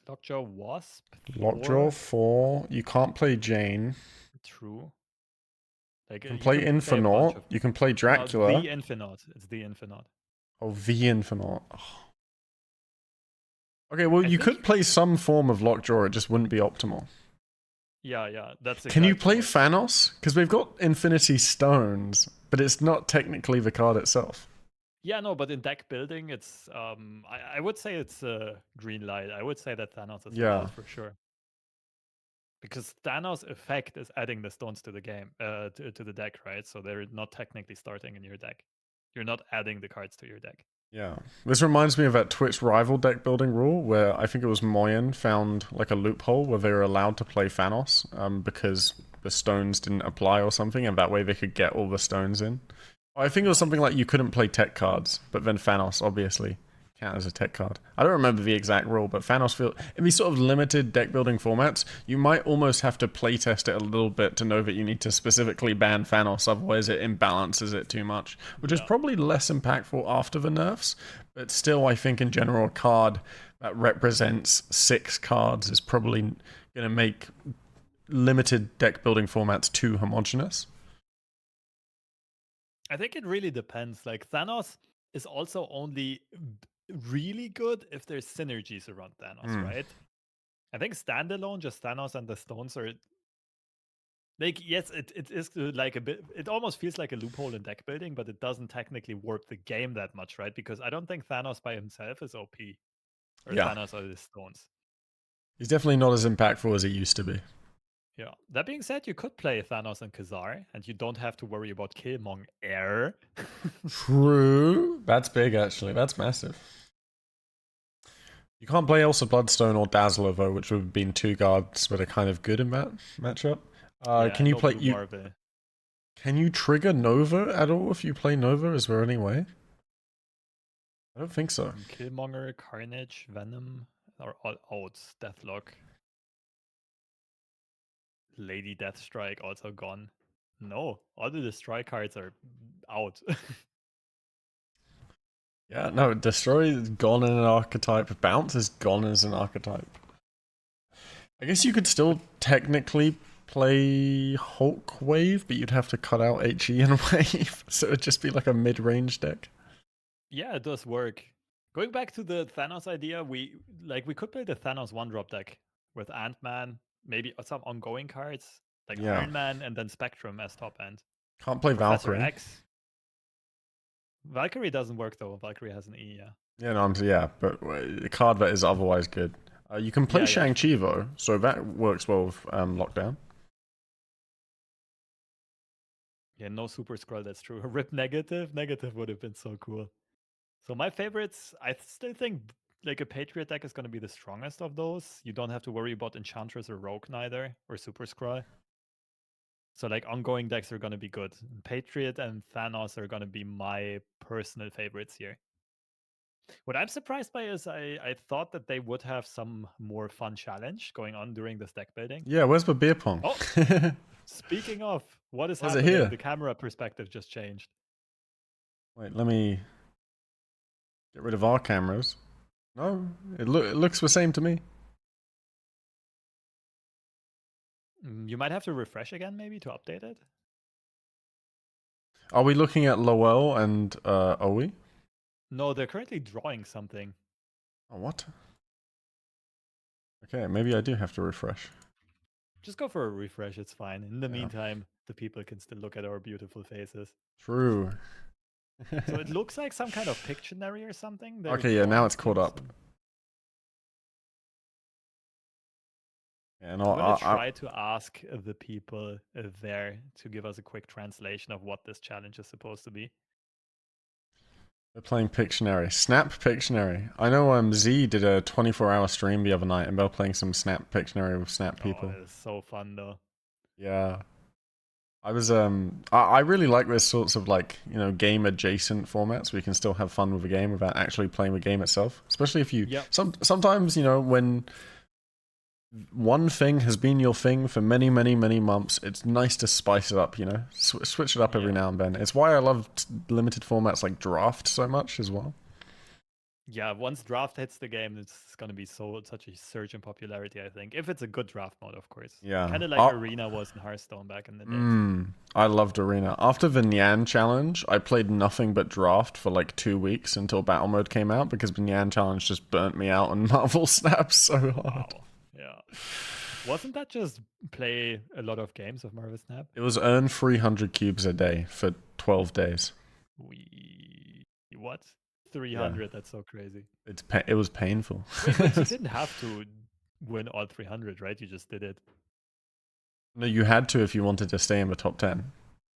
Lockjaw Wasp? Lockjaw 4. You can't play Jane. True. Like You can you play can play a bunch Infernaut. of. You can play No, Dracula. the Infinite. It's the Infinite. Oh, the Infernaut. Oh. Okay, well, I you think- could play some form of Lockjaw. It just wouldn't be optimal. Yeah, that's exactly Can you play what- Thanos? Because we've got Infinity Stones, but it's not technically the card itself. Yeah, no, but in deck building, it's I would say it's a green light. I would say that Thanos is valid for sure. Because Thanos' effect is adding the stones to the game, to the deck, right? So they're not technically starting in your deck. You're not adding the cards to your deck. Yeah. This reminds me of that Twitch rival deck building rule where I think it was Moyen found like a loophole where they were allowed to play Thanos because the stones didn't apply or something, and that way they could get all the stones in. I think it was something like you couldn't play tech cards, but then Thanos obviously count as a tech card. I don't remember the exact rule, but Thanos in these sort of limited deck building formats, you might almost have to playtest it a little bit to know that you need to specifically ban Thanos, otherwise it imbalances it too much, which is probably less impactful after the nerfs, but still I think in general a card that represents 6 cards is probably going to make limited deck building formats too homogenous. I think it really depends. Like Thanos is also only really good if there's synergies around Thanos, right? I think standalone, just Thanos and the stones are like, yes, it is like a bit, it almost feels like a loophole in deck building, but it doesn't technically warp the game that much, right? Because I don't think Thanos by himself is OP, or Thanos or the stones. He's definitely not as impactful as he used to be. Yeah. That being said, you could play Thanos and Khazar, and you don't have to worry about Killmonger. True. That's big, actually. That's massive. You can't play Elsa Bloodstone or Dazzler, though, which would have been two guards that are kind of good in that matchup. Yeah, Can and you no play Blue you? Marvel. Can you trigger Nova at all if you play Nova? Is there any way? I don't think so. Killmonger, Carnage, Venom are all out. Deathlock, Lady Deathstrike also gone. No, all the Destroy cards are out. Yeah, no, Destroy is gone in an archetype. Bounce is gone as an archetype. I guess you could still technically play Hulk Wave, but you'd have to cut out HE and Wave, so it'd just be like a mid-range deck. Yeah, it does work. Going back to the Thanos idea, we could play the Thanos one-drop deck with Ant-Man, maybe some ongoing cards like Yeah. Iron Man and then Spectrum as top end. Can't play Professor Valkyrie. X. Valkyrie doesn't work though. Valkyrie has an E, yeah. Yeah, no, but the card that is otherwise good. You can play Yeah, Shang-Chi though, so that works well with Lockdown. Yeah, no Super Scroll, that's true. Rip Negative. Negative would have been so cool. So my favorites, I still think like a Patriot deck is going to be the strongest of those. You don't have to worry about Enchantress or Rogue neither, or Super Scroll. So like ongoing decks are going to be good. Patriot and Thanos are going to be my personal favorites here. What I'm surprised by is I thought that they would have some more fun challenge going on during this deck building. Yeah, where's the beer pong? Oh, speaking of, what is Was it happening? here? The camera perspective just changed. Wait, let me get rid of our cameras. No, it looks the same to me. You might have to refresh again, maybe, to update it. Are we looking at Lowell and Owie? No, they're currently drawing something. Oh, what? Okay, maybe I do have to refresh. Just go for a refresh, it's fine. In the Yeah. meantime, the people can still look at our beautiful faces. True. So it looks like some kind of Pictionary or something. They're Okay, yeah, now drawing it's caught things up. and- Yeah, and I'm gonna try to ask the people there to give us a quick translation of what this challenge is supposed to be. they're playing Pictionary. Snap Pictionary. I know Z did a 24-hour stream the other night, and they're playing some Snap Pictionary with Snap people. Oh, it's so fun though. Yeah. I really like this sorts of like, game adjacent formats where you can still have fun with a game without actually playing the game itself. Especially if you sometimes, when one thing has been your thing for many, many, many months, it's nice to spice it up, switch it up every now and then. It's why I love limited formats like Draft so much as well. Yeah, once draft hits the game, it's gonna be such a surge in popularity, I think. If it's a good draft mode, of course. Yeah. Kind of like Arena was in Hearthstone back in the days. I loved Arena. After the Nyan challenge, I played nothing but Draft for like 2 weeks until Battle Mode came out because the Nyan challenge just burnt me out on Marvel Snap so hard. Wow. Yeah. Wasn't that just play a lot of games of Marvel Snap? It was earn 300 cubes a day for 12 days. What? 300? Yeah. That's so crazy. It was painful. Wait, but you didn't have to win all 300, right? You just did it. No, you had to if you wanted to stay in the top 10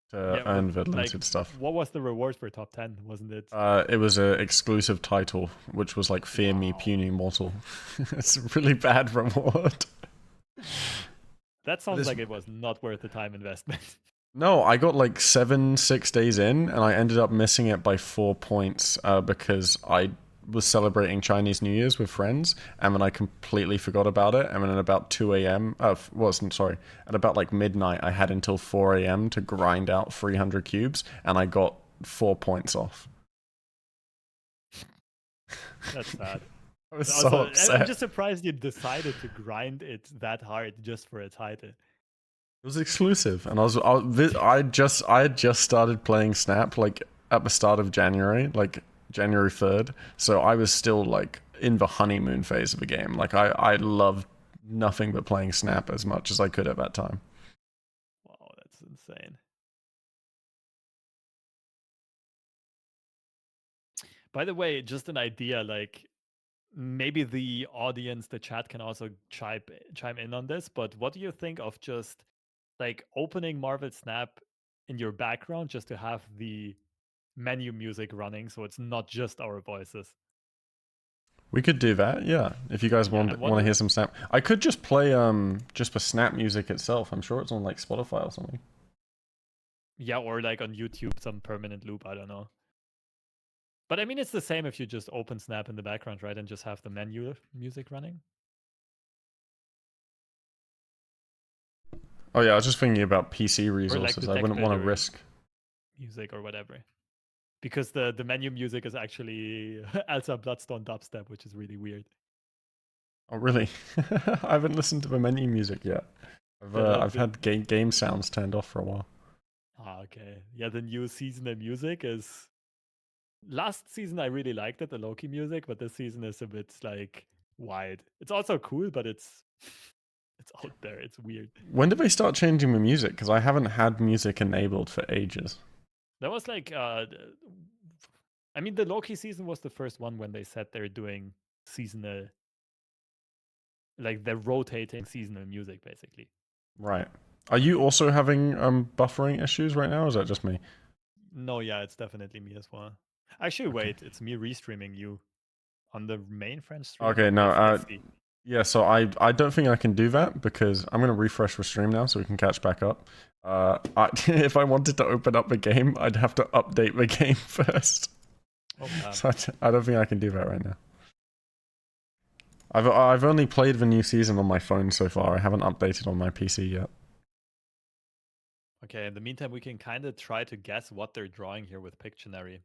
to earn the limited stuff. What was the reward for top 10? Wasn't it? It was an exclusive title, which was like Fear Me, Puny Mortal. It's a really bad reward. That sounds like it was not worth the time investment. No, I got like 6 days in, and I ended up missing it by 4 points because I was celebrating Chinese New Year's with friends, and then I completely forgot about it. And then at about 2 a.m., at about like midnight, I had until 4 a.m. to grind out 300 cubes, and I got 4 points off. That's sad. I was so upset. I'm just surprised you decided to grind it that hard just for a title. It was exclusive, and I had just started playing Snap like at the start of January, like January 3rd. So I was still like in the honeymoon phase of the game. Like I loved nothing but playing Snap as much as I could at that time. Wow, that's insane. By the way, just an idea, like maybe the audience, the chat can also chime in on this. But what do you think of just like opening Marvel Snap in your background just to have the menu music running, so it's not just our voices? We could do that, yeah. If you guys Yeah, I'm want to hear wondering. some Snap, I could just play just for Snap music itself. I'm sure it's on like Spotify or something. Yeah, or like on YouTube, some permanent loop. I don't know. But I mean, it's the same if you just open Snap in the background, right, and just have the menu music running. Oh yeah, I was just thinking about PC Or like the resources. I deck wouldn't want to builder risk. music or whatever. Because the menu music is actually Elsa Bloodstone dubstep, which is really weird. Oh really? I haven't listened to the menu music yet. I've The had game sounds turned off for a while. okay. Yeah, the new seasonal music is last season I really liked it, the Loki music, but this season is a bit like wide. It's also cool, but it's it's out there. It's weird. When did they start changing the music? Because I haven't had music enabled for ages. That was like I mean the Loki season was the first one when they said they're doing seasonal, like they're rotating seasonal music basically. Right. Are you also having buffering issues right now? Or is that just me? No, yeah, it's definitely me as well. Actually, Okay. wait, it's me restreaming you on the main French stream. Okay. No. Let's see. Yeah. So I don't think I can do that because I'm gonna refresh the stream now so we can catch back up. If I wanted to open up the game, I'd have to update the game first. Oh, So I don't think I can do that right now. I've only played the new season on my phone so far. I haven't updated on my PC yet. okay. In the meantime, we can kind of try to guess what they're drawing here with Pictionary.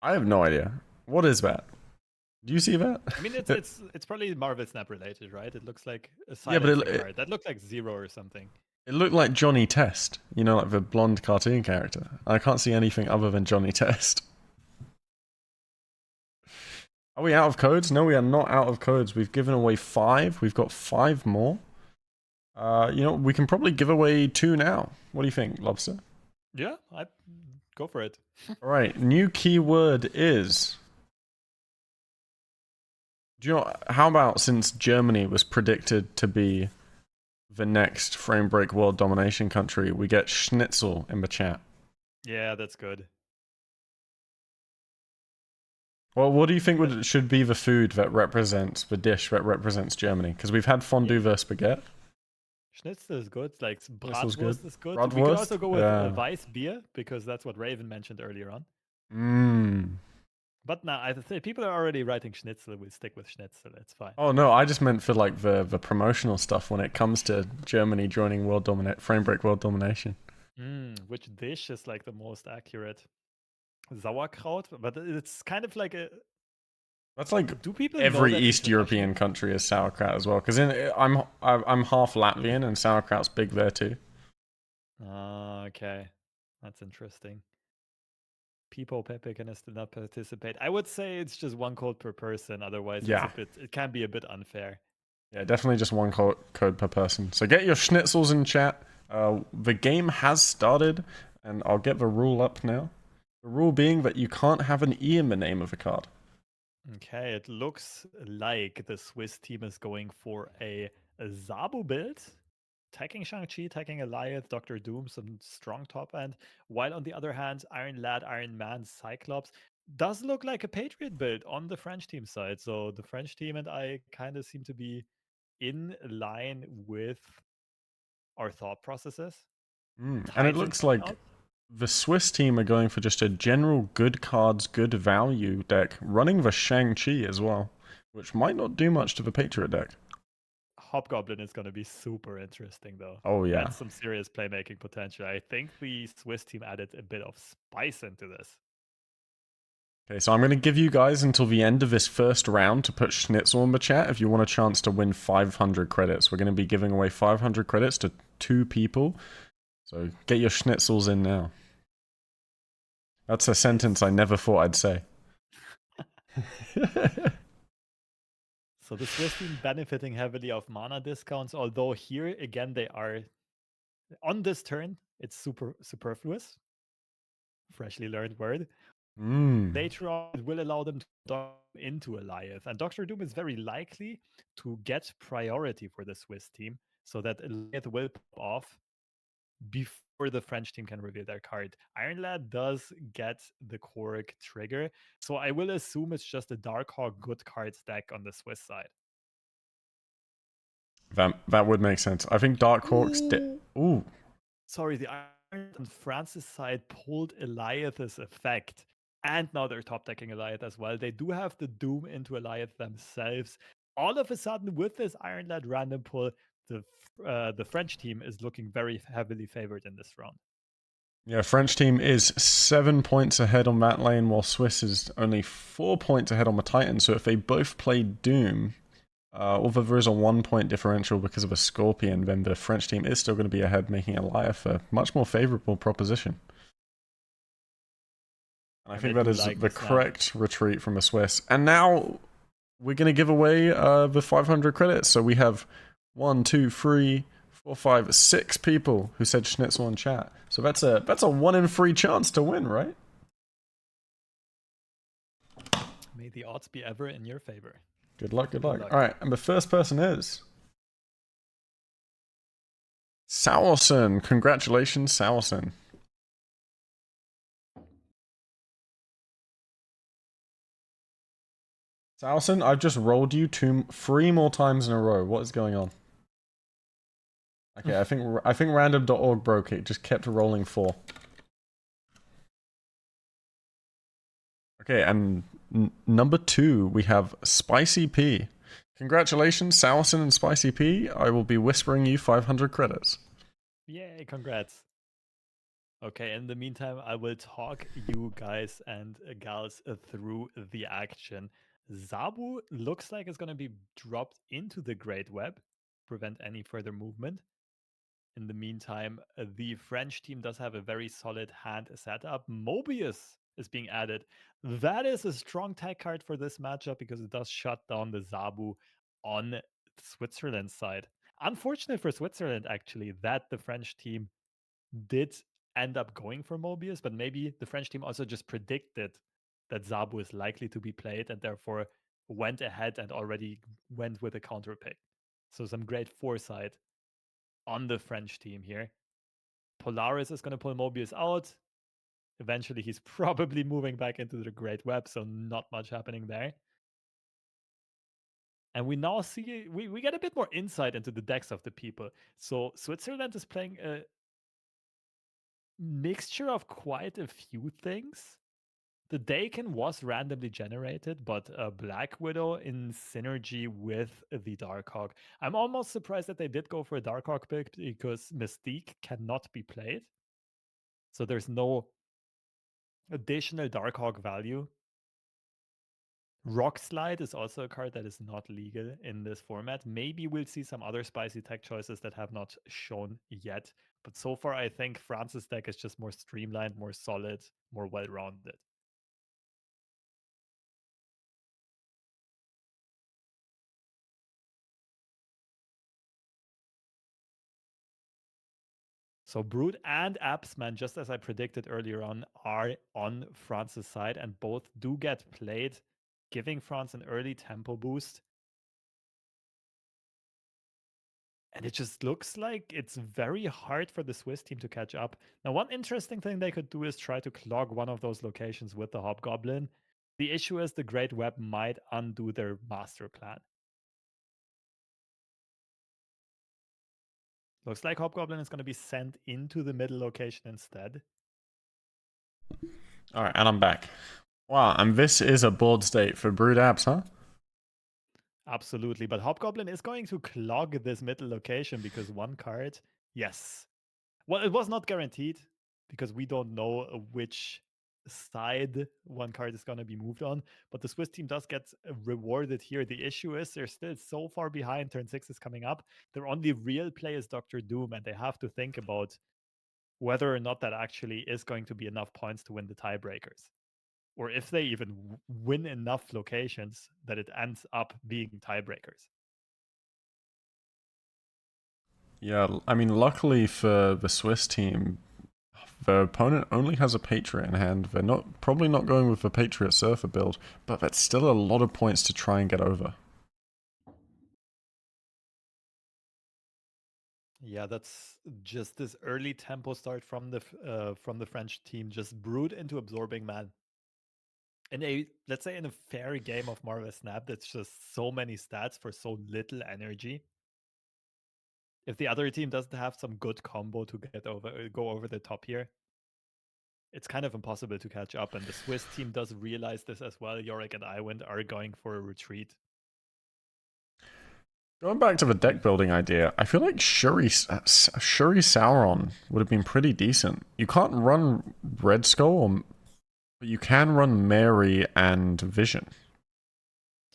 I have no idea. What is that? Do you see that? I mean, it's probably Marvel Snap related, right? It looks like a Yeah, but silencing card. That looks like Zero or something. it looked like Johnny Test. You know, like the blonde cartoon character. I can't see anything other than Johnny Test. Are we out of codes? No, we are not out of codes. We've given away 5. We've got 5 more. You know, we can probably give away 2 now. What do you think, Lobster? Yeah, I go for it. All right, new keyword is. Do you know how about since Germany was predicted to be the next frame break world domination country, we get schnitzel in the chat? Yeah, that's good. Well, what do you think should be the food that represents the dish that represents Germany? Because we've had fondue versus spaghetti. Schnitzel is good. Like Schnitzel's good. bratwurst is good. We could also Bratwurst? go with Yeah. Weiss beer because that's what Raven mentioned earlier on. Mmm. But now I think people are already writing Schnitzel. We'll stick with Schnitzel. It's fine. Oh no, I just meant for like the promotional stuff when it comes to Germany joining frame break world domination. Which dish is like the most accurate? Sauerkraut, but it's kind of like a. That's like Do people know every that East internationally? European country is sauerkraut as well. Because I'm half Latvian and sauerkraut's big there too. Okay, that's interesting. People Pepe can still not participate. I would say it's just one code per person. Otherwise, Yeah. it can be a bit unfair. Yeah, definitely just one code per person. So get your schnitzels in chat. The game has started, and I'll get the rule up now. The rule being that you can't have an E in the name of a card. Okay, it looks like the Swiss team is going for a Zabu build. Attacking Shang-Chi, attacking Goliath, Doctor Doom, some strong top end. While on the other hand, Iron Lad, Iron Man, Cyclops does look like a Patriot build on the French team side. So the French team and I kind of seem to be in line with our thought processes. And it Titan looks coming like out. the Swiss team are going for just a general good cards, good value deck, running the Shang-Chi as well, which might not do much to the Patriot deck. Hobgoblin is going to be super interesting, though. Oh, yeah. That's some serious playmaking potential. I think the Swiss team added a bit of spice into this. Okay, so I'm going to give you guys until the end of this first round to put Schnitzel in the chat if you want a chance to win 500 credits. We're going to be giving away 500 credits to 2 people. So get your Schnitzels in now. That's a sentence I never thought I'd say. So the Swiss team benefiting heavily of mana discounts, although here again they are on this turn, it's super superfluous. Freshly learned word. Later on, it will allow them to dock into Alioth. And Doctor Doom is very likely to get priority for the Swiss team, so that Alioth will pop off before the French team can reveal their card. Iron Lad does get the Korg trigger, so I will assume it's just a Darkhawk good cards deck on the Swiss side. That would make sense. I think Darkhawk's... Ooh. Sorry, the Iron on France's side pulled Eliath's effect. And now they're top decking Eliath as well. They do have the Doom into Eliath themselves. All of a sudden, with this Iron Lad random pull, the French team is looking very heavily favored in this round. Yeah, French team is 7 points ahead on that lane, while Swiss is only 4 points ahead on the Titan. So if they both play Doom, although there is a 1 point differential because of a Scorpion, then the French team is still going to be ahead, making Eliath a much more favorable proposition. And I think that is the correct retreat from the Swiss. And now we're going to give away the 500 credits. So we have 1, 2, 3, 4, 5, 6 people who said Schnitzel in chat. So that's a 1 in 3 chance to win, right? May the odds be ever in your favor. Good luck, good luck. All right, and the first person is Sauerson. Congratulations, Sauerson. Sauerson, I've just rolled you 3 more times in a row. What is going on? Okay, I think random.org broke it. Just kept rolling 4. Okay, and number 2, we have Spicy P. Congratulations, Sauerson and Spicy P. I will be whispering you 500 credits. Yay, congrats. Okay, in the meantime, I will talk you guys and gals through the action. Zabu looks like it's going to be dropped into the Great Web, prevent any further movement. In the meantime, the French team does have a very solid hand setup. Mobius is being added. That is a strong tag card for this matchup because it does shut down the Zabu on Switzerland's side. Unfortunate for Switzerland, actually, that the French team did end up going for Mobius, but maybe the French team also just predicted that Zabu is likely to be played and therefore went ahead and already went with a counter pick. So some great foresight on the French team here. Polaris is going to pull Mobius out. Eventually, he's probably moving back into the Great Web, so not much happening there. And we now see, we get a bit more insight into the decks of the people. So Switzerland is playing a mixture of quite a few things. The Dakin was randomly generated, but Black Widow in synergy with the Darkhawk. I'm almost surprised that they did go for a Darkhawk pick because Mystique cannot be played. So there's no additional Darkhawk value. Rock Slide is also a card that is not legal in this format. Maybe we'll see some other spicy tech choices that have not shown yet. But so far, I think France's deck is just more streamlined, more solid, more well-rounded. So Brood and Absman, just as I predicted earlier on, are on France's side, and both do get played, giving France an early tempo boost. And it just looks like it's very hard for the Swiss team to catch up. Now, one interesting thing they could do is try to clog one of those locations with the Hobgoblin. The issue is the Great Web might undo their master plan. Looks like Hobgoblin is going to be sent into the middle location instead. All right, and I'm back. Wow, and this is a board state for Brood Apps, huh? Absolutely, but Hobgoblin is going to clog this middle location because one card, yes. Well, it was not guaranteed because we don't know which side one card is going to be moved on, but the Swiss team does get rewarded here. The issue is they're still so far behind. Turn 6 is coming up. Their only real play is Doctor Doom, and they have to think about whether or not that actually is going to be enough points to win the tiebreakers, or if they even win enough locations that it ends up being tiebreakers. Yeah, I mean, luckily for the Swiss team, The opponent only has a Patriot in hand. They're probably not going with the Patriot Surfer build, but that's still a lot of points to try and get over. Yeah, that's just this early tempo start from the French team, just brewed into absorbing man. In a, let's say, in a fair game of Marvel Snap, that's just so many stats for so little energy. If the other team doesn't have some good combo to go over the top here, it's kind of impossible to catch up. And the Swiss team does realize this as well. Yorick and Iwind are going for a retreat. Going back to the deck building idea, I feel like Shuri Sauron would have been pretty decent. You can't run Red Skull, but you can run Mary and Vision.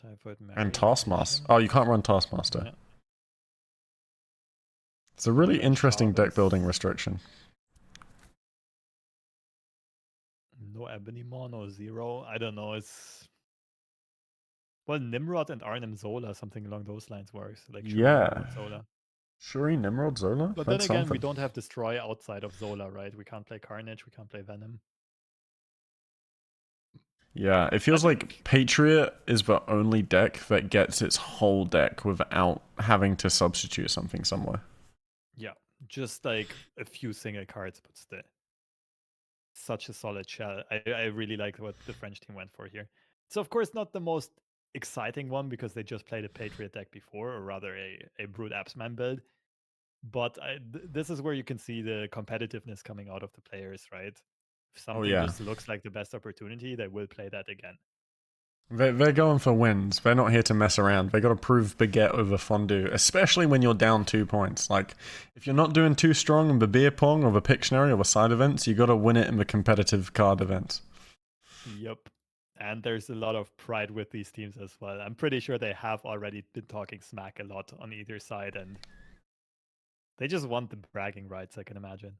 Typhoid Mary And Taskmaster. Vision. Oh, you can't run Taskmaster. Yeah. It's a really Royal interesting deck Jarvis. building restriction. No Ebony Maw, no Zero. I don't know. It's, well, Nimrod and Arnim Zola, something along those lines works. Like Shuri, Yeah. Nimrod, Zola. Shuri, Nimrod, Zola? But That's then again, we something. don't have Destroy outside of Zola, right? We can't play Carnage, we can't play Venom. Yeah, it feels like Patriot is the only deck that gets its whole deck without having to substitute something somewhere. Yeah, just like a few single cards, but still. Such a solid shell. I really like what the French team went for here. It's of course not the most exciting one because they just played a Patriot deck before, or rather a Brood Absman build. But this is where you can see the competitiveness coming out of the players, right? If something just looks like the best opportunity, they will play that again. They're going for wins. They're not here to mess around. They got to prove baguette over fondue, especially when you're down 2 points. Like, if you're not doing too strong in the beer pong or the Pictionary or the side events, you got to win it in the competitive card events. Yep. And there's a lot of pride with these teams as well. I'm pretty sure they have already been talking smack a lot on either side, and they just want the bragging rights, I can imagine.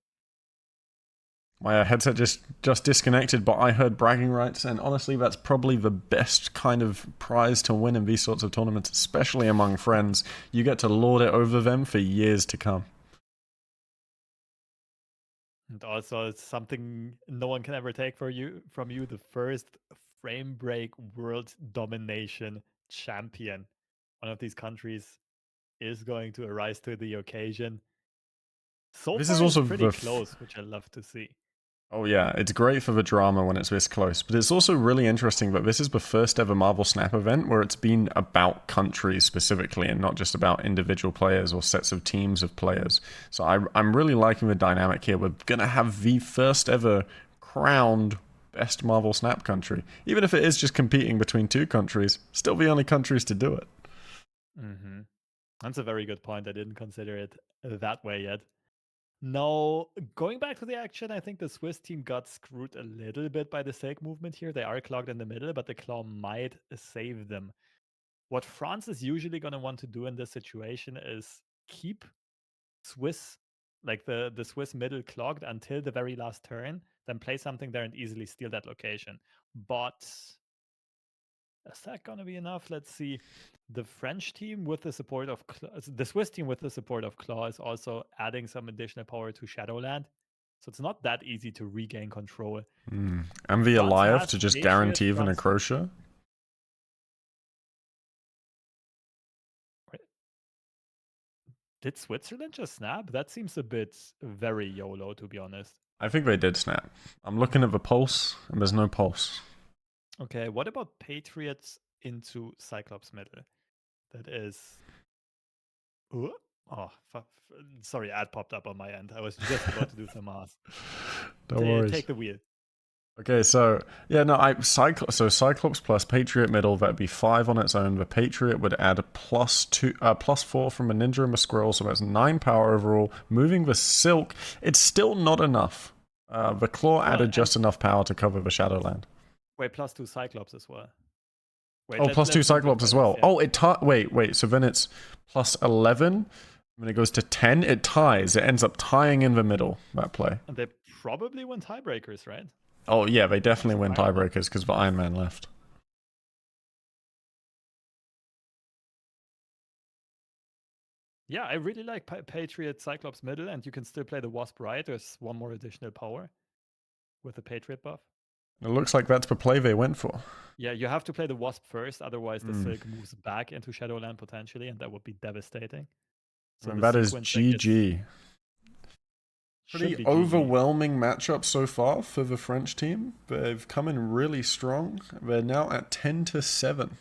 My headset just disconnected, but I heard bragging rights, and honestly, that's probably the best kind of prize to win in these sorts of tournaments, especially among friends. You get to lord it over them for years to come. And also, it's something no one can ever take from you, the first frame break world domination champion. One of these countries is going to arise to the occasion. So This far, is it's also pretty close, which I love to see. Oh yeah, it's great for the drama when it's this close, but it's also really interesting that this is the first ever Marvel Snap event where it's been about countries specifically and not just about individual players or sets of teams of players. So I'm really liking the dynamic here. We're going to have the first ever crowned best Marvel Snap country. Even if it is just competing between 2 countries, still the only countries to do it. Mm-hmm. That's a very good point. I didn't consider it that way yet. Now, going back to the action, I think the Swiss team got screwed a little bit by the Silk movement here. They are clogged in the middle, but the Claw might save them. What France is usually going to want to do in this situation is keep Swiss, like the Swiss middle clogged until the very last turn, then play something there and easily steal that location. But is that going to be enough? Let's see. The French team with the support of the Swiss team with the support of Claw is also adding some additional power to Shadowland. So it's not that easy to regain control. And the France Alive has to just Patriot, guarantee even a France. crochet. Did Switzerland just snap? That seems a bit very YOLO, to be honest. I think they did snap. I'm looking at the pulse, and there's no pulse. Okay, what about Patriots into Cyclops middle? That is. Ooh. Oh, sorry, ad popped up on my end. I was just about to do some math. Don't worry. Take the wheel. Okay, so yeah, no, Cyclops plus Patriot middle, that'd be 5 on its own. The Patriot would add a +4 from a Ninja and a Squirrel, so that's 9 power overall. Moving the Silk, it's still not enough. The Claw added just enough power to cover the Shadowland. Wait, +2 Cyclops as well. Wait, +2 Cyclops as well. Yeah. Oh, wait. So then it's +11. When it goes to 10, it ties. It ends up tying in the middle, that play. And they probably win tiebreakers, right? Oh, yeah, they definitely win tiebreakers because the Iron Man left. Yeah, I really like Patriot Cyclops middle, and you can still play the Wasp right. There's one more additional power with the Patriot buff. It looks like that's the play they went for. Yeah, you have to play the Wasp first, otherwise the Mm. Silk moves back into Shadowland potentially, and that would be devastating. So And the that is sequencing is GG. should Pretty be GG. overwhelming matchup so far for the French team. They've come in really strong. They're now at 10-7.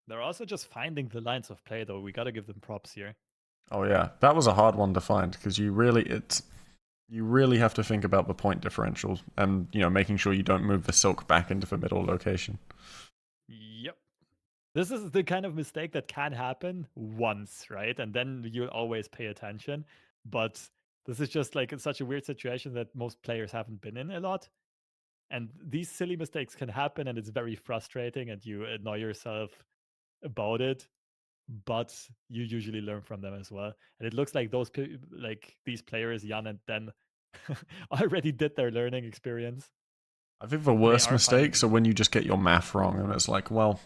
They're also just finding the lines of play, though. We gotta give them props here. Oh yeah, that was a hard one to find because you really have to think about the point differential and making sure you don't move the silk back into the middle location. Yep. This is the kind of mistake that can happen once, right? And then you'll always pay attention. But this is just like it's such a weird situation that most players haven't been in a lot. And these silly mistakes can happen, and it's very frustrating, and you annoy yourself about it. But you usually learn from them as well. And it looks like these players, Jan and Den, already did their learning experience. I think the They worst are finding mistakes the are when you just get your math wrong and it's like, well,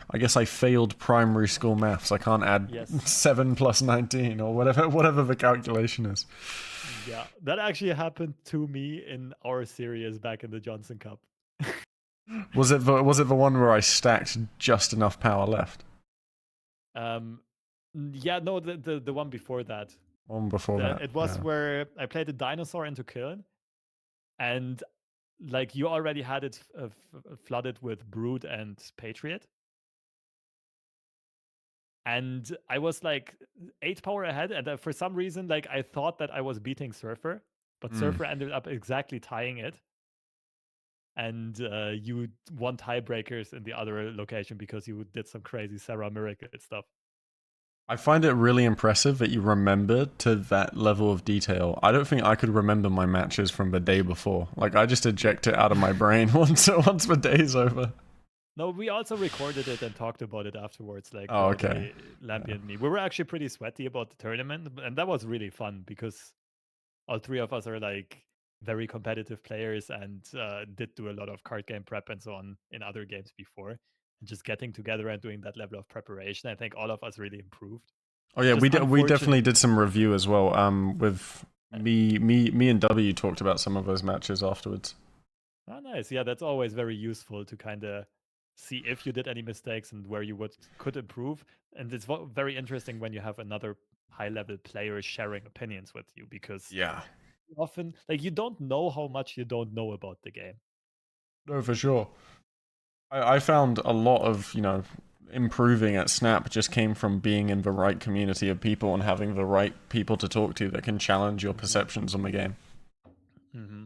I guess I failed primary school maths. I can't add yes. 7 plus 19 or whatever the calculation is. Yeah, that actually happened to me in our series back in the Johnson Cup. Was it the one where I stacked just enough power left? Um, yeah, no, the one before that. One before that. It was Yeah. where I played a dinosaur into Kiln, and like you already had it flooded with Brood and Patriot. And I was like 8 power ahead, and for some reason, like I thought that I was beating Surfer, but Mm. Surfer ended up exactly tying it. And you won tiebreakers in the other location because you did some crazy Sarah Miracle stuff. I find it really impressive that you remember to that level of detail. I don't think I could remember my matches from the day before. Like I just eject it out of my brain once the day's over. No, we also recorded it and talked about it afterwards, like Oh, okay. Brody, Lampy, and me. We were actually pretty sweaty about the tournament, and that was really fun because all three of us are like very competitive players and did do a lot of card game prep and so on in other games before. And just getting together and doing that level of preparation, I think all of us really improved. Oh yeah, Just we definitely unfortunate. did some review as well. With me and W talked about some of those matches afterwards. Oh, nice. Yeah, that's always very useful to kind of see if you did any mistakes and where you could improve. And it's very interesting when you have another high level player sharing opinions with you because Yeah. often, like, you don't know how much you don't know about the game. No, for sure. I found a lot of, improving at Snap just came from being in the right community of people and having the right people to talk to that can challenge your Mm-hmm. perceptions on the game. Mm-hmm.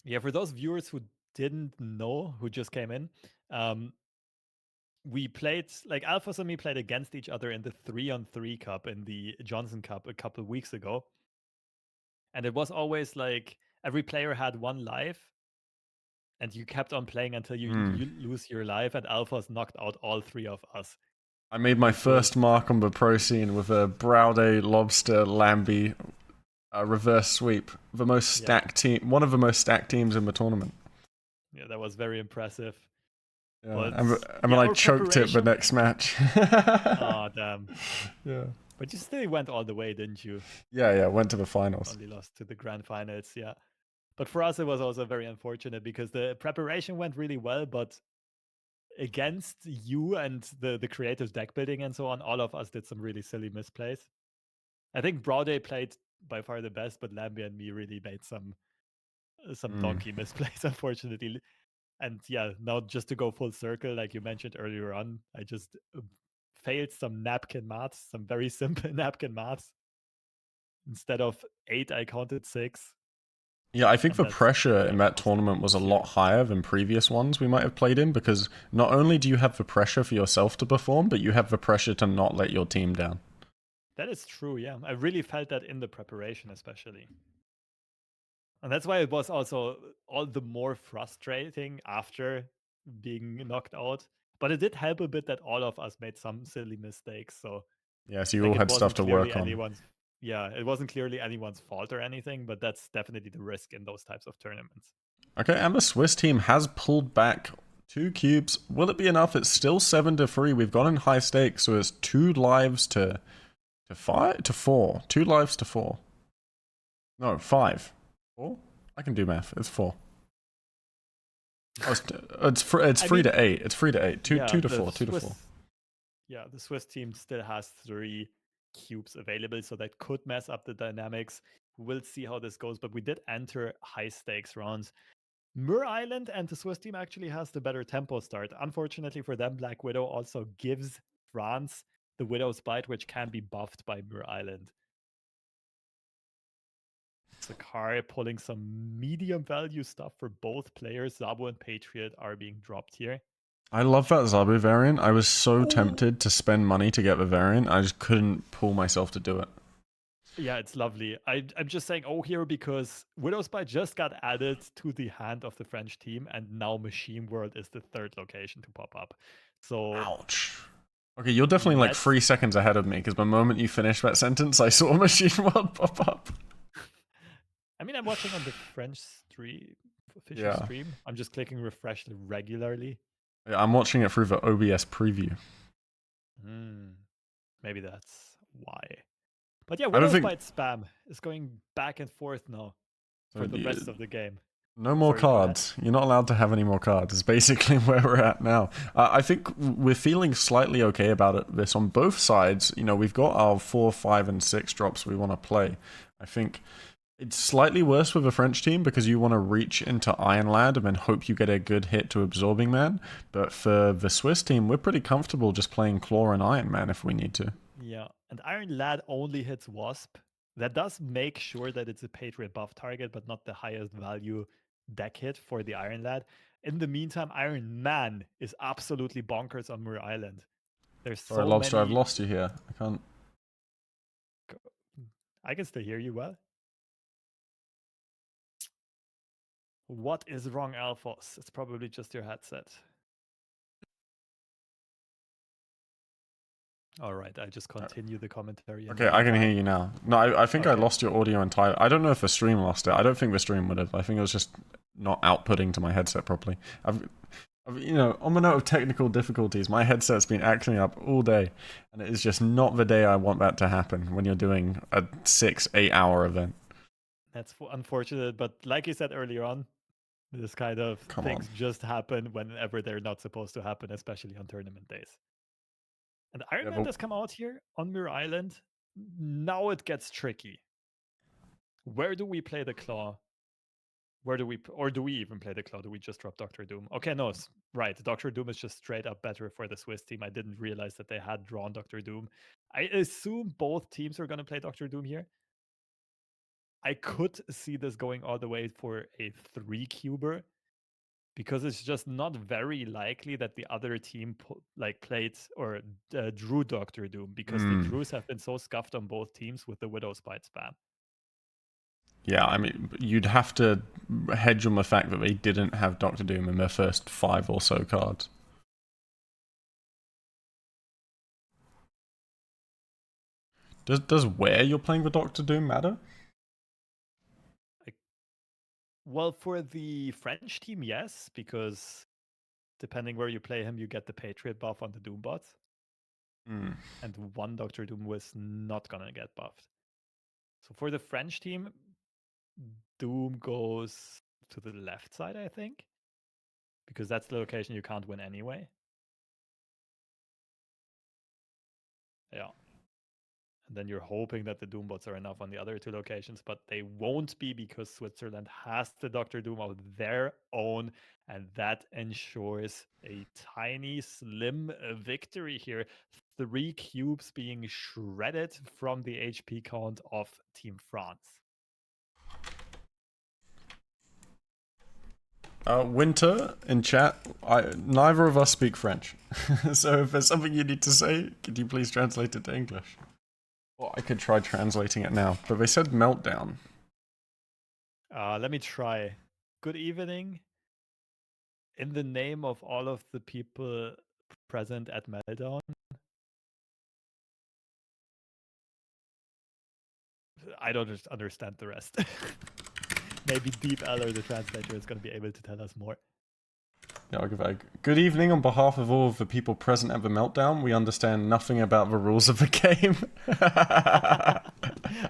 Yeah, for those viewers who didn't know, who just came in, we played, like, Alphas and me played against each other in the 3-on-3 Cup in the Johnson Cup a couple of weeks ago. And it was always like every player had one life, and you kept on playing until you lose your life, and Alphas knocked out all three of us, I made my which was first mark on the pro scene with a Browde Lobster Lambie reverse sweep. The most stacked team, one of the most stacked teams in the tournament. yeah, that was very impressive. Yeah, But and then yeah, I our choked it the preparation. next match. Oh damn! Yeah. But you still went all the way, didn't you? Yeah, went to the finals. Only lost to the grand finals, yeah. But for us, it was also very unfortunate because the preparation went really well, but against you and the creative deck building and so on, all of us did some really silly misplays. I think Brode played by far the best, but Lambie and me really made some Mm. donkey misplays, unfortunately. And yeah, now just to go full circle, like you mentioned earlier on, I just failed some napkin maths, some very simple napkin maths. Instead of 8, I counted 6, Yeah, I think and the that's pressure yeah in that cost me tournament was a this lot year. higher than previous ones we might have played in because not only do you have the pressure for yourself to perform, but you have the pressure to not let your team down. That is true, yeah. I really felt that in the preparation, especially. And that's why it was also all the more frustrating after being knocked out. But it did help a bit that all of us made some silly mistakes. So, Yeah, so you like, all it had stuff wasn't to clearly work on. anyone's, yeah, it wasn't clearly anyone's fault or anything, but that's definitely the risk in those types of tournaments. Okay, and the Swiss team has pulled back 2 cubes. Will it be enough? It's still 7-3. We've gone in high stakes, so it's 2 lives to 5 to 4. 2 lives to 4. No, 5. 4? I can do math. It's 4. Oh, it's 3 to 8. It's 3 to 8. 2 to 4. 2 to 4. Yeah, the Swiss team still has 3 cubes available, so that could mess up the dynamics. We'll see how this goes, but we did enter high stakes rounds. Mir Island and the Swiss team actually has the better tempo start. Unfortunately for them, Black Widow also gives France the Widow's Bite, which can be buffed by Mir Island. Sakai pulling some medium value stuff for both players. Zabu and Patriot are being dropped here. I love that Zabu variant. I was so tempted to spend money to get the variant. I just couldn't pull myself to do it. Yeah, it's lovely. I'm just saying here because Widow's Bite just got added to the hand of the French team, and now Machine World is the 3rd location to pop up. So ouch. Okay, you're definitely like 3 seconds ahead of me, because the moment you finished that sentence, I saw Machine World pop up. I mean, I'm watching on the French official stream. I'm just clicking refresh regularly. Yeah, I'm watching it through the OBS preview. Maybe that's why. But yeah, Widow's Bite spam is going back and forth now for the rest of the game. No more cards. You're not allowed to have any more cards. It's basically where we're at now. I think we're feeling slightly okay about this on both sides. You know, we've got our 4, 5, and 6 drops we want to play. I think it's slightly worse with the French team because you want to reach into Iron Lad and then hope you get a good hit to Absorbing Man. But for the Swiss team, we're pretty comfortable just playing Claw and Iron Man if we need to. Yeah, and Iron Lad only hits Wasp. That does make sure that it's a Patriot buff target, but not the highest value deck hit for the Iron Lad. In the meantime, Iron Man is absolutely bonkers on Mir Island. There's so Sorry, Lobster, many... I've lost you here. I can't... I can still hear you well. What is wrong, Alphos? It's probably just your headset. All right, I just continue the commentary. Okay, I can hear you now. No, I think I lost your audio entirely. I don't know if the stream lost it. I don't think the stream would have. I think it was just not outputting to my headset properly. You know, on the note of technical difficulties, my headset's been acting up all day, and it is just not the day I want that to happen when you're doing a 6-8 hour event. That's unfortunate, but like you said earlier on, this kind of things just happen whenever they're not supposed to happen, especially on tournament days. And Iron Man does come out here on Mir Island. Now it gets tricky. Where do we play the Claw? Or do we even play the Claw? Do we just drop Dr. Doom? Okay, no, right. Dr. Doom is just straight up better for the Swiss team. I didn't realize that they had drawn Dr. Doom. I assume both teams are going to play Dr. Doom here. I could see this going all the way for a 3-cuber, because it's just not very likely that the other team played or drew Doctor Doom, because the Drews have been so scuffed on both teams with the Widow's Bite spam. Yeah, I mean, you'd have to hedge on the fact that they didn't have Doctor Doom in their first 5 or so cards. Does where you're playing the Doctor Doom matter? Well, for the French team, yes, because depending where you play him, you get the Patriot buff on the Doom bot. And one Doctor Doom was not gonna get buffed. So for the French team, Doom goes to the left side, I think, because that's the location you can't win anyway. Yeah. And then you're hoping that the Doombots are enough on the other 2 locations, but they won't be, because Switzerland has the Doctor Doom of their own, and that ensures a tiny, slim victory here. 3 cubes being shredded from the HP count of Team France. Winter in chat, neither of us speak French. So if there's something you need to say, could you please translate it to English? Well, I could try translating it now, but they said meltdown. Let me try. Good evening. In the name of all of the people present at Meltdown, I don't just understand the rest. Maybe Deep Eller, the translator, is going to be able to tell us more. Yeah, I'll give it a good evening on behalf of all of the people present at the meltdown. We understand nothing about the rules of the game.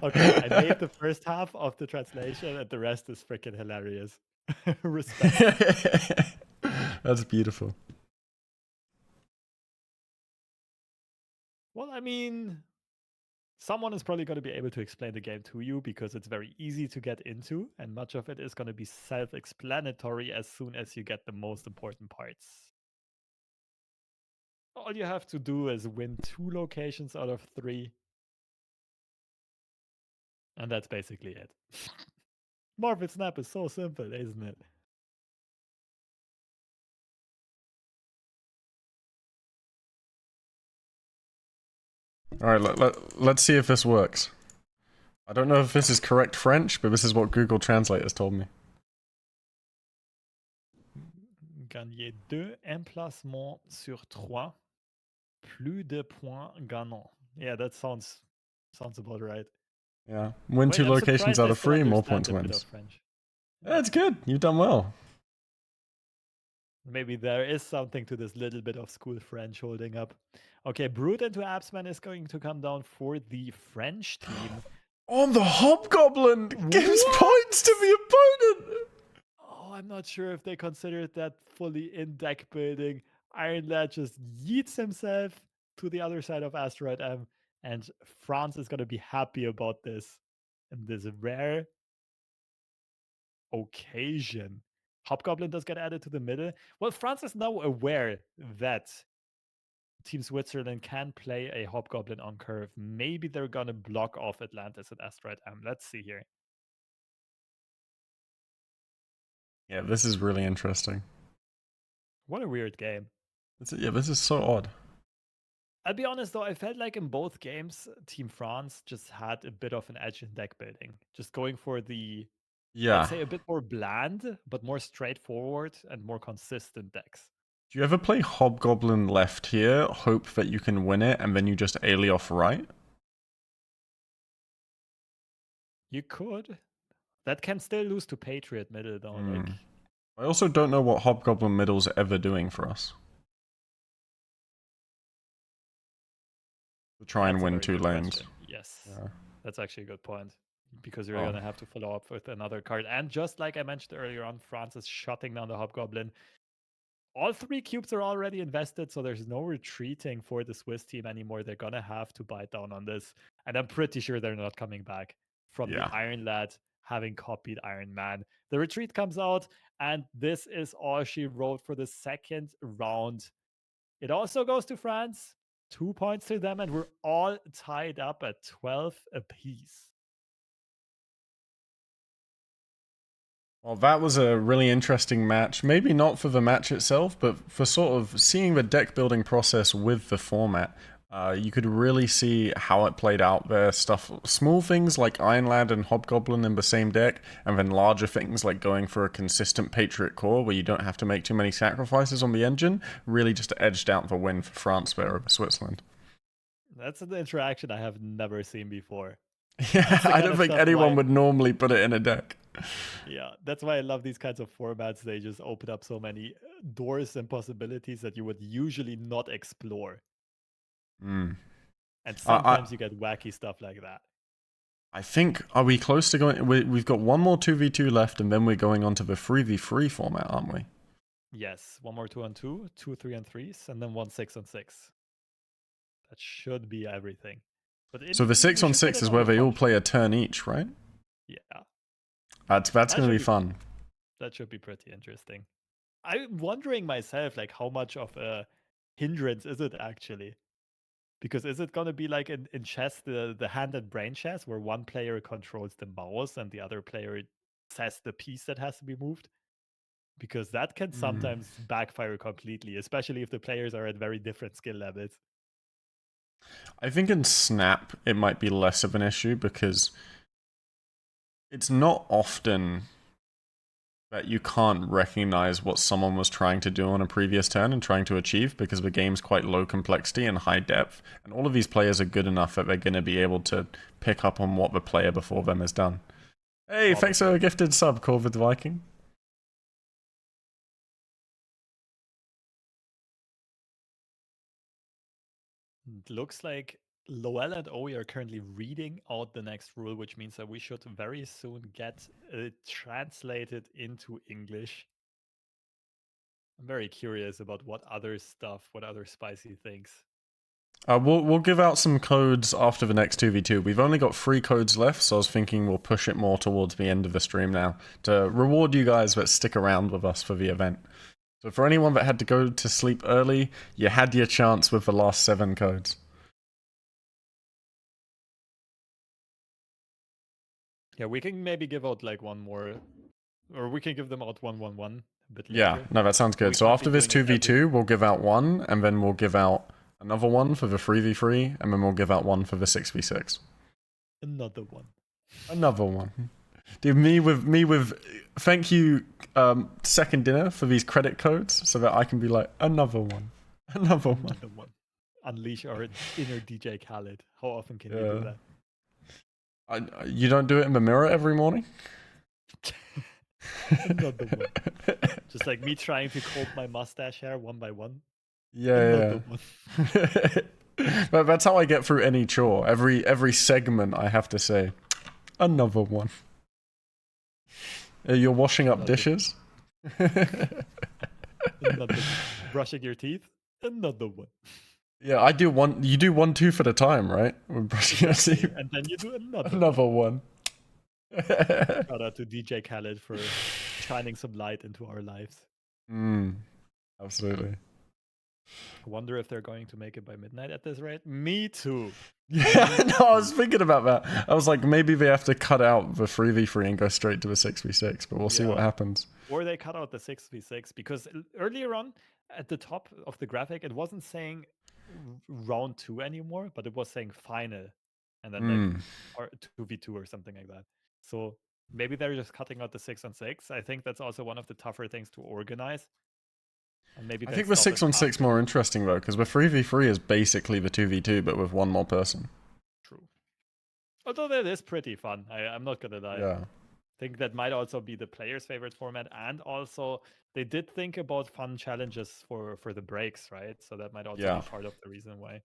Okay, I made the first half of the translation, and the rest is freaking hilarious. Respect. That's beautiful. Well, I mean, someone is probably going to be able to explain the game to you because it's very easy to get into, and much of it is going to be self-explanatory as soon as you get the most important parts. All you have to do is win 2 locations out of 3. And that's basically it. Marvel Snap is so simple, isn't it? All right, let's see if this works. I don't know if this is correct French, but this is what Google Translate has told me. Gagner 2 emplacements sur 3. Plus de points gagnants. Yeah, that sounds about right. Yeah. Win Wait, 2 I'm locations surprised out I of still 3, more points understand a bit of wins. French. Yeah, it's good. You've done well. Maybe there is something to this little bit of school French holding up. Okay, Brute into Absman is going to come down for the French team. On the Hobgoblin! Gives What? points to the opponent! Oh, I'm not sure if they considered that fully in deck building. Iron Lad just yeets himself to the other side of Asteroid M, and France is going to be happy about this. And this rare occasion. Hobgoblin does get added to the middle. Well, France is now aware that Team Switzerland can play a Hobgoblin on curve. Maybe they're going to block off Atlantis at Asteroid M. Let's see here. Yeah, this is really interesting. What a weird game. Yeah, this is so odd. I'll be honest though, I felt like in both games, Team France just had a bit of an edge in deck building. Just going for the, let's Yeah. say, a bit more bland, but more straightforward and more consistent decks. Do you ever play Hobgoblin left here, hope that you can win it, and then you just alley off right? You could. That can still lose to Patriot middle though. Like, I also don't know what Hobgoblin middle's ever doing for us. To try and that's a win very 2 good lanes. question. Yes, Yeah. that's actually a good point. Because you're going to have to follow up with another card. And just like I mentioned earlier on, France is shutting down the Hobgoblin. All 3 cubes are already invested, so there's no retreating for the Swiss team anymore. They're going to have to bite down on this. And I'm pretty sure they're not coming back from the Iron Lad having copied Iron Man. The retreat comes out, and this is all she wrote for the second round. It also goes to France. 2 points to them, and we're all tied up at 12 apiece. Well, that was a really interesting match. Maybe not for the match itself, but for sort of seeing the deck building process with the format. You could really see how it played out there. Small things like Iron Lad and Hobgoblin in the same deck, and then larger things like going for a consistent Patriot core where you don't have to make too many sacrifices on the engine, really just edged out the win for France there over Switzerland. That's an interaction I have never seen before. Yeah, I don't think anyone would normally put it in a deck. Yeah, that's why I love these kinds of formats. They just open up so many doors and possibilities that you would usually not explore. And sometimes you get wacky stuff like that. I think, are we close to going? We've got one more 2v2 left, and then we're going on to the 3v3 format, aren't we? Yes, one more 2-on-2, 2 3-on-3s, and then 1 6-on-6. That should be everything. But so the 6-on-6 is where they all play a turn each, right? Yeah. That's going to be fun. That should be pretty interesting. I'm wondering myself, like, how much of a hindrance is it actually? Because is it going to be like in chess, the hand and brain chess, where one player controls the mouse and the other player says the piece that has to be moved? Because that can sometimes backfire completely, especially if the players are at very different skill levels. I think in Snap, it might be less of an issue because it's not often that you can't recognize what someone was trying to do on a previous turn and trying to achieve because the game's quite low complexity and high depth. And all of these players are good enough that they're going to be able to pick up on what the player before them has done. Hey, thanks for a gifted sub, Corvid Viking. It looks like Lowell and Owie are currently reading out the next rule, which means that we should very soon get it translated into English. I'm very curious about what other stuff, what other spicy things. We'll give out some codes after the next 2v2. We've only got 3 codes left, so I was thinking we'll push it more towards the end of the stream now to reward you guys that stick around with us for the event. So for anyone that had to go to sleep early, you had your chance with the last 7 codes. Yeah, we can maybe give out like one more, or we can give them out 111 a bit Yeah, later. no, that sounds good. We So can't after be this doing it every- 2v2, we'll give out 1, and then we'll give out another one for the 3v3, and then we'll give out 1 for the 6v6. Another one. Another one. Dude, me with thank you, second dinner for these credit codes so that I can be like, another one. Another one. Another one. Unleash our inner DJ Khaled. How often can you Yeah. do that? You don't do it in the mirror every morning? Another one. Just like me trying to comb my mustache hair one by one. Yeah, Another one. But that's how I get through any chore. Every segment I have to say, another one. You're washing up Another- dishes? Another one. Brushing your teeth. Another one. Yeah, I do one. You do 1 tooth at a time, right? When brushing your teeth. And then you do another. Another one. Shout out to DJ Khaled for shining some light into our lives. Absolutely. I wonder if they're going to make it by midnight at this rate. Me too. Yeah, no, I was thinking about that. I was like, maybe they have to cut out the 3v3 and go straight to the 6v6, but we'll see what Yeah. happens. Or they cut out the 6v6 because earlier on at the top of the graphic, it wasn't saying round 2 anymore, but it was saying final and then like or 2v2 or something like that. So maybe they're just cutting out the 6-on-6. I think that's also one of the tougher things to organize. And maybe I they think the stop it 6-on-6 after. more interesting though, because the 3v3 is basically the 2v2, but with one more person. True. Although that is pretty fun. I'm not gonna lie. Yeah. I think that might also be the player's favorite format, and also they did think about fun challenges for the breaks, right? So that might also Yeah. be part of the reason why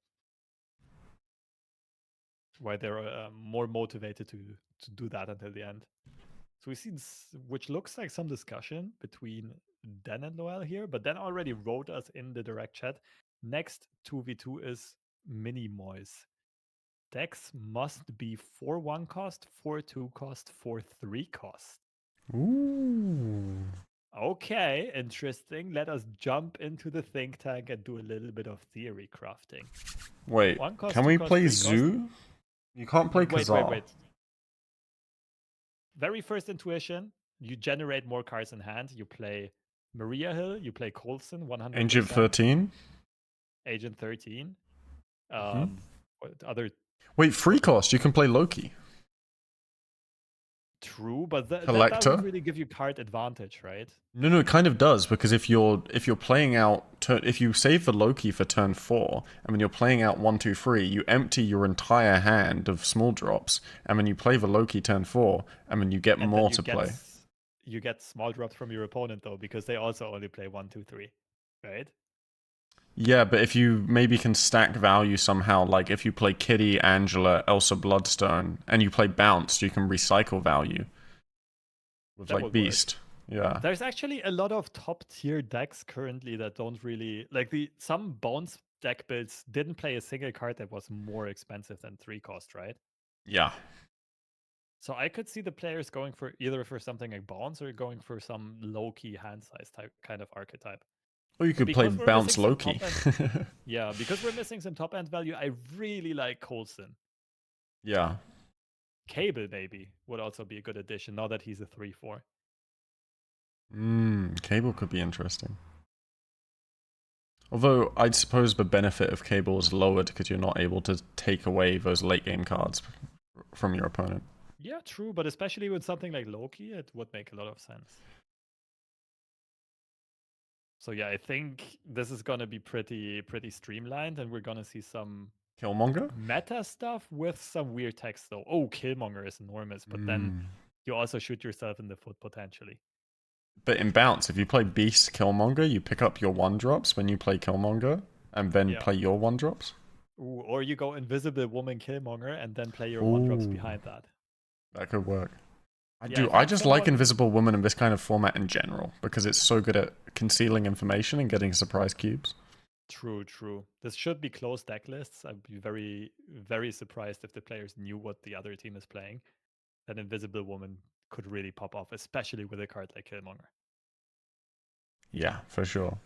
they're more motivated to do that until the end. So we see which looks like some discussion between Dan and Noel here, but Dan already wrote us in the direct chat. Next 2v2 is mini moise. Decks must be 4-1 cost, 4-2 cost, 4-3 cost. Ooh. Okay, interesting. Let us jump into the think tank and do a little bit of theory crafting. Wait, 1 cost, can 2 we cost, play 3 cost. Zoo? You can't play Kazaa. Wait. Very first intuition, you generate more cards in hand. You play Maria Hill, you play Coulson, 100%. Agent 13? Agent 13. Mhm. What other Wait, free cost, you can play Loki. True, but that Collector? doesn't really give you card advantage, right? No, it kind of does, because if you're playing out if you save the Loki for turn 4, and when you're playing out 1, 2, 3, you empty your entire hand of small drops, and when you play the Loki turn 4, and then you get And more then to play. You get small drops from your opponent though, because they also only play 1, 2, 3, right? Yeah, but if you maybe can stack value somehow, like if you play Kitty, Angela, Elsa Bloodstone, and you play Bounce, you can recycle value with That like would Beast. Yeah. There's actually a lot of top tier decks currently that don't really like some Bounce deck builds didn't play a single card that was more expensive than 3 cost, right? Yeah. So I could see the players going for either for something like Bounce or going for some low-key hand size type kind of archetype. Or you could play Because we're Bounce missing some Loki. top Yeah, because we're missing some top end value, I really like Coulson. Yeah. Cable maybe would also be a good addition now that he's a 3-4. Cable could be interesting. Although I'd suppose the benefit of Cable is lowered because you're not able to take away those late game cards from your opponent. Yeah, true, but especially with something like Loki, it would make a lot of sense. So yeah, I think this is gonna be pretty streamlined, and we're gonna see some Killmonger? meta stuff with some weird text though. Oh, Killmonger is enormous, but then you also shoot yourself in the foot potentially. But in Bounce, if you play Beast Killmonger, you pick up your 1-drops when you play Killmonger, and then play your 1-drops. Ooh, or you go Invisible Woman Killmonger and then play your one drops Ooh, behind that. that could work. Yeah, I I think just like someone. Invisible Woman in this kind of format in general because it's so good at concealing information and getting surprise cubes. True, true. This should be closed deck lists. I'd be very, very surprised if the players knew what the other team is playing. That Invisible Woman could really pop off, especially with a card like Killmonger. Yeah, for sure.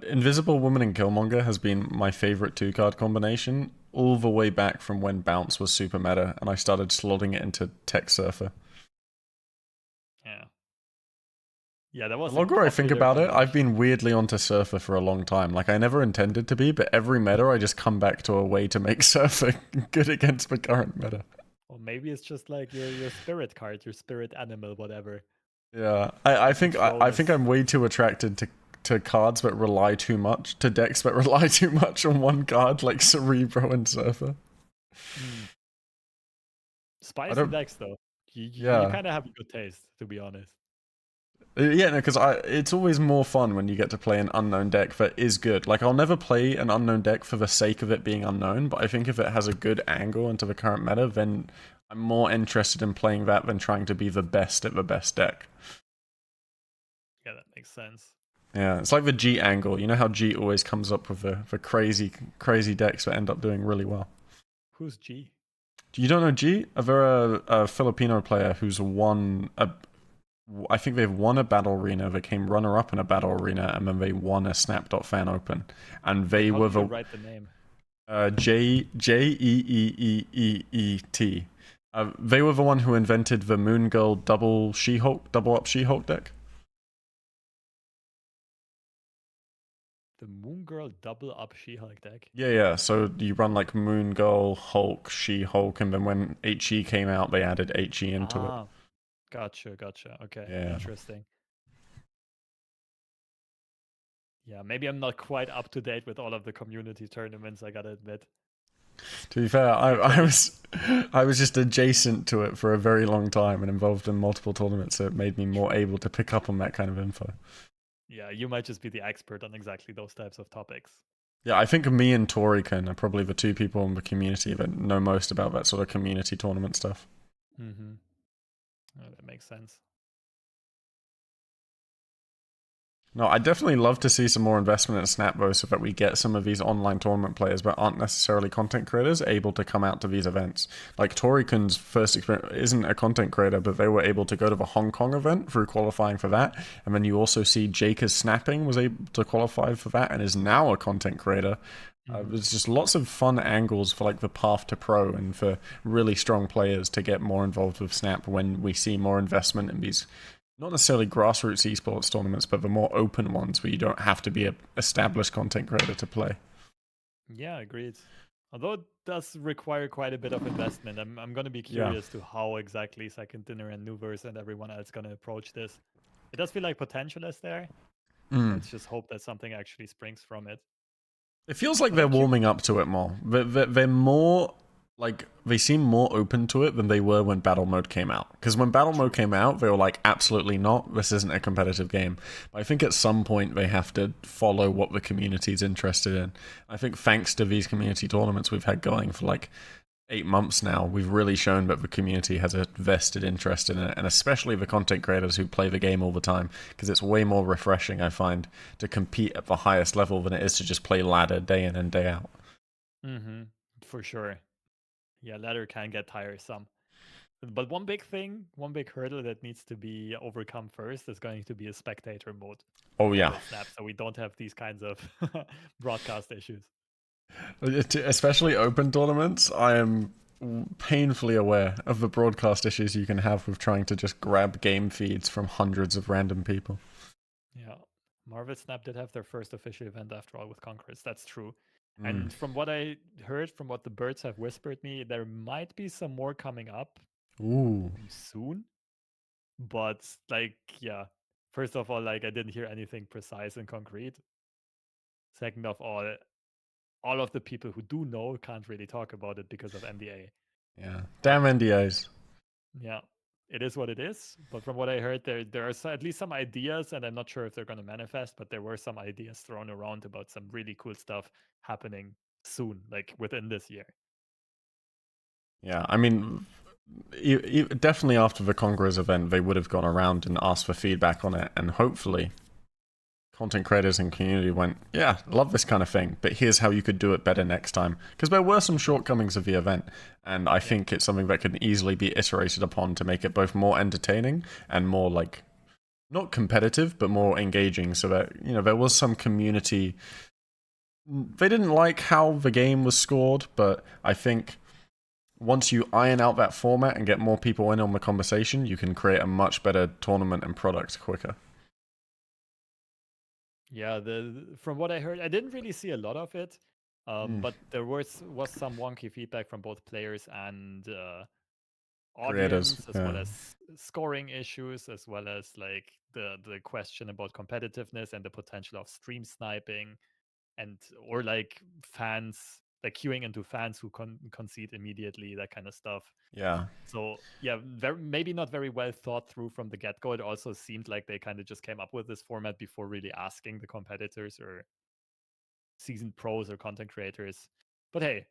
Invisible Woman and Killmonger has been my favorite two card combination all the way back from when Bounce was super meta and I started slotting it into Tech Surfer. Yeah. Yeah, that The was a longer I think popular about it, I've combination. been weirdly onto Surfer for a long time. Like, I never intended to be, but every meta I just come back to a way to make Surfer good against the current meta. Or maybe it's just like your spirit card, your spirit animal, whatever. Yeah, I think Patronus. I'm way too attracted to cards that rely too much, to decks that rely too much on one card, like Cerebro and Surfer. Mm. I Spicy don't. decks though. You Yeah, kind of have a good taste, to be honest. yeah, no, because it's always more fun when you get to play an unknown deck that is good. Like, I'll never play an unknown deck for the sake of it being unknown, but I think if it has a good angle into the current meta, then I'm more interested in playing that than trying to be the best at the best deck. Yeah, that makes sense. Yeah, it's like the G angle. You know how G always comes up with the crazy decks that end up doing really well. Who's G? You don't know G? They're a Filipino player who's won a. I think they've won a battle arena. They came runner up in a battle arena, and then they won a Snap.fan Open. And Wait, they how were do you the write the name? Jeeeeeet. They were the one who invented the Moon Girl double up She Hulk deck. The Moon Girl double up She-Hulk deck. Yeah, yeah. So you run like Moon Girl, Hulk, She Hulk, and then when HE came out, they added HE into it. Ah, gotcha. Okay, Yeah. interesting. Yeah, maybe I'm not quite up to date with all of the community tournaments, I gotta admit. To be fair, Usually, I was just adjacent to it for a very long time and involved in multiple tournaments, so it made me more able to pick up on that kind of info. yeah, you might just be the expert on exactly those types of topics. Yeah, I think me and Torican are probably the two people in the community that know most about that sort of community tournament stuff. Mm-hmm. Oh, that makes sense. No, I definitely love to see some more investment in Snap though, so that we get some of these online tournament players that aren't necessarily content creators able to come out to these events. Like Torikun's first experience isn't a content creator, but they were able to go to the Hong Kong event through qualifying for that. And then you also see Jaker's Snapping was able to qualify for that and is now a content creator. Mm-hmm. There's just lots of fun angles for like the path to pro and for really strong players to get more involved with Snap when we see more investment in these not necessarily grassroots esports tournaments, but the more open ones where you don't have to be an established content creator to play. Yeah, agreed. Although it does require quite a bit of investment. I'm gonna be Yeah. curious to how exactly Second Dinner and Nuverse and everyone else gonna approach this. It does feel like potential is there. Mm. Let's just hope that something actually springs from it. It feels like But they're I'm curious. warming up to it more. They're more like they seem more open to it than they were when battle mode came out. Because when battle mode True. came out, they were like, absolutely not. This isn't a competitive game. But I think at some point they have to follow what the community's interested in. I think thanks to these community tournaments we've had going for like 8 months now, we've really shown that the community has a vested interest in it, and especially the content creators who play the game all the time, because it's way more refreshing, I find, to compete at the highest level than it is to just play ladder day in and day out. Mm-hmm. For sure. Yeah, ladder can get tiresome. But one big thing, one big hurdle that needs to be overcome first is going to be a spectator mode Oh yeah, with Snap, so we don't have these kinds of broadcast issues. especially open tournaments. I am painfully aware of the broadcast issues you can have with trying to just grab game feeds from hundreds of random people. Yeah. Marvel Snap did have their first official event after all with Conquerors. That's true. Mm. And from what I heard, from what the birds have whispered me, there might be some more coming up Ooh, soon. But like, yeah. First of all, like I didn't hear anything precise and concrete. Second of all of the people who do know can't really talk about it because of NDA. yeah. But Damn NDAs. yeah, it is what it is. But from what I heard, there are at least some ideas, and I'm not sure if they're going to manifest. But there were some ideas thrown around about some really cool stuff happening soon, like within this year. Yeah, I mean, definitely after the Congress event, they would have gone around and asked for feedback on it, and hopefully, content creators and community went, yeah, love this kind of thing, but here's how you could do it better next time. Because there were some shortcomings of the event, and I think it's something that can easily be iterated upon to make it both more entertaining and more like not competitive, but more engaging. So that there was some community. They didn't like how the game was scored, but I think once you iron out that format and get more people in on the conversation, you can create a much better tournament and product quicker. Yeah, from what I heard, I didn't really see a lot of it, Mm. but there was some wonky feedback from both players and Creators, audience, as well yeah. as scoring issues, as well as like the question about competitiveness and the potential of stream sniping, and or like fans like queuing into fans who concede immediately, that kind of stuff. Yeah. So yeah, maybe not very well thought through from the get go. It also seemed like they kind of just came up with this format before really asking the competitors or seasoned pros or content creators. But hey,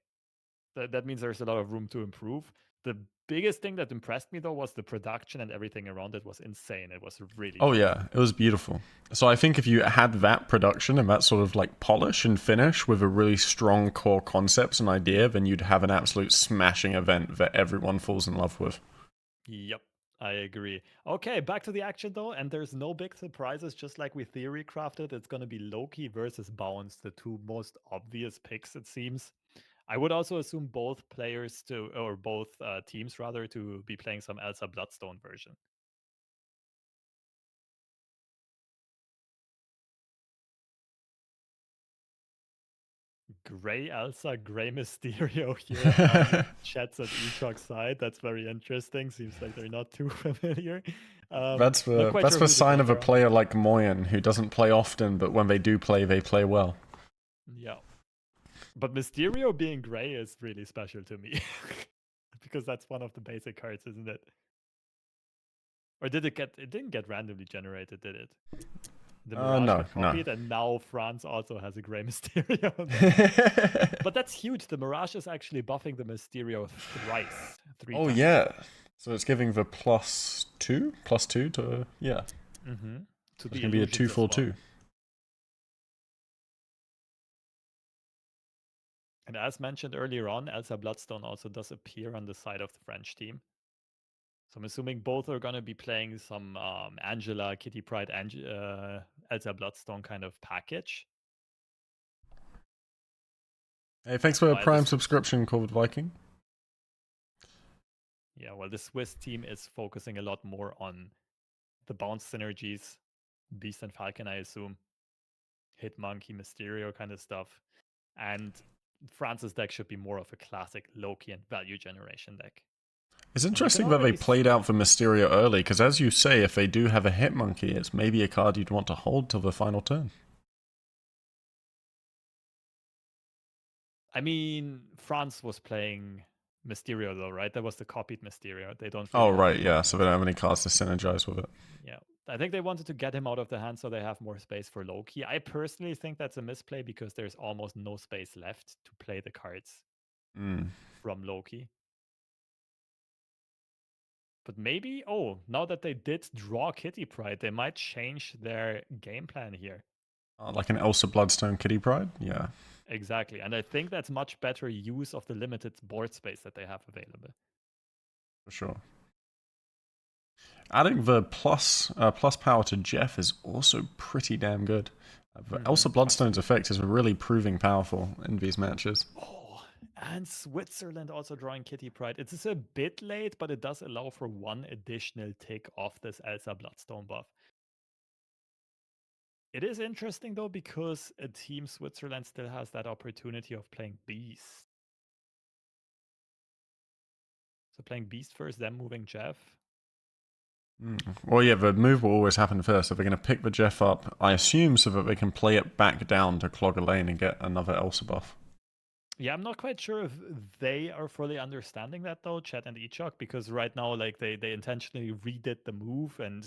that means there's a lot of room to improve. The biggest thing that impressed me though was the production, and everything around it was insane. It was really Oh beautiful. yeah, it was beautiful. So I think if you had that production and that sort of like polish and finish with a really strong core concepts and idea, then you'd have an absolute smashing event that everyone falls in love with. Yep, I agree. Okay, back to the action though, and there's no big surprises. Just like we theory crafted, it's going to be Loki versus Bounce, the two most obvious picks, it seems. I would also assume both players to, or both teams rather, to be playing some Elsa Bloodstone version. Gray Elsa, Gray Mysterio here on Chats at Echok's side. That's very interesting. Seems like they're not too familiar. That's Not the quite that's sure the who the sign of a counter player like Moyen who doesn't play often, but when they do play, they play well. Yeah. But Mysterio being gray is really special to me. Because that's one of the basic cards, isn't it? Or it didn't get randomly generated, did it? The Mirage No, got no. copied, and now France also has a gray Mysterio. But that's huge. The Mirage is actually buffing the Mysterio thrice, three Oh times. yeah. So it's giving the +2 to yeah. Mm-hmm. To It's the gonna be a illusions as well. 2/4/2. And as mentioned earlier on, Elsa Bloodstone also does appear on the side of the French team. So I'm assuming both are going to be playing some Angela, Kitty Pryde, Elsa Bloodstone kind of package. Hey, thanks for a While Prime this, subscription, Corvid Viking. yeah, well, the Swiss team is focusing a lot more on the bounce synergies, Beast and Falcon, I assume, Hit Monkey, Mysterio kind of stuff. And France's deck should be more of a classic Loki and value generation deck. It's And you can interesting that they already played out for Mysterio early, because as you say, if they do have a Hitmonkey, it's maybe a card you'd want to hold till the final turn. I mean, France was playing Mysterio though, right? That was the copied Mysterio. They don't Oh, really have right, Hitmonkey yeah, so they don't have Mysterio. any cards to synergize with it. Yeah. I think they wanted to get him out of the hand so they have more space for Loki. I personally think that's a misplay because there's almost no space left to play the cards Mm. from Loki. But maybe, now that they did draw Kitty Pryde, they might change their game plan here. Like an Elsa Bloodstone Kitty Pryde? Yeah, Exactly. And I think that's much better use of the limited board space that they have available. for sure. Adding the plus power to Jeff is also pretty damn good. Elsa Bloodstone's Absolutely. effect is really proving powerful in these matches. Oh, and Switzerland also drawing Kitty Pryde. It is a bit late, but it does allow for one additional tick off this Elsa Bloodstone buff. It is interesting though, because a team Switzerland still has that opportunity of playing Beast. So playing Beast first, then moving Jeff. Well, yeah, the move will always happen first. So they're going to pick the Jeff up, I assume, so that they can play it back down to clog a lane and get another Elsa buff. Yeah, I'm not quite sure if they are fully understanding that though, Chet and Echok, because right now, like they intentionally redid the move and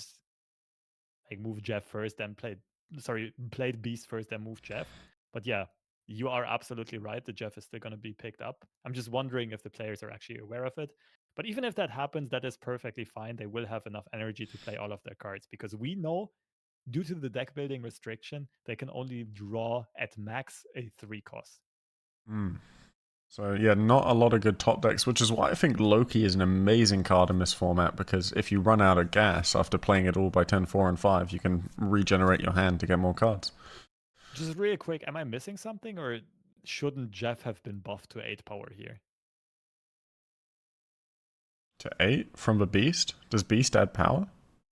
like move Jeff first, then played Beast first, then move Jeff. But yeah, you are absolutely right. The Jeff is still going to be picked up. I'm just wondering if the players are actually aware of it. But even if that happens, that is perfectly fine. They will have enough energy to play all of their cards because we know, due to the deck building restriction, they can only draw at max a 3 cost. Mm. So yeah, not a lot of good top decks, which is why I think Loki is an amazing card in this format, because if you run out of gas after playing it all by 10, 4, and 5, you can regenerate your hand to get more cards. Just real quick, am I missing something, or shouldn't Jeff have been buffed to 8 power here? To 8 from the Beast? Does Beast add power?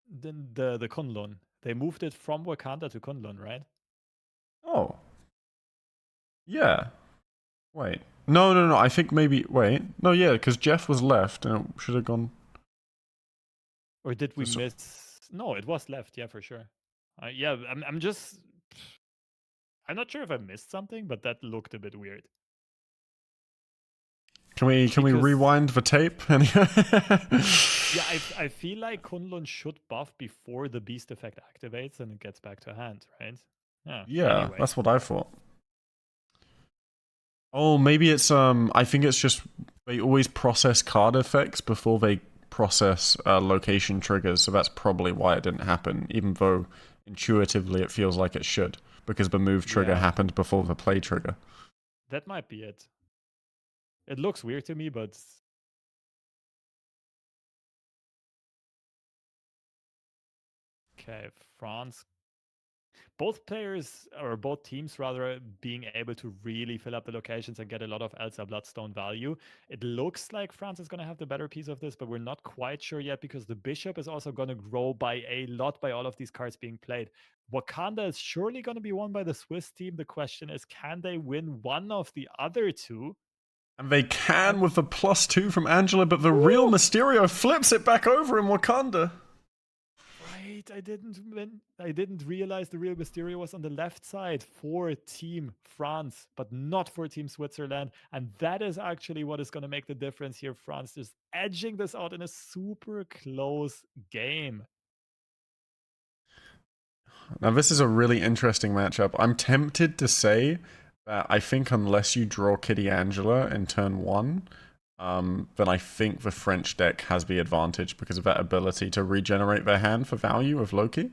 Then the Kunlun. They moved it from Wakanda to Kunlun, right? Oh. Yeah. Wait. No. I think maybe. Wait. No, yeah, because Jeff was left and it should have gone. Or did we to miss? No, it was left. Yeah, for sure. Yeah, I'm just. I'm not sure if I missed something, but that looked a bit weird. Can we Because rewind the tape? yeah, I feel like Kunlun should buff before the beast effect activates and it gets back to hand, right? Yeah. Yeah, Anyway, that's what I thought. Oh, maybe it's I think it's just they always process card effects before they process location triggers, so that's probably why it didn't happen, even though intuitively it feels like it should, because the move trigger yeah, happened before the play trigger. that might be it. It looks weird to me, but okay, France. Both players, or both teams rather, being able to really fill up the locations and get a lot of Elsa Bloodstone value. It looks like France is going to have the better piece of this, but we're not quite sure yet because the Bishop is also going to grow by a lot by all of these cards being played. Wakanda is surely going to be won by the Swiss team. The question is, can they win one of the other two? And they can And with the +2 from Angela, but the real ooh, Mysterio flips it back over in Wakanda. right, I didn't realize the real Mysterio was on the left side for Team France, but not for Team Switzerland. And that is actually what is going to make the difference here. France is edging this out in a super close game. Now, this is a really interesting matchup. I'm tempted to say that I think unless you draw Kitty Angela in turn 1, then I think the French deck has the advantage because of that ability to regenerate their hand for value of Loki.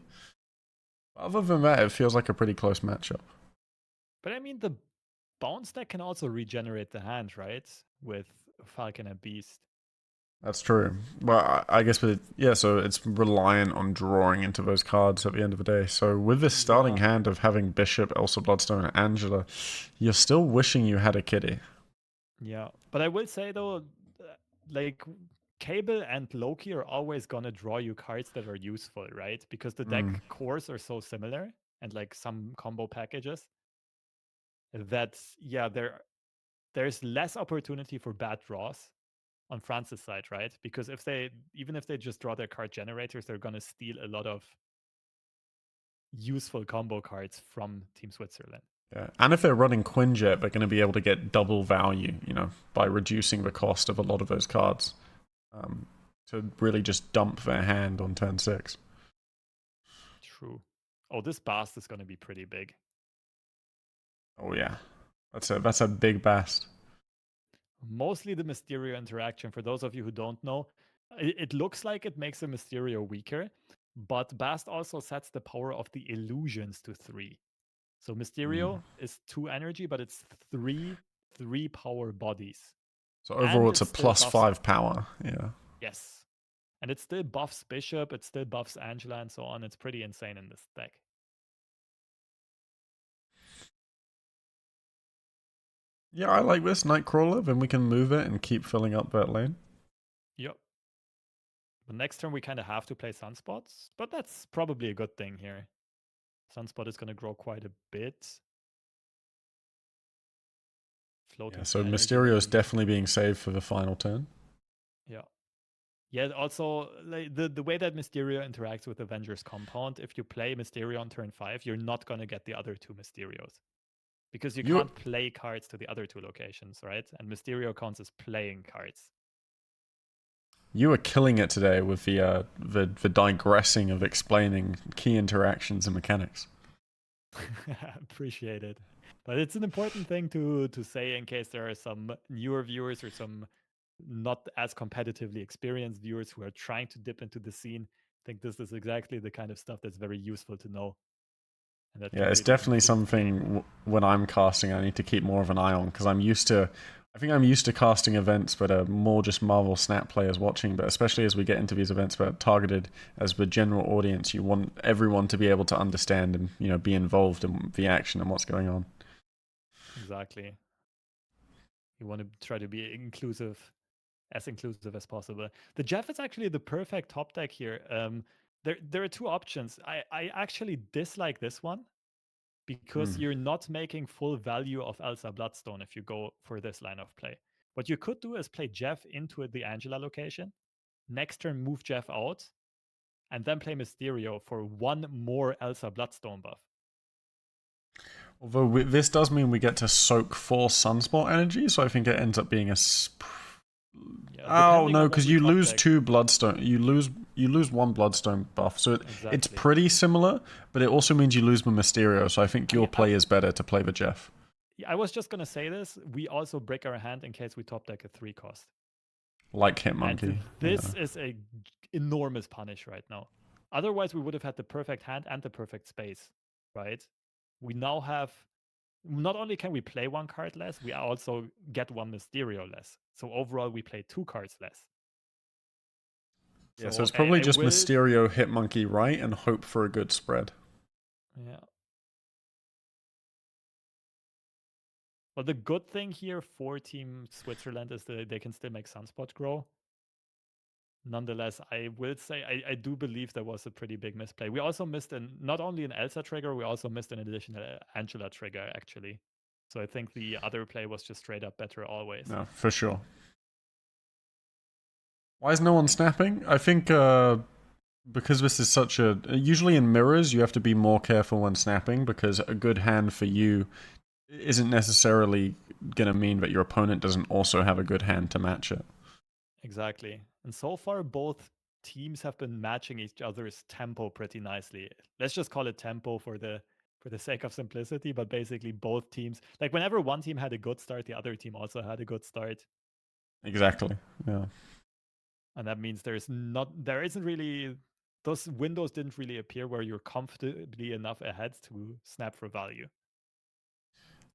Other than that, it feels like a pretty close matchup. But I mean, the bounce deck can also regenerate the hand, right? With Falcon and Beast. That's true. Well, I guess so it's reliant on drawing into those cards at the end of the day. So with this starting Yeah. hand of having Bishop, Elsa Bloodstone, and Angela, you're still wishing you had a Kitty. Yeah. But I will say though, like Cable and Loki are always gonna draw you cards that are useful, right? Because the Mm. deck cores are so similar and like some combo packages that yeah, there's less opportunity for bad draws on France's side, right? Because even if they just draw their card generators, they're gonna steal a lot of useful combo cards from Team Switzerland. Yeah. And if they're running Quinjet, they're going to be able to get double value, by reducing the cost of a lot of those cards, to really just dump their hand on turn 6. True. Oh, this Bast is gonna be pretty big. Oh yeah, that's a big bast. Mostly the Mysterio interaction. For those of you who don't know, it looks like it makes a Mysterio weaker, but Bast also sets the power of the illusions to 3. So Mm. Mysterio is 2 energy, but it's 3 power bodies. So And overall, it's it a still buffs, +5 power. Yeah. yes. And it still buffs Bishop, it still buffs Angela, and so on. It's pretty insane in this deck. Yeah, I like this Nightcrawler. Then we can move it and keep filling up that lane. Yep. The next turn, we kind of have to play Sunspots, but that's probably a good thing here. Sunspot is going to grow quite a bit. Yeah, Floating so some energy that Mysterio's we need. definitely being saved for the final turn. Yeah. Yeah, also like the way that Mysterio interacts with Avengers compound, if you play Mysterio on turn 5, you're not gonna get the other 2 Mysterios. Because you You can't play cards to the other 2 locations, right? And Mysterio counts as playing cards. you were killing it today with the digressing of explaining key interactions and mechanics. Appreciate it. But it's an important thing to say in case there are some newer viewers or some not as competitively experienced viewers who are trying to dip into the scene. I think this is exactly the kind of stuff that's very useful to know and that Yeah, can it's really definitely improve the game. something when I'm casting I need to keep more of an eye on because I think I'm used to casting events that are more just Marvel Snap players watching, but especially as we get into these events that are targeted as the general audience, you want everyone to be able to understand and be involved in the action and what's going on. Exactly. You want to try to be inclusive as possible. The Jeff is actually the perfect top deck here. There are two options. I actually dislike this one because Mm. you're not making full value of Elsa Bloodstone if you go for this line of play. What you could do is play Jeff into the Angela location, next turn move Jeff out, and then play Mysterio for one more Elsa Bloodstone buff. Although this does mean we get to soak 4 Sunspot energy, so I think it ends up being Yeah, oh depending no, on what because you you top lose deck. 2 Bloodstone. You lose 1 Bloodstone buff, so it's Exactly. pretty similar. But it also means you lose the Mysterio. So I think your play is better to play the Jeff, I was just gonna say this. We also break our hand in case we top deck a 3 cost. like And Hitmonkey. this Yeah. is a enormous punish right now. Otherwise, we would have had the perfect hand and the perfect space, right? We now have not only can we play 1 card less, we also get 1 Mysterio less. So overall, we play 2 cards less. Yeah, so So it's probably I just will, Mysterio, Hitmonkey, right, and hope for a good spread. yeah. Well, the good thing here for Team Switzerland is that they can still make Sunspot grow. Nonetheless, I will say I do believe there was a pretty big misplay. We also missed not only an Elsa trigger, we also missed an additional Angela trigger, actually. So I think the other play was just straight up better always. No, for sure. Why is no one snapping? I think because this is such a. Usually in mirrors, you have to be more careful when snapping because a good hand for you isn't necessarily going to mean that your opponent doesn't also have a good hand to match it. Exactly. And so far, both teams have been matching each other's tempo pretty nicely. Let's just call it tempo for the sake of simplicity, but basically both teams, like whenever one team had a good start, the other team also had a good start. Exactly. Yeah. And that means there isn't really, those windows didn't really appear where you're comfortably enough ahead to snap for value.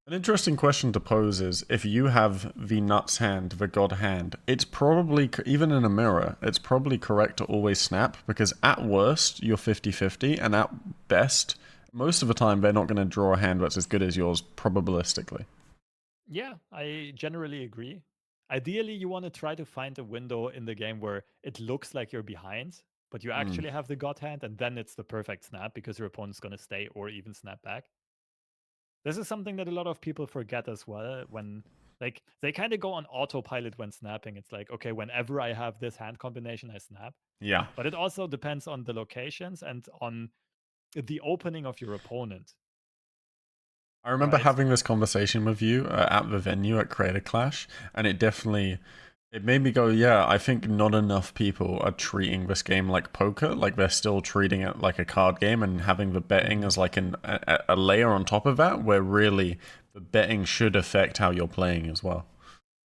An interesting question to pose is if you have the nuts hand, the god hand, it's probably, even in a mirror, it's probably correct to always snap because at worst, you're 50-50, and at best, most of the time, they're not going to draw a hand that's as good as yours probabilistically. Yeah, I generally agree. Ideally, you want to try to find a window in the game where it looks like you're behind, but you Mm. actually have the god hand, and then it's the perfect snap because your opponent's going to stay or even snap back. This is something that a lot of people forget as well when like they kind of go on autopilot when snapping. It's like, okay, whenever I have this hand combination, I snap. Yeah. But it also depends on the locations and on the opening of your opponent, I remember right? having this conversation with you at the venue at Creator Clash, and it made me go, yeah, I think not enough people are treating this game like poker. Like they're still treating it like a card game and having the betting Mhm. as like a layer on top of that, where really the betting should affect how you're playing as well.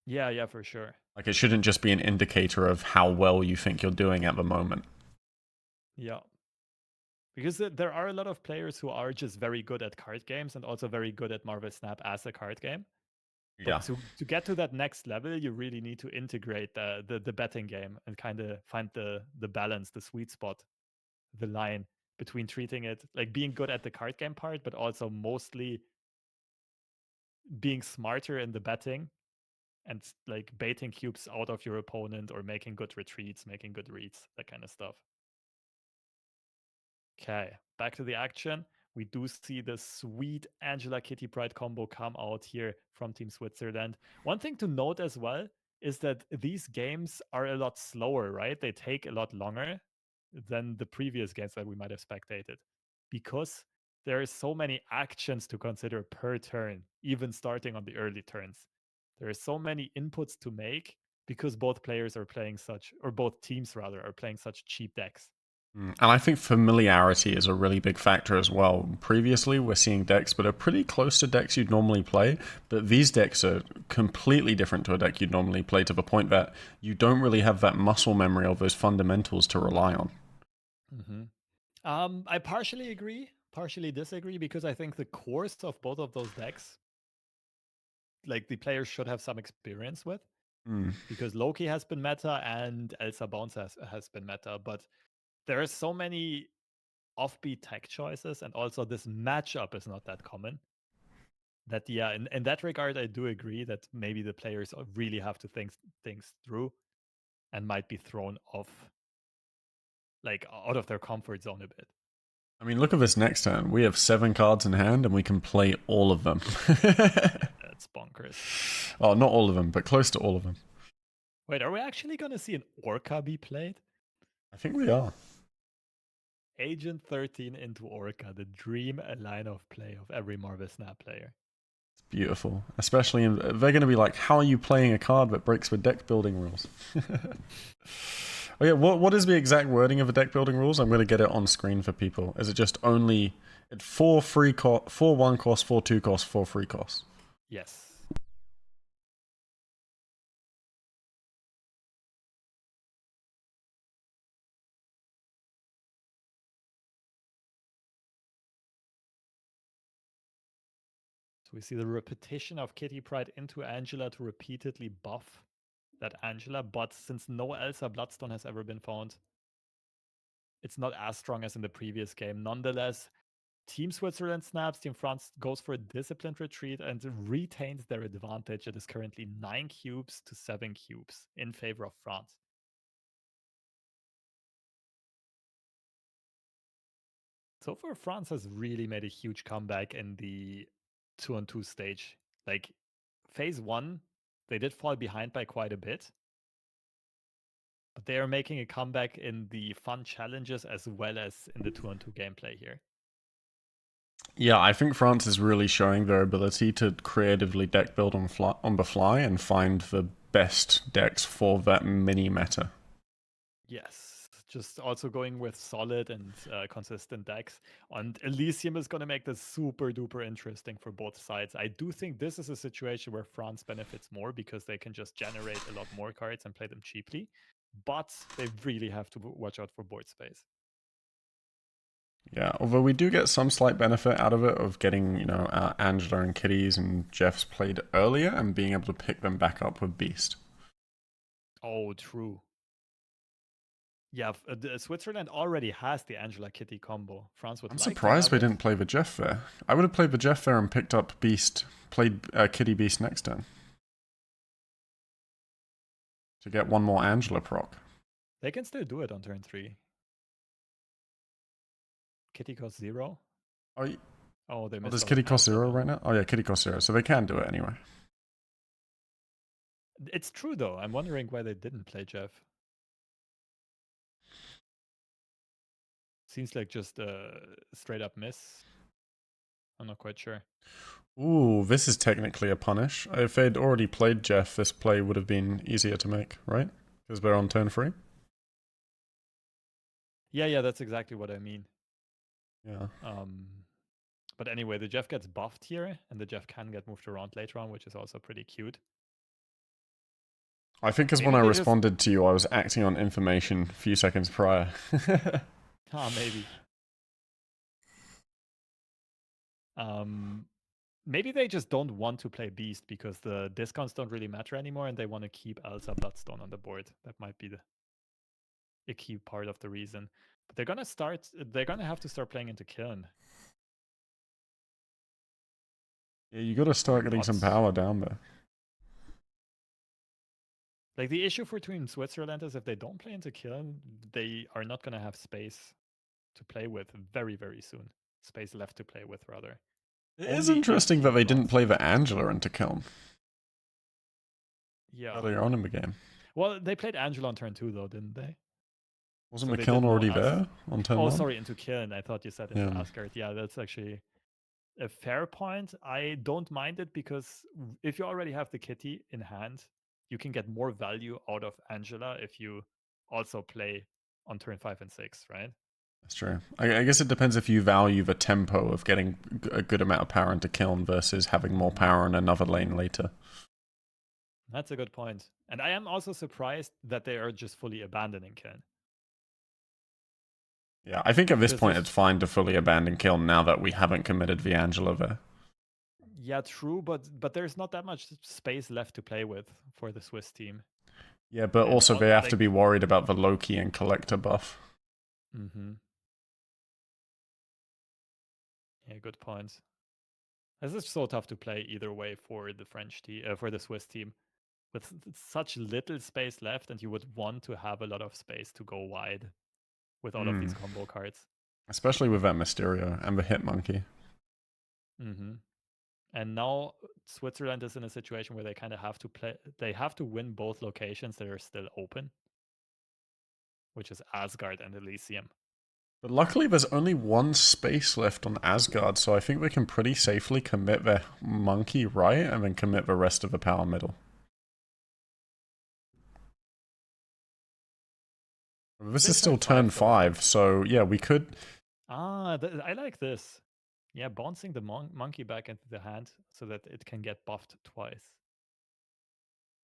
Yeah, for sure. Like it shouldn't just be an indicator of how well you think you're doing at the moment. Yeah. Because there are a lot of players who are just very good at card games and also very good at Marvel Snap as a card game. But Yeah. to get to that next level, you really need to integrate the betting game and kind of find the balance, the sweet spot, the line between treating it like being good at the card game part, but also mostly being smarter in the betting and like baiting cubes out of your opponent or making good retreats, making good reads, that kind of stuff. Okay, back to the action. We do see the sweet Angela Kitty Pride combo come out here from Team Switzerland. One thing to note as well is that these games are a lot slower, right? They take a lot longer than the previous games that we might have spectated because there are so many actions to consider per turn, even starting on the early turns. There are so many inputs to make because both players are playing such, or both teams rather, are playing such cheap decks. And I think familiarity is a really big factor as well. Previously, we're seeing decks that are pretty close to decks you'd normally play, but these decks are completely different to a deck you'd normally play to the point that you don't really have that muscle memory of those fundamentals to rely on. Mm-hmm. I partially agree, partially disagree, because I think the course of both of those decks, like the players should have some experience with, because Loki has been meta and Elsa Bounce has been meta, but there are so many offbeat tech choices, and also this matchup is not that common. That yeah, in that regard, I do agree that maybe the players really have to think things through, and might be thrown off, like out of their comfort zone a bit. I mean, look at this next turn. We have 7 cards in hand and we can play all of them. That's bonkers. Oh, not all of them, but close to all of them. Wait, are we actually gonna see an Orca be played? I think we are. Agent 13 into Orca, the dream line of play of every Marvel Snap player. It's beautiful. Especially, they're going to be like, how are you playing a card that breaks the deck building rules? Oh yeah, what is the exact wording of the deck building rules? I'm going to get it on screen for people. Is it just only 4 free cost, 4 1 cost, 4 2 cost, 4 free cost? Yes. So we see the repetition of Kitty Pryde into Angela to repeatedly buff that Angela, but since no Elsa Bloodstone has ever been found, it's not as strong as in the previous game. Nonetheless, Team Switzerland snaps, Team France goes for a disciplined retreat and retains their advantage. It is currently 9 cubes to 7 cubes in favor of France. So far, France has really made a huge comeback in the 2-on-2 stage. Like, phase 1, they did fall behind by quite a bit, but they are making a comeback in the fun challenges as well as in the 2-on-2 gameplay here. Yeah, I think France is really showing their ability to creatively deck build on the fly and find the best decks for that mini meta. Yes, just also going with solid and consistent decks. And Elysium is going to make this super duper interesting for both sides. I do think this is a situation where France benefits more because they can just generate a lot more cards and play them cheaply. But they really have to watch out for board space. Yeah, although we do get some slight benefit out of it of getting, Angela and Kitty's and Jeff's played earlier and being able to pick them back up with Beast. Oh, true. Yeah, Switzerland already has the Angela Kitty combo. France would I'm like to surprised have we it. didn't play the Jeff there. I would have played the Jeff there and picked up Beast, played Kitty Beast next turn. To get one more Angela proc. They can still do it on turn 3. Kitty costs 0. Oh, Oh, they missed does out Kitty on cost Elsa 0 though. right now? Oh yeah, Kitty costs 0, so they can do it anyway. It's true though. I'm wondering why they didn't play Jeff. Seems like just a straight up miss. I'm not quite sure. Ooh, this is technically a punish. If they'd already played Jeff, this play would have been easier to make, right? Because they're on turn 3. Yeah, that's exactly what I mean. Yeah. But anyway, the Jeff gets buffed here, and the Jeff can get moved around later on, which is also pretty cute. I think because when Maybe I they responded to you, I was acting on information a few seconds prior. maybe. Maybe they just don't want to play Beast because the discounts don't really matter anymore, and they want to keep Elsa Bloodstone on the board. That might be a key part of the reason. But they're gonna have to start playing into Kiln. Yeah, you got to start getting some power down there. Like, the issue for Team Switzerland is if they don't play into Kiln, they are not going to have space to play with very, very soon. Space left to play with, rather. It is interesting that they didn't play the Angela into Kiln earlier on in the game. Well, they played Angela on turn 2, though, didn't they? Wasn't the Kiln already there on turn 1? Oh, sorry, into Kiln. I thought you said into Asgard. Yeah, that's actually a fair point. I don't mind it because if you already have the Kitty in hand, you can get more value out of Angela if you also play on turn 5 and 6, right? That's true. I guess it depends if you value the tempo of getting a good amount of power into Kiln versus having more power in another lane later. That's a good point. And I am also surprised that they are just fully abandoning Kiln. Yeah, I think at this Because point it's there's, fine to fully abandon Kiln now that we haven't committed the Angela there. yeah, true, but there's not that much space left to play with for the Swiss team. Yeah, but And also all, they have to like, be worried about the Loki and Collector buff. mm-hmm. Yeah, good point. This is so tough to play either way for the French team, for the Swiss team, with such little space left, and you would want to have a lot of space to go wide with all of these combo cards. Especially with that Mysterio and the Hit Monkey. Mm-hmm. And now Switzerland is in a situation where they kind of have to play. They have to win both locations that are still open, which is Asgard and Elysium. But luckily, there's only one space left on Asgard, so I think they can pretty safely commit their monkey right and then commit the rest of the power middle. This is still turn 5, so yeah, we could. I like this. Yeah, bouncing the monkey back into the hand so that it can get buffed twice.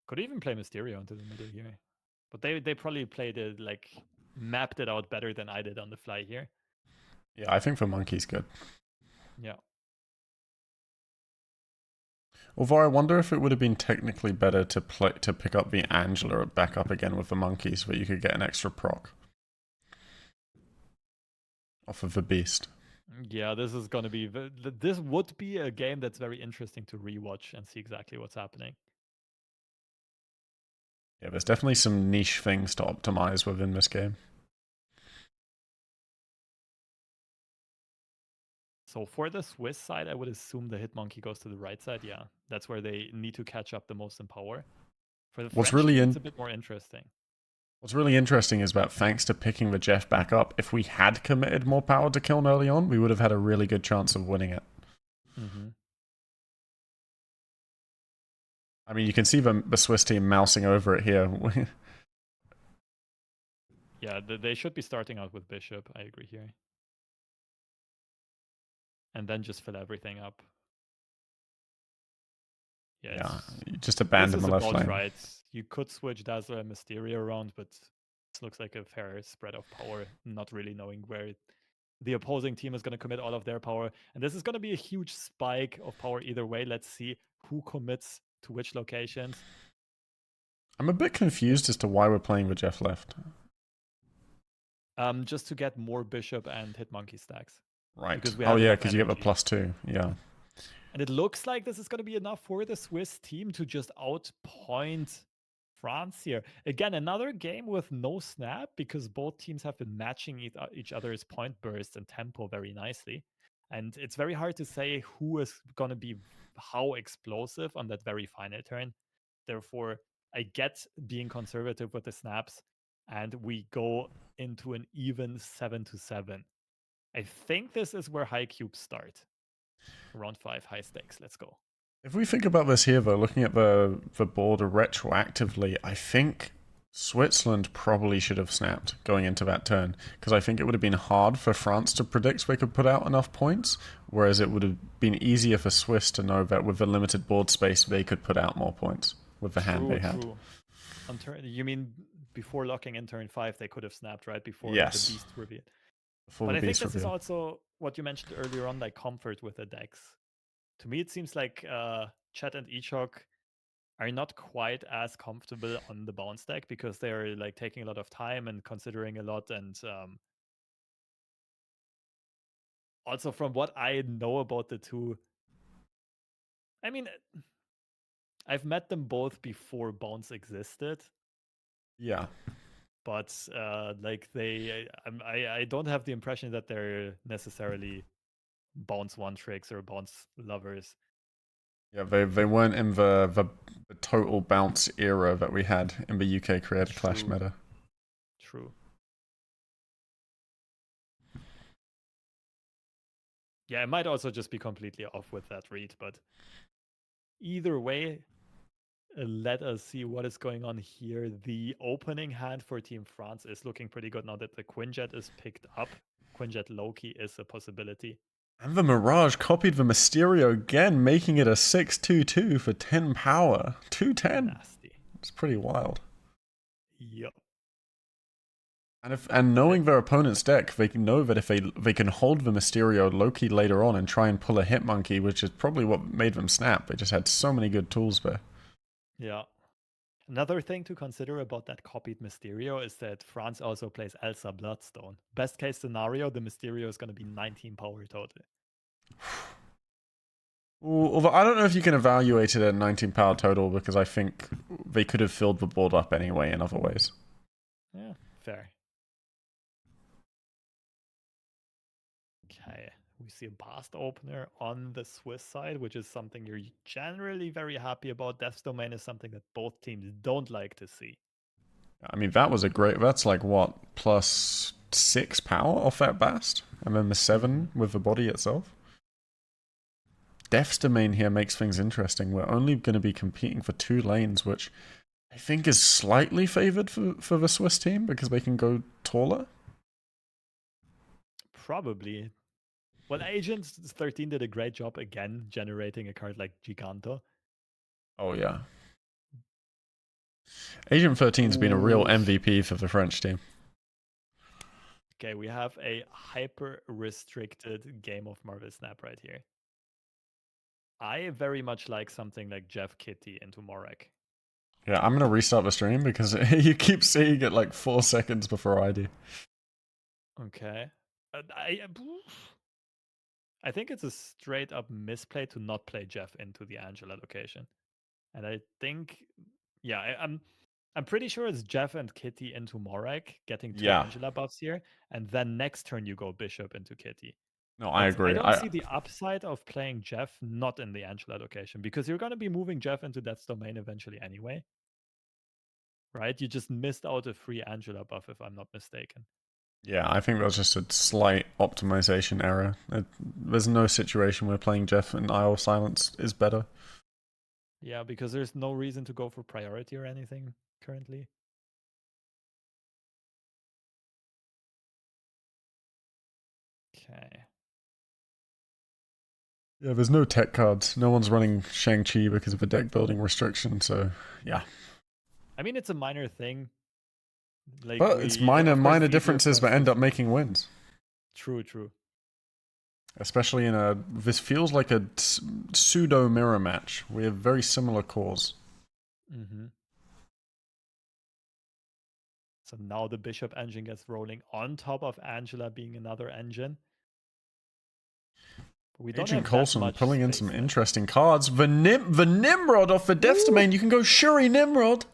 Could even play Mysterio into the middle here. But they probably played it, like, mapped it out better than I did on the fly here. Yeah, I think the monkey's good. Yeah. Although I wonder if it would have been technically better to pick up the Angela back up again with the monkeys, so that you could get an extra proc off of the beast. Yeah, this is going to be... This would be a game that's very interesting to rewatch and see exactly what's happening. Yeah, there's definitely some niche things to optimize within this game. So for the Swiss side, I would assume the Hitmonkey goes to the right side. Yeah, that's where they need to catch up the most in power. For the What's French really team, it's a bit more interesting. What's really interesting is that thanks to picking the Jeff back up, if we had committed more power to Kiln early on, we would have had a really good chance of winning it. Mm-hmm. I mean, you can see the Swiss team mousing over it here. Yeah, they should be starting out with Bishop. I agree here. And then just fill everything up. Yeah, Yeah, just this abandon is the left about lane. right. You could switch Dazzler and Mysterio around, but this looks like a fair spread of power, not really knowing where the opposing team is going to commit all of their power. And this is going to be a huge spike of power either way. Let's see who commits to which locations. I'm a bit confused as to why we're playing with Jeff left. Just to get more Bishop and Hitmonkey stacks. Right. Because we Oh have yeah, enough because you get the energy. +2. Yeah. And it looks like this is going to be enough for the Swiss team to just outpoint France here. Again, another game with no snap because both teams have been matching each other's point bursts and tempo very nicely. And it's very hard to say who is going to be how explosive on that very final turn. Therefore, I get being conservative with the snaps, and we go into an even 7-7. I think this is where high cubes start. Round 5, high stakes. Let's go. If we think about this here, though, looking at the board retroactively, I think Switzerland probably should have snapped going into that turn, because I think it would have been hard for France to predict they could put out enough points, whereas it would have been easier for Swiss to know that with the limited board space they could put out more points with the hand they had. True. You mean before locking in turn 5, they could have snapped, right? Before the Yes. beast reveal. Before But the I think beast this is reveal. also what you mentioned earlier on, like comfort with the decks. To me, it seems like Chet and Echok are not quite as comfortable on the bounce deck because they're like taking a lot of time and considering a lot. And also from what I know about the two, I mean, I've met them both before bounce existed. Yeah. But like I don't have the impression that they're necessarily bounce one tricks or bounce lovers. Yeah, they weren't in the total bounce era that we had in the UK Creator Clash True. meta. True. Yeah, it might also just be completely off with that read, but either way, Let us see what is going on here. The opening hand for Team France is looking pretty good now that the Quinjet is picked up. Quinjet Loki is a possibility. And the Mirage copied the Mysterio again, making it a 6-2-2 for 10 power. 210. Nasty. It's pretty wild. Yep. And knowing their opponent's deck, they can know that if they can hold the Mysterio Loki later on and try and pull a Hit Monkey, which is probably what made them snap. They just had so many good tools there. Yeah. Another thing to consider about that copied Mysterio is that France also plays Elsa Bloodstone. Best case scenario, the Mysterio is going to be 19 power total. Although I don't know if you can evaluate it at 19 power total because I think they could have filled the board up anyway in other ways. Yeah, fair. Okay, we see a past opener on the Swiss side, which is something you're generally very happy about. Death's Domain is something that both teams don't like to see. I mean, that was a great. That's like what, +6 power off that Bast? And then the 7 with the body itself? Death's Domain here makes things interesting. We're only going to be competing for 2 lanes, which I think is slightly favored for the Swiss team because they can go taller. Probably. Well, Agent 13 did a great job again generating a card like Giganto. Oh, yeah. Agent 13's been a real MVP for the French team. Okay, we have a hyper restricted game of Marvel Snap right here. I very much like something like Jeff Kitty into Morek. Yeah, I'm going to restart the stream because you keep seeing it like 4 seconds before I do. Okay. I think it's a straight up misplay to not play Jeff into the Angela location. And I think, yeah, I'm pretty sure it's Jeff and Kitty into Morek, getting 2 Yeah. Angela buffs here, and then next turn you go Bishop into Kitty. No, I But I agree. don't see the upside of playing Jeff not in the Angela location because you're going to be moving Jeff into Death's Domain eventually anyway. Right? You just missed out a free Angela buff, if I'm not mistaken. Yeah, I think that was just a slight optimization error. There's no situation where playing Jeff and Isle Silence is better. Yeah, because there's no reason to go for priority or anything currently. Okay. Yeah, there's no tech cards. No one's running Shang-Chi because of a deck building restriction, so yeah. I mean, it's a minor thing. Like, But it's minor differences that end up making. making wins. True. Especially in this feels like a pseudo mirror match. We have very similar cores. Mm-hmm. So now the Bishop engine gets rolling on top of Angela being another engine. But we don't Agent have Coulson that much pulling in some space left. interesting cards. The Nimrod off the Death's Domain. You can go Shuri Nimrod.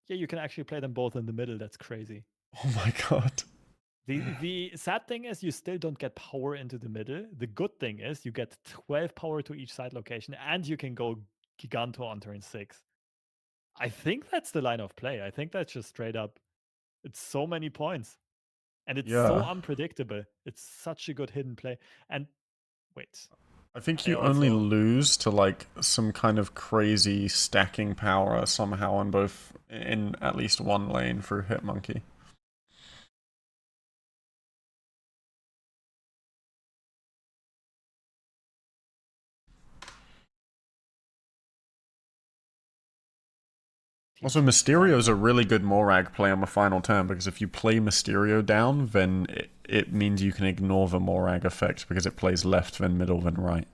Yeah, you can actually play them both in the middle. That's crazy. Oh my god. The sad thing is you still don't get power into the middle. The good thing is you get 12 power to each side location and you can go Giganto on turn 6. I think that's the line of play. I think that's just straight up. It's so many points. And it's so unpredictable. It's such a good hidden play. And wait. I think you only lose to like some kind of crazy stacking power somehow in at least one lane for Hitmonkey. Also, Mysterio's a really good Morag play on the final turn because if you play Mysterio down, then it means you can ignore the Morag effect because it plays left, then middle, then right.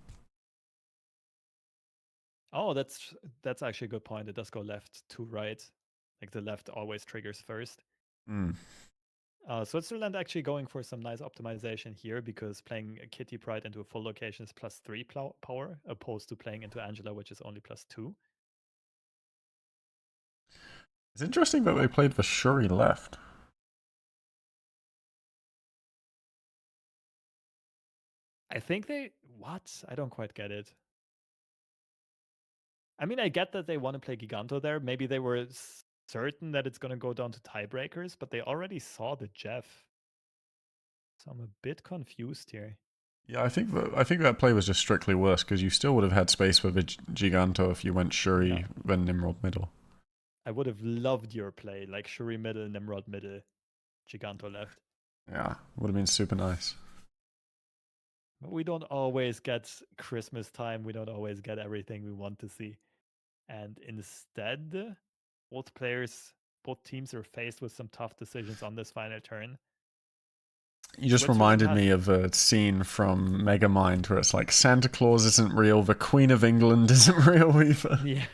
Oh, that's actually a good point. It does go left to right. Like the left always triggers first. Switzerland actually going for some nice optimization here because playing Kitty Pride into a full location is +3 power, opposed to playing into Angela, which is only +2. It's interesting that they played the Shuri left. I think they... What? I don't quite get it. I mean, I get that they want to play Giganto there. Maybe they were certain that it's going to go down to tiebreakers, but they already saw the Jeff. So I'm a bit confused here. Yeah, I think that play was just strictly worse because you still would have had space for the Giganto if you went Yeah. Shuri then Nimrod middle. I would have loved your play, like Shuri middle, Nimrod middle, Giganto left. Yeah, would have been super nice. But we don't always get Christmas time. We don't always get everything we want to see. And instead, both players, both teams are faced with some tough decisions on this final turn. You just Switzerland reminded has. me of a scene from Megamind where it's like Santa Claus isn't real, the Queen of England isn't real either. Yeah,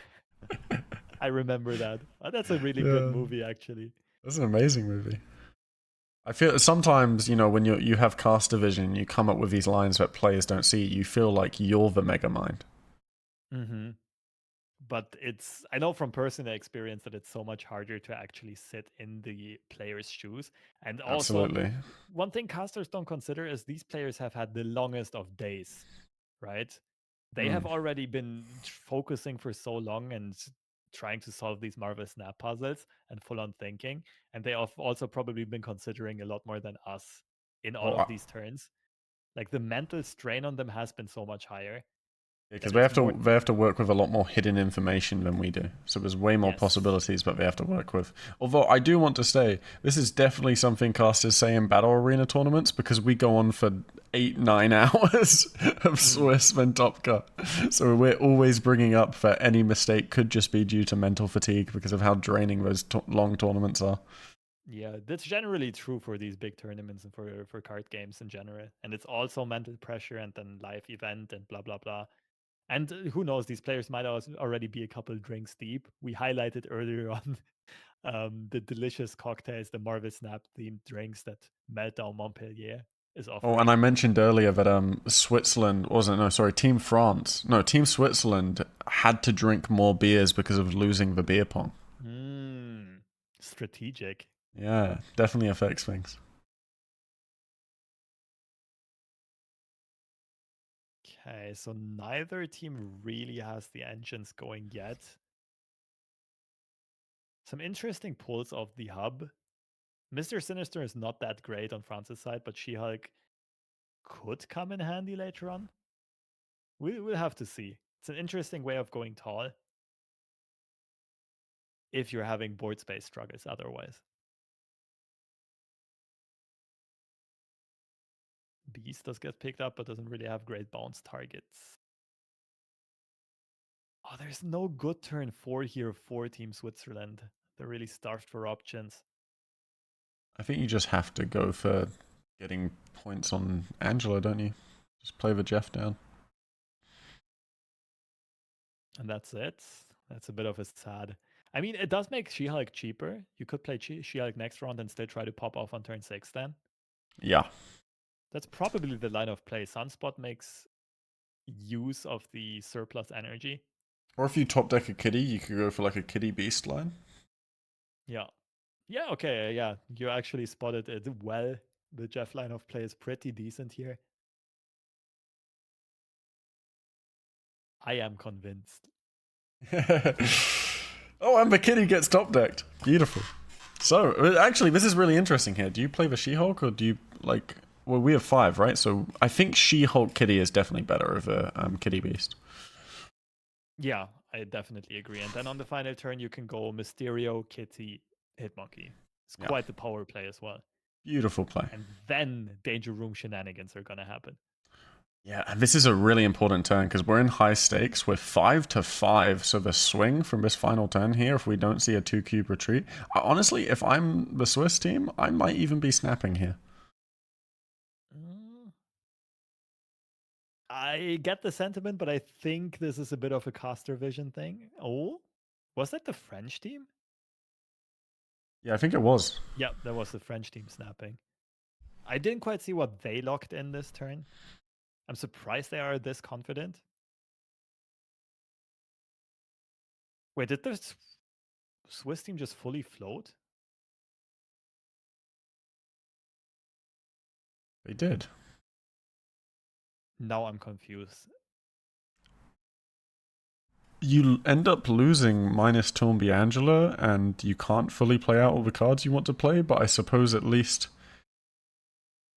I remember that. That's a really good Yeah, movie, actually. that's an amazing movie. I feel sometimes, when you have cast division, you come up with these lines that players don't see. You feel like you're the Megamind. Mm-hmm. But I know from personal experience that it's so much harder to actually sit in the player's shoes. And also, Absolutely. one thing casters don't consider is these players have had the longest of days, right? They have Mm. already been focusing for so long and trying to solve these Marvel Snap puzzles and full on thinking. And they have also probably been considering a lot more than us in all Oh, of these turns. Like the mental strain on them has been so much higher because that it's more. they have to work with a lot more hidden information than we do. So there's way more Yes. possibilities that they have to work with. Although I do want to say this is definitely something casters say in battle arena tournaments because we go on for 8-9 hours of Mm. Swiss Mentopka. So we're always bringing up that any mistake could just be due to mental fatigue because of how draining those long tournaments are. Yeah, that's generally true for these big tournaments and for card games in general. And it's also mental pressure and then live event and blah blah blah. And who knows, these players might also already be a couple drinks deep. We highlighted earlier on the delicious cocktails, the Marvel Snap themed drinks that Meltdown Montpellier is Oh, and offering. I mentioned earlier that Switzerland wasn't no sorry Team France no Team Switzerland had to drink more beers because of losing the beer pong. Mm, strategic. Yeah, definitely affects things. Okay, so neither team really has the engines going yet. Some interesting pulls of the hub. Mr. Sinister is not that great on France's side, but She-Hulk could come in handy later on. We'll have to see. It's an interesting way of going tall if you're having board space struggles otherwise. Beast does get picked up, but doesn't really have great bounce targets. Oh, there's no good turn 4 here for Team Switzerland. They're really starved for options. I think you just have to go for getting points on Angela, don't you? Just play the Jeff down. And that's it. That's a bit of a sad. I mean, it does make She-Hulk cheaper. You could play She-Hulk next round and still try to pop off on turn 6 then. Yeah. That's probably the line of play. Sunspot makes use of the surplus energy. Or if you top deck a kitty, you could go for like a kitty beast line. Yeah. Yeah, okay, yeah. You actually spotted it well. The Jeff line of play is pretty decent here. I am convinced. Oh, and the kitty gets top decked. Beautiful. So, actually, this is really interesting here. Do you play the She-Hulk or do you like? Well, we have 5, right? So I think She-Hulk Kitty is definitely better over Kitty Beast. Yeah, I definitely agree. And then on the final turn, you can go Mysterio, Kitty, Hitmonkey. It's Yeah, quite the power play as well. beautiful play. And then Danger Room shenanigans are going to happen. Yeah, and this is a really important turn because we're in high stakes. We're 5-5, so the swing from this final turn here, if we don't see a 2-cube retreat, honestly, if I'm the Swiss team, I might even be snapping here. Mm, I get the sentiment, but I think this is a bit of a caster vision thing. Oh, was that the French team? Yeah, I think it was. Yeah, that was the French team snapping. I didn't quite see what they locked in this turn. I'm surprised they are this confident. Wait, did the Swiss team just fully float? They did. Now I'm confused. You end up losing minus Toynbee Angela, and you can't fully play out all the cards you want to play, but I suppose at least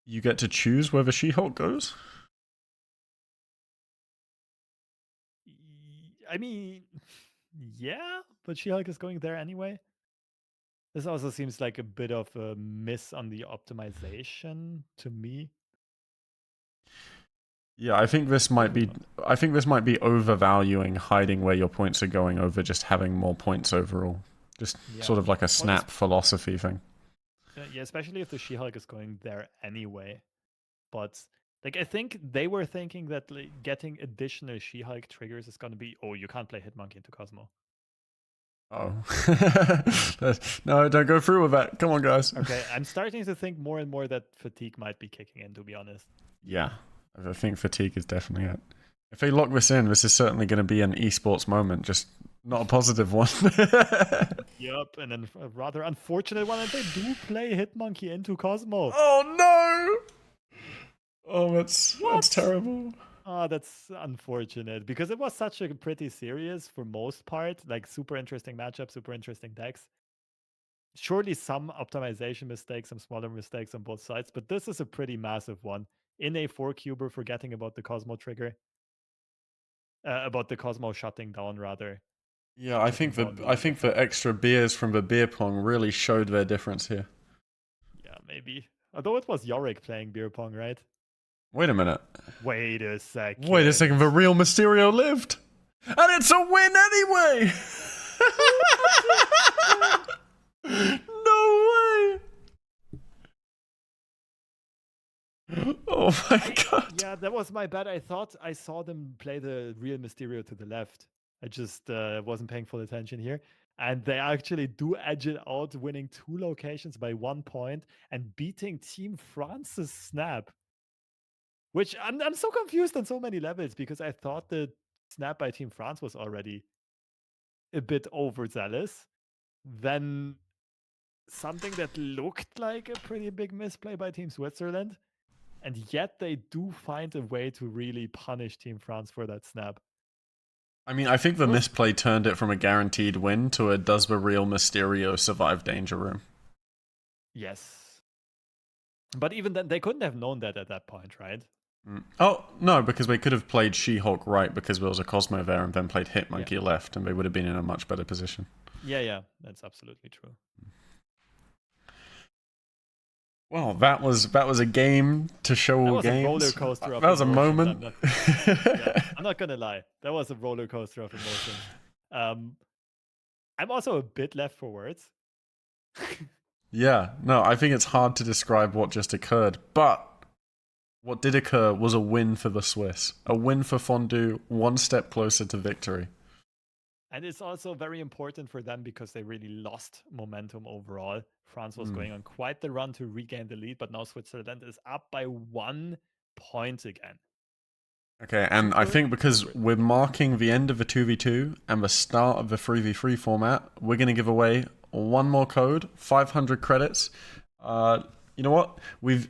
you get to choose where the She-Hulk goes? I mean, yeah, but She-Hulk is going there anyway. This also seems like a bit of a miss on the optimization to me. Yeah, I think this might be. Overall. I think this might be overvaluing hiding where your points are going over just having more points overall. Just Yeah. sort of like a Well, snap philosophy thing. yeah, especially if the She-Hulk is going there anyway. But like, I think they were thinking that like, getting additional She-Hulk triggers is going to be, oh, you can't play Hitmonkey into Cosmo. Oh. No, don't go through with that. Come on, guys. Okay, I'm starting to think more and more that fatigue might be kicking in, to be honest. Yeah, I think fatigue is definitely it. If they lock this in, this is certainly going to be an esports moment, just not a positive one. Yep, and then a rather unfortunate one, and they do play Hitmonkey into Cosmo. Oh no! Oh, that's terrible. Oh, that's unfortunate because it was such a pretty series for most part. Like super interesting matchup, super interesting decks. Surely some optimization mistakes, some smaller mistakes on both sides, but this is a pretty massive one. In a 4-cuber, forgetting about the Cosmo trigger. About the Cosmo shutting down, rather. Yeah, I think the extra beers from the beer pong really showed their difference here. Yeah, maybe. Although it was Yorick playing beer pong, right? Wait a minute. Wait a second. Wait a second. The real Mysterio lived, and it's a win anyway. No way. Oh my god. Yeah, that was my bad. I thought I saw them play the real Mysterio to the left. I just wasn't paying full attention here. And they actually do edge it out, winning 2 locations by 1 point and beating Team France's snap. Which I'm so confused on so many levels because I thought the snap by Team France was already a bit overzealous. Then something that looked like a pretty big misplay by Team Switzerland. And yet they do find a way to really punish Team France for that snap. I mean, I think the misplay turned it from a guaranteed win to a does the real Mysterio survive Danger Room? Yes. But even then, they couldn't have known that at that point, right? Oh, no, because they could have played She-Hulk right because there was a Cosmo there and then played Hitmonkey left and they would have been in a much better position. Yeah, that's absolutely true. Well, that was a game to show all games. That was a roller coaster of that was emotions. a moment. I'm not gonna lie. That was a roller coaster of emotions. I'm also a bit left for words. Yeah, no, I think it's hard to describe what just occurred, but what did occur was a win for the Swiss. A win for Fondue, one step closer to victory. And it's also very important for them because they really lost momentum overall. France was going on quite the run to regain the lead, but now Switzerland is up by 1 point again. Okay, and I think because we're marking the end of the 2v2 and the start of the 3v3 format, we're going to give away one more code, 500 credits. You know what? We've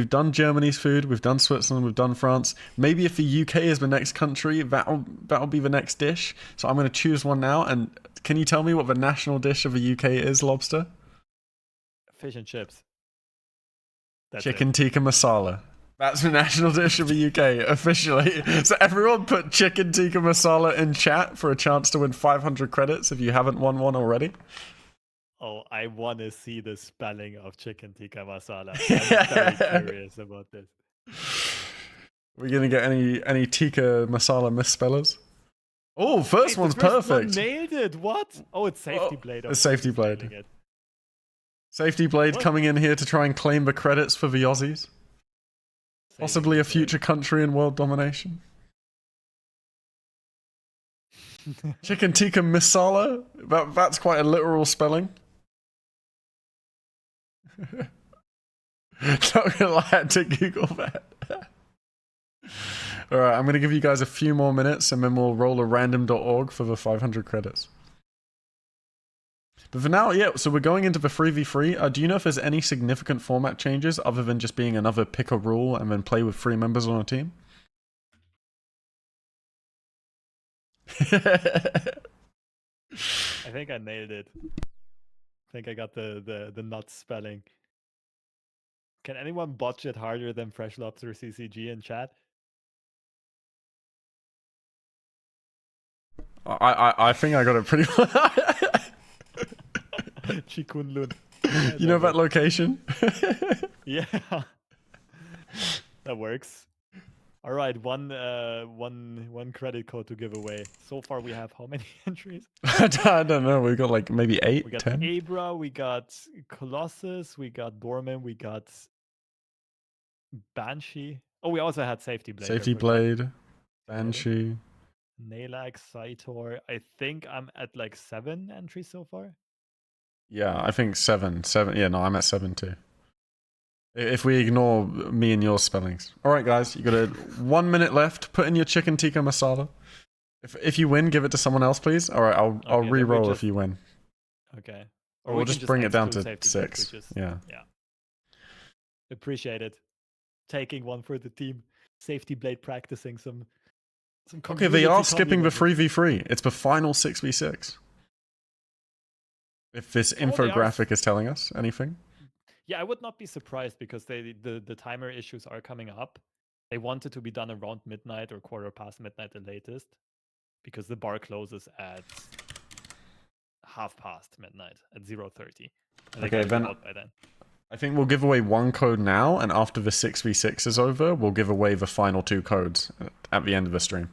done Germany's food, we've done Switzerland, we've done France. Maybe if the UK is the next country, that'll be the next dish. So I'm going to choose one now. And can you tell me what the national dish of the UK is, Lobster? Fish and chips. That's Chicken tikka masala. That's the national dish of the UK, officially. So everyone put chicken tikka masala in chat for a chance to win 500 credits if you haven't won one already. Oh, I want to see the spelling of chicken tikka masala. I'm very curious about this. We're going to get any tikka masala misspellers? Oh, first one's perfect. One nailed it. What? Oh, it's Safety Blade. It's Safety Blade. Safety Blade coming in here to try and claim the credits for the Aussies. Possibly a future country in world domination. Chicken tikka masala? That's quite a literal spelling. Not gonna lie, I had to Google that. Alright, I'm gonna give you guys a few more minutes and then we'll roll a random.org for the 500 credits. But for now, yeah, so we're going into the 3v3. Do you know if there's any significant format changes other than just being another pick a rule and then play with 3 members on a team? I think I nailed it. I think I got the nut spelling. Can anyone botch it harder than Fresh Lobster CCG in chat? I think I got it pretty well. Chikunlun. I You know love that it. location? Yeah, that works. All right, one credit code to give away. So far, we have how many entries? I don't know. We got like maybe We 8, got 10. Abra, we got Colossus, we got Dorman, we got Banshee. Oh, we also had Safety Blade. I Safety forgot Blade, to get it. Banshee. Nalag, Saitor. I think I'm at like 7 entries so far. Yeah, I think 7. 7. Yeah, no, I'm at 7 too. If we ignore me and your spellings. All right, guys, you got 1 minute left. Put in your chicken tikka masala. If you win, give it to someone else, please. All right, I'll Okay, then we re-roll if just you win. okay. Or Or we'll we can just just bring it down exclude to Safety Blade, 6. which is Yeah. appreciate it. Taking one for the team. Safety Blade practicing some Okay, they community are skipping the communism. 3v3. It's the final 6v6. If this Oh, they are. infographic is telling us anything. Yeah, I would not be surprised because the timer issues are coming up. They want it to be done around midnight or quarter past midnight the latest, because the bar closes at half past midnight at 0:30, and they Okay, gotta be then out by then. I think we'll give away one code now, and after the 6v6 is over, we'll give away the final 2 codes at the end of the stream.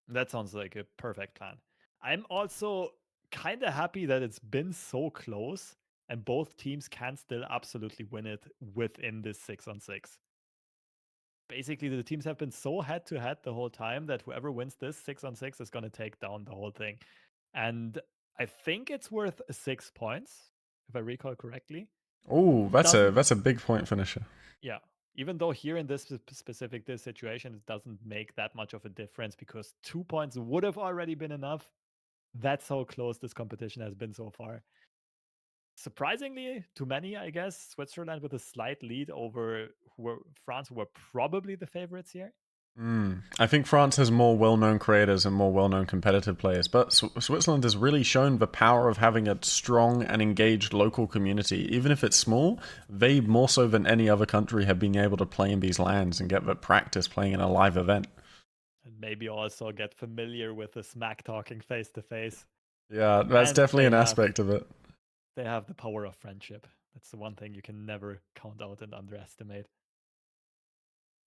That sounds like a perfect plan. I'm also kind of happy that it's been so close and both teams can still absolutely win it within this 6-on-6. Basically, the teams have been so head to head the whole time that whoever wins this 6-on-6 is going to take down the whole thing. And I think it's worth 6 points, if I recall correctly. Oh, that's Doesn't, a big point finisher. yeah. Even though here in this specific this situation, it doesn't make that much of a difference because 2 points would have already been enough. That's how close this competition has been so far. Surprisingly, to many, I guess, Switzerland with a slight lead over France, who were probably the favorites here. I think France has more well-known creators and more well-known competitive players, but Switzerland has really shown the power of having a strong and engaged local community. Even if it's small, they more so than any other country have been able to play in these lands and get the practice playing in a live event. And maybe also get familiar with the smack talking face to face. Yeah, that's And definitely an aspect of it. They have the power of friendship. That's the one thing you can never count out and underestimate.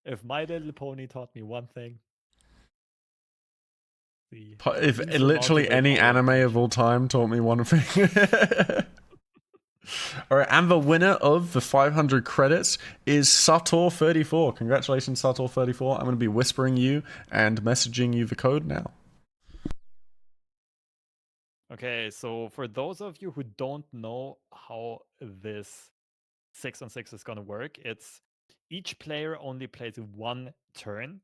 If My Little Pony taught me one thing, the If literally insurmountable any power of anime of friendship. all time taught me one thing. All right, and the winner of the 500 credits is Sator34. Congratulations, Sator34. I'm going to be whispering you and messaging you the code now. Okay, so for those of you who don't know how this 6-on-6 is going to work, it's each player only plays 1 turn,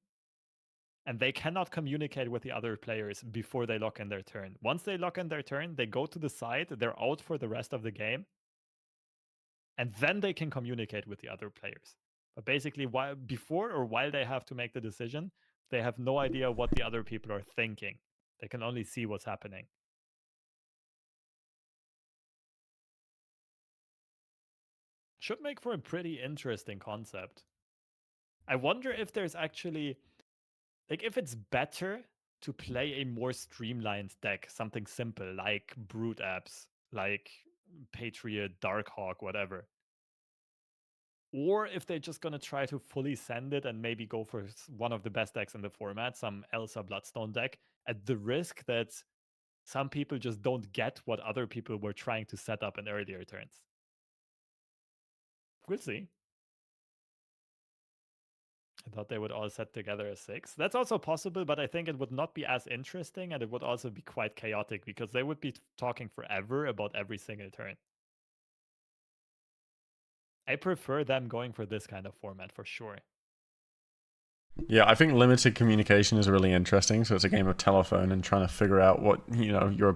and they cannot communicate with the other players before they lock in their turn. Once they lock in their turn, they go to the side, they're out for the rest of the game, and then they can communicate with the other players. But basically, before or while they have to make the decision, they have no idea what the other people are thinking. They can only see what's happening. Should make for a pretty interesting concept. I wonder if there's actually, like, if it's better to play a more streamlined deck, something simple like Brute Apps, like Patriot, Darkhawk, whatever. Or if they're just going to try to fully send it and maybe go for one of the best decks in the format, some Elsa Bloodstone deck, at the risk that some people just don't get what other people were trying to set up in earlier turns. We'll see. I thought they would all set together as 6. That's also possible, but I think it would not be as interesting and it would also be quite chaotic because they would be talking forever about every single turn. I prefer them going for this kind of format for sure. Yeah, I think limited communication is really interesting. So it's a game of telephone and trying to figure out what your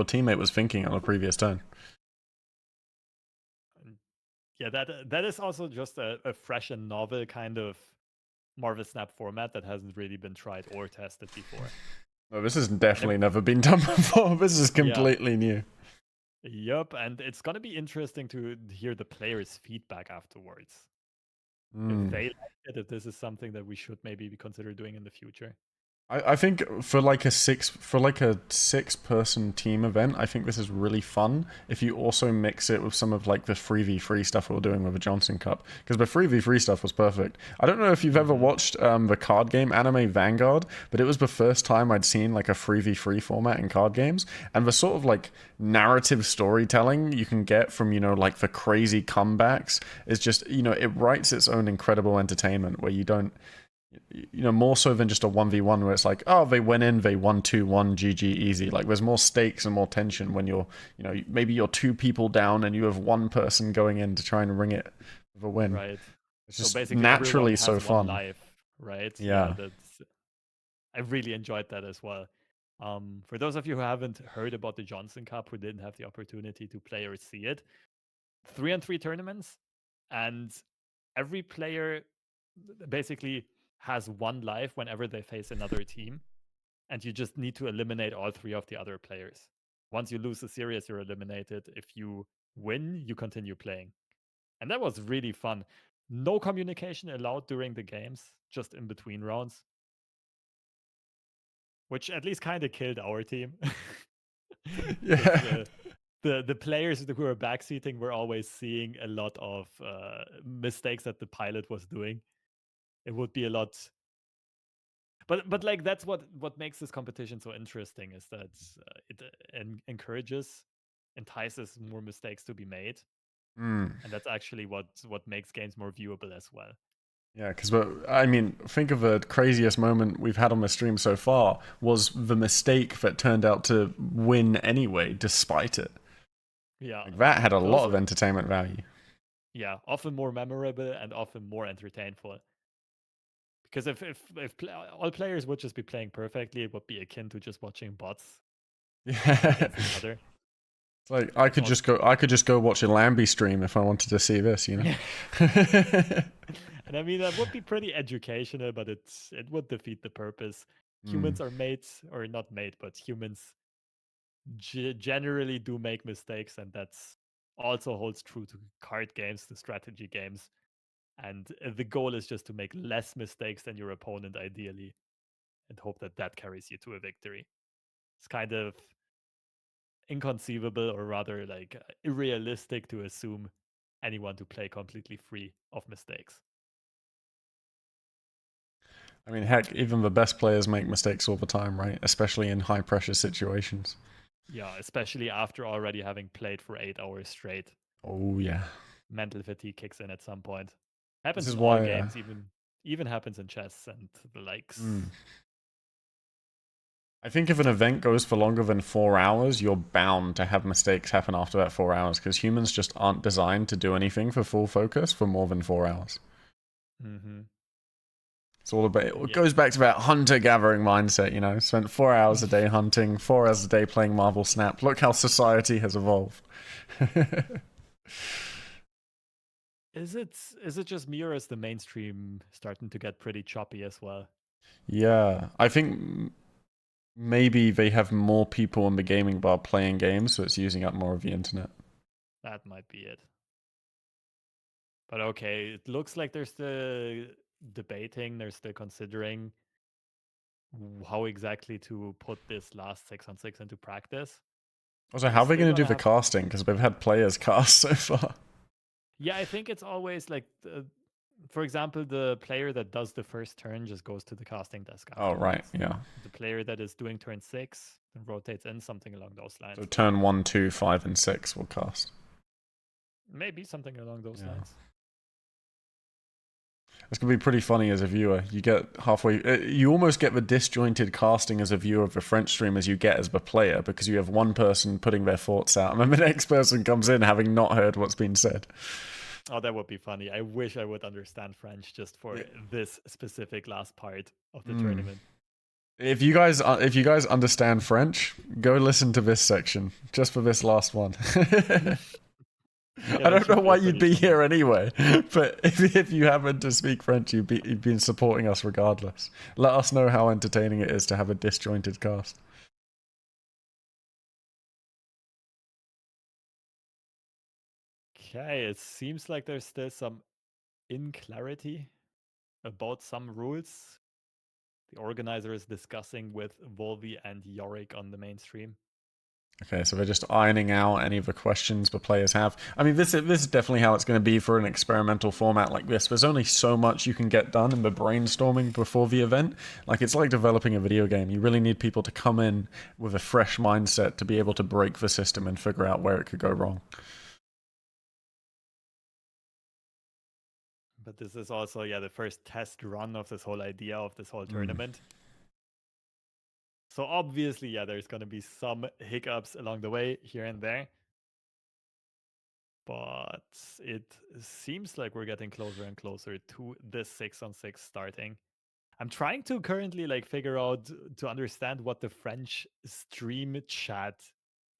teammate was thinking on a previous turn. Yeah, that is also just a fresh and novel kind of Marvel Snap format that hasn't really been tried or tested before. No, this has definitely never been done before. This is completely new. Yep, and it's going to be interesting to hear the players' feedback afterwards. If they like it, if this is something that we should maybe consider doing in the future. I think for like a 6 person team event, I think this is really fun. If you also mix it with some of like the 3v3 stuff we were doing with the Johnson Cup, because the 3v3 stuff was perfect. I don't know if you've ever Hmm. watched the card game anime Vanguard, but it was the first time I'd seen like a 3v3 format in card games, and the sort of like narrative storytelling you can get from like the crazy comebacks is just it writes its own incredible entertainment where you don't more so than just a 1v1 where it's like, oh, they went in, they won 2-1, GG, easy. Like, there's more stakes and more tension when maybe you're 2 people down and you have one person going in to try and ring it with a win. Right. It's So just basically, everyone naturally has so one fun. life, right? Yeah, Yeah. I really enjoyed that as well. For those of you who haven't heard about the Johnson Cup, who didn't have the opportunity to play or see it, 3-on-3 tournaments, and every player basically has one life whenever they face another team, and you just need to eliminate all three of the other players. Once you lose the series, you're eliminated. If you win, you continue playing. And that was really fun. No communication allowed during the games, just in between rounds, which at least kind of killed our team. Because Yeah. the players who were backseating were always seeing a lot of mistakes that the pilot was doing. It would be a lot, but like that's what makes this competition so interesting is that it encourages, entices more mistakes to be made, Mm. and that's actually what makes games more viewable as well. Yeah, because I mean, think of the craziest moment we've had on the stream so far was the mistake that turned out to win anyway, despite it. Yeah, Like that had a lot those of are, entertainment value. yeah, often more memorable and often more entertainful. Because if all players would just be playing perfectly, it would be akin to just watching bots play Yeah. against each other. It's like I could Because just go. I could just go watch a Lambie stream if I wanted to see this. You know. yeah, and I mean that would be pretty educational, but it would defeat the purpose. Mm. Humans are made, or not made, but humans generally do make mistakes, and that's also holds true to card games, to strategy games. And the goal is just to make less mistakes than your opponent, ideally, and hope that that carries you to a victory. It's kind of inconceivable, or rather like unrealistic, to assume anyone to play completely free of mistakes. I mean, heck, even the best players make mistakes all the time, right? Especially in high pressure situations. Yeah, especially after already having played for 8 hours straight. Oh yeah. Mental fatigue kicks in at some point. This Happens is in all why. games, even happens in chess and the likes. Mm. I think if an event goes for longer than 4 hours, you're bound to have mistakes happen after that 4 hours because humans just aren't designed to do anything for full focus for more than 4 hours. Hmm. It's all about. It Yeah. goes back to that hunter-gathering mindset. Spent 4 hours a day hunting, 4 hours a day playing Marvel Snap. Look how society has evolved. Is it just me, or is the mainstream starting to get pretty choppy as well? Yeah, I think maybe they have more people in the gaming bar playing games, so it's using up more of the internet. That might be it. But okay, it looks like they're still debating, they're still considering how exactly to put this last 6-on-6 into practice. Also, how They're are they still going to do gonna the have, casting? Because they've had players cast so far. yeah, I think it's always like, for example, the player that does the first turn just goes to the casting desk Oh, right, afterwards. yeah. The player that is doing turn 6 then rotates in, something along those So lines. turn 1, 2, 5, and 6 will cast. Maybe something along those Yeah. lines. It's going to be pretty funny as a viewer. You get halfway, you almost get the disjointed casting as a viewer of the French stream as you get as the player because you have one person putting their thoughts out and then the next person comes in having not heard what's been said. Oh, that would be funny. I wish I would understand French just for Yeah. this specific last part of the Mm. tournament. If you guys understand French, go listen to this section just for this last one. Yeah, I that don't know should be why a you'd pretty be fun one. here anyway, but if you happen to speak French, you've been supporting us regardless. Let us know how entertaining it is to have a disjointed cast. Okay, it seems like there's still some inclarity about some rules. The organizer is discussing with Volvi and Yorick on the main stream. Okay, so they're just ironing out any of the questions the players have. I mean, this is definitely how it's going to be for an experimental format like this. There's only so much you can get done in the brainstorming before the event. Like, it's like developing a video game. You really need people to come in with a fresh mindset to be able to break the system and figure out where it could go wrong. But this is also, yeah, the first test run of this whole idea of this whole tournament. So obviously, yeah, there's going to be some hiccups along the way here and there. But it seems like we're getting closer and closer to this 6-on-6 starting. I'm trying to currently like figure out to understand what the French stream chat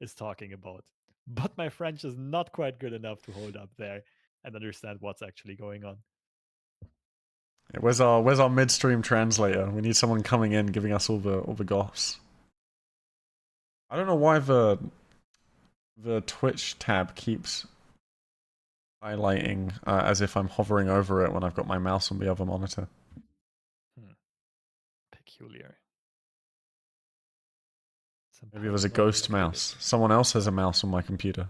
is talking about. But my French is not quite good enough to hold up there and understand what's actually going on. Where's our midstream translator? We need someone coming in giving us all the goss. I don't know why the Twitch tab keeps highlighting as if I'm hovering over it when I've got my mouse on the other monitor. Peculiar. Maybe it was a ghost mouse. Someone else has a mouse on my computer.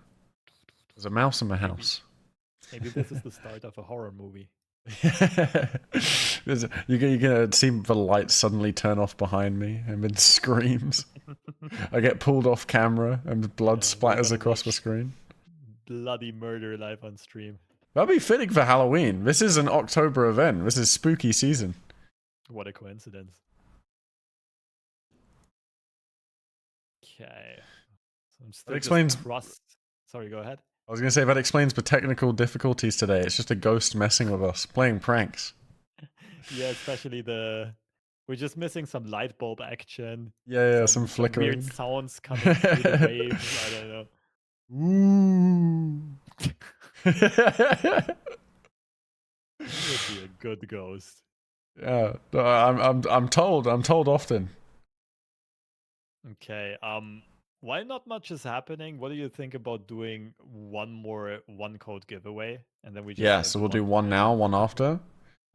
There's a mouse in my house. Maybe this is the start of a horror movie. You're gonna see the lights suddenly turn off behind me and then screams. I get pulled off camera and blood splatters across the screen. Bloody murder live on stream. That'd be fitting for Halloween. This is an October event. This is spooky season. What a coincidence. Okay. So that explains. Sorry, go ahead. I was going to say that explains the technical difficulties today. It's just a ghost messing with us, playing pranks. Yeah, especially we're just missing some light bulb action. Yeah, some flickering. Weird sounds coming through the waves. I don't know. Ooh. It would be a good ghost. Yeah, I'm told often. Okay. While not much is happening, what do you think about doing one more one code giveaway, and then we just so we'll do one now, one after.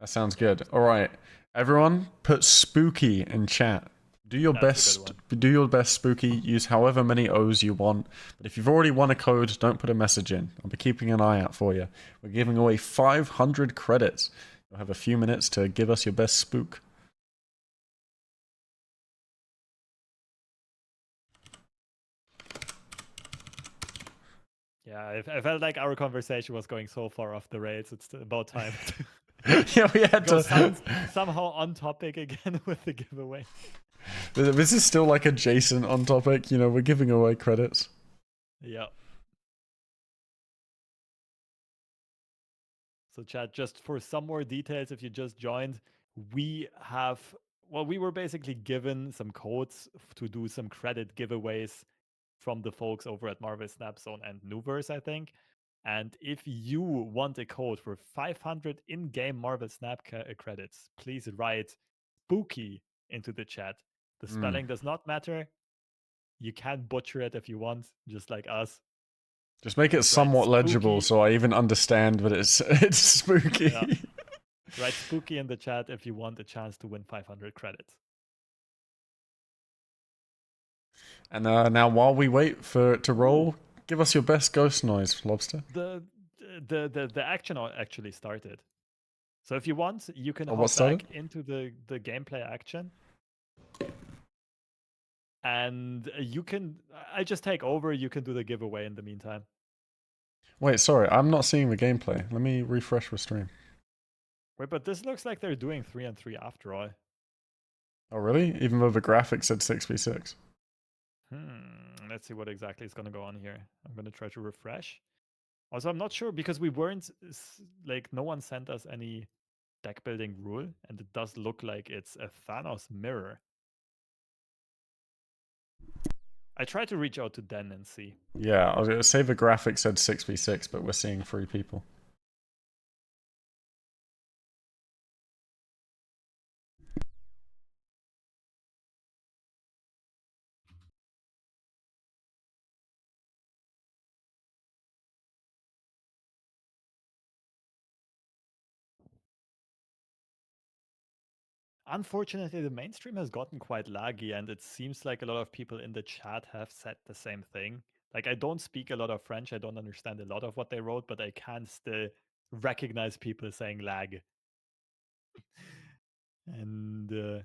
That sounds good. All right, everyone, put spooky in chat. Do your best. Do your best, spooky. Use however many O's you want. But if you've already won a code, don't put a message in. I'll be keeping an eye out for you. We're giving away 500 credits. You'll have a few minutes to give us your best spook. Yeah, I felt like our conversation was going so far off the rails. It's about time. Yeah, we had to somehow on topic again with the giveaway. This is still like adjacent on topic. You know, we're giving away credits. Yeah. So chat, just for some more details, if you just joined, we were basically given some codes to do some credit giveaways from the folks over at Marvel Snap Zone and Nuverse, I think. And if you want a code for 500 in-game Marvel Snap credits, please write spooky into the chat. The spelling does not matter. You can butcher it if you want, just like us. Just make it somewhat legible so I even understand that it's spooky. Yeah. Write spooky in the chat if you want a chance to win 500 credits. And now while we wait for it to roll, give us your best ghost noise, Lobster. The action actually started. So if you want, you can hop back into the gameplay action. And I just take over, you can do the giveaway in the meantime. Wait, sorry, I'm not seeing the gameplay. Let me refresh the stream. Wait, but this looks like they're doing 3-on-3 after all. Oh, really? Even though the graphics said 6v6. Let's see what exactly is going to go on here. I'm going to try to refresh. Also, I'm not sure because we weren't, no one sent us any deck building rule, and it does look like it's a Thanos mirror. I tried to reach out to Den and see. Yeah, I was going to say the graphic said 6v6, but we're seeing 3 people. Unfortunately, the mainstream has gotten quite laggy, and it seems like a lot of people in the chat have said the same thing. Like, I don't speak a lot of French, I don't understand a lot of what they wrote, but I can still recognize people saying lag. And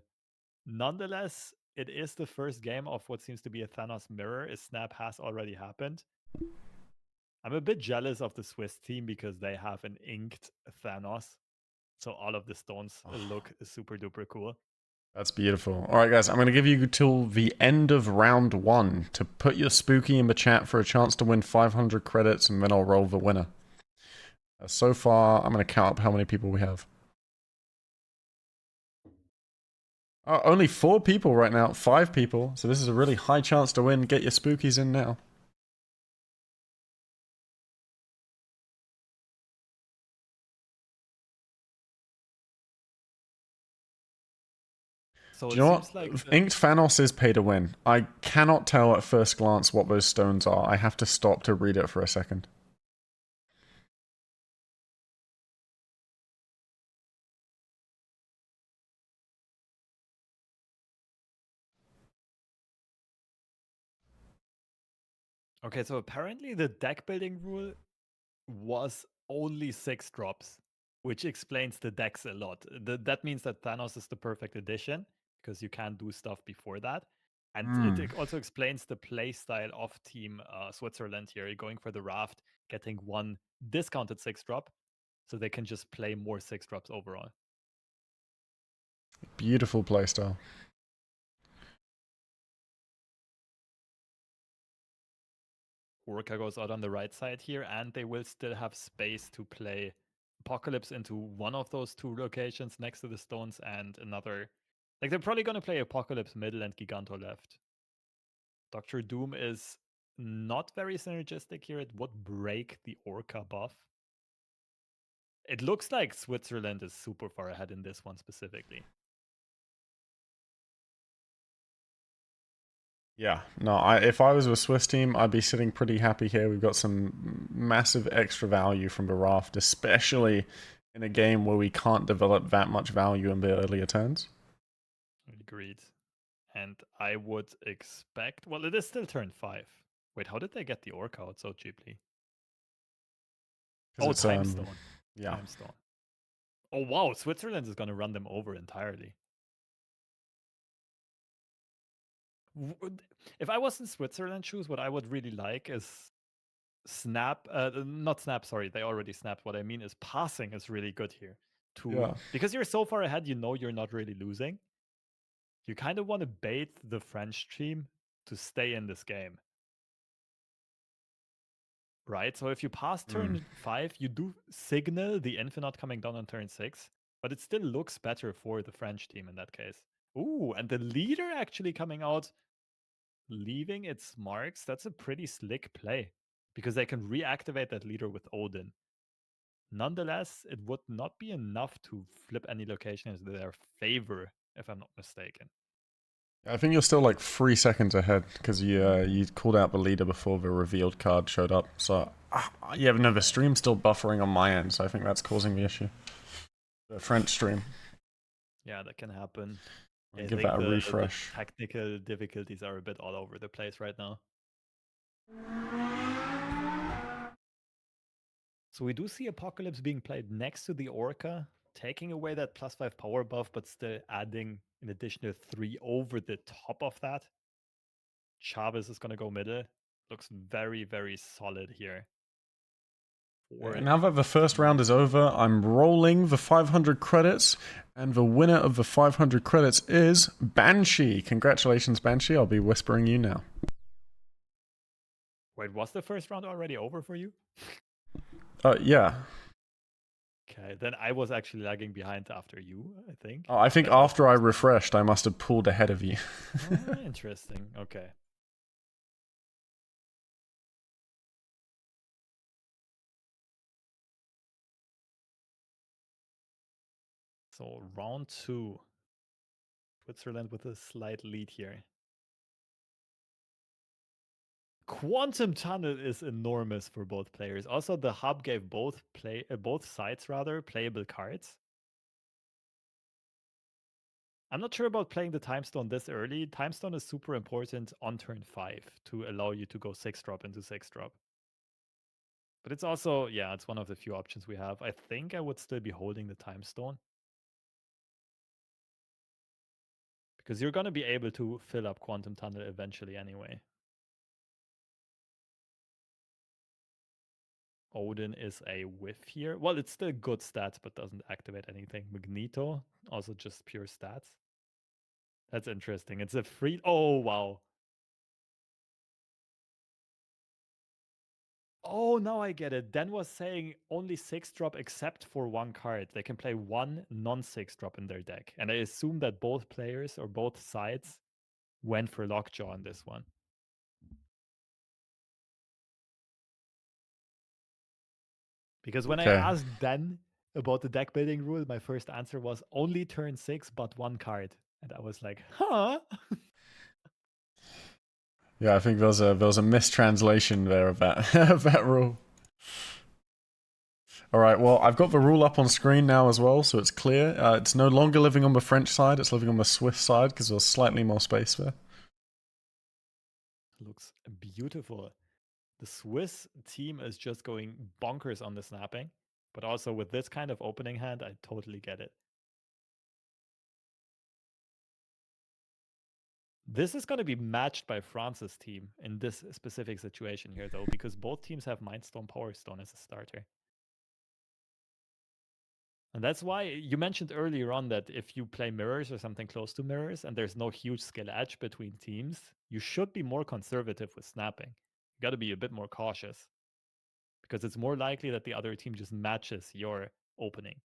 nonetheless, it is the first game of what seems to be a Thanos mirror. A snap has already happened. I'm a bit jealous of the Swiss team because they have an inked Thanos. So all of the stones look super duper cool. That's beautiful. All right, guys, I'm going to give you till the end of round 1 to put your spooky in the chat for a chance to win 500 credits, and then I'll roll the winner. So far, I'm going to count up how many people we have. Oh, only 4 people right now. 5 people. So this is a really high chance to win. Get your spookies in now. So Do it you know seems what? like Inked Thanos is pay to win. I cannot tell at first glance what those stones are. I have to stop to read it for a second. okay, so apparently the deck building rule was only 6 drops, which explains the decks a lot. That means that Thanos is the perfect addition because you can't do stuff before that. And it also explains the play style of Team Switzerland here, going for the raft, getting one discounted 6 drop, so they can just play more 6 drops overall. Beautiful playstyle. Orca goes out on the right side here, and they will still have space to play Apocalypse into one of those 2 locations next to the stones and another. Like, they're probably going to play Apocalypse middle and Giganto left. Dr. Doom is not very synergistic here. It would break the Orca buff. It looks like Switzerland is super far ahead in this one specifically. Yeah, no, if I was a Swiss team, I'd be sitting pretty happy here. We've got some massive extra value from the raft, especially in a game where we can't develop that much value in the earlier turns. Agreed. And I would expect... Well, it is still turn 5. Wait, how did they get the Orca out so cheaply? Because Oh, it's, Time Stone. yeah. Time Stone. Oh, wow. Switzerland is going to run them over entirely. If I was in Switzerland shoes, what I would really like is snap. Not snap, sorry. They already snapped. What I mean is passing is really good here. Yeah. Because you're so far ahead, you know you're not really losing. You kind of want to bait the French team to stay in this game. Right? So if you pass turn 5, you do signal the Infinite coming down on turn 6, but it still looks better for the French team in that case. Ooh, and the leader actually coming out, leaving its marks. That's a pretty slick play because they can reactivate that leader with Odin. Nonetheless, it would not be enough to flip any location into their favor, if I'm not mistaken. I think you're still like 3 seconds ahead because you called out the leader before the revealed card showed up. So yeah, no, the stream's still buffering on my end, so I think that's causing the issue. The French stream. Yeah, that can happen. I'll I give think that a the refresh. technical difficulties are a bit all over the place right now. So we do see Apocalypse being played next to the Orca, taking away that +5 power buff, but still adding an additional 3 over the top of that. Chavez is going to go middle. Looks very, very solid here. Now that the first round is over, I'm rolling the 500 credits, and the winner of the 500 credits is Banshee. Congratulations, Banshee. I'll be whispering you now. Wait, was the first round already over for you? Yeah. Okay, then I was actually lagging behind after you, I think. Oh, I think That was after I refreshed, I must have pulled ahead of you. interesting. Okay. So round 2. Switzerland with a slight lead here. Quantum Tunnel is enormous for both players. Also, the hub gave both sides playable cards. I'm not sure about playing the time stone this early. Time stone is super important on turn 5 to allow you to go 6-drop into 6-drop. But it's also, yeah, it's one of the few options we have. I think I would still be holding the time stone. Because you're going to be able to fill up Quantum Tunnel eventually anyway. Odin is a whiff here. Well, it's still good stats, but doesn't activate anything. Magneto, also just pure stats. That's interesting. It's a free... Oh, wow. Oh, now I get it. Dan was saying only 6-drop except for one card. They can play one non-6-drop in their deck. And I assume that both players or both sides went for Lockjaw on this one. Because when I asked Dan about the deck building rule, my first answer was only turn 6, but one card. And I was like, huh? Yeah, I think there was a mistranslation there of that of that rule. All right, well, I've got the rule up on screen now as well, so it's clear. It's no longer living on the French side; it's living on the Swiss side because there's slightly more space there. Looks beautiful. The Swiss team is just going bonkers on the snapping, but also with this kind of opening hand, I totally get it. This is going to be matched by France's team in this specific situation here, though, because both teams have Mind Stone, Power Stone as a starter. And that's why you mentioned earlier on that if you play mirrors or something close to mirrors and there's no huge skill edge between teams, you should be more conservative with snapping. You got to be a bit more cautious because it's more likely that the other team just matches your opening.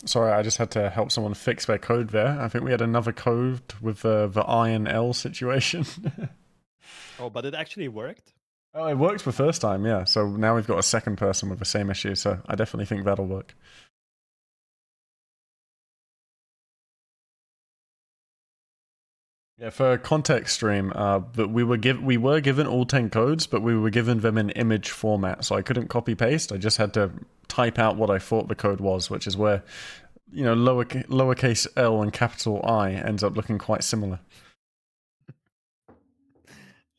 Sorry, I just had to help someone fix their code there. I think we had another code with the I and L situation. Oh, but it actually worked? Oh, it worked the first time, yeah. So now we've got a second person with the same issue, so I definitely think that'll work. Yeah, for context stream, that we were given all 10 codes, but we were given them in image format, so I couldn't copy paste. I just had to type out what I thought the code was, which is where, you know, lowercase L and capital I ends up looking quite similar.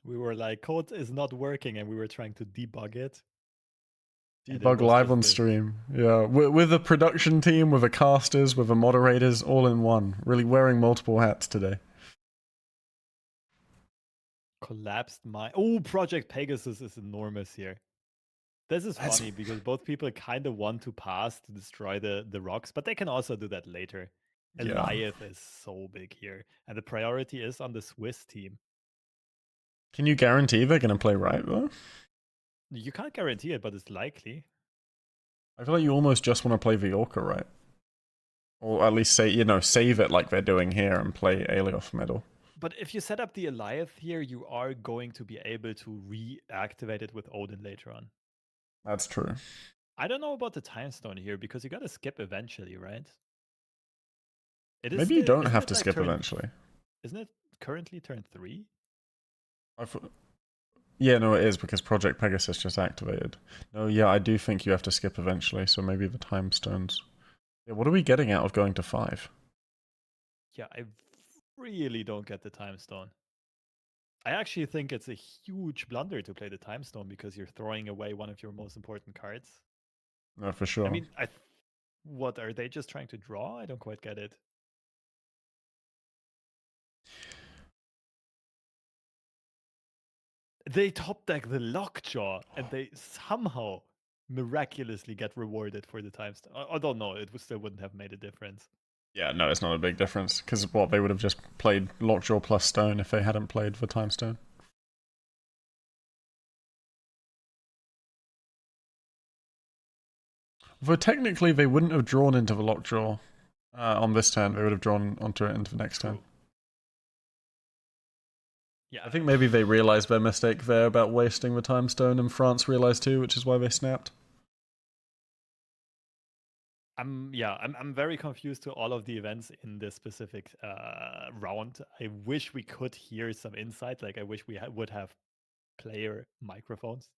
We were like, code is not working, and we were trying to debug it. Debug live on stream. Yeah, with a production team, with the casters, with the moderators, all in one. Really wearing multiple hats today. Collapsed my... Oh, Project Pegasus is enormous here. This is funny because both people kind of want to pass to destroy the rocks, but they can also do that later. Eliath is so big here, and the priority is on the Swiss team. Can you guarantee they're going to play right, though? You can't guarantee it, but it's likely. I feel like you almost just want to play the Orca, right? Or at least say, you know, save it like they're doing here and play Aelioth middle. But if you set up the Eliath here, you are going to be able to reactivate it with Odin later on. That's true. I don't know about the time stone here because you got to skip eventually, right? It is Maybe still, you don't have to like skip eventually. Isn't it currently turn 3? Yeah, no, it is because Project Pegasus just activated. No, yeah, I do think you have to skip eventually, so maybe the time stones. Yeah, what are we getting out of going to 5? Yeah, I really don't get the time stone. I actually think it's a huge blunder to play the time stone because you're throwing away one of your most important cards. No, for sure. I mean, what are they just trying to draw? I don't quite get it. They top deck the Lockjaw and they somehow miraculously get rewarded for the time stone. I don't know. It still wouldn't have made a difference. Yeah, no, it's not a big difference because what they would have just played Lockjaw plus Stone if they hadn't played the Time Stone. Though technically they wouldn't have drawn into the Lockjaw on this turn. They would have drawn onto it into the next turn. Yeah, I think maybe they realized their mistake there about wasting the Time Stone, and France realized too, which is why they snapped. I'm very confused to all of the events in this specific round. I wish we could hear some insight. Like I wish we would have player microphones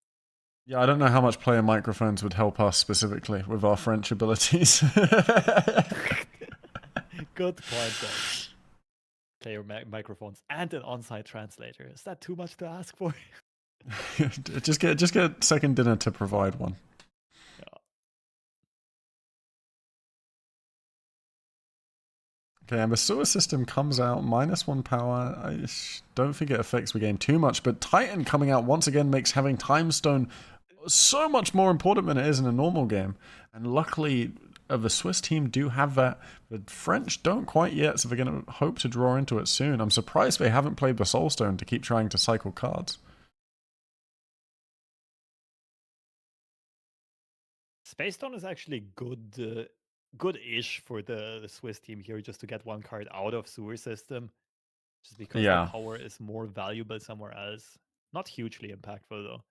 Yeah, I don't know how much player microphones would help us specifically with our French abilities. Good point, though. Player microphones and an on-site translator. Is that too much to ask for? just get second dinner to provide one. Yeah. Okay, and the sewer system comes out -1 power. I don't think it affects the game too much, but Titan coming out once again makes having Time Stone so much more important than it is in a normal game. And luckily, the Swiss team do have that. The French don't quite yet, so they're going to hope to draw into it soon. I'm surprised they haven't played the Soul Stone to keep trying to cycle cards. Space Stone is actually good-ish for the Swiss team here, just to get one card out of sewer system, just because the Yeah. power is more valuable somewhere else. Not hugely impactful though.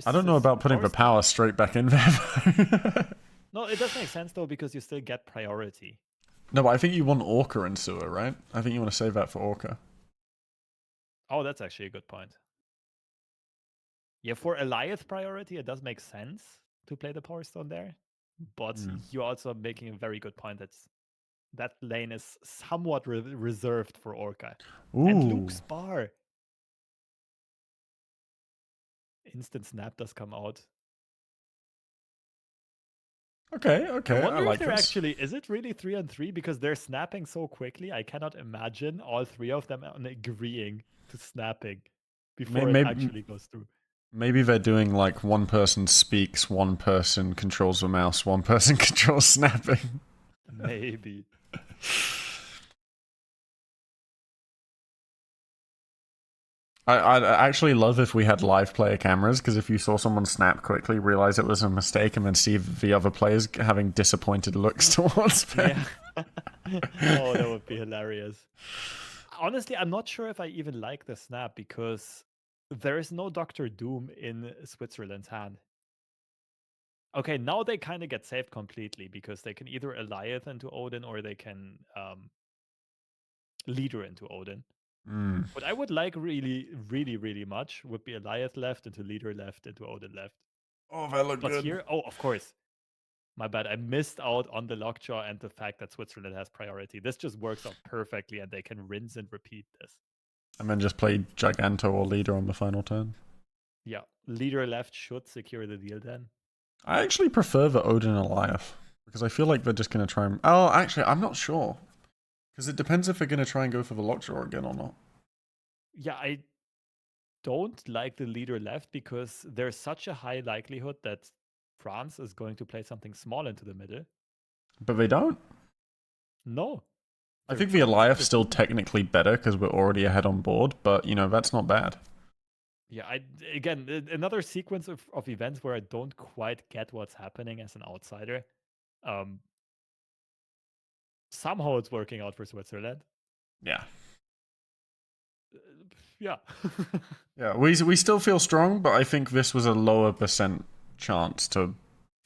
I don't know about putting the power straight back in there. No, it does make sense though, because you still get priority. No, but I think you want Orca in sewer, right? I think you want to save that for Orca. Oh, that's actually a good point. Yeah, for Eliath priority, it does make sense to play the Power Stone there. But you're also making a very good point that lane is somewhat reserved for Orca. Ooh. And Luke's bar. Instant snap does come out. Okay, I wonder like if they're this. actually, is it really 3-3? Because they're snapping so quickly, I cannot imagine all three of them agreeing to snapping before it actually goes through. Maybe they're doing like one person speaks, one person controls the mouse, one person controls snapping. Maybe. I'd actually love if we had live player cameras, because if you saw someone snap quickly, realize it was a mistake, and then see the other players having disappointed looks towards them. Yeah. Oh, that would be hilarious. Honestly, I'm not sure if I even like the snap, because there is no Doctor Doom in Switzerland's hand. Okay, now they kind of get saved completely, because they can either Eliath into Odin, or they can Leader into Odin. What I would like really much would be Eliath left into Leader left into Odin left. Oh, that looked good. But here, oh, of course. My bad. I missed out on the lockjaw and the fact that Switzerland has priority. This just works out perfectly, and they can rinse and repeat this. And then just play Giganto or Leader on the final turn. Yeah, Leader left should secure the deal then. I actually prefer the Odin Eliath, because I feel like they're just going to try and... Oh, actually, I'm not sure. Because it depends if they're going to try and go for the lockjaw again or not. Yeah, I don't like the Leader left, because there's such a high likelihood that France is going to play something small into the middle. But they don't? No. I think the Eliath's still technically better, because we're already ahead on board, but, you know, that's not bad. Yeah, again, another sequence of events where I don't quite get what's happening as an outsider. Somehow it's working out for Switzerland. Yeah. Yeah. Yeah, we still feel strong, but I think this was a lower percent chance to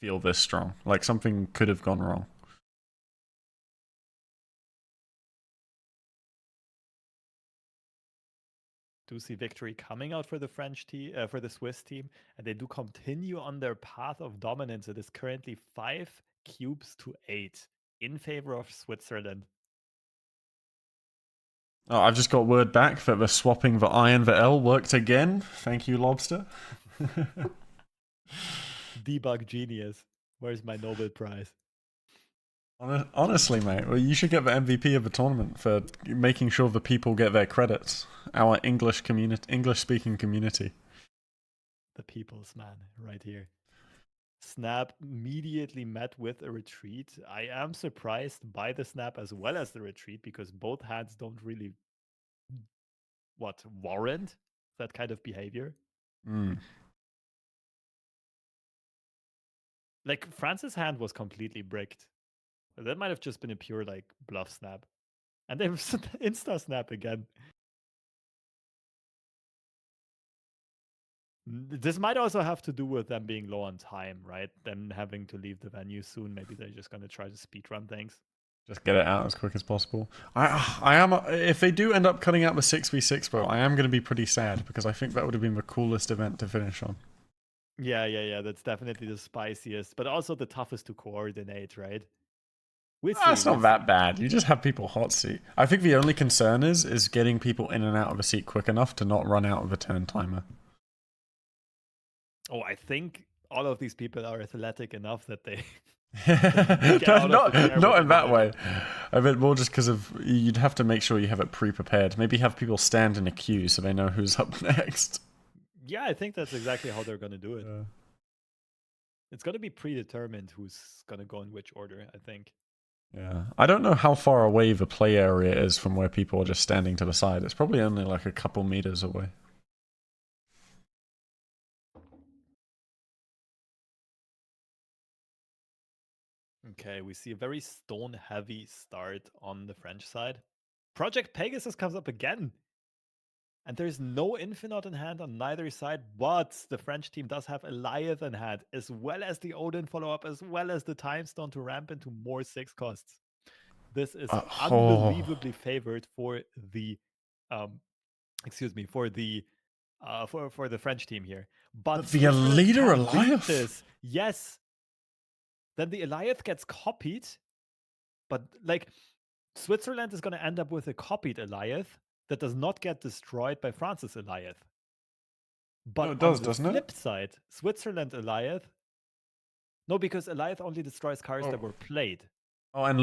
feel this strong. Like, something could have gone wrong. Do see victory coming out for the for the Swiss team, and they do continue on their path of dominance. It is currently 5 cubes to 8 in favor of Switzerland. Oh, I've just got word back that the swapping the I and the L worked again. Thank you, Lobster. Debug genius. Where's my Nobel Prize? Honestly, mate, well, you should get the MVP of the tournament for making sure the people get their credits. Our English-speaking community. The people's man, right here. Snap immediately met with a retreat. I am surprised by the snap as well as the retreat, because both hands don't really warrant that kind of behavior. Like, France's hand was completely bricked. That might have just been a pure like bluff snap. And then insta snap again. This might also have to do with them being low on time, right? Them having to leave the venue soon. Maybe they're just going to try to speedrun things. Just get it out as quick as possible. I am, if they do end up cutting out the 6v6 vote, I am going to be pretty sad, because I think that would have been the coolest event to finish on. Yeah. That's definitely the spiciest, but also the toughest to coordinate, right? We'll Ah, see. it's We'll not see. that bad. You just have people hot seat. I think the only concern is getting people in and out of a seat quick enough to not run out of a turn timer. Oh, I think all of these people are athletic enough that they can get No, out of the chair not in within a that minute. way. I meant more just because of you'd have to make sure you have it pre-prepared. Maybe have people stand in a queue so they know who's up next. Yeah, I think that's exactly how they're gonna do it. Yeah. It's gonna be predetermined who's gonna go in which order, I think. Yeah, I don't know how far away the play area is from where people are just standing to the side. It's probably only like a couple meters away. Okay, we see a very stone-heavy start on the French side. Project Pegasus comes up again. And there's no Infinite in hand on neither side, but the French team does have Eliath in hand, as well as the Odin follow-up, as well as the Time Stone to ramp into more 6 costs. This is Oh, unbelievably favored for the um for the French team here. But but the Switzerland leader can beat alive. this. Yes. Then the Eliath gets copied, but like Switzerland is going to end up with a copied Eliath that does not get destroyed by France's Eliath. No, But it on does, the doesn't it? flip side, Switzerland Eliath, no, because Eliath only destroys cards that Oh, were played. oh, and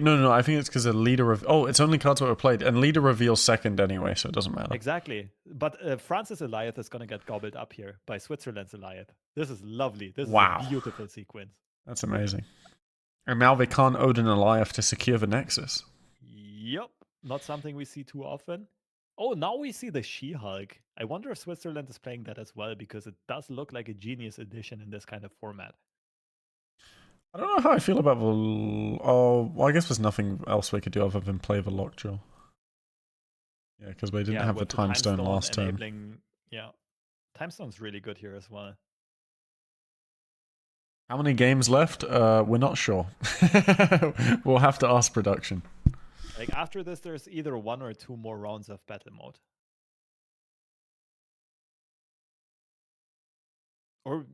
no. I think it's because a leader of it's only cards that were played, and leader reveals second anyway, so it doesn't matter. Exactly. But France's Eliath is going to get gobbled up here by Switzerland's Eliath. This is lovely. This is a Wow, beautiful sequence. that's amazing. And now they can't Odin Eliath to secure the Nexus. Yep. Not something we see too often. Oh, now we see the She-Hulk. I wonder if Switzerland is playing that as well, because it does look like a genius addition in this kind of format. I don't know how I feel about the. Oh, well, I guess there's nothing else we could do other than play the Lockjaw. Yeah, because we didn't Yeah, have the with the Time Time Stone Stone last turn. enabling. Yeah, Time Stone's really good here as well. How many games left? We're not sure. We'll have to ask production. Like after this, there's either 1 or 2 more rounds of battle mode.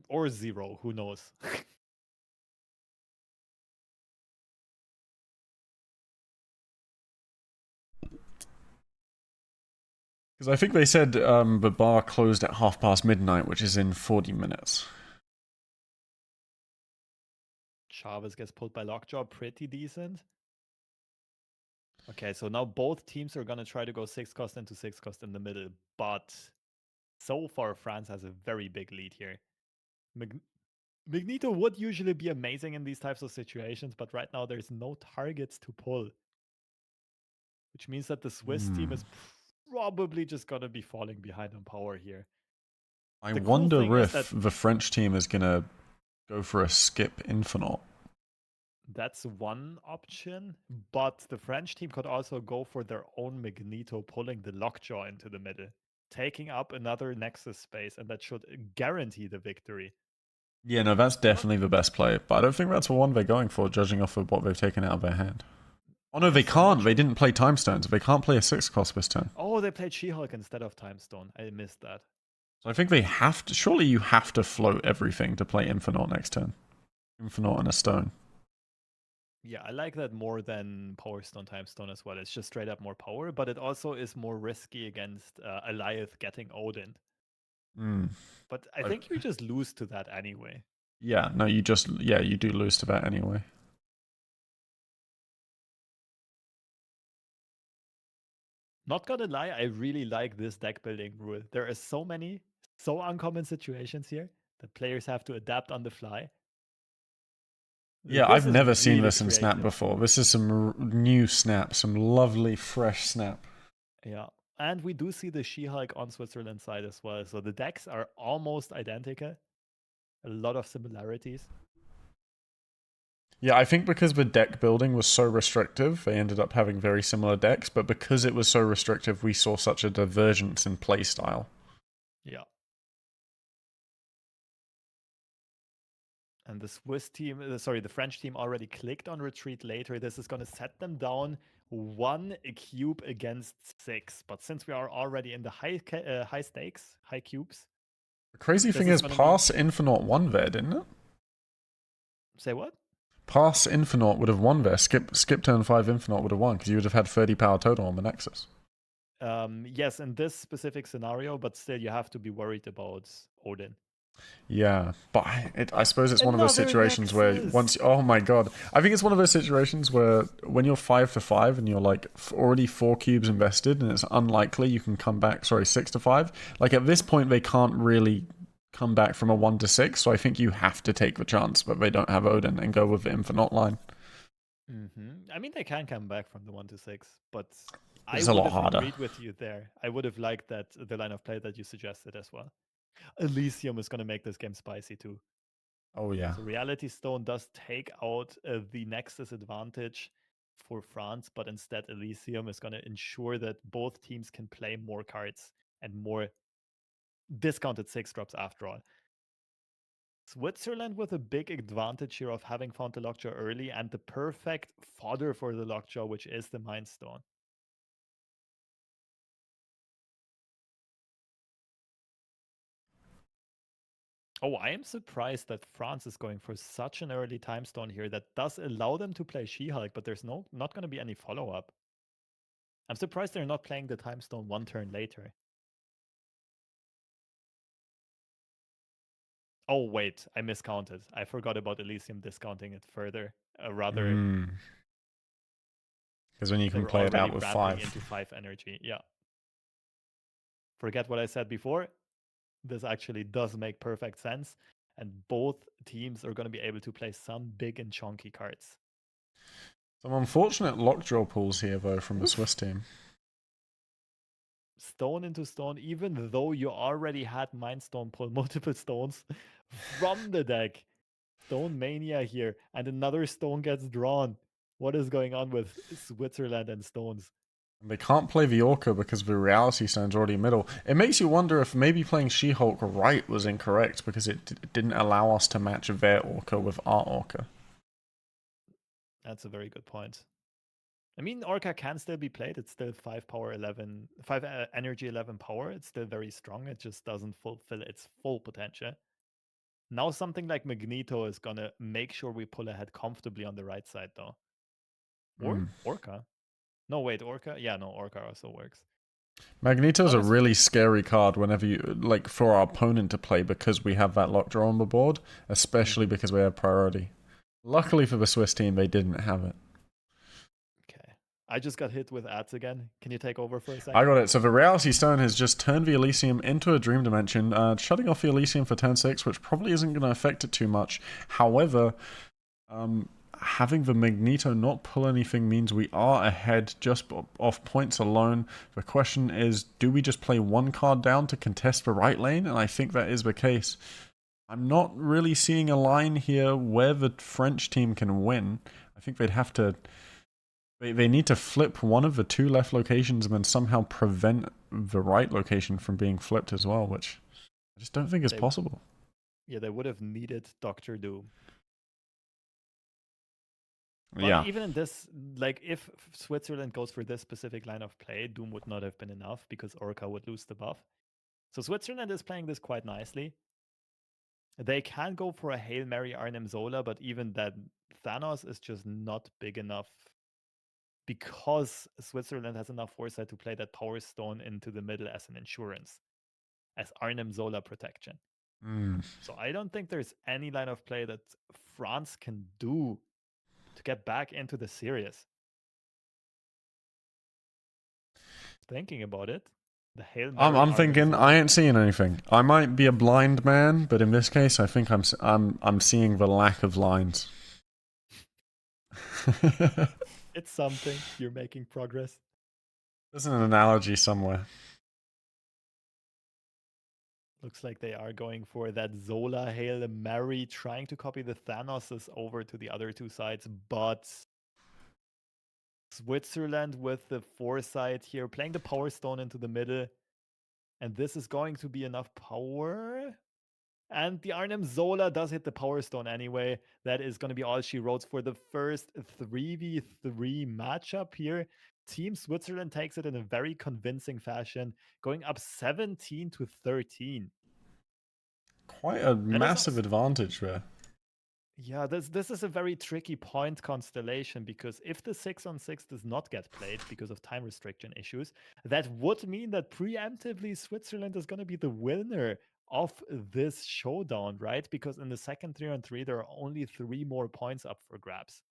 Or 0, who knows? Because I think they said the bar closed at midnight, which is in 40 minutes. Chavez gets pulled by Lockjaw, pretty decent. Okay, so now both teams are gonna try to go 6 cost into 6 cost in the middle, but so far France has a very big lead here. Magneto would usually be amazing in these types of situations, but right now there's no targets to pull, which means that the Swiss team is probably just gonna be falling behind on power here. I The cool thing wonder is if that the French team is going to go for a skip Infinite. that's one option, but the French team could also go for their own Magneto, pulling the Lockjaw into the middle, taking up another Nexus space, and that should guarantee the victory. Yeah, no, that's I'm not. definitely the best play, but I don't think that's the one they're going for, judging off of what they've taken out of their hand. Oh no, they Yes, I'm not can't. They sure. didn't play Time Stones. They can't play a 6 cost this turn. Oh, they played She-Hulk instead of Time Stone. I missed that. So I think they have to. Surely you have to float everything to play Infinite next turn. Infinite and a stone. Yeah, I like that more than Power Stone, Time Stone as well. It's just straight up more power, but it also is more risky against Eliath getting Odin. Mm. But I think you just lose to that anyway. Yeah, no, you do lose to that anyway. Not gonna lie, I really like this deck building rule. There are so many, so uncommon situations here that players have to adapt on the fly. Yeah, This I've is never seen really this in Snap creative. before. This is some new Snap, some lovely fresh Snap. Yeah. And we do see the She-Hulk on Switzerland side as well. So the decks are almost identical. A lot of similarities. Yeah, I think because the deck building was so restrictive, they ended up having very similar decks, but because it was so restrictive, we saw such a divergence in playstyle. Yeah. And the Swiss team, the French team already clicked on retreat later. This is going to set them down 1 cube against 6. But since we are already in the high stakes, high cubes, The crazy This thing is is, going to mean... Pass Infinite won there, didn't it? Say what? Pass Infinite would have won there. Skip turn 5 Infinite would have won because you would have had 30 power total on the Nexus. Yes, in this specific scenario, but still you have to be worried about Odin. Yeah, but I suppose it's one of those Another situations where Nexus! oh my god, I think it's one of those situations where when you're 5 to 5 and you're like already 4 cubes invested and it's unlikely you can come back. Sorry, 6 to 5. Like at this point, they can't really come back from a 1 to 6. So I think you have to take the chance, but they don't have Odin and go with the Infinite line. I mean, they can come back from the 1 to 6, but I It's a would lot have harder. agreed with you there. I would have liked that the line of play that you suggested as well. Elysium is going to make this game spicy too. Oh yeah. So Reality Stone does take out the Nexus advantage for France, but instead Elysium is going to ensure that both teams can play more cards and more discounted 6 drops after all. Switzerland with a big advantage here of having found the Lockjaw early and the perfect fodder for the Lockjaw, which is the Mind Stone. Oh, I am surprised that France is going for such an early Time Stone here that does allow them to play She-Hulk, but there's not going to be any follow-up. I'm surprised they're not playing the Time Stone 1 turn later. Oh, wait, I miscounted. I forgot about Elysium discounting it further. Rather, Because when you they can were play it already out with ramping 5. into 5 energy. Yeah. Forget what I said before. This actually does make perfect sense. And both teams are going to be able to play some big and chunky cards. Some unfortunate lockjaw pulls here, though, from the Swiss team. Stone into stone, even though you already had Mind Stone pull multiple stones from the deck. Stone Mania here, and another stone gets drawn. What is going on with Switzerland and stones? They can't play the Orca because the Reality Stone's already middle. It makes you wonder if maybe playing She-Hulk right was incorrect because it didn't allow us to match their Orca with our Orca. That's a very good point. I mean, Orca can still be played. It's still 5 power 11, 5 energy 11 power. It's still very strong. It just doesn't fulfill its full potential. Now something like Magneto is gonna make sure we pull ahead comfortably on the right side though. Or Orca. No, wait, Orca? Yeah, no, Orca also works. Magneto's a Honestly, really scary card whenever you like for our opponent to play because we have that lockjaw on the board, especially because we have priority. Luckily for the Swiss team, they didn't have it. okay. I just got hit with ads again. Can you take over for a second? I got it. So the Reality Stone has just turned the Elysium into a Dream Dimension, shutting off the Elysium for turn 6, which probably isn't going to affect it too much. However, having the Magneto not pull anything means we are ahead just off points alone. The question is, do we just play one card down to contest the right lane? And I think that is the case. I'm not really seeing a line here where the French team can win. I think they'd have to... They need to flip one of the 2 left locations and then somehow prevent the right location from being flipped as well, which I just don't think is possible. Yeah, they would have needed Doctor Doom. But Yeah. even in this, like if Switzerland goes for this specific line of play, Doom would not have been enough because Orca would lose the buff. So Switzerland is playing this quite nicely. They can go for a Hail Mary Arnim Zola, but even that Thanos is just not big enough because Switzerland has enough foresight to play that Power Stone into the middle as an insurance, as Arnim Zola protection. So I don't think there's any line of play that France can do to get back into the series. Thinking about it, the Hail Mary. I'm thinking I ain't seeing anything. I might be a blind man, but in this case, I think I'm seeing the lack of lines. It's something. You're making progress. There's an analogy somewhere. Looks like they are going for that Zola Hail Mary, trying to copy the Thanoses over to the other 2 sides, but Switzerland with the foresight here, playing the Power Stone into the middle. And this is going to be enough power. And the Arnim Zola does hit the Power Stone anyway. That is going to be all she wrote for the first 3v3 matchup here. Team Switzerland takes it in a very convincing fashion, going up 17-13. Quite a massive advantage there. Yeah, this is a very tricky point constellation, because if the 6-on-6 does not get played because of time restriction issues, that would mean that preemptively Switzerland is going to be the winner of this showdown, right? Because in the second 3-on-3, there are only 3 more points up for grabs.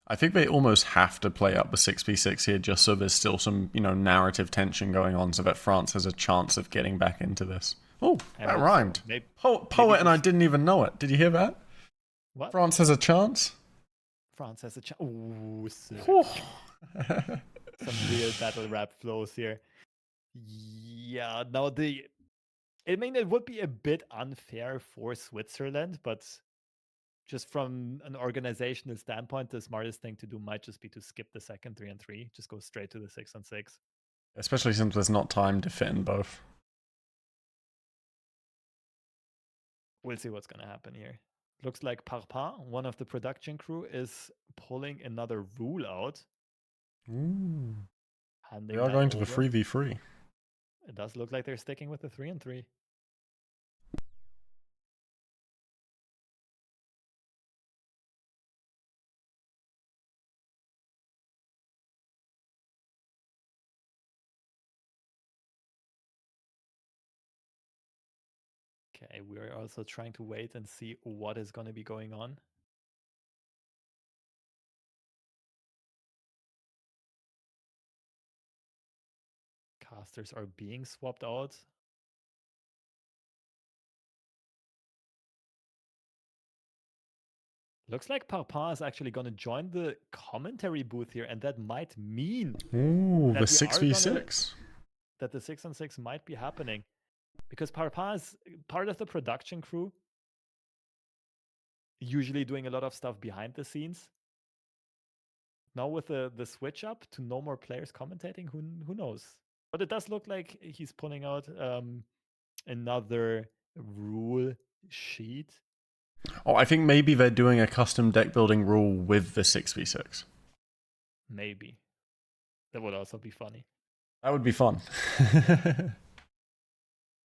I think they almost have to play up the 6v6 here just so there's still some, narrative tension going on so that France has a chance of getting back into this. Oh, that rhymed. So. Poet and I didn't even know it. Did you hear that? What? France has a chance? France has a chance. Ooh, sick. Some real battle rap flows here. Yeah, now it would be a bit unfair for Switzerland, but just from an organizational standpoint, the smartest thing to do might just be to skip the second 3-on-3, just go straight to the 6-on-6. Especially since there's not time to fit in both. We'll see what's going to happen here. Looks like Parpin, one of the production crew, is pulling another rule out. Ooh. They are going to the 3v3. It does look like they're sticking with the 3-on-3. Okay, we're also trying to wait and see what is going to be going on. Casters are being swapped out. Looks like Parpin is actually going to join the commentary booth here, and that might mean the 6v6. That the 6-on-6 might be happening. Because Parpin is part of the production crew, usually doing a lot of stuff behind the scenes. Now with the switch up to no more players commentating, who knows? But it does look like he's pulling out another rule sheet. Oh, I think maybe they're doing a custom deck building rule with the 6v6. Maybe. That would also be funny. That would be fun.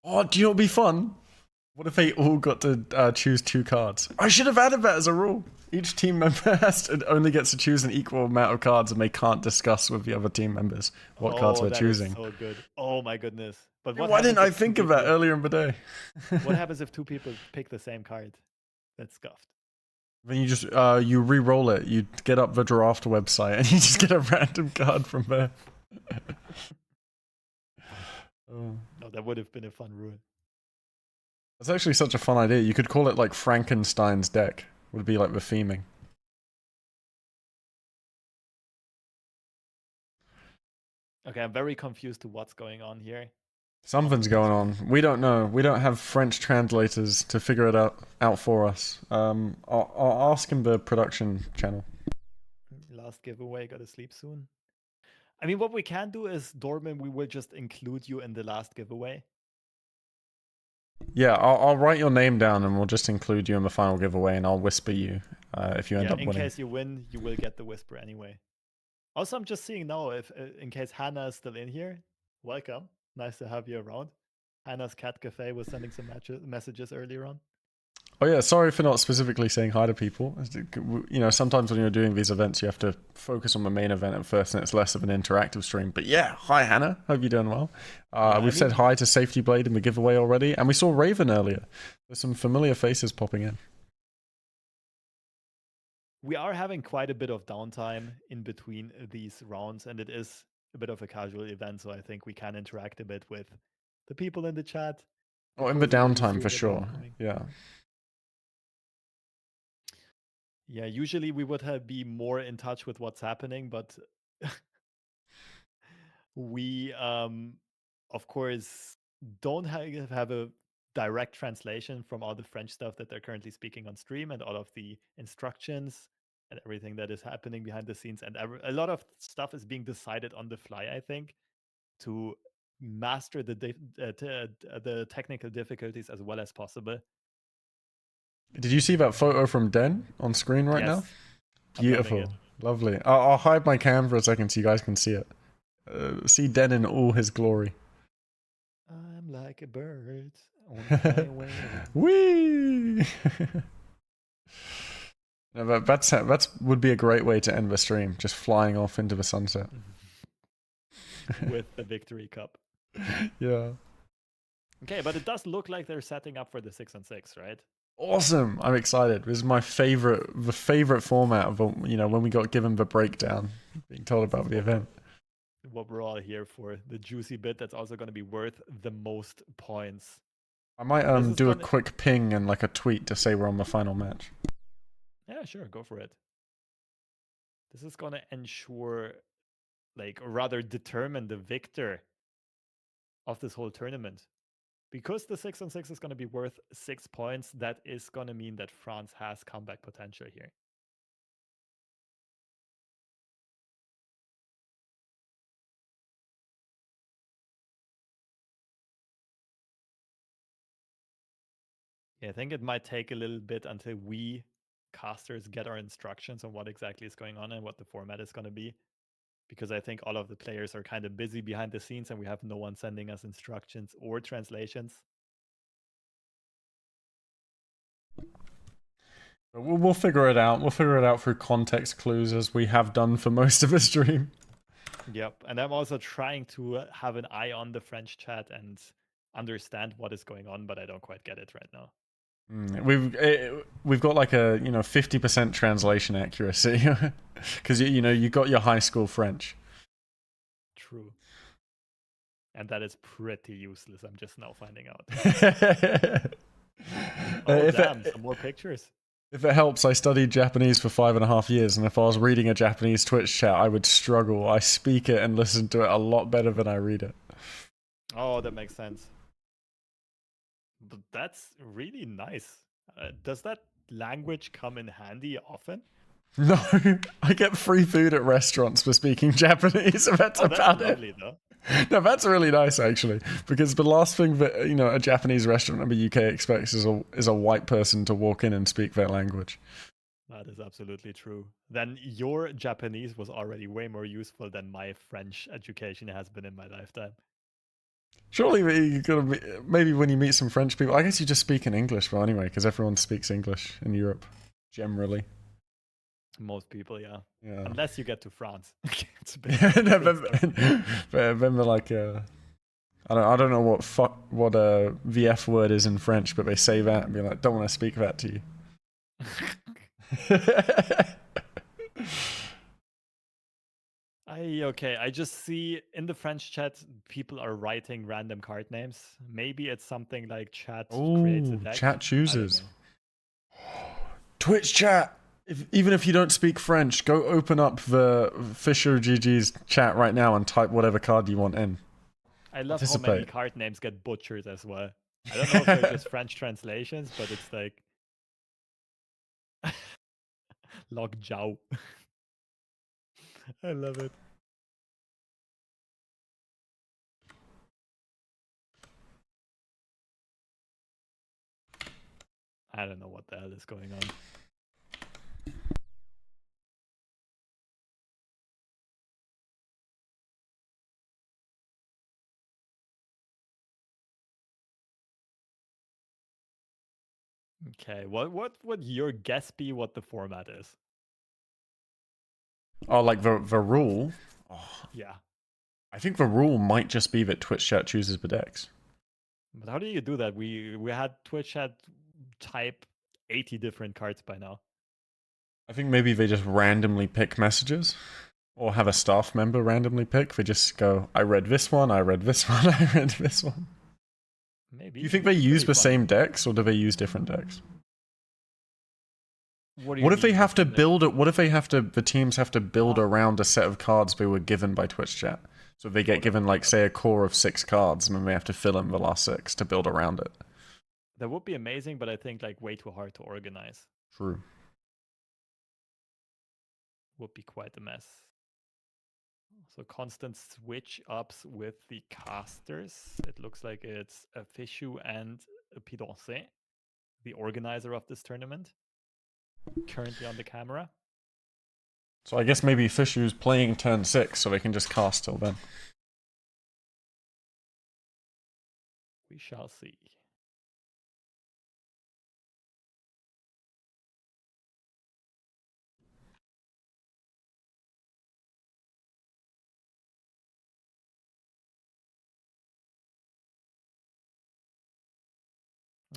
Oh, do you know what would be fun? What if they all got to choose 2 cards? I should have added that as a rule. Each team member only gets to choose an equal amount of cards, and they can't discuss with the other team members what cards they're choosing. So good. Oh my goodness. But why didn't I think of that earlier in the day? What happens if 2 people pick the same card? That's scuffed. Then you just you re-roll it. You get up the draft website and you just get a random card from there. No, that would have been a fun rule. That's actually such a fun idea. You could call it like Frankenstein's deck. Would be like the theming. Okay, I'm very confused to what's going on here. Something's going on. We don't know. We don't have French translators to figure it out for us. I'll ask him the production channel. Last giveaway, gotta sleep soon. I mean, what we can do is, Dorman, we will just include you in the last giveaway. Yeah, I'll write your name down and we'll just include you in the final giveaway, and I'll whisper you if you end up winning. In case you win, you will get the whisper anyway. Also, I'm just seeing now, if in case Hannah is still in here, welcome. Nice to have you around. Hannah's Cat Cafe was sending some messages earlier on. Oh yeah, sorry for not specifically saying hi to people. Sometimes when you're doing these events, you have to focus on the main event at first, and it's less of an interactive stream. But yeah, hi Hannah, hope you're doing well. We've said hi to Safety Blade in the giveaway already, and we saw Raven earlier. There's some familiar faces popping in. We are having quite a bit of downtime in between these rounds, and it is a bit of a casual event, so I think we can interact a bit with the people in the chat. Oh, in the downtime for sure. Yeah. Yeah, usually we would be more in touch with what's happening, but we, of course, don't have a direct translation from all the French stuff that they're currently speaking on stream, and all of the instructions and everything that is happening behind the scenes. And a lot of stuff is being decided on the fly, I think, to master the technical difficulties as well as possible. Did you see that photo from Den on screen right now? Beautiful. Lovely. I'll hide my cam for a second so you guys can see it. See Den in all his glory. I'm like a bird. On my way. Whee! No, but that's would be a great way to end the stream, just flying off into the sunset. With the victory cup. Yeah. Okay, but it does look like they're setting up for the 6-on-6, right? Awesome! I'm excited. This is my the favorite format of when we got given the breakdown, being told about the event. What we're all here for, the juicy bit that's also going to be worth the most points. I might do a quick ping and like a tweet to say we're on the final match. Yeah, sure, go for it. This is going to ensure, like, or rather determine the victor of this whole tournament. Because the 6-on-6 is going to be worth 6 points, that is going to mean that France has comeback potential here. Yeah, I think it might take a little bit until we casters get our instructions on what exactly is going on and what the format is going to be. Because I think all of the players are kind of busy behind the scenes and we have no one sending us instructions or translations. We'll figure it out. We'll figure it out through context clues as we have done for most of the stream. Yep, and I'm also trying to have an eye on the French chat and understand what is going on, but I don't quite get it right now. We've got like a 50% translation accuracy because you got your high school French. True. And that is pretty useless. I'm just now finding out. Oh, damn, some more pictures. If it helps, I studied Japanese for 5.5 years, and if I was reading a Japanese Twitch chat, I would struggle. I speak it and listen to it a lot better than I read it. Oh, that makes sense. But that's really nice. Does that language come in handy often? No, I get free food at restaurants for speaking Japanese. That's about lovely, it. Though. No, that's really nice actually, because the last thing that a Japanese restaurant in the UK expects is a white person to walk in and speak their language. That is absolutely true. Then your Japanese was already way more useful than my French education has been in my lifetime. Surely you gotta maybe when you meet some French people, I guess you just speak in English, well anyway, because everyone speaks English in Europe, generally. Most people, yeah. Yeah. Unless you get to France. It's a bit then they're like, I don't know what VF word is in French, but they say that and be like, don't want to speak that to you. Okay, I just see in the French chat people are writing random card names. Maybe it's something like chat creates a deck. Chat chooses. Twitch chat. Even if you don't speak French, go open up the Fisher GG's chat right now and type whatever card you want in. I love how many card names get butchered as well. I don't know if they're just French translations, but it's like Log Jiao. I love it. I don't know what the hell is going on. Okay, what would your guess be what the format is? Oh, like the rule? Oh, yeah. I think the rule might just be that Twitch chat chooses the decks. But how do you do that? We had Twitch chat type 80 different cards by now. I think maybe they just randomly pick messages. Or have a staff member randomly pick. They just go, I read this one, I read this one, I read this one. Maybe. Do you think they use the same decks, or do they use different decks? What if they have to build it? What if they have to? The teams have to build around a set of cards they were given by Twitch chat. So they get given, like, say, a core of 6 cards, and then they have to fill in the last 6 to build around it. That would be amazing, but I think like way too hard to organize. True. Would be quite a mess. So constant switch ups with the casters. It looks like it's a Fishu and a Pidonce, the organizer of this tournament, currently on the camera. So I guess maybe Fishu's playing turn 6, so they can just cast till then. We shall see.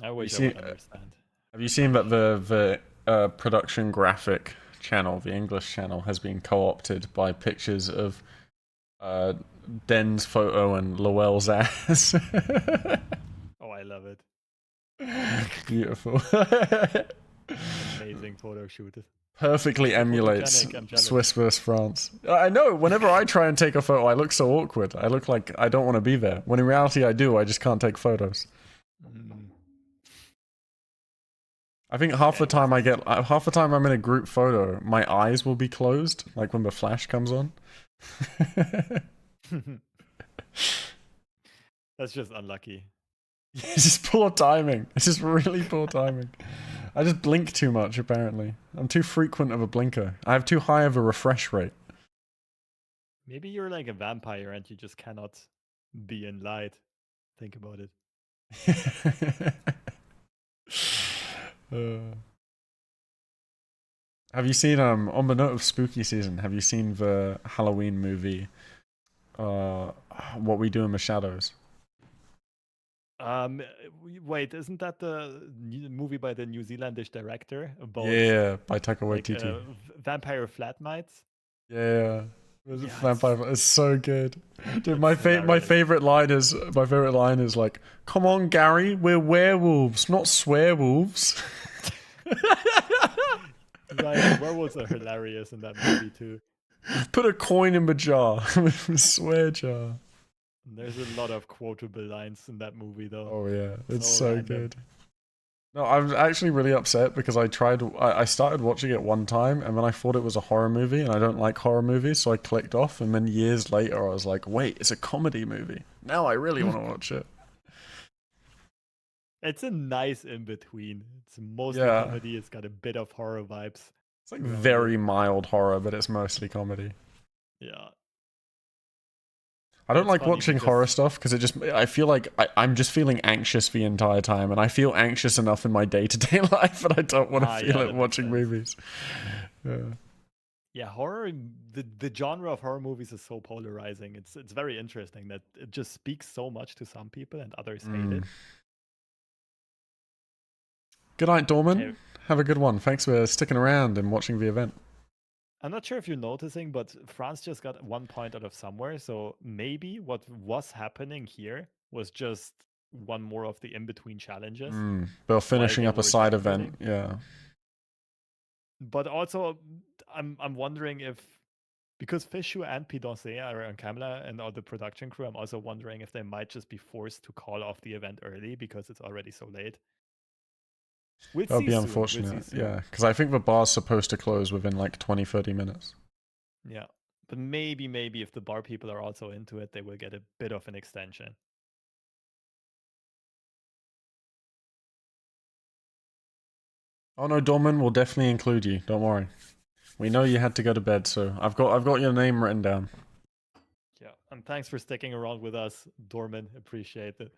I Have you wish I seen? would understand. Have you seen that the production graphic channel, the English channel, has been co-opted by pictures of uh, Den's photo and Lowell's ass? Oh, I love it. Beautiful. Amazing photo shoot. Perfectly So emulates photogenic. I'm jealous. Swiss versus France. I know. Whenever I try and take a photo, I look so awkward. I look like I don't want to be there. When in reality, I do. I just can't take photos. Mm. I think Yeah, it was. half the time I'm in a group photo, my eyes will be closed, like when the flash comes on. That's just unlucky. It's just poor timing. It's just really poor timing. I just blink too much, apparently. I'm too frequent of a blinker. I have too high of a refresh rate. Maybe you're like a vampire and you just cannot be in light. Think about it. Uh, have you seen on the note of spooky season, have you seen the Halloween movie What We Do in the Shadows? Wait, isn't that the movie by the New Zealandish director about Yeah, by Taika like Waititi. vampire flatmates? Yeah. Yeah, Vampire it's so good. Dude, it's my hilarious. favorite line is like, "Come on, Gary, we're werewolves, not swearwolves." Right, werewolves are hilarious in that movie too. Put a coin in the jar. Swear jar. There's a lot of quotable lines in that movie though. Oh yeah, it's So so random. good. No, I'm actually really upset because I started watching it one time and then I thought it was a horror movie and I don't like horror movies, so I clicked off and then years later I was like, wait, it's a comedy movie. Now I really want to watch it. It's a nice in between. It's mostly Yeah. comedy. It's got a bit of horror vibes It's like around it. very mild horror, but it's mostly comedy. Yeah, I don't it's like funny watching horror because stuff because I feel like I'm just feeling anxious the entire time, and I feel anxious enough in my day to day life, and I don't want to feel yeah, it that makes watching sense. movies. Yeah. Yeah, horror. The genre of horror movies is so polarizing. It's very interesting that it just speaks so much to some people and others hate Mm. it. Good night, I, Dorman. Have a good one. Thanks for sticking around and watching the event. I'm not sure if you're noticing, but France just got 1 point out of somewhere. So maybe what was happening here was just one more of the in between challenges They're while finishing they up a were side event. executing. Yeah. But also, I'm wondering if because Fishu and Pidonce are on camera and all the production crew, I'm also wondering if they might just be forced to call off the event early because it's already so late. We'll That would see be soon. We'll see unfortunate. soon. Yeah. Because I think the bar's supposed to close within like 20, 30 minutes. Yeah. But maybe if the bar people are also into it, they will get a bit of an extension. Oh no, Dorman, we'll definitely include you. Don't worry. We know you had to go to bed, so I've got your name written down. Yeah. And thanks for sticking around with us, Dorman. Appreciate it.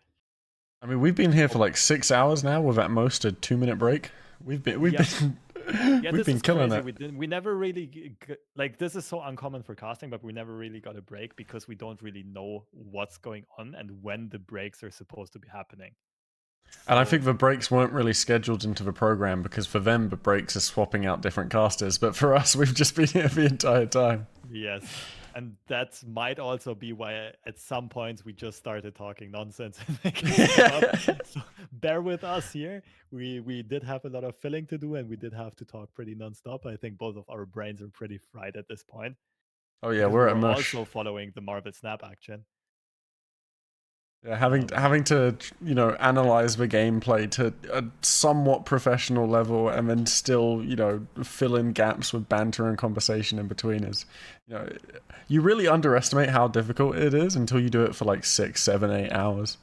I mean, we've been here for Oh, like 6 hours now, with at most a 2 minute break. We've yeah. been Yeah, we've this been is killing crazy. it. We never really like this is so uncommon for casting, but we never really got a break because we don't really know what's going on and when the breaks are supposed to be happening. And I So think the breaks weren't really scheduled into the program because for them the breaks are swapping out different casters, but for us we've just been here the entire time. yes, and that might also be why at some points we just started talking nonsense and making stuff up. So bear with us here. We did have a lot of filling to do, and we did have to talk pretty nonstop. I think both of our brains are pretty fried at this point Oh yeah, because we we're at were mush. also following the Marvel Snap action. Yeah, Um, having to analyze the gameplay to a somewhat professional level, and then still fill in gaps with banter and conversation in between is, you know, you really underestimate how difficult it is until you do it for like 6, 7, 8 hours.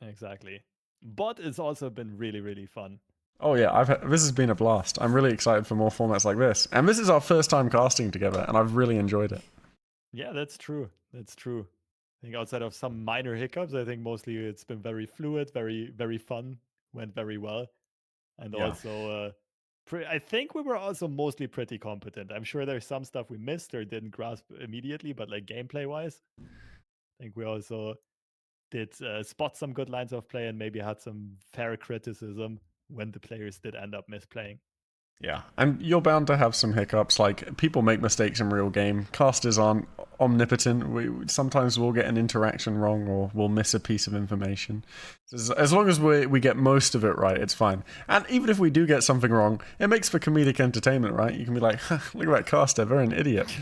exactly. But it's also been really fun. Oh yeah, this has been a blast. I'm really excited for more formats like this, and this is our first time casting together, and I've really enjoyed it. Yeah, that's true. That's true. I think outside of some minor hiccups, I think mostly it's been very fluid, very fun, went very well, and Yeah. also I think we were also mostly pretty competent. I'm sure there's some stuff we missed or didn't grasp immediately, but like gameplay wise, I think we also did spot some good lines of play and maybe had some fair criticism when the players did end up misplaying. Yeah, and you're bound to have some hiccups. Like, people make mistakes in real game. Casters aren't omnipotent. Sometimes we'll get an interaction wrong, or we'll miss a piece of information. As long as we get most of it right, it's fine. And even if we do get something wrong, it makes for comedic entertainment, right? You can be like, look at that caster, they're an idiot.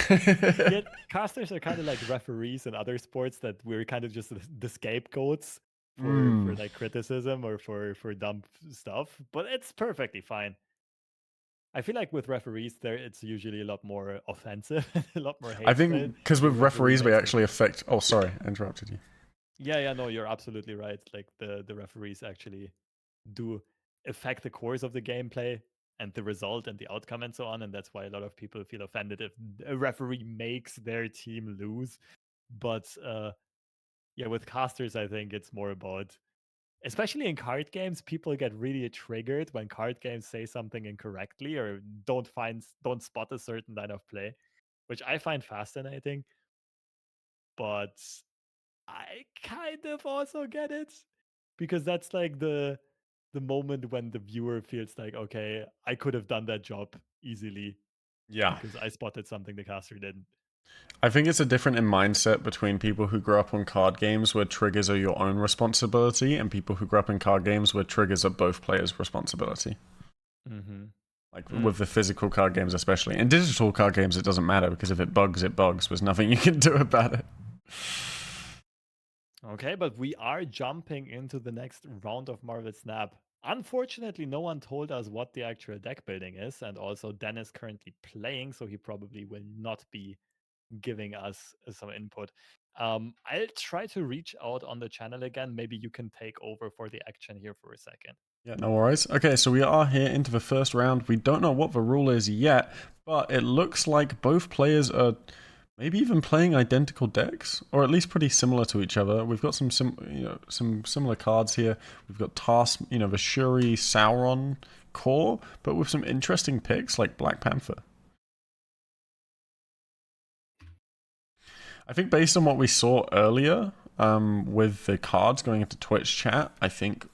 Yeah, casters are kind of like referees in other sports, that we're kind of just the scapegoats for like criticism or for dumb stuff, but it's perfectly fine. I feel like with referees, there it's usually a lot more offensive, a lot more I hate think filled. because The with referee referees, we makes actually mistakes. affect. Oh, sorry, I interrupted you. Yeah, no, you're absolutely right. Like the referees actually do affect the course of the gameplay and the result and the outcome and so on, and that's why a lot of people feel offended if a referee makes their team lose. But yeah, with casters, I think it's more about, especially in card games, people get really triggered when card games say something incorrectly or don't spot a certain line of play, which I find fascinating. But I kind of also get it, because that's like the moment when the viewer feels like, okay, I could have done that job easily Yeah. because I spotted something the caster didn't. I think it's a different in mindset between people who grew up on card games where triggers are your own responsibility and people who grew up in card games where triggers are both players' responsibility. Mm-hmm. Like with the physical card games, especially. In digital card games, it doesn't matter because if it bugs, it bugs. There's nothing you can do about it. Okay, but we are jumping into the next round of Marvel Snap. Unfortunately, no one told us what the actual deck building is, and also Dan is currently playing, so he probably will not be giving us some input. I'll try to reach out on the channel again. Maybe you can take over for the action here for a second. Yeah, no worries. Okay, so we are here into the first round. We don't know what the rule is yet, but it looks like both players are maybe even playing identical decks, or at least pretty similar to each other. We've got some similar cards here. We've got Task, the Shuri Sauron core, but with some interesting picks like Black Panther. I think based on what we saw earlier, with the cards going into Twitch chat, I think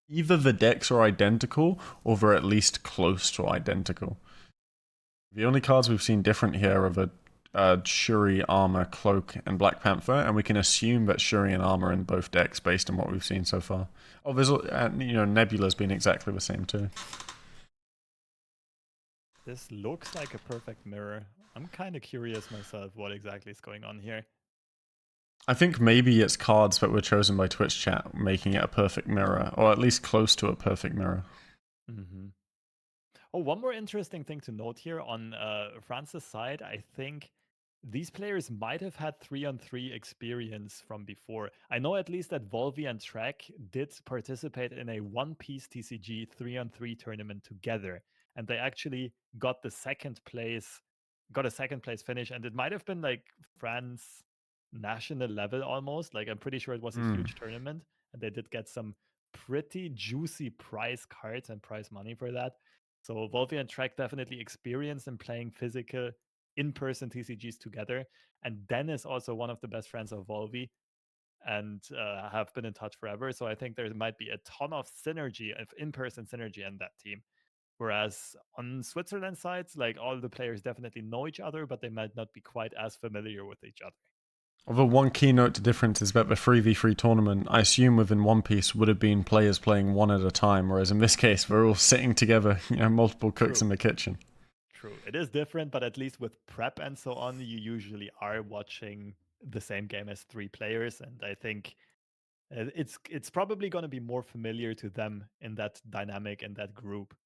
either the decks are identical or they're at least close to identical. The only cards we've seen different here are the Shuri, Armor, Cloak, and Black Panther, and we can assume that Shuri and Armor in both decks based on what we've seen so far. Oh, there's Nebula's been exactly the same too. This looks like a perfect mirror. I'm kind of curious myself what exactly is going on here. I think maybe it's cards that were chosen by Twitch chat making it a perfect mirror, or at least close to a perfect mirror. Mm-hmm. Oh, one more interesting thing to note here on France's side, I think these players might have had 3-on-3 experience from before. I know at least that Volvi and Trek did participate in a One Piece TCG 3-on-3 tournament together, and they actually got a second place finish, and it might have been like France national level almost. Like, I'm pretty sure it was a huge tournament, and they did get some pretty juicy prize cards and prize money for that. So Volvi and Trek definitely experienced in playing physical in-person TCGs together. And Den is also one of the best friends of Volvi and have been in touch forever. So I think there might be a ton of synergy, of in-person synergy in that team. Whereas on Switzerland sides, like, all the players definitely know each other, but they might not be quite as familiar with each other. Although one keynote difference is that the 3v3 tournament, I assume within One Piece, would have been players playing one at a time, whereas in this case, we're all sitting together, multiple cooks True. in the kitchen. True. It is different, but at least with prep and so on, you usually are watching the same game as three players. And I think it's probably going to be more familiar to them in that dynamic, in that group.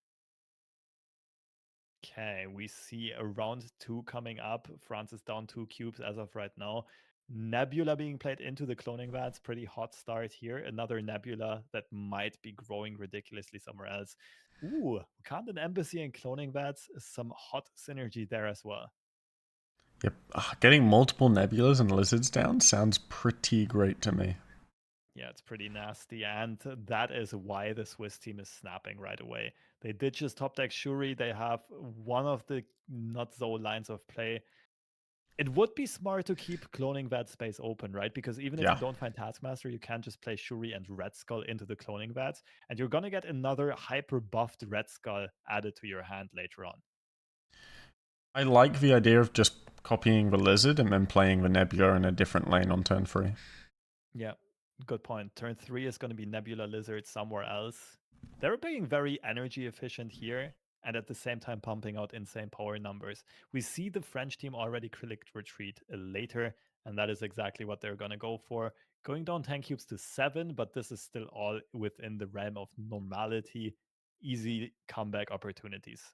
Okay, we see a round two coming up. France is down 2 cubes as of right now. Nebula being played into the cloning vats. Pretty hot start here. Another Nebula that might be growing ridiculously somewhere else. Ooh, Wakandan Embassy and cloning vats. Some hot synergy there as well. Yep, getting multiple nebulas and lizards down sounds pretty great to me. Yeah, it's pretty nasty. And that is why the Swiss team is snapping right away. They did just top deck Shuri. They have one of the not so lines of play. It would be smart to keep cloning that space open, right? Because even if you Yeah. don't find Taskmaster, you can just play Shuri and Red Skull into the cloning vats, and you're gonna get another hyper buffed Red Skull added to your hand later on. I like the idea of just copying the lizard and then playing the Nebula in a different lane on turn 3. Yeah, good point. Turn 3 is gonna be Nebula Lizard somewhere else. They're being very energy efficient here, and at the same time pumping out insane power numbers. We see the French team already click retreat later, and that is exactly what they're gonna go for. Going down 10 cubes to 7, but this is still all within the realm of normality. Easy comeback opportunities.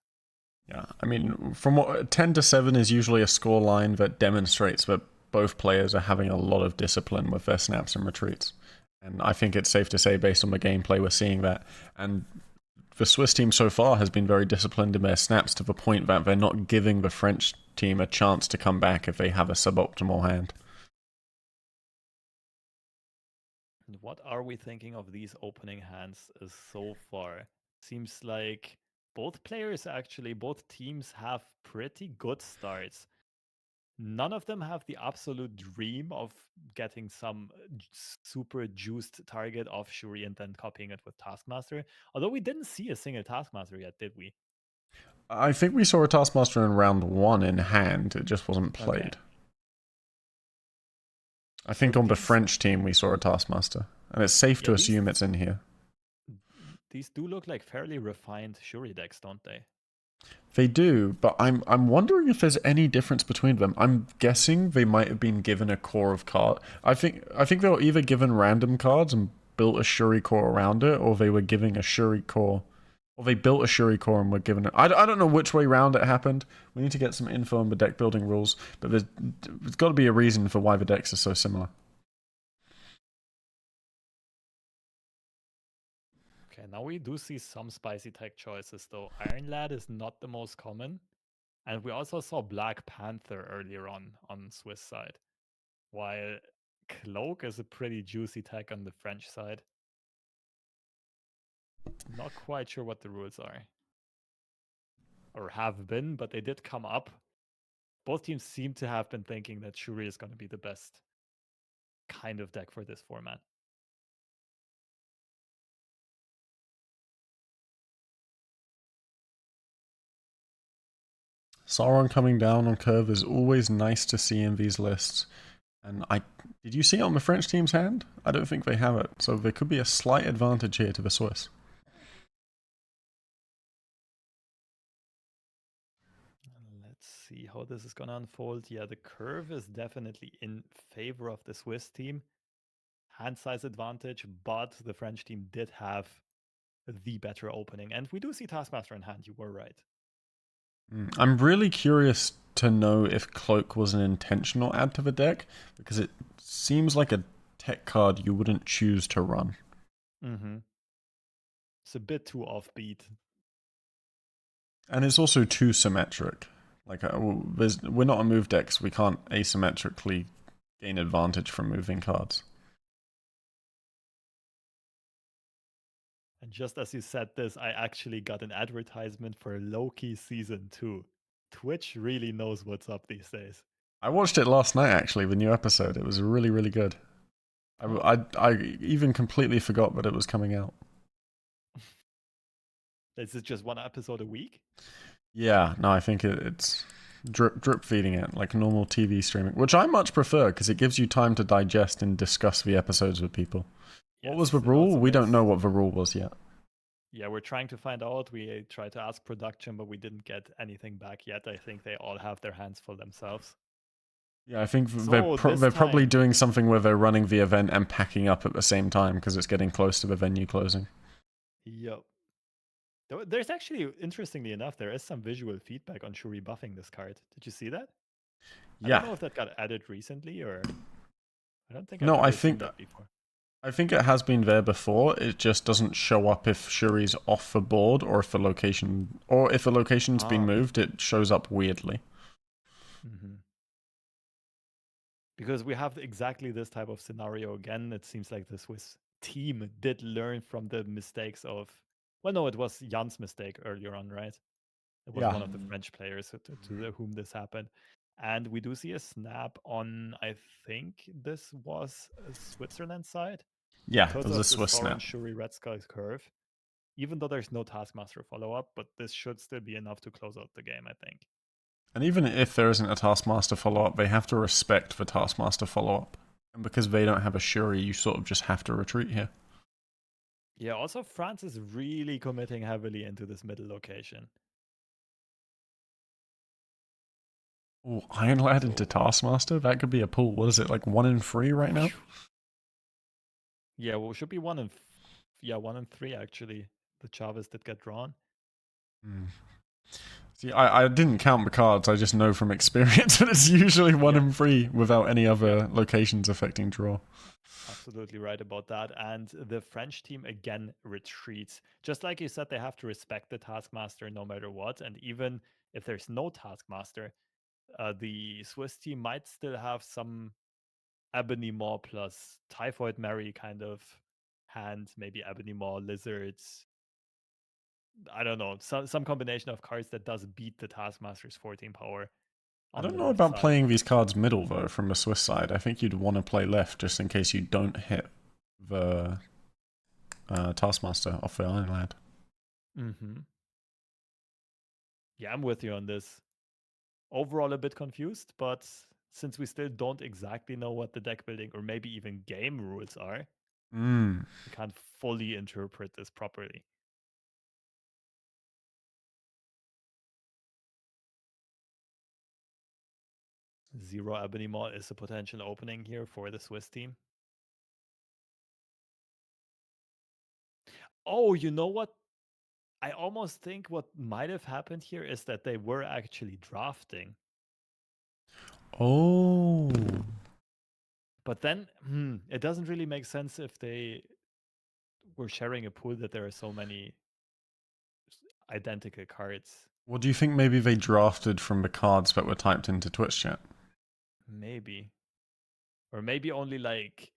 Yeah, I mean, from what 10 to 7 is usually a score line that demonstrates that both players are having a lot of discipline with their snaps and retreats. And I think it's safe to say, based on the gameplay, we're seeing that. And the Swiss team so far has been very disciplined in their snaps to the point that they're not giving the French team a chance to come back if they have a suboptimal hand. And what are we thinking of these opening hands so far? Seems like both players actually, both teams have pretty good starts. None of them have the absolute dream of getting some super juiced target off Shuri and then copying it with Taskmaster. Although we didn't see a single Taskmaster yet, did we? I think we saw a Taskmaster in round 1 in hand, it just wasn't Okay. played. I So think on the these, French team we saw a Taskmaster, and it's safe to yeah, assume it's in here. these do look like fairly refined Shuri decks, don't they? They do, but I'm wondering if there's any difference between them. I'm guessing they might have been given a core of card. I think they were either given random cards and built a Shuri core around it, or they were giving a Shuri core, or they built a Shuri core and were given it. I don't know which way round it happened. We need to get some info on the deck building rules, but there's got to be a reason for why the decks are so similar. Okay, now we do see some spicy tech choices though. Iron Lad is not the most common. And we also saw Black Panther earlier on Swiss side. While Cloak is a pretty juicy tech on the French side. Not quite sure what the rules are. Or have been, but they did come up. Both teams seem to have been thinking that Shuri is going to be the best kind of deck for this format. Sauron coming down on curve is always nice to see in these lists. And did you see it on the French team's hand? I don't think they have it, so there could be a slight advantage here to the Swiss. Let's see how this is going to unfold. Yeah, the curve is definitely in favor of the Swiss team. Hand size advantage, but the French team did have the better opening. And we do see Taskmaster in hand, you were right. I'm really curious to know if Cloak was an intentional add to the deck, because it seems like a tech card you wouldn't choose to run. Mm-hmm. It's a bit too offbeat. And it's also too symmetric. Like, we're not a move deck, so we can't asymmetrically gain advantage from moving cards. And just as you said this, I actually got an advertisement for Loki Season 2. Twitch really knows what's up these days. I watched it last night, actually, the new episode. It was really, really good. I even completely forgot that it was coming out. Is it just one episode a week? Yeah, no, I think it's drip feeding it like normal TV streaming, which I much prefer because it gives you time to digest and discuss the episodes with people. What was the Yes, it rule? also We don't makes. know what the rule was yet. Yeah, we're trying to find out. We tried to ask production, but we didn't get anything back yet. I think they all have their hands full themselves. Yeah, I think So this they're probably time, doing something where they're running the event and packing up at the same time because it's getting close to the venue closing. yep. There's actually, interestingly enough, there is some visual feedback on Shuri buffing this card. Did you see that? I don't Yeah. know if that got added recently or I don't think I've No, ever seen that before. I think it has been there before. It just doesn't show up if Shuri's off the board or if the location's been Ah. moved. It shows up weirdly. Mm-hmm. Because we have exactly this type of scenario again. It seems like the Swiss team did learn from the mistakes of. Well, no, it was Jan's mistake earlier on, right? It was Yeah. one of the French players to whom this happened. And we do see a snap on, I think this was a Switzerland side Yeah, it because was a of the Swiss Soren snap. Shuri Red Skull curve. Even though there's no Taskmaster follow up, but this should still be enough to close out the game, I think. And even if there isn't a Taskmaster follow up, they have to respect the Taskmaster follow up. And because they don't have a Shuri, you sort of just have to retreat here. Yeah, also France is really committing heavily into this middle location. Oh, Iron Lad into So, Taskmaster? That could be a pull. What is it, like 1 in 3 right now? yeah, well, it should be 1 in 3 actually. The Chavez did get drawn. Hmm. See, I didn't count the cards, I just know from experience that it's usually 1 Yeah, in 3 without any yeah, other locations affecting draw. absolutely right about that. And the French team again retreats. Just like you said, they have to respect the Taskmaster no matter what. And even if there's no Taskmaster, the Swiss team might still have some Ebony Maw plus Typhoid Mary kind of hand, maybe Ebony Maw, Lizards. I don't know, some combination of cards that does beat the Taskmaster's 14 power I on don't the know left about side. playing these cards middle, though, from the Swiss side. I think you'd want to play left just in case you don't hit the Taskmaster off the Iron Lad. Mm-hmm. Yeah, I'm with you on this. Overall, a bit confused, but since we still don't exactly know what the deck building or maybe even game rules are, Mm. we can't fully interpret this properly. Zero Ebony Maw is a potential opening here for the Swiss team. Oh, you know what? I almost think what might have happened here is that they were actually drafting. Oh. But then it doesn't really make sense if they were sharing a pool that there are so many identical cards. What do you think maybe they drafted from the cards that were typed into Twitch chat? Maybe. Or maybe only like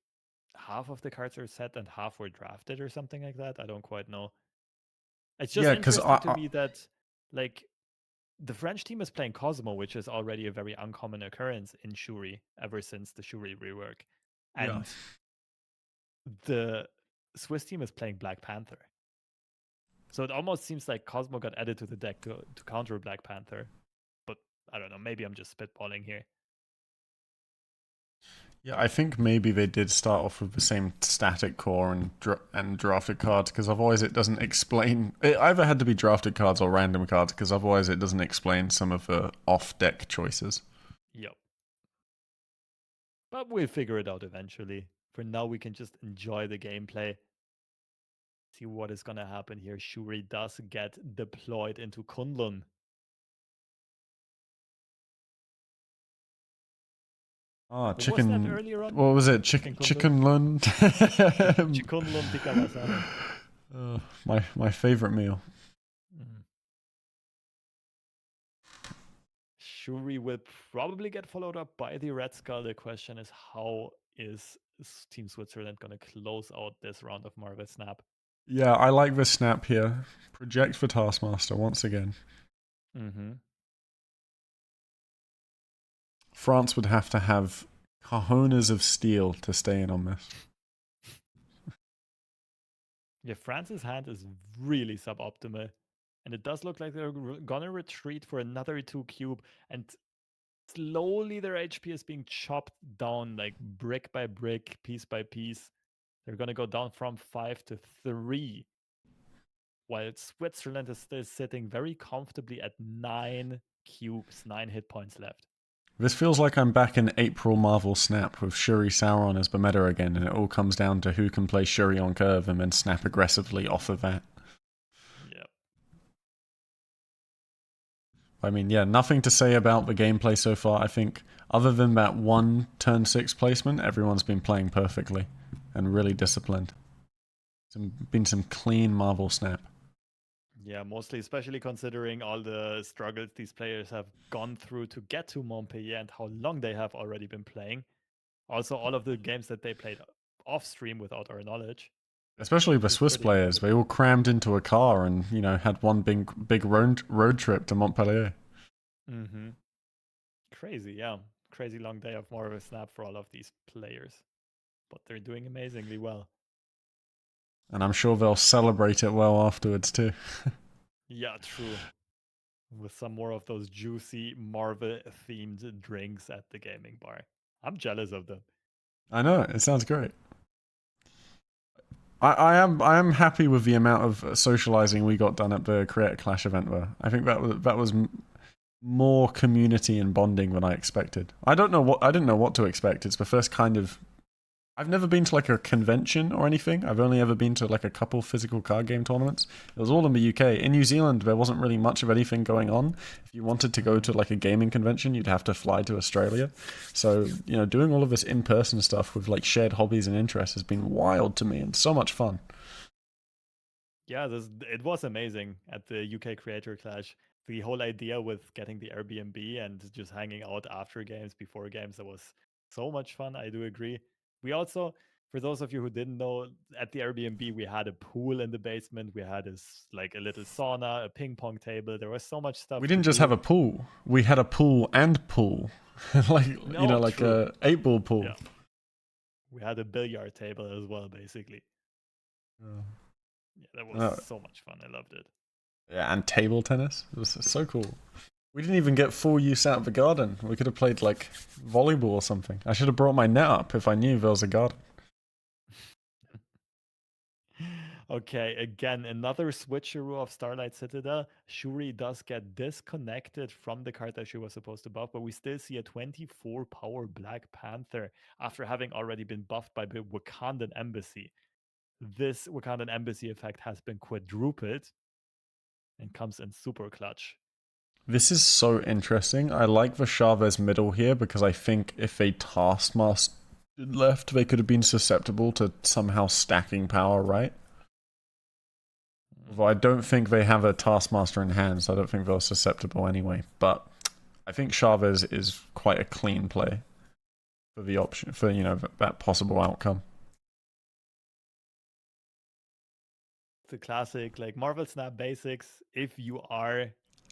half of the cards are set and half were drafted or something like that. I don't quite know. It's just Yeah, because interesting to me that like the French team is playing Cosmo, which is already a very uncommon occurrence in Shuri ever since the Shuri rework. yeah. And the Swiss team is playing Black Panther. So it almost seems like Cosmo got added to the deck to counter Black Panther. But I don't know, maybe I'm just spitballing here. Yeah, I think maybe they did start off with the same static core and drafted cards because otherwise it doesn't explain. It either had to be drafted cards or random cards because otherwise it doesn't explain some of the off-deck choices. Yep. But we'll figure it out eventually. For now, we can just enjoy the gameplay. See what is going to happen here. Shuri does get deployed into Kunlun. Ah, What was that chicken. earlier on? What was it? Chicken Kunlun? Chicken lund. Chikunlun tikka masala. My favorite meal. Mm. Shuri will probably get followed up by the Red Skull. The question is, how is Team Switzerland going to close out this round of Marvel Snap? Yeah, I like this snap here. Project for Taskmaster once again. Mm-hmm. France would have to have cojones of steel to stay in on this. Yeah, France's hand is really suboptimal. And it does look like they're gonna retreat for another 2 cube. And slowly their HP is being chopped down, like brick by brick, piece by piece. They're gonna go down from 5 to 3. While Switzerland is still sitting very comfortably at 9 cubes, 9 hit points left. This feels like I'm back in April Marvel Snap with Shuri Sauron as the meta again, and it all comes down to who can play Shuri on curve and then snap aggressively off of that. Yep. I mean, yeah, nothing to say about the gameplay so far. I think, other than that one turn 6 placement, everyone's been playing perfectly and really disciplined. Been some clean Marvel Snap. Yeah, mostly, especially considering all the struggles these players have gone through to get to Montpellier and how long they have already been playing. Also, all of the games that they played off stream without our knowledge. Especially the Which is Swiss pretty players, they incredible. all crammed into a car and, had one big road trip to Montpellier. Mm-hmm. Crazy, yeah. Crazy long day of Marvel Snap for all of these players. But they're doing amazingly well. And I'm sure they'll celebrate it well afterwards too. Yeah, true. With some more of those juicy Marvel themed drinks at the gaming bar. I'm jealous of them. I know, it sounds great. I am happy with the amount of socializing we got done at the Creator Clash event though. I think that was more community and bonding than I expected. I didn't know what to expect. It's the first kind of I've never been to like a convention or anything. I've only ever been to like a couple physical card game tournaments. It was all in the UK. In New Zealand, there wasn't really much of anything going on. If you wanted to go to like a gaming convention, you'd have to fly to Australia. So, doing all of this in-person stuff with like shared hobbies and interests has been wild to me and so much fun. Yeah, it was amazing at the UK Creator Clash. The whole idea with getting the Airbnb and just hanging out after games, before games, that was so much fun. I do agree. We also, for those of you who didn't know, at the Airbnb we had a pool in the basement. We had this like a little sauna, a ping pong table. There was so much We stuff to didn't just do. have a pool. We had a pool and pool. like, No, like true. a 8-ball pool. Yeah, we had a billiard table as well, basically. Yeah, that was so much fun. I loved it. Yeah, and table tennis. It was so cool. We didn't even get full use out of the garden. We could have played like volleyball or something. I should have brought my net up if I knew there was a garden. Okay, again, another switcheroo of Starlight Citadel. Shuri does get disconnected from the card that she was supposed to buff, but we still see a 24 power Black Panther after having already been buffed by the Wakandan Embassy. This Wakandan Embassy effect has been quadrupled and comes in super clutch. This is so interesting. I like the Chavez middle here because I think if a Taskmaster left, they could have been susceptible to somehow stacking power, right? Although I don't think they have a Taskmaster in hand, so I don't think they're susceptible anyway. But I think Chavez is quite a clean play for the option, for, that possible outcome. The classic, like Marvel Snap basics, if you are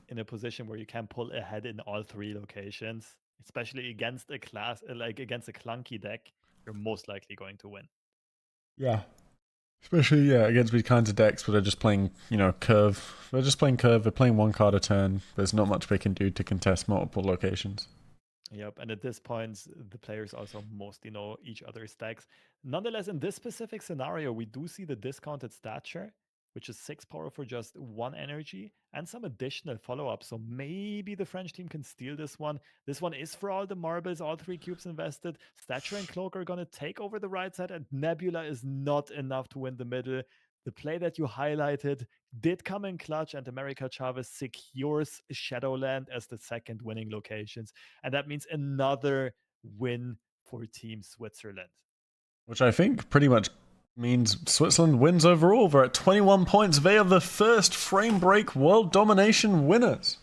in a position where you can pull ahead in all three locations, especially against a against a clunky deck, you're most likely going to win. Yeah. Especially, against these kinds of decks where they're just playing, curve. They're just playing curve, they're playing one card a turn. There's not much they can do to contest multiple locations. Yep, and at this point, the players also mostly know each other's decks. Nonetheless, in this specific scenario, we do see the discounted stature, which is 6 power for just 1 energy, and some additional follow-up. So maybe the French team can steal this one. This one is for all the marbles, all 3 cubes invested. Stature and Cloak are going to take over the right side, and Nebula is not enough to win the middle. The play that you highlighted did come in clutch, and America Chavez secures Shadowland as the second winning locations. And that means another win for Team Switzerland. Which I think pretty much means Switzerland wins overall. They're at 21 points. They are the first frame break world domination winners.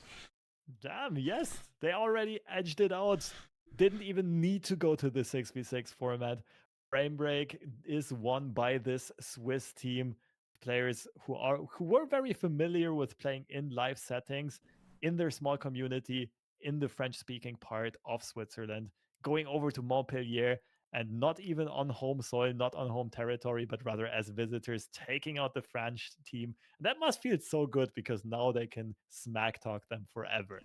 Damn, yes. They already edged it out. Didn't even need to go to the 6v6 format. Frame break is won by this Swiss team. Players who were very familiar with playing in live settings in their small community in the French-speaking part of Switzerland, going over to Montpellier and not even on home soil, not on home territory, but rather as visitors, taking out the French team. And that must feel so good because now they can smack talk them forever.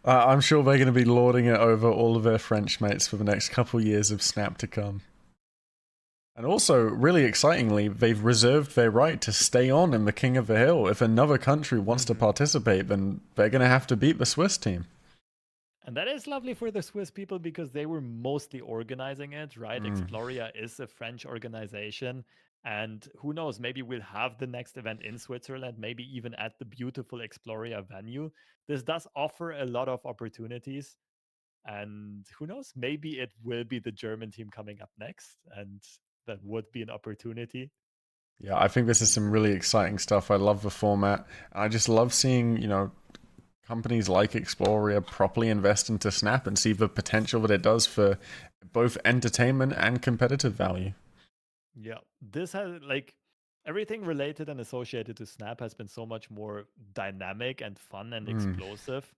I'm sure they're going to be lording it over all of their French mates for the next couple years of Snap to come. And also, really excitingly, they've reserved their right to stay on in the King of the Hill. If another country wants to participate, then they're going to have to beat the Swiss team. And that is lovely for the Swiss people because they were mostly organizing it, right? Exploria is a French organization. And who knows, maybe we'll have the next event in Switzerland, maybe even at the beautiful Exploria venue. This does offer a lot of opportunities. And who knows, maybe it will be the German team coming up next. And that would be an opportunity. Yeah, I think this is some really exciting stuff. I love the format. I just love seeing, companies like Exploria properly invest into Snap and see the potential that it does for both entertainment and competitive value. Yeah, this has everything related and associated to Snap has been so much more dynamic and fun and explosive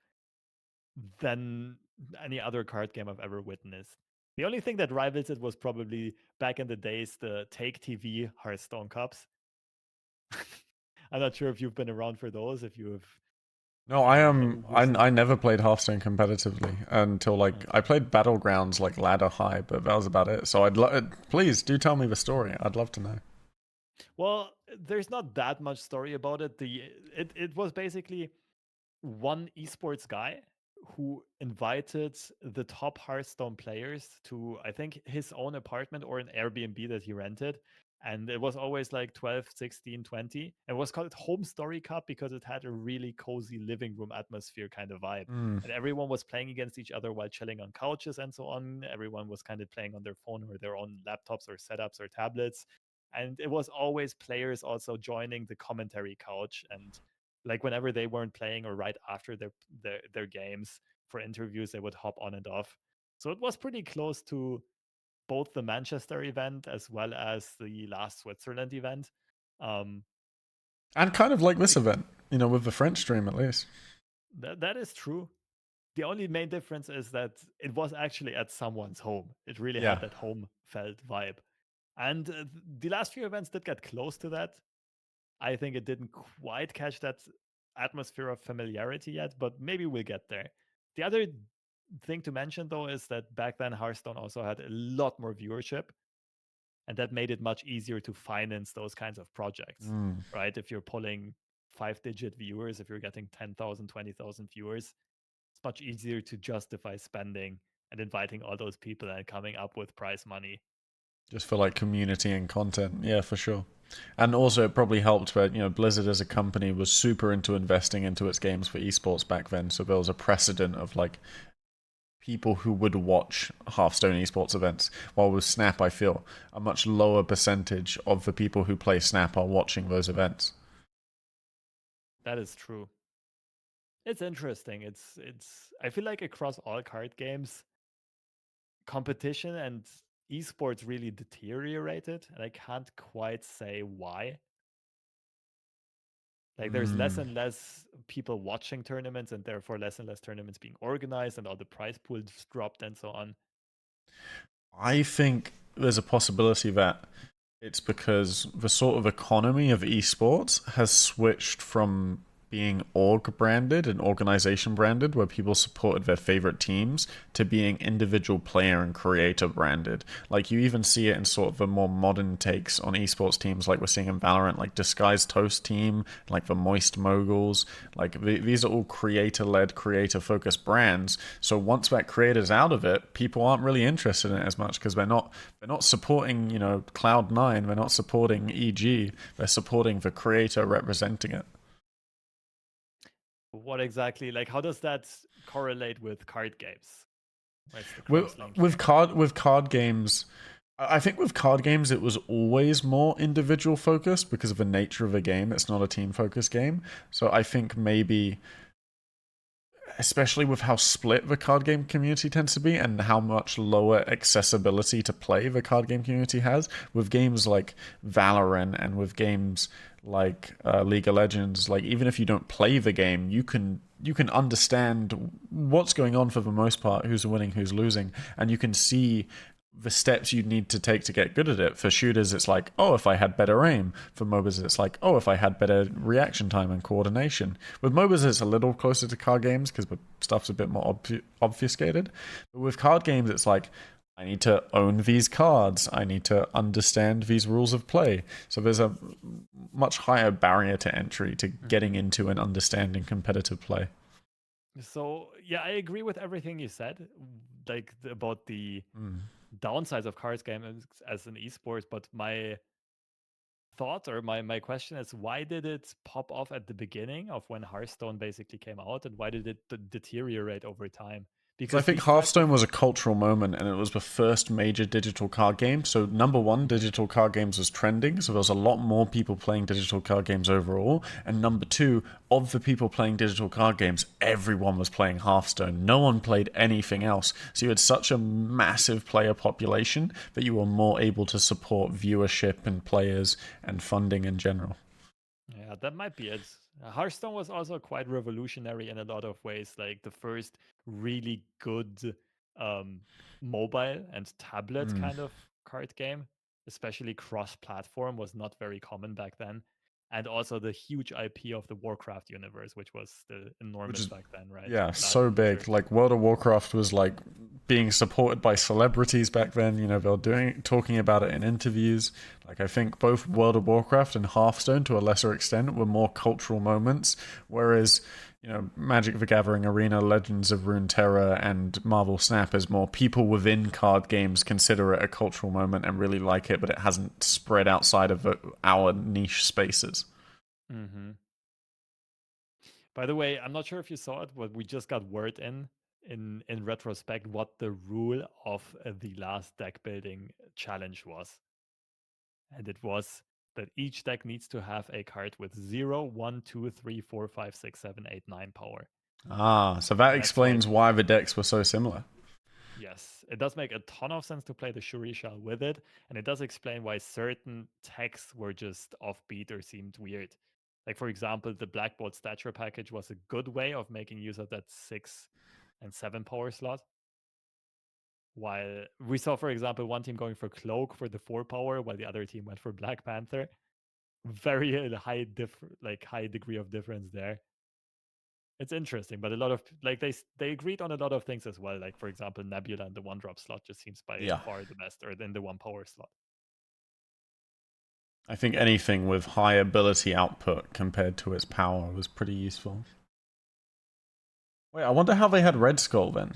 than any other card game I've ever witnessed. The only thing that rivals it was probably back in the days the Take TV Hearthstone Cups. I'm not sure if you've been around for those, if you have No, I ever am. used. I never played Hearthstone competitively until like I Okay. played Battlegrounds like ladder high, but that was about it. So please do tell me the story. I'd love to know. Well, there's not that much story about it. It was basically one esports guy who invited the top Hearthstone players to, I think, his own apartment or an Airbnb that he rented. And it was always like 12, 16, 20. It was called Home Story Cup because it had a really cozy living room atmosphere kind of vibe. Mm, And everyone was playing against each other while chilling on couches and so on. Everyone was kind of playing on their phone or their own laptops or setups or tablets. And it was always players also joining the commentary couch, and like whenever they weren't playing or right after their games for interviews, they would hop on and off. So it was pretty close to both the Manchester event as well as the last Switzerland event. Um, and kind of like this bec- event, with the French stream at least. that is true. The only main difference is that it was actually at someone's home. It really had Yeah, that home felt vibe. And the last few events did get close to that. I think it didn't quite catch that atmosphere of familiarity yet, but maybe we'll get there. The other thing to mention, though, is that back then Hearthstone also had a lot more viewership, and that made it much easier to finance those kinds of projects, mm, right? If you're pulling 5-digit viewers, if you're getting 10,000, 20,000 viewers, it's much easier to justify spending and inviting all those people and coming up with prize money. just for like community and content. Yeah, for sure. And also, it probably helped that Blizzard as a company was super into investing into its games for esports back then. So there was a precedent of like people who would watch Hearthstone esports events. While with Snap, I feel a much lower percentage of the people who play Snap are watching those events. That is true. It's interesting. It's I feel like across all card games, competition and esports really deteriorated, and I can't quite say why. Like there's less Mm. and less people watching tournaments, and therefore less and less tournaments being organized, and all the prize pools dropped and so on. I think there's a possibility that it's because the sort of economy of esports has switched from being org branded and organization branded, where people supported their favorite teams, to being individual player and creator branded. Like you even see it in sort of the more modern takes on esports teams, like we're seeing in Valorant, like Disguised Toast Team, like the Moist Moguls. Like these are all creator led, creator focused brands. So once that creator's out of it, people aren't really interested in it as much because they're not supporting Cloud9, they're not supporting EG, they're supporting the creator representing it. What exactly? Like, how does that correlate with card games? Where's the with cross link with here? card games, I think with card games it was always more individual focused because of the nature of the game. It's not a team focused game. So I think maybe, especially with how split the card game community tends to be and how much lower accessibility to play the card game community has, with games like Valorant and with games like League of Legends, like even if you don't play the game, you can understand what's going on for the most part, who's winning, who's losing, and you can see the steps you need to take to get good at it. For shooters, it's like, oh, if I had better aim. For MOBAs, it's like, oh, if I had better reaction time and coordination. With MOBAs, it's a little closer to card games because the stuff's a bit more obfuscated. But with card games, it's like, I need to own these cards. I need to understand these rules of play. So there's a much higher barrier to entry to getting into and understanding competitive play. So yeah, I agree with everything you said, like about the Mm. downsides of cards games as an esports. But my thought or my question is, why did it pop off at the beginning of when Hearthstone basically came out, and why did it deteriorate over time? So I Because think these types Hearthstone of was a cultural moment, and it was the first major digital card game. So number one, digital card games was trending, so there was a lot more people playing digital card games overall. And number two, of the people playing digital card games, everyone was playing Hearthstone. No one played anything else. So you had such a massive player population that you were more able to support viewership and players and funding in general. yeah, that might be it. Hearthstone was also quite revolutionary in a lot of ways, like the first really good um, mobile and tablet Mm. kind of card game, especially cross-platform was not very common back then. And also the huge IP of the Warcraft universe, which was still Which enormous is, back then, right? yeah, Large so big. users. Like World of Warcraft was like being supported by celebrities back then. You know, they were talking about it in interviews. Like I think both World of Warcraft and Hearthstone, to a lesser extent, were more cultural moments, whereas Magic the Gathering Arena, Legends of Runeterra, and Marvel Snap is more people within card games consider it a cultural moment and really like it, but it hasn't spread outside of our niche spaces. Mm-hmm. By the way, I'm not sure if you saw it, but we just got word in retrospect what the rule of the last deck building challenge was. And it was that each deck needs to have a card with 0, 1, 2, 3, 4, 5, 6, 7, 8, 9 power. Ah, so that That's why, explains why the decks were so similar. yes, it does make a ton of sense to play the Shuri Shell with it. And it does explain why certain texts were just offbeat or seemed weird. Like, for example, the Black Bolt Stature package was a good way of making use of that 6 and 7 power slot. While we saw, for example, one team going for Cloak for the 4 power, while the other team went for Black Panther. Very high degree of difference there. It's interesting, but a lot of like they agreed on a lot of things as well. Like for example, Nebula and the 1-drop slot just seems by Yeah. far the best, or in the 1 power slot. I think anything with high ability output compared to its power was pretty useful. Wait, I wonder how they had Red Skull then.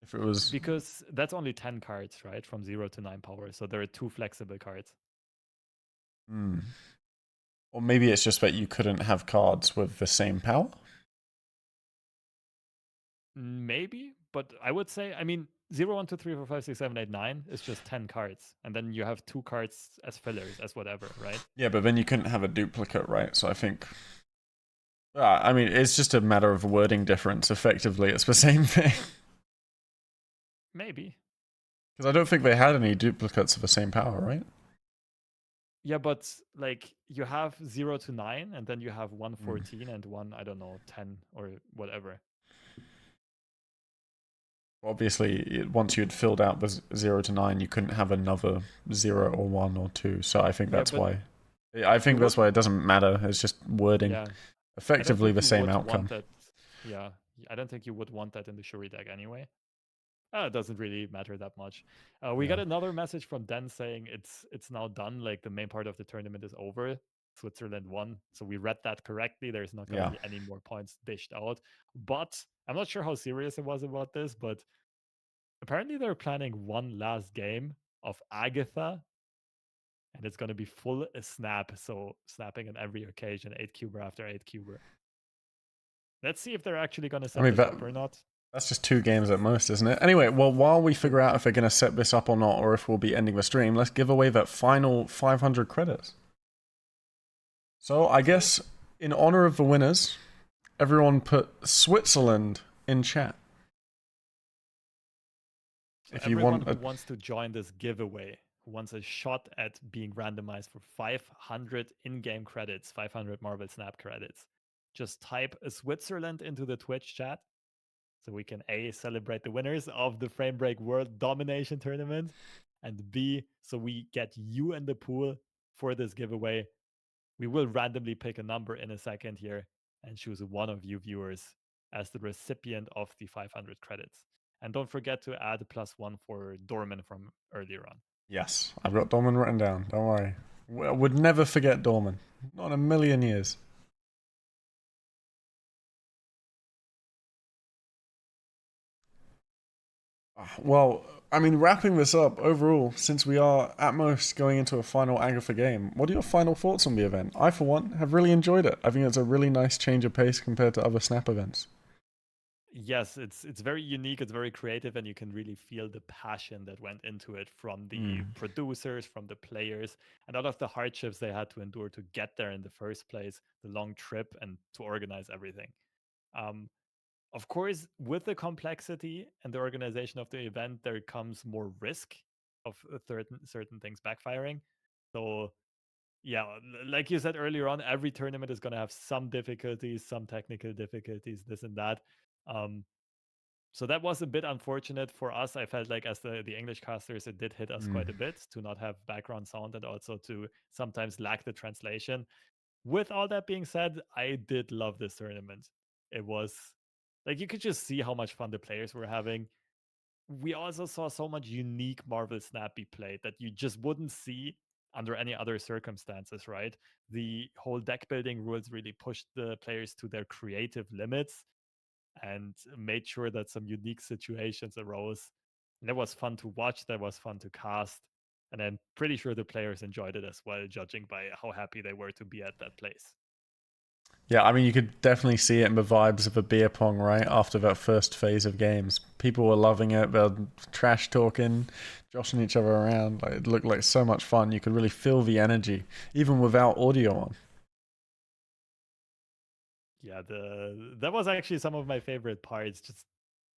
If it was. Because that's only 10 cards, right? From 0 to 9 power. So there are 2 flexible cards. Hmm. Or maybe it's just that you couldn't have cards with the same power? Maybe, but I would say, I mean, 0, 1, 2, 3, 4, 5, 6, 7, 8, 9 is just 10 cards. And then you have 2 cards as fillers, as whatever, right? Yeah, but then you couldn't have a duplicate, right? So I think. I mean, it's just a matter of wording difference. Effectively, it's the same thing. Maybe. Because I don't think they had any duplicates of the same power, right? Yeah, but like you have 0 to 9, and then you have one Hmm. 14 and one, I don't know, 10 or whatever. Obviously, once you had filled out the 0 to 9, you couldn't have another 0 or 1 or 2. So I think Yeah, that's but why. I you think would, that's why it doesn't matter. It's just wording. yeah, I don't Effectively think the you same would want outcome. that. Yeah, I don't think you would want that in the Shuri deck anyway. It doesn't really matter that much. We Yeah. got another message from Den saying it's now done. Like the main part of the tournament is over. Switzerland won, so we read that correctly. There's not going to Yeah. be any more points dished out. But I'm not sure how serious it was about this. But apparently they're planning one last game of Agatha, and it's going to be full snap. So snapping on every occasion, 8-cuber after 8-cuber. Let's see if they're actually going to I set mean, this up or not. that's just 2 games at most, isn't it? Anyway, well, while we figure out if they're going to set this up or not, or if we'll be ending the stream, let's give away that final 500 credits. So I guess in honor of the winners, everyone put Switzerland in chat. So If you everyone want who a. wants to join this giveaway, who wants a shot at being randomized for 500 in-game credits, 500 Marvel Snap credits, just type Switzerland into the Twitch chat so we can A, celebrate the winners of the Frame Break World Domination Tournament, and B, so we get you in the pool for this giveaway. We will randomly pick a number in a second here and choose one of you viewers as the recipient of the 500 credits. And don't forget to add +1 for Dorman from earlier on. Yes, I've got Dorman written down. Don't worry. I would never forget Dorman. Not in a million years. Well, I mean, wrapping this up overall, since we are at most going into a final Agatha game, what are your final thoughts on the event? I, for one, have really enjoyed it. I think it's a really nice change of pace compared to other Snap events. Yes, it's very unique, it's very creative, and you can really feel the passion that went into it from the Mm. producers, from the players, and all of the hardships they had to endure to get there in the first place, the long trip, and to organize everything. Um, Of course, with the complexity and the organization of the event, there comes more risk of certain things backfiring. So Yeah, like you said earlier on, every tournament is going to have some difficulties, some technical difficulties, this and that. Um, so that was a bit unfortunate for us. I felt like as the English casters, it did hit us Mm. quite a bit to not have background sound and also to sometimes lack the translation. With all that being said, I did love this tournament. It was like you could just see how much fun the players were having. We also saw so much unique Marvel Snap be played that you just wouldn't see under any other circumstances, right? The whole deck building rules really pushed the players to their creative limits and made sure that some unique situations arose. And that was fun to watch, that was fun to cast. And I'm pretty sure the players enjoyed it as well, judging by how happy they were to be at that place. Yeah, I mean, you could definitely see it in the vibes of a beer pong, right? After that first phase of games. People were loving it. They're trash talking, joshing each other around. Like, it looked like so much fun. You could really feel the energy, even without audio on. Yeah, that was actually some of my favorite parts. Just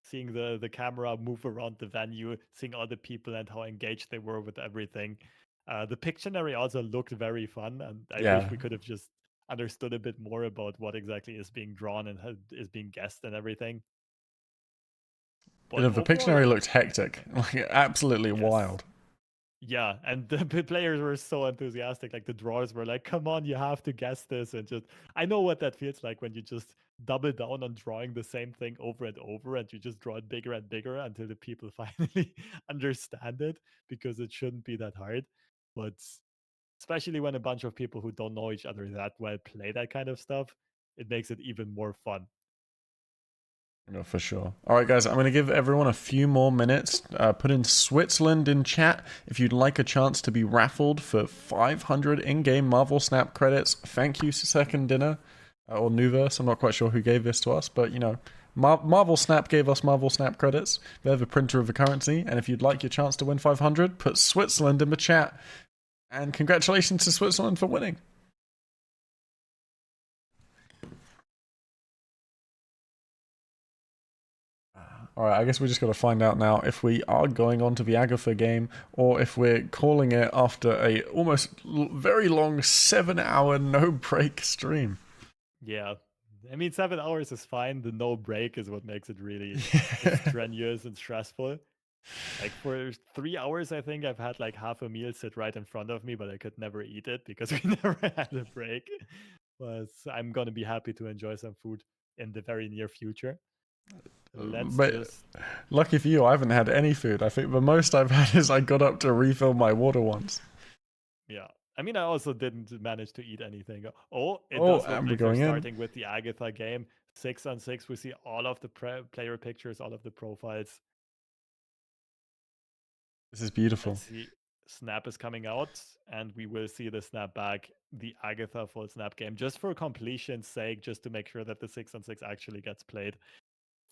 seeing the camera move around the venue, seeing all the people and how engaged they were with everything. The Pictionary also looked very fun, and I wish Yeah. we could have just understood a bit more about what exactly is being drawn and how is being guessed and everything. But The overall, Pictionary looked hectic. Like, absolutely yes. wild. Yeah, and the players were so enthusiastic. Like the drawers were like, "Come on, you have to guess this!" And just, I know what that feels like when you just double down on drawing the same thing over and over, and you just draw it bigger and bigger until the people finally understand it, because it shouldn't be that hard. But especially when a bunch of people who don't know each other that well play that kind of stuff, it makes it even more fun. No, for sure. All right, guys, I'm going to give everyone a few more minutes. Put in Switzerland in chat if you'd like a chance to be raffled for 500 in-game Marvel Snap credits. Thank you, Second Dinner or Nuverse. I'm not quite sure who gave this to us, but you know, Marvel Snap gave us Marvel Snap credits. They're the printer of the currency, and if you'd like your chance to win 500, put Switzerland in the chat. And congratulations to Switzerland for winning. All right, I guess we just got to find out now if we are going on to the Agatha game or if we're calling it after a almost very long 7-hour no break stream. Yeah. I mean, 7 hours is fine. The no break is what makes it really Yeah. strenuous and stressful. Like for 3 hours, I think I've had like half a meal sit right in front of me, but I could never eat it because we never had a break. But I'm gonna be happy to enjoy some food in the very near future. Let's But just, lucky for you, I haven't had any food. I think the most I've had is I got up to refill my water once. yeah. I mean, I also didn't manage to eat anything. Oh, it Oh, does look and we're like they're going in. starting with the Agatha game. 6-on-6. We see all of the player pictures, all of the profiles. This is beautiful. Let's see. Snap is coming out, and we will see the snap back, the Agatha full snap game, just for completion's sake, just to make sure that the 6-on-6 actually gets played.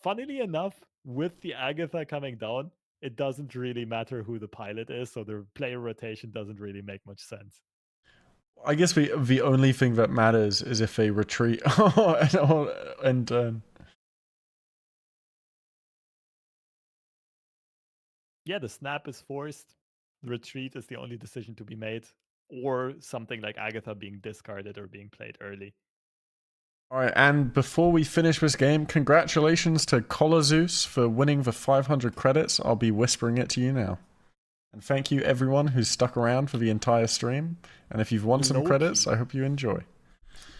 Funnily enough, with the Agatha coming down, it doesn't really matter who the pilot is, so the player rotation doesn't really make much sense. I guess the only thing that matters is if they retreat and turn. Yeah, the snap is forced. The retreat is the only decision to be made, or something like Agatha being discarded or being played early. All right, and before we finish this game, congratulations to Zeus for winning the 500 credits. I'll be whispering it to you now. And thank you everyone who's stuck around for the entire stream. And if you've won some credits, Loki. I hope you enjoy.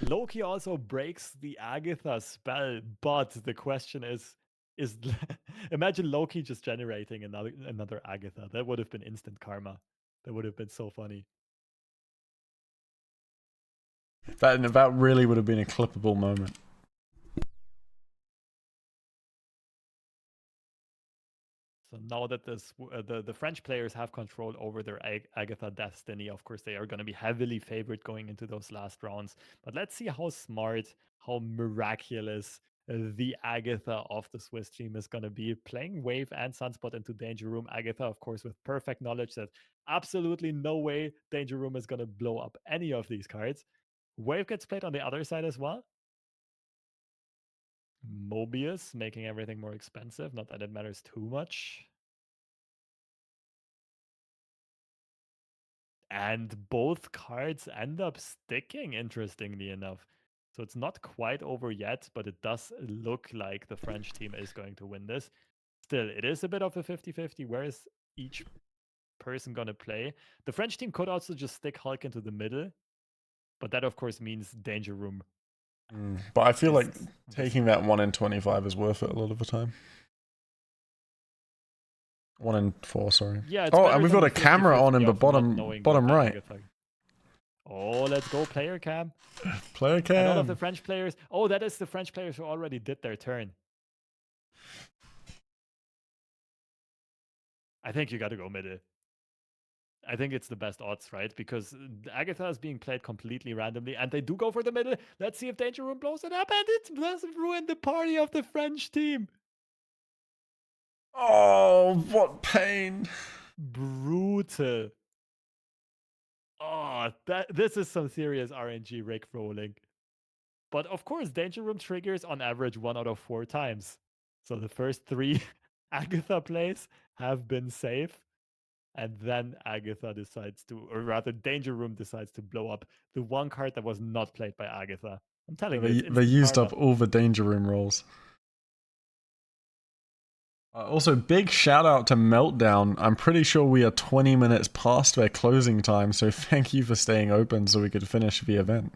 Loki also breaks the Agatha spell, but the question is imagine Loki just generating another Agatha. That would have been instant karma. That would have been so funny. That really would have been a clippable moment. So now that the French players have control over their Agatha destiny, of course they are going to be heavily favored going into those last rounds. But let's see how smart, how miraculous the Agatha of the Swiss team is going to be. Playing Wave and Sunspot into Danger Room. Agatha, of course, with perfect knowledge that absolutely no way Danger Room is going to blow up any of these cards. Wave gets played on the other side as well. Mobius making everything more expensive. Not that it matters too much. And both cards end up sticking, interestingly enough. So it's not quite over yet, but it does look like the French team is going to win this. Still, it is a bit of a 50-50. Where is each person going to play? The French team could also just stick Hulk into the middle, but that, of course, means Danger Room. But I feel like taking visible. that 1 in 25 is worth it a lot of the time. 1 in 4, sorry. Yeah, it's Oh, better and we've than got the a camera on in 50-50 the of not bottom knowing what bottom the right. Agatha. Oh, let's go, player cam. Player And all of the cam. French players. Oh, that is the French players who already did their turn. I think you got to go middle. I think it's the best odds, right? Because Agatha is being played completely randomly, and they do go for the middle. Let's see if Danger Room blows it up, and it doesn't ruin the party of the French team. Oh, what pain. Brutal. Oh, this is some serious RNG Rick rolling. But of course, Danger Room triggers on average 1 out of 4 times. So the first 3 Agatha plays have been safe. And then Agatha decides to, or rather, Danger Room decides to blow up the one card that was not played by Agatha. I'm telling you, it's They instant used karma. up all the Danger Room rolls. Also, big shout out to Meltdown. I'm pretty sure we are 20 minutes past their closing time, so thank you for staying open so we could finish the event.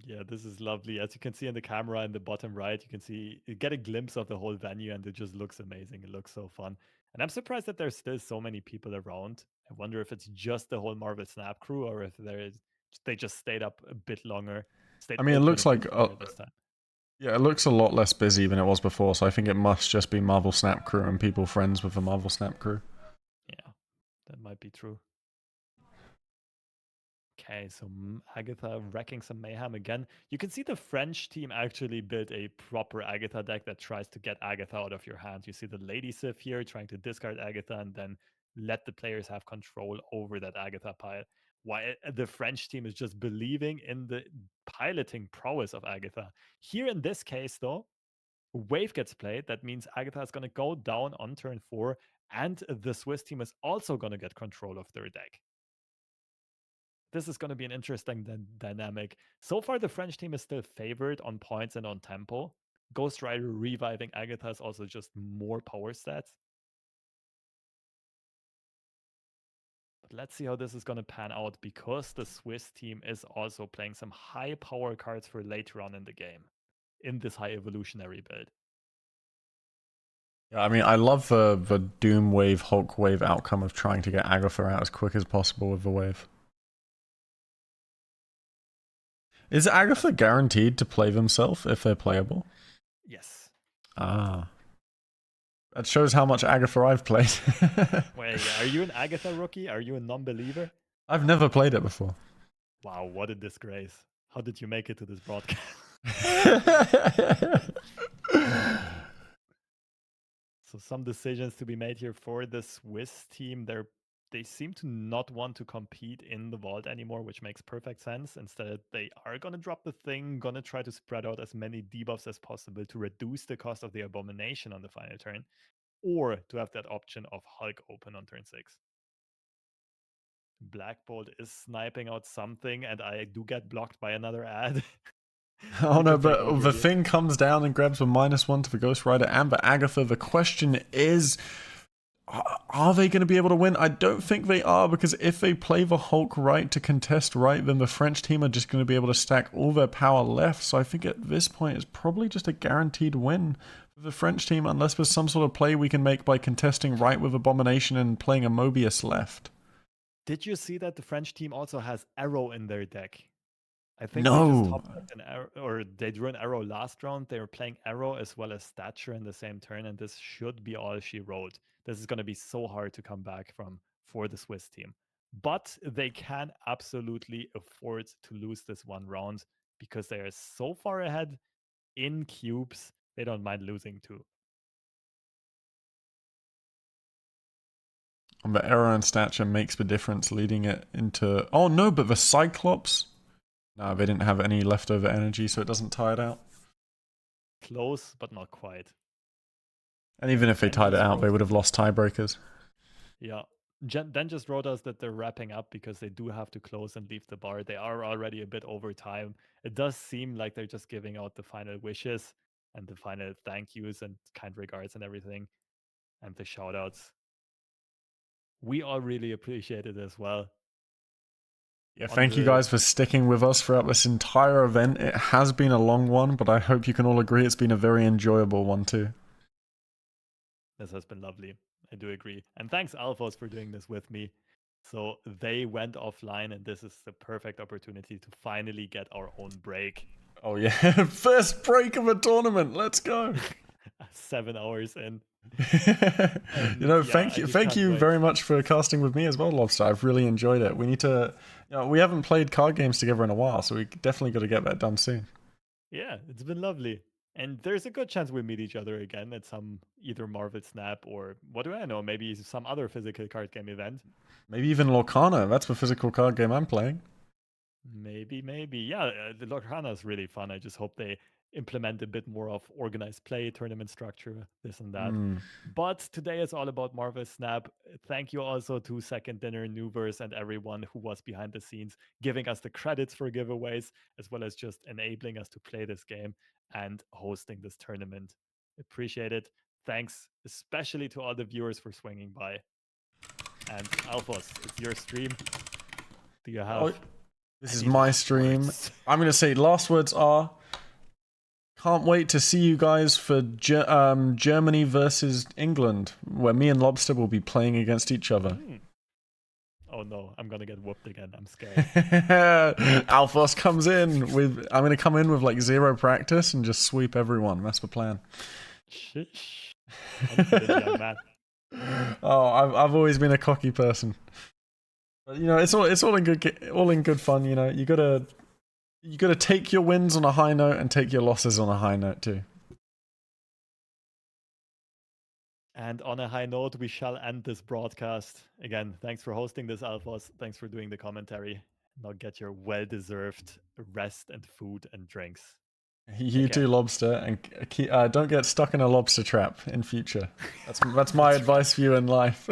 Yeah, this is lovely. As you can see in the camera in the bottom right, you get a glimpse of the whole venue, and it just looks amazing. It looks so fun. And I'm surprised that there's still so many people around. I wonder if it's just the whole Marvel Snap crew, or if they just stayed up a bit longer, stayed I mean, it open looks a bit like longer this time. yeah, it looks a lot less busy than it was before, so I think it must just be Marvel Snap crew and people friends with the Marvel Snap crew. Yeah, that might be true. Okay, so Agatha wrecking some mayhem again. You can see the French team actually built a proper Agatha deck that tries to get Agatha out of your hand. You see the Lady Sif here trying to discard Agatha and then let the players have control over that Agatha pile. While the French team is just believing in the piloting prowess of Agatha. Here in this case, though, Wave gets played. That means Agatha is going to go down on turn 4, and the Swiss team is also going to get control of their deck. This is going to be an interesting dynamic. So far, the French team is still favored on points and on tempo. Ghost Rider reviving Agatha is also just more power stats. But let's see how this is going to pan out, because the Swiss team is also playing some high power cards for later on in the game in this high evolutionary build. Yeah, I mean, I love the Doom Wave, Hulk Wave outcome of trying to get Agatha out as quick as possible with the wave. Is Agatha guaranteed to play themselves if they're playable? Yes. Ah. That shows how much Agatha I've played. Wait, are you an Agatha rookie? Are you a non-believer? I've never played it before. Wow, what a disgrace. How did you make it to this broadcast? So some decisions to be made here for the Swiss team. They seem to not want to compete in the vault anymore, which makes perfect sense. Instead, they are going to drop the thing, going to try to spread out as many debuffs as possible to reduce the cost of the Abomination on the final turn, or to have that option of Hulk open on turn 6. Black Bolt is sniping out something, and I do get blocked by another ad. Oh no, but the here. thing comes down and grabs a -1 to the Ghost Rider and the Agatha. The question is, are they going to be able to win? I don't think they are, because if they play the Hulk right to contest right, then the French team are just going to be able to stack all their power left. So I think at this point it's probably just a guaranteed win for the French team, unless there's some sort of play we can make by contesting right with Abomination and playing a Mobius left. Did you see that the French team also has Arrow in their deck? I think they just No. top an arrow, or they drew an Arrow last round. They were playing Arrow as well as Stature in the same turn, and this should be all she wrote. This is going to be so hard to come back from for the Swiss team. But they can absolutely afford to lose this one round, because they are so far ahead in cubes. They don't mind losing too. The error in stature makes the difference, leading it into... Oh no, but the Cyclops... No, they didn't have any leftover energy, so it doesn't tie it out. Close, but not quite. And even if they tied it out, they would have lost tiebreakers. Yeah. Dan just wrote us that they're wrapping up because they do have to close and leave the bar. They are already a bit over time. It does seem like they're just giving out the final wishes and the final thank yous and kind regards and everything and the shout outs. We all really appreciate it as well. Yeah, On thank you the guys for sticking with us throughout this entire event. It has been a long one, but I hope you can all agree it's been a very enjoyable one too. This has been lovely. I do agree. And thanks, Alphos, for doing this with me. So they went offline, and this is the perfect opportunity to finally get our own break. Oh yeah, first break of a tournament. Let's go. 7 hours in. Thank you very much for casting with me as well, Lobster. I've really enjoyed it. We need to, we haven't played card games together in a while, so we definitely got to get that done soon. Yeah, it's been lovely. And there's a good chance we meet each other again at some either Marvel Snap or what do I know, maybe some other physical card game event. Maybe even Lorcana. That's the physical card game I'm playing. Maybe. Yeah, the Lorcana is really fun. I just hope they implement a bit more of organized play, tournament structure, this and that. But today is all about Marvel Snap. Thank you also to Second Dinner, Newverse, and everyone who was behind the scenes, giving us the credits for giveaways, as well as just enabling us to play this game and hosting this tournament. Appreciate it. Thanks especially to all the viewers for swinging by. And Alphos, it's your stream. Do you have... This is my stream. I'm going to say last words are, can't wait to see you guys for Germany versus England, where me and Lobster will be playing against each other. Oh no, I'm going to get whooped again. I'm scared. Alphos comes in with, I'm going to come in with like 0 practice and just sweep everyone. That's the plan. Shh. Young man. Oh, I've always been a cocky person. But, it's all in good fun. You gotta take your wins on a high note and take your losses on a high note too. And on a high note, we shall end this broadcast. Again, thanks for hosting this, Alphos. Thanks for doing the commentary. Now get your well-deserved rest and food and drinks. You too, Lobster, and don't get stuck in a lobster trap in future. That's my advice for you in life.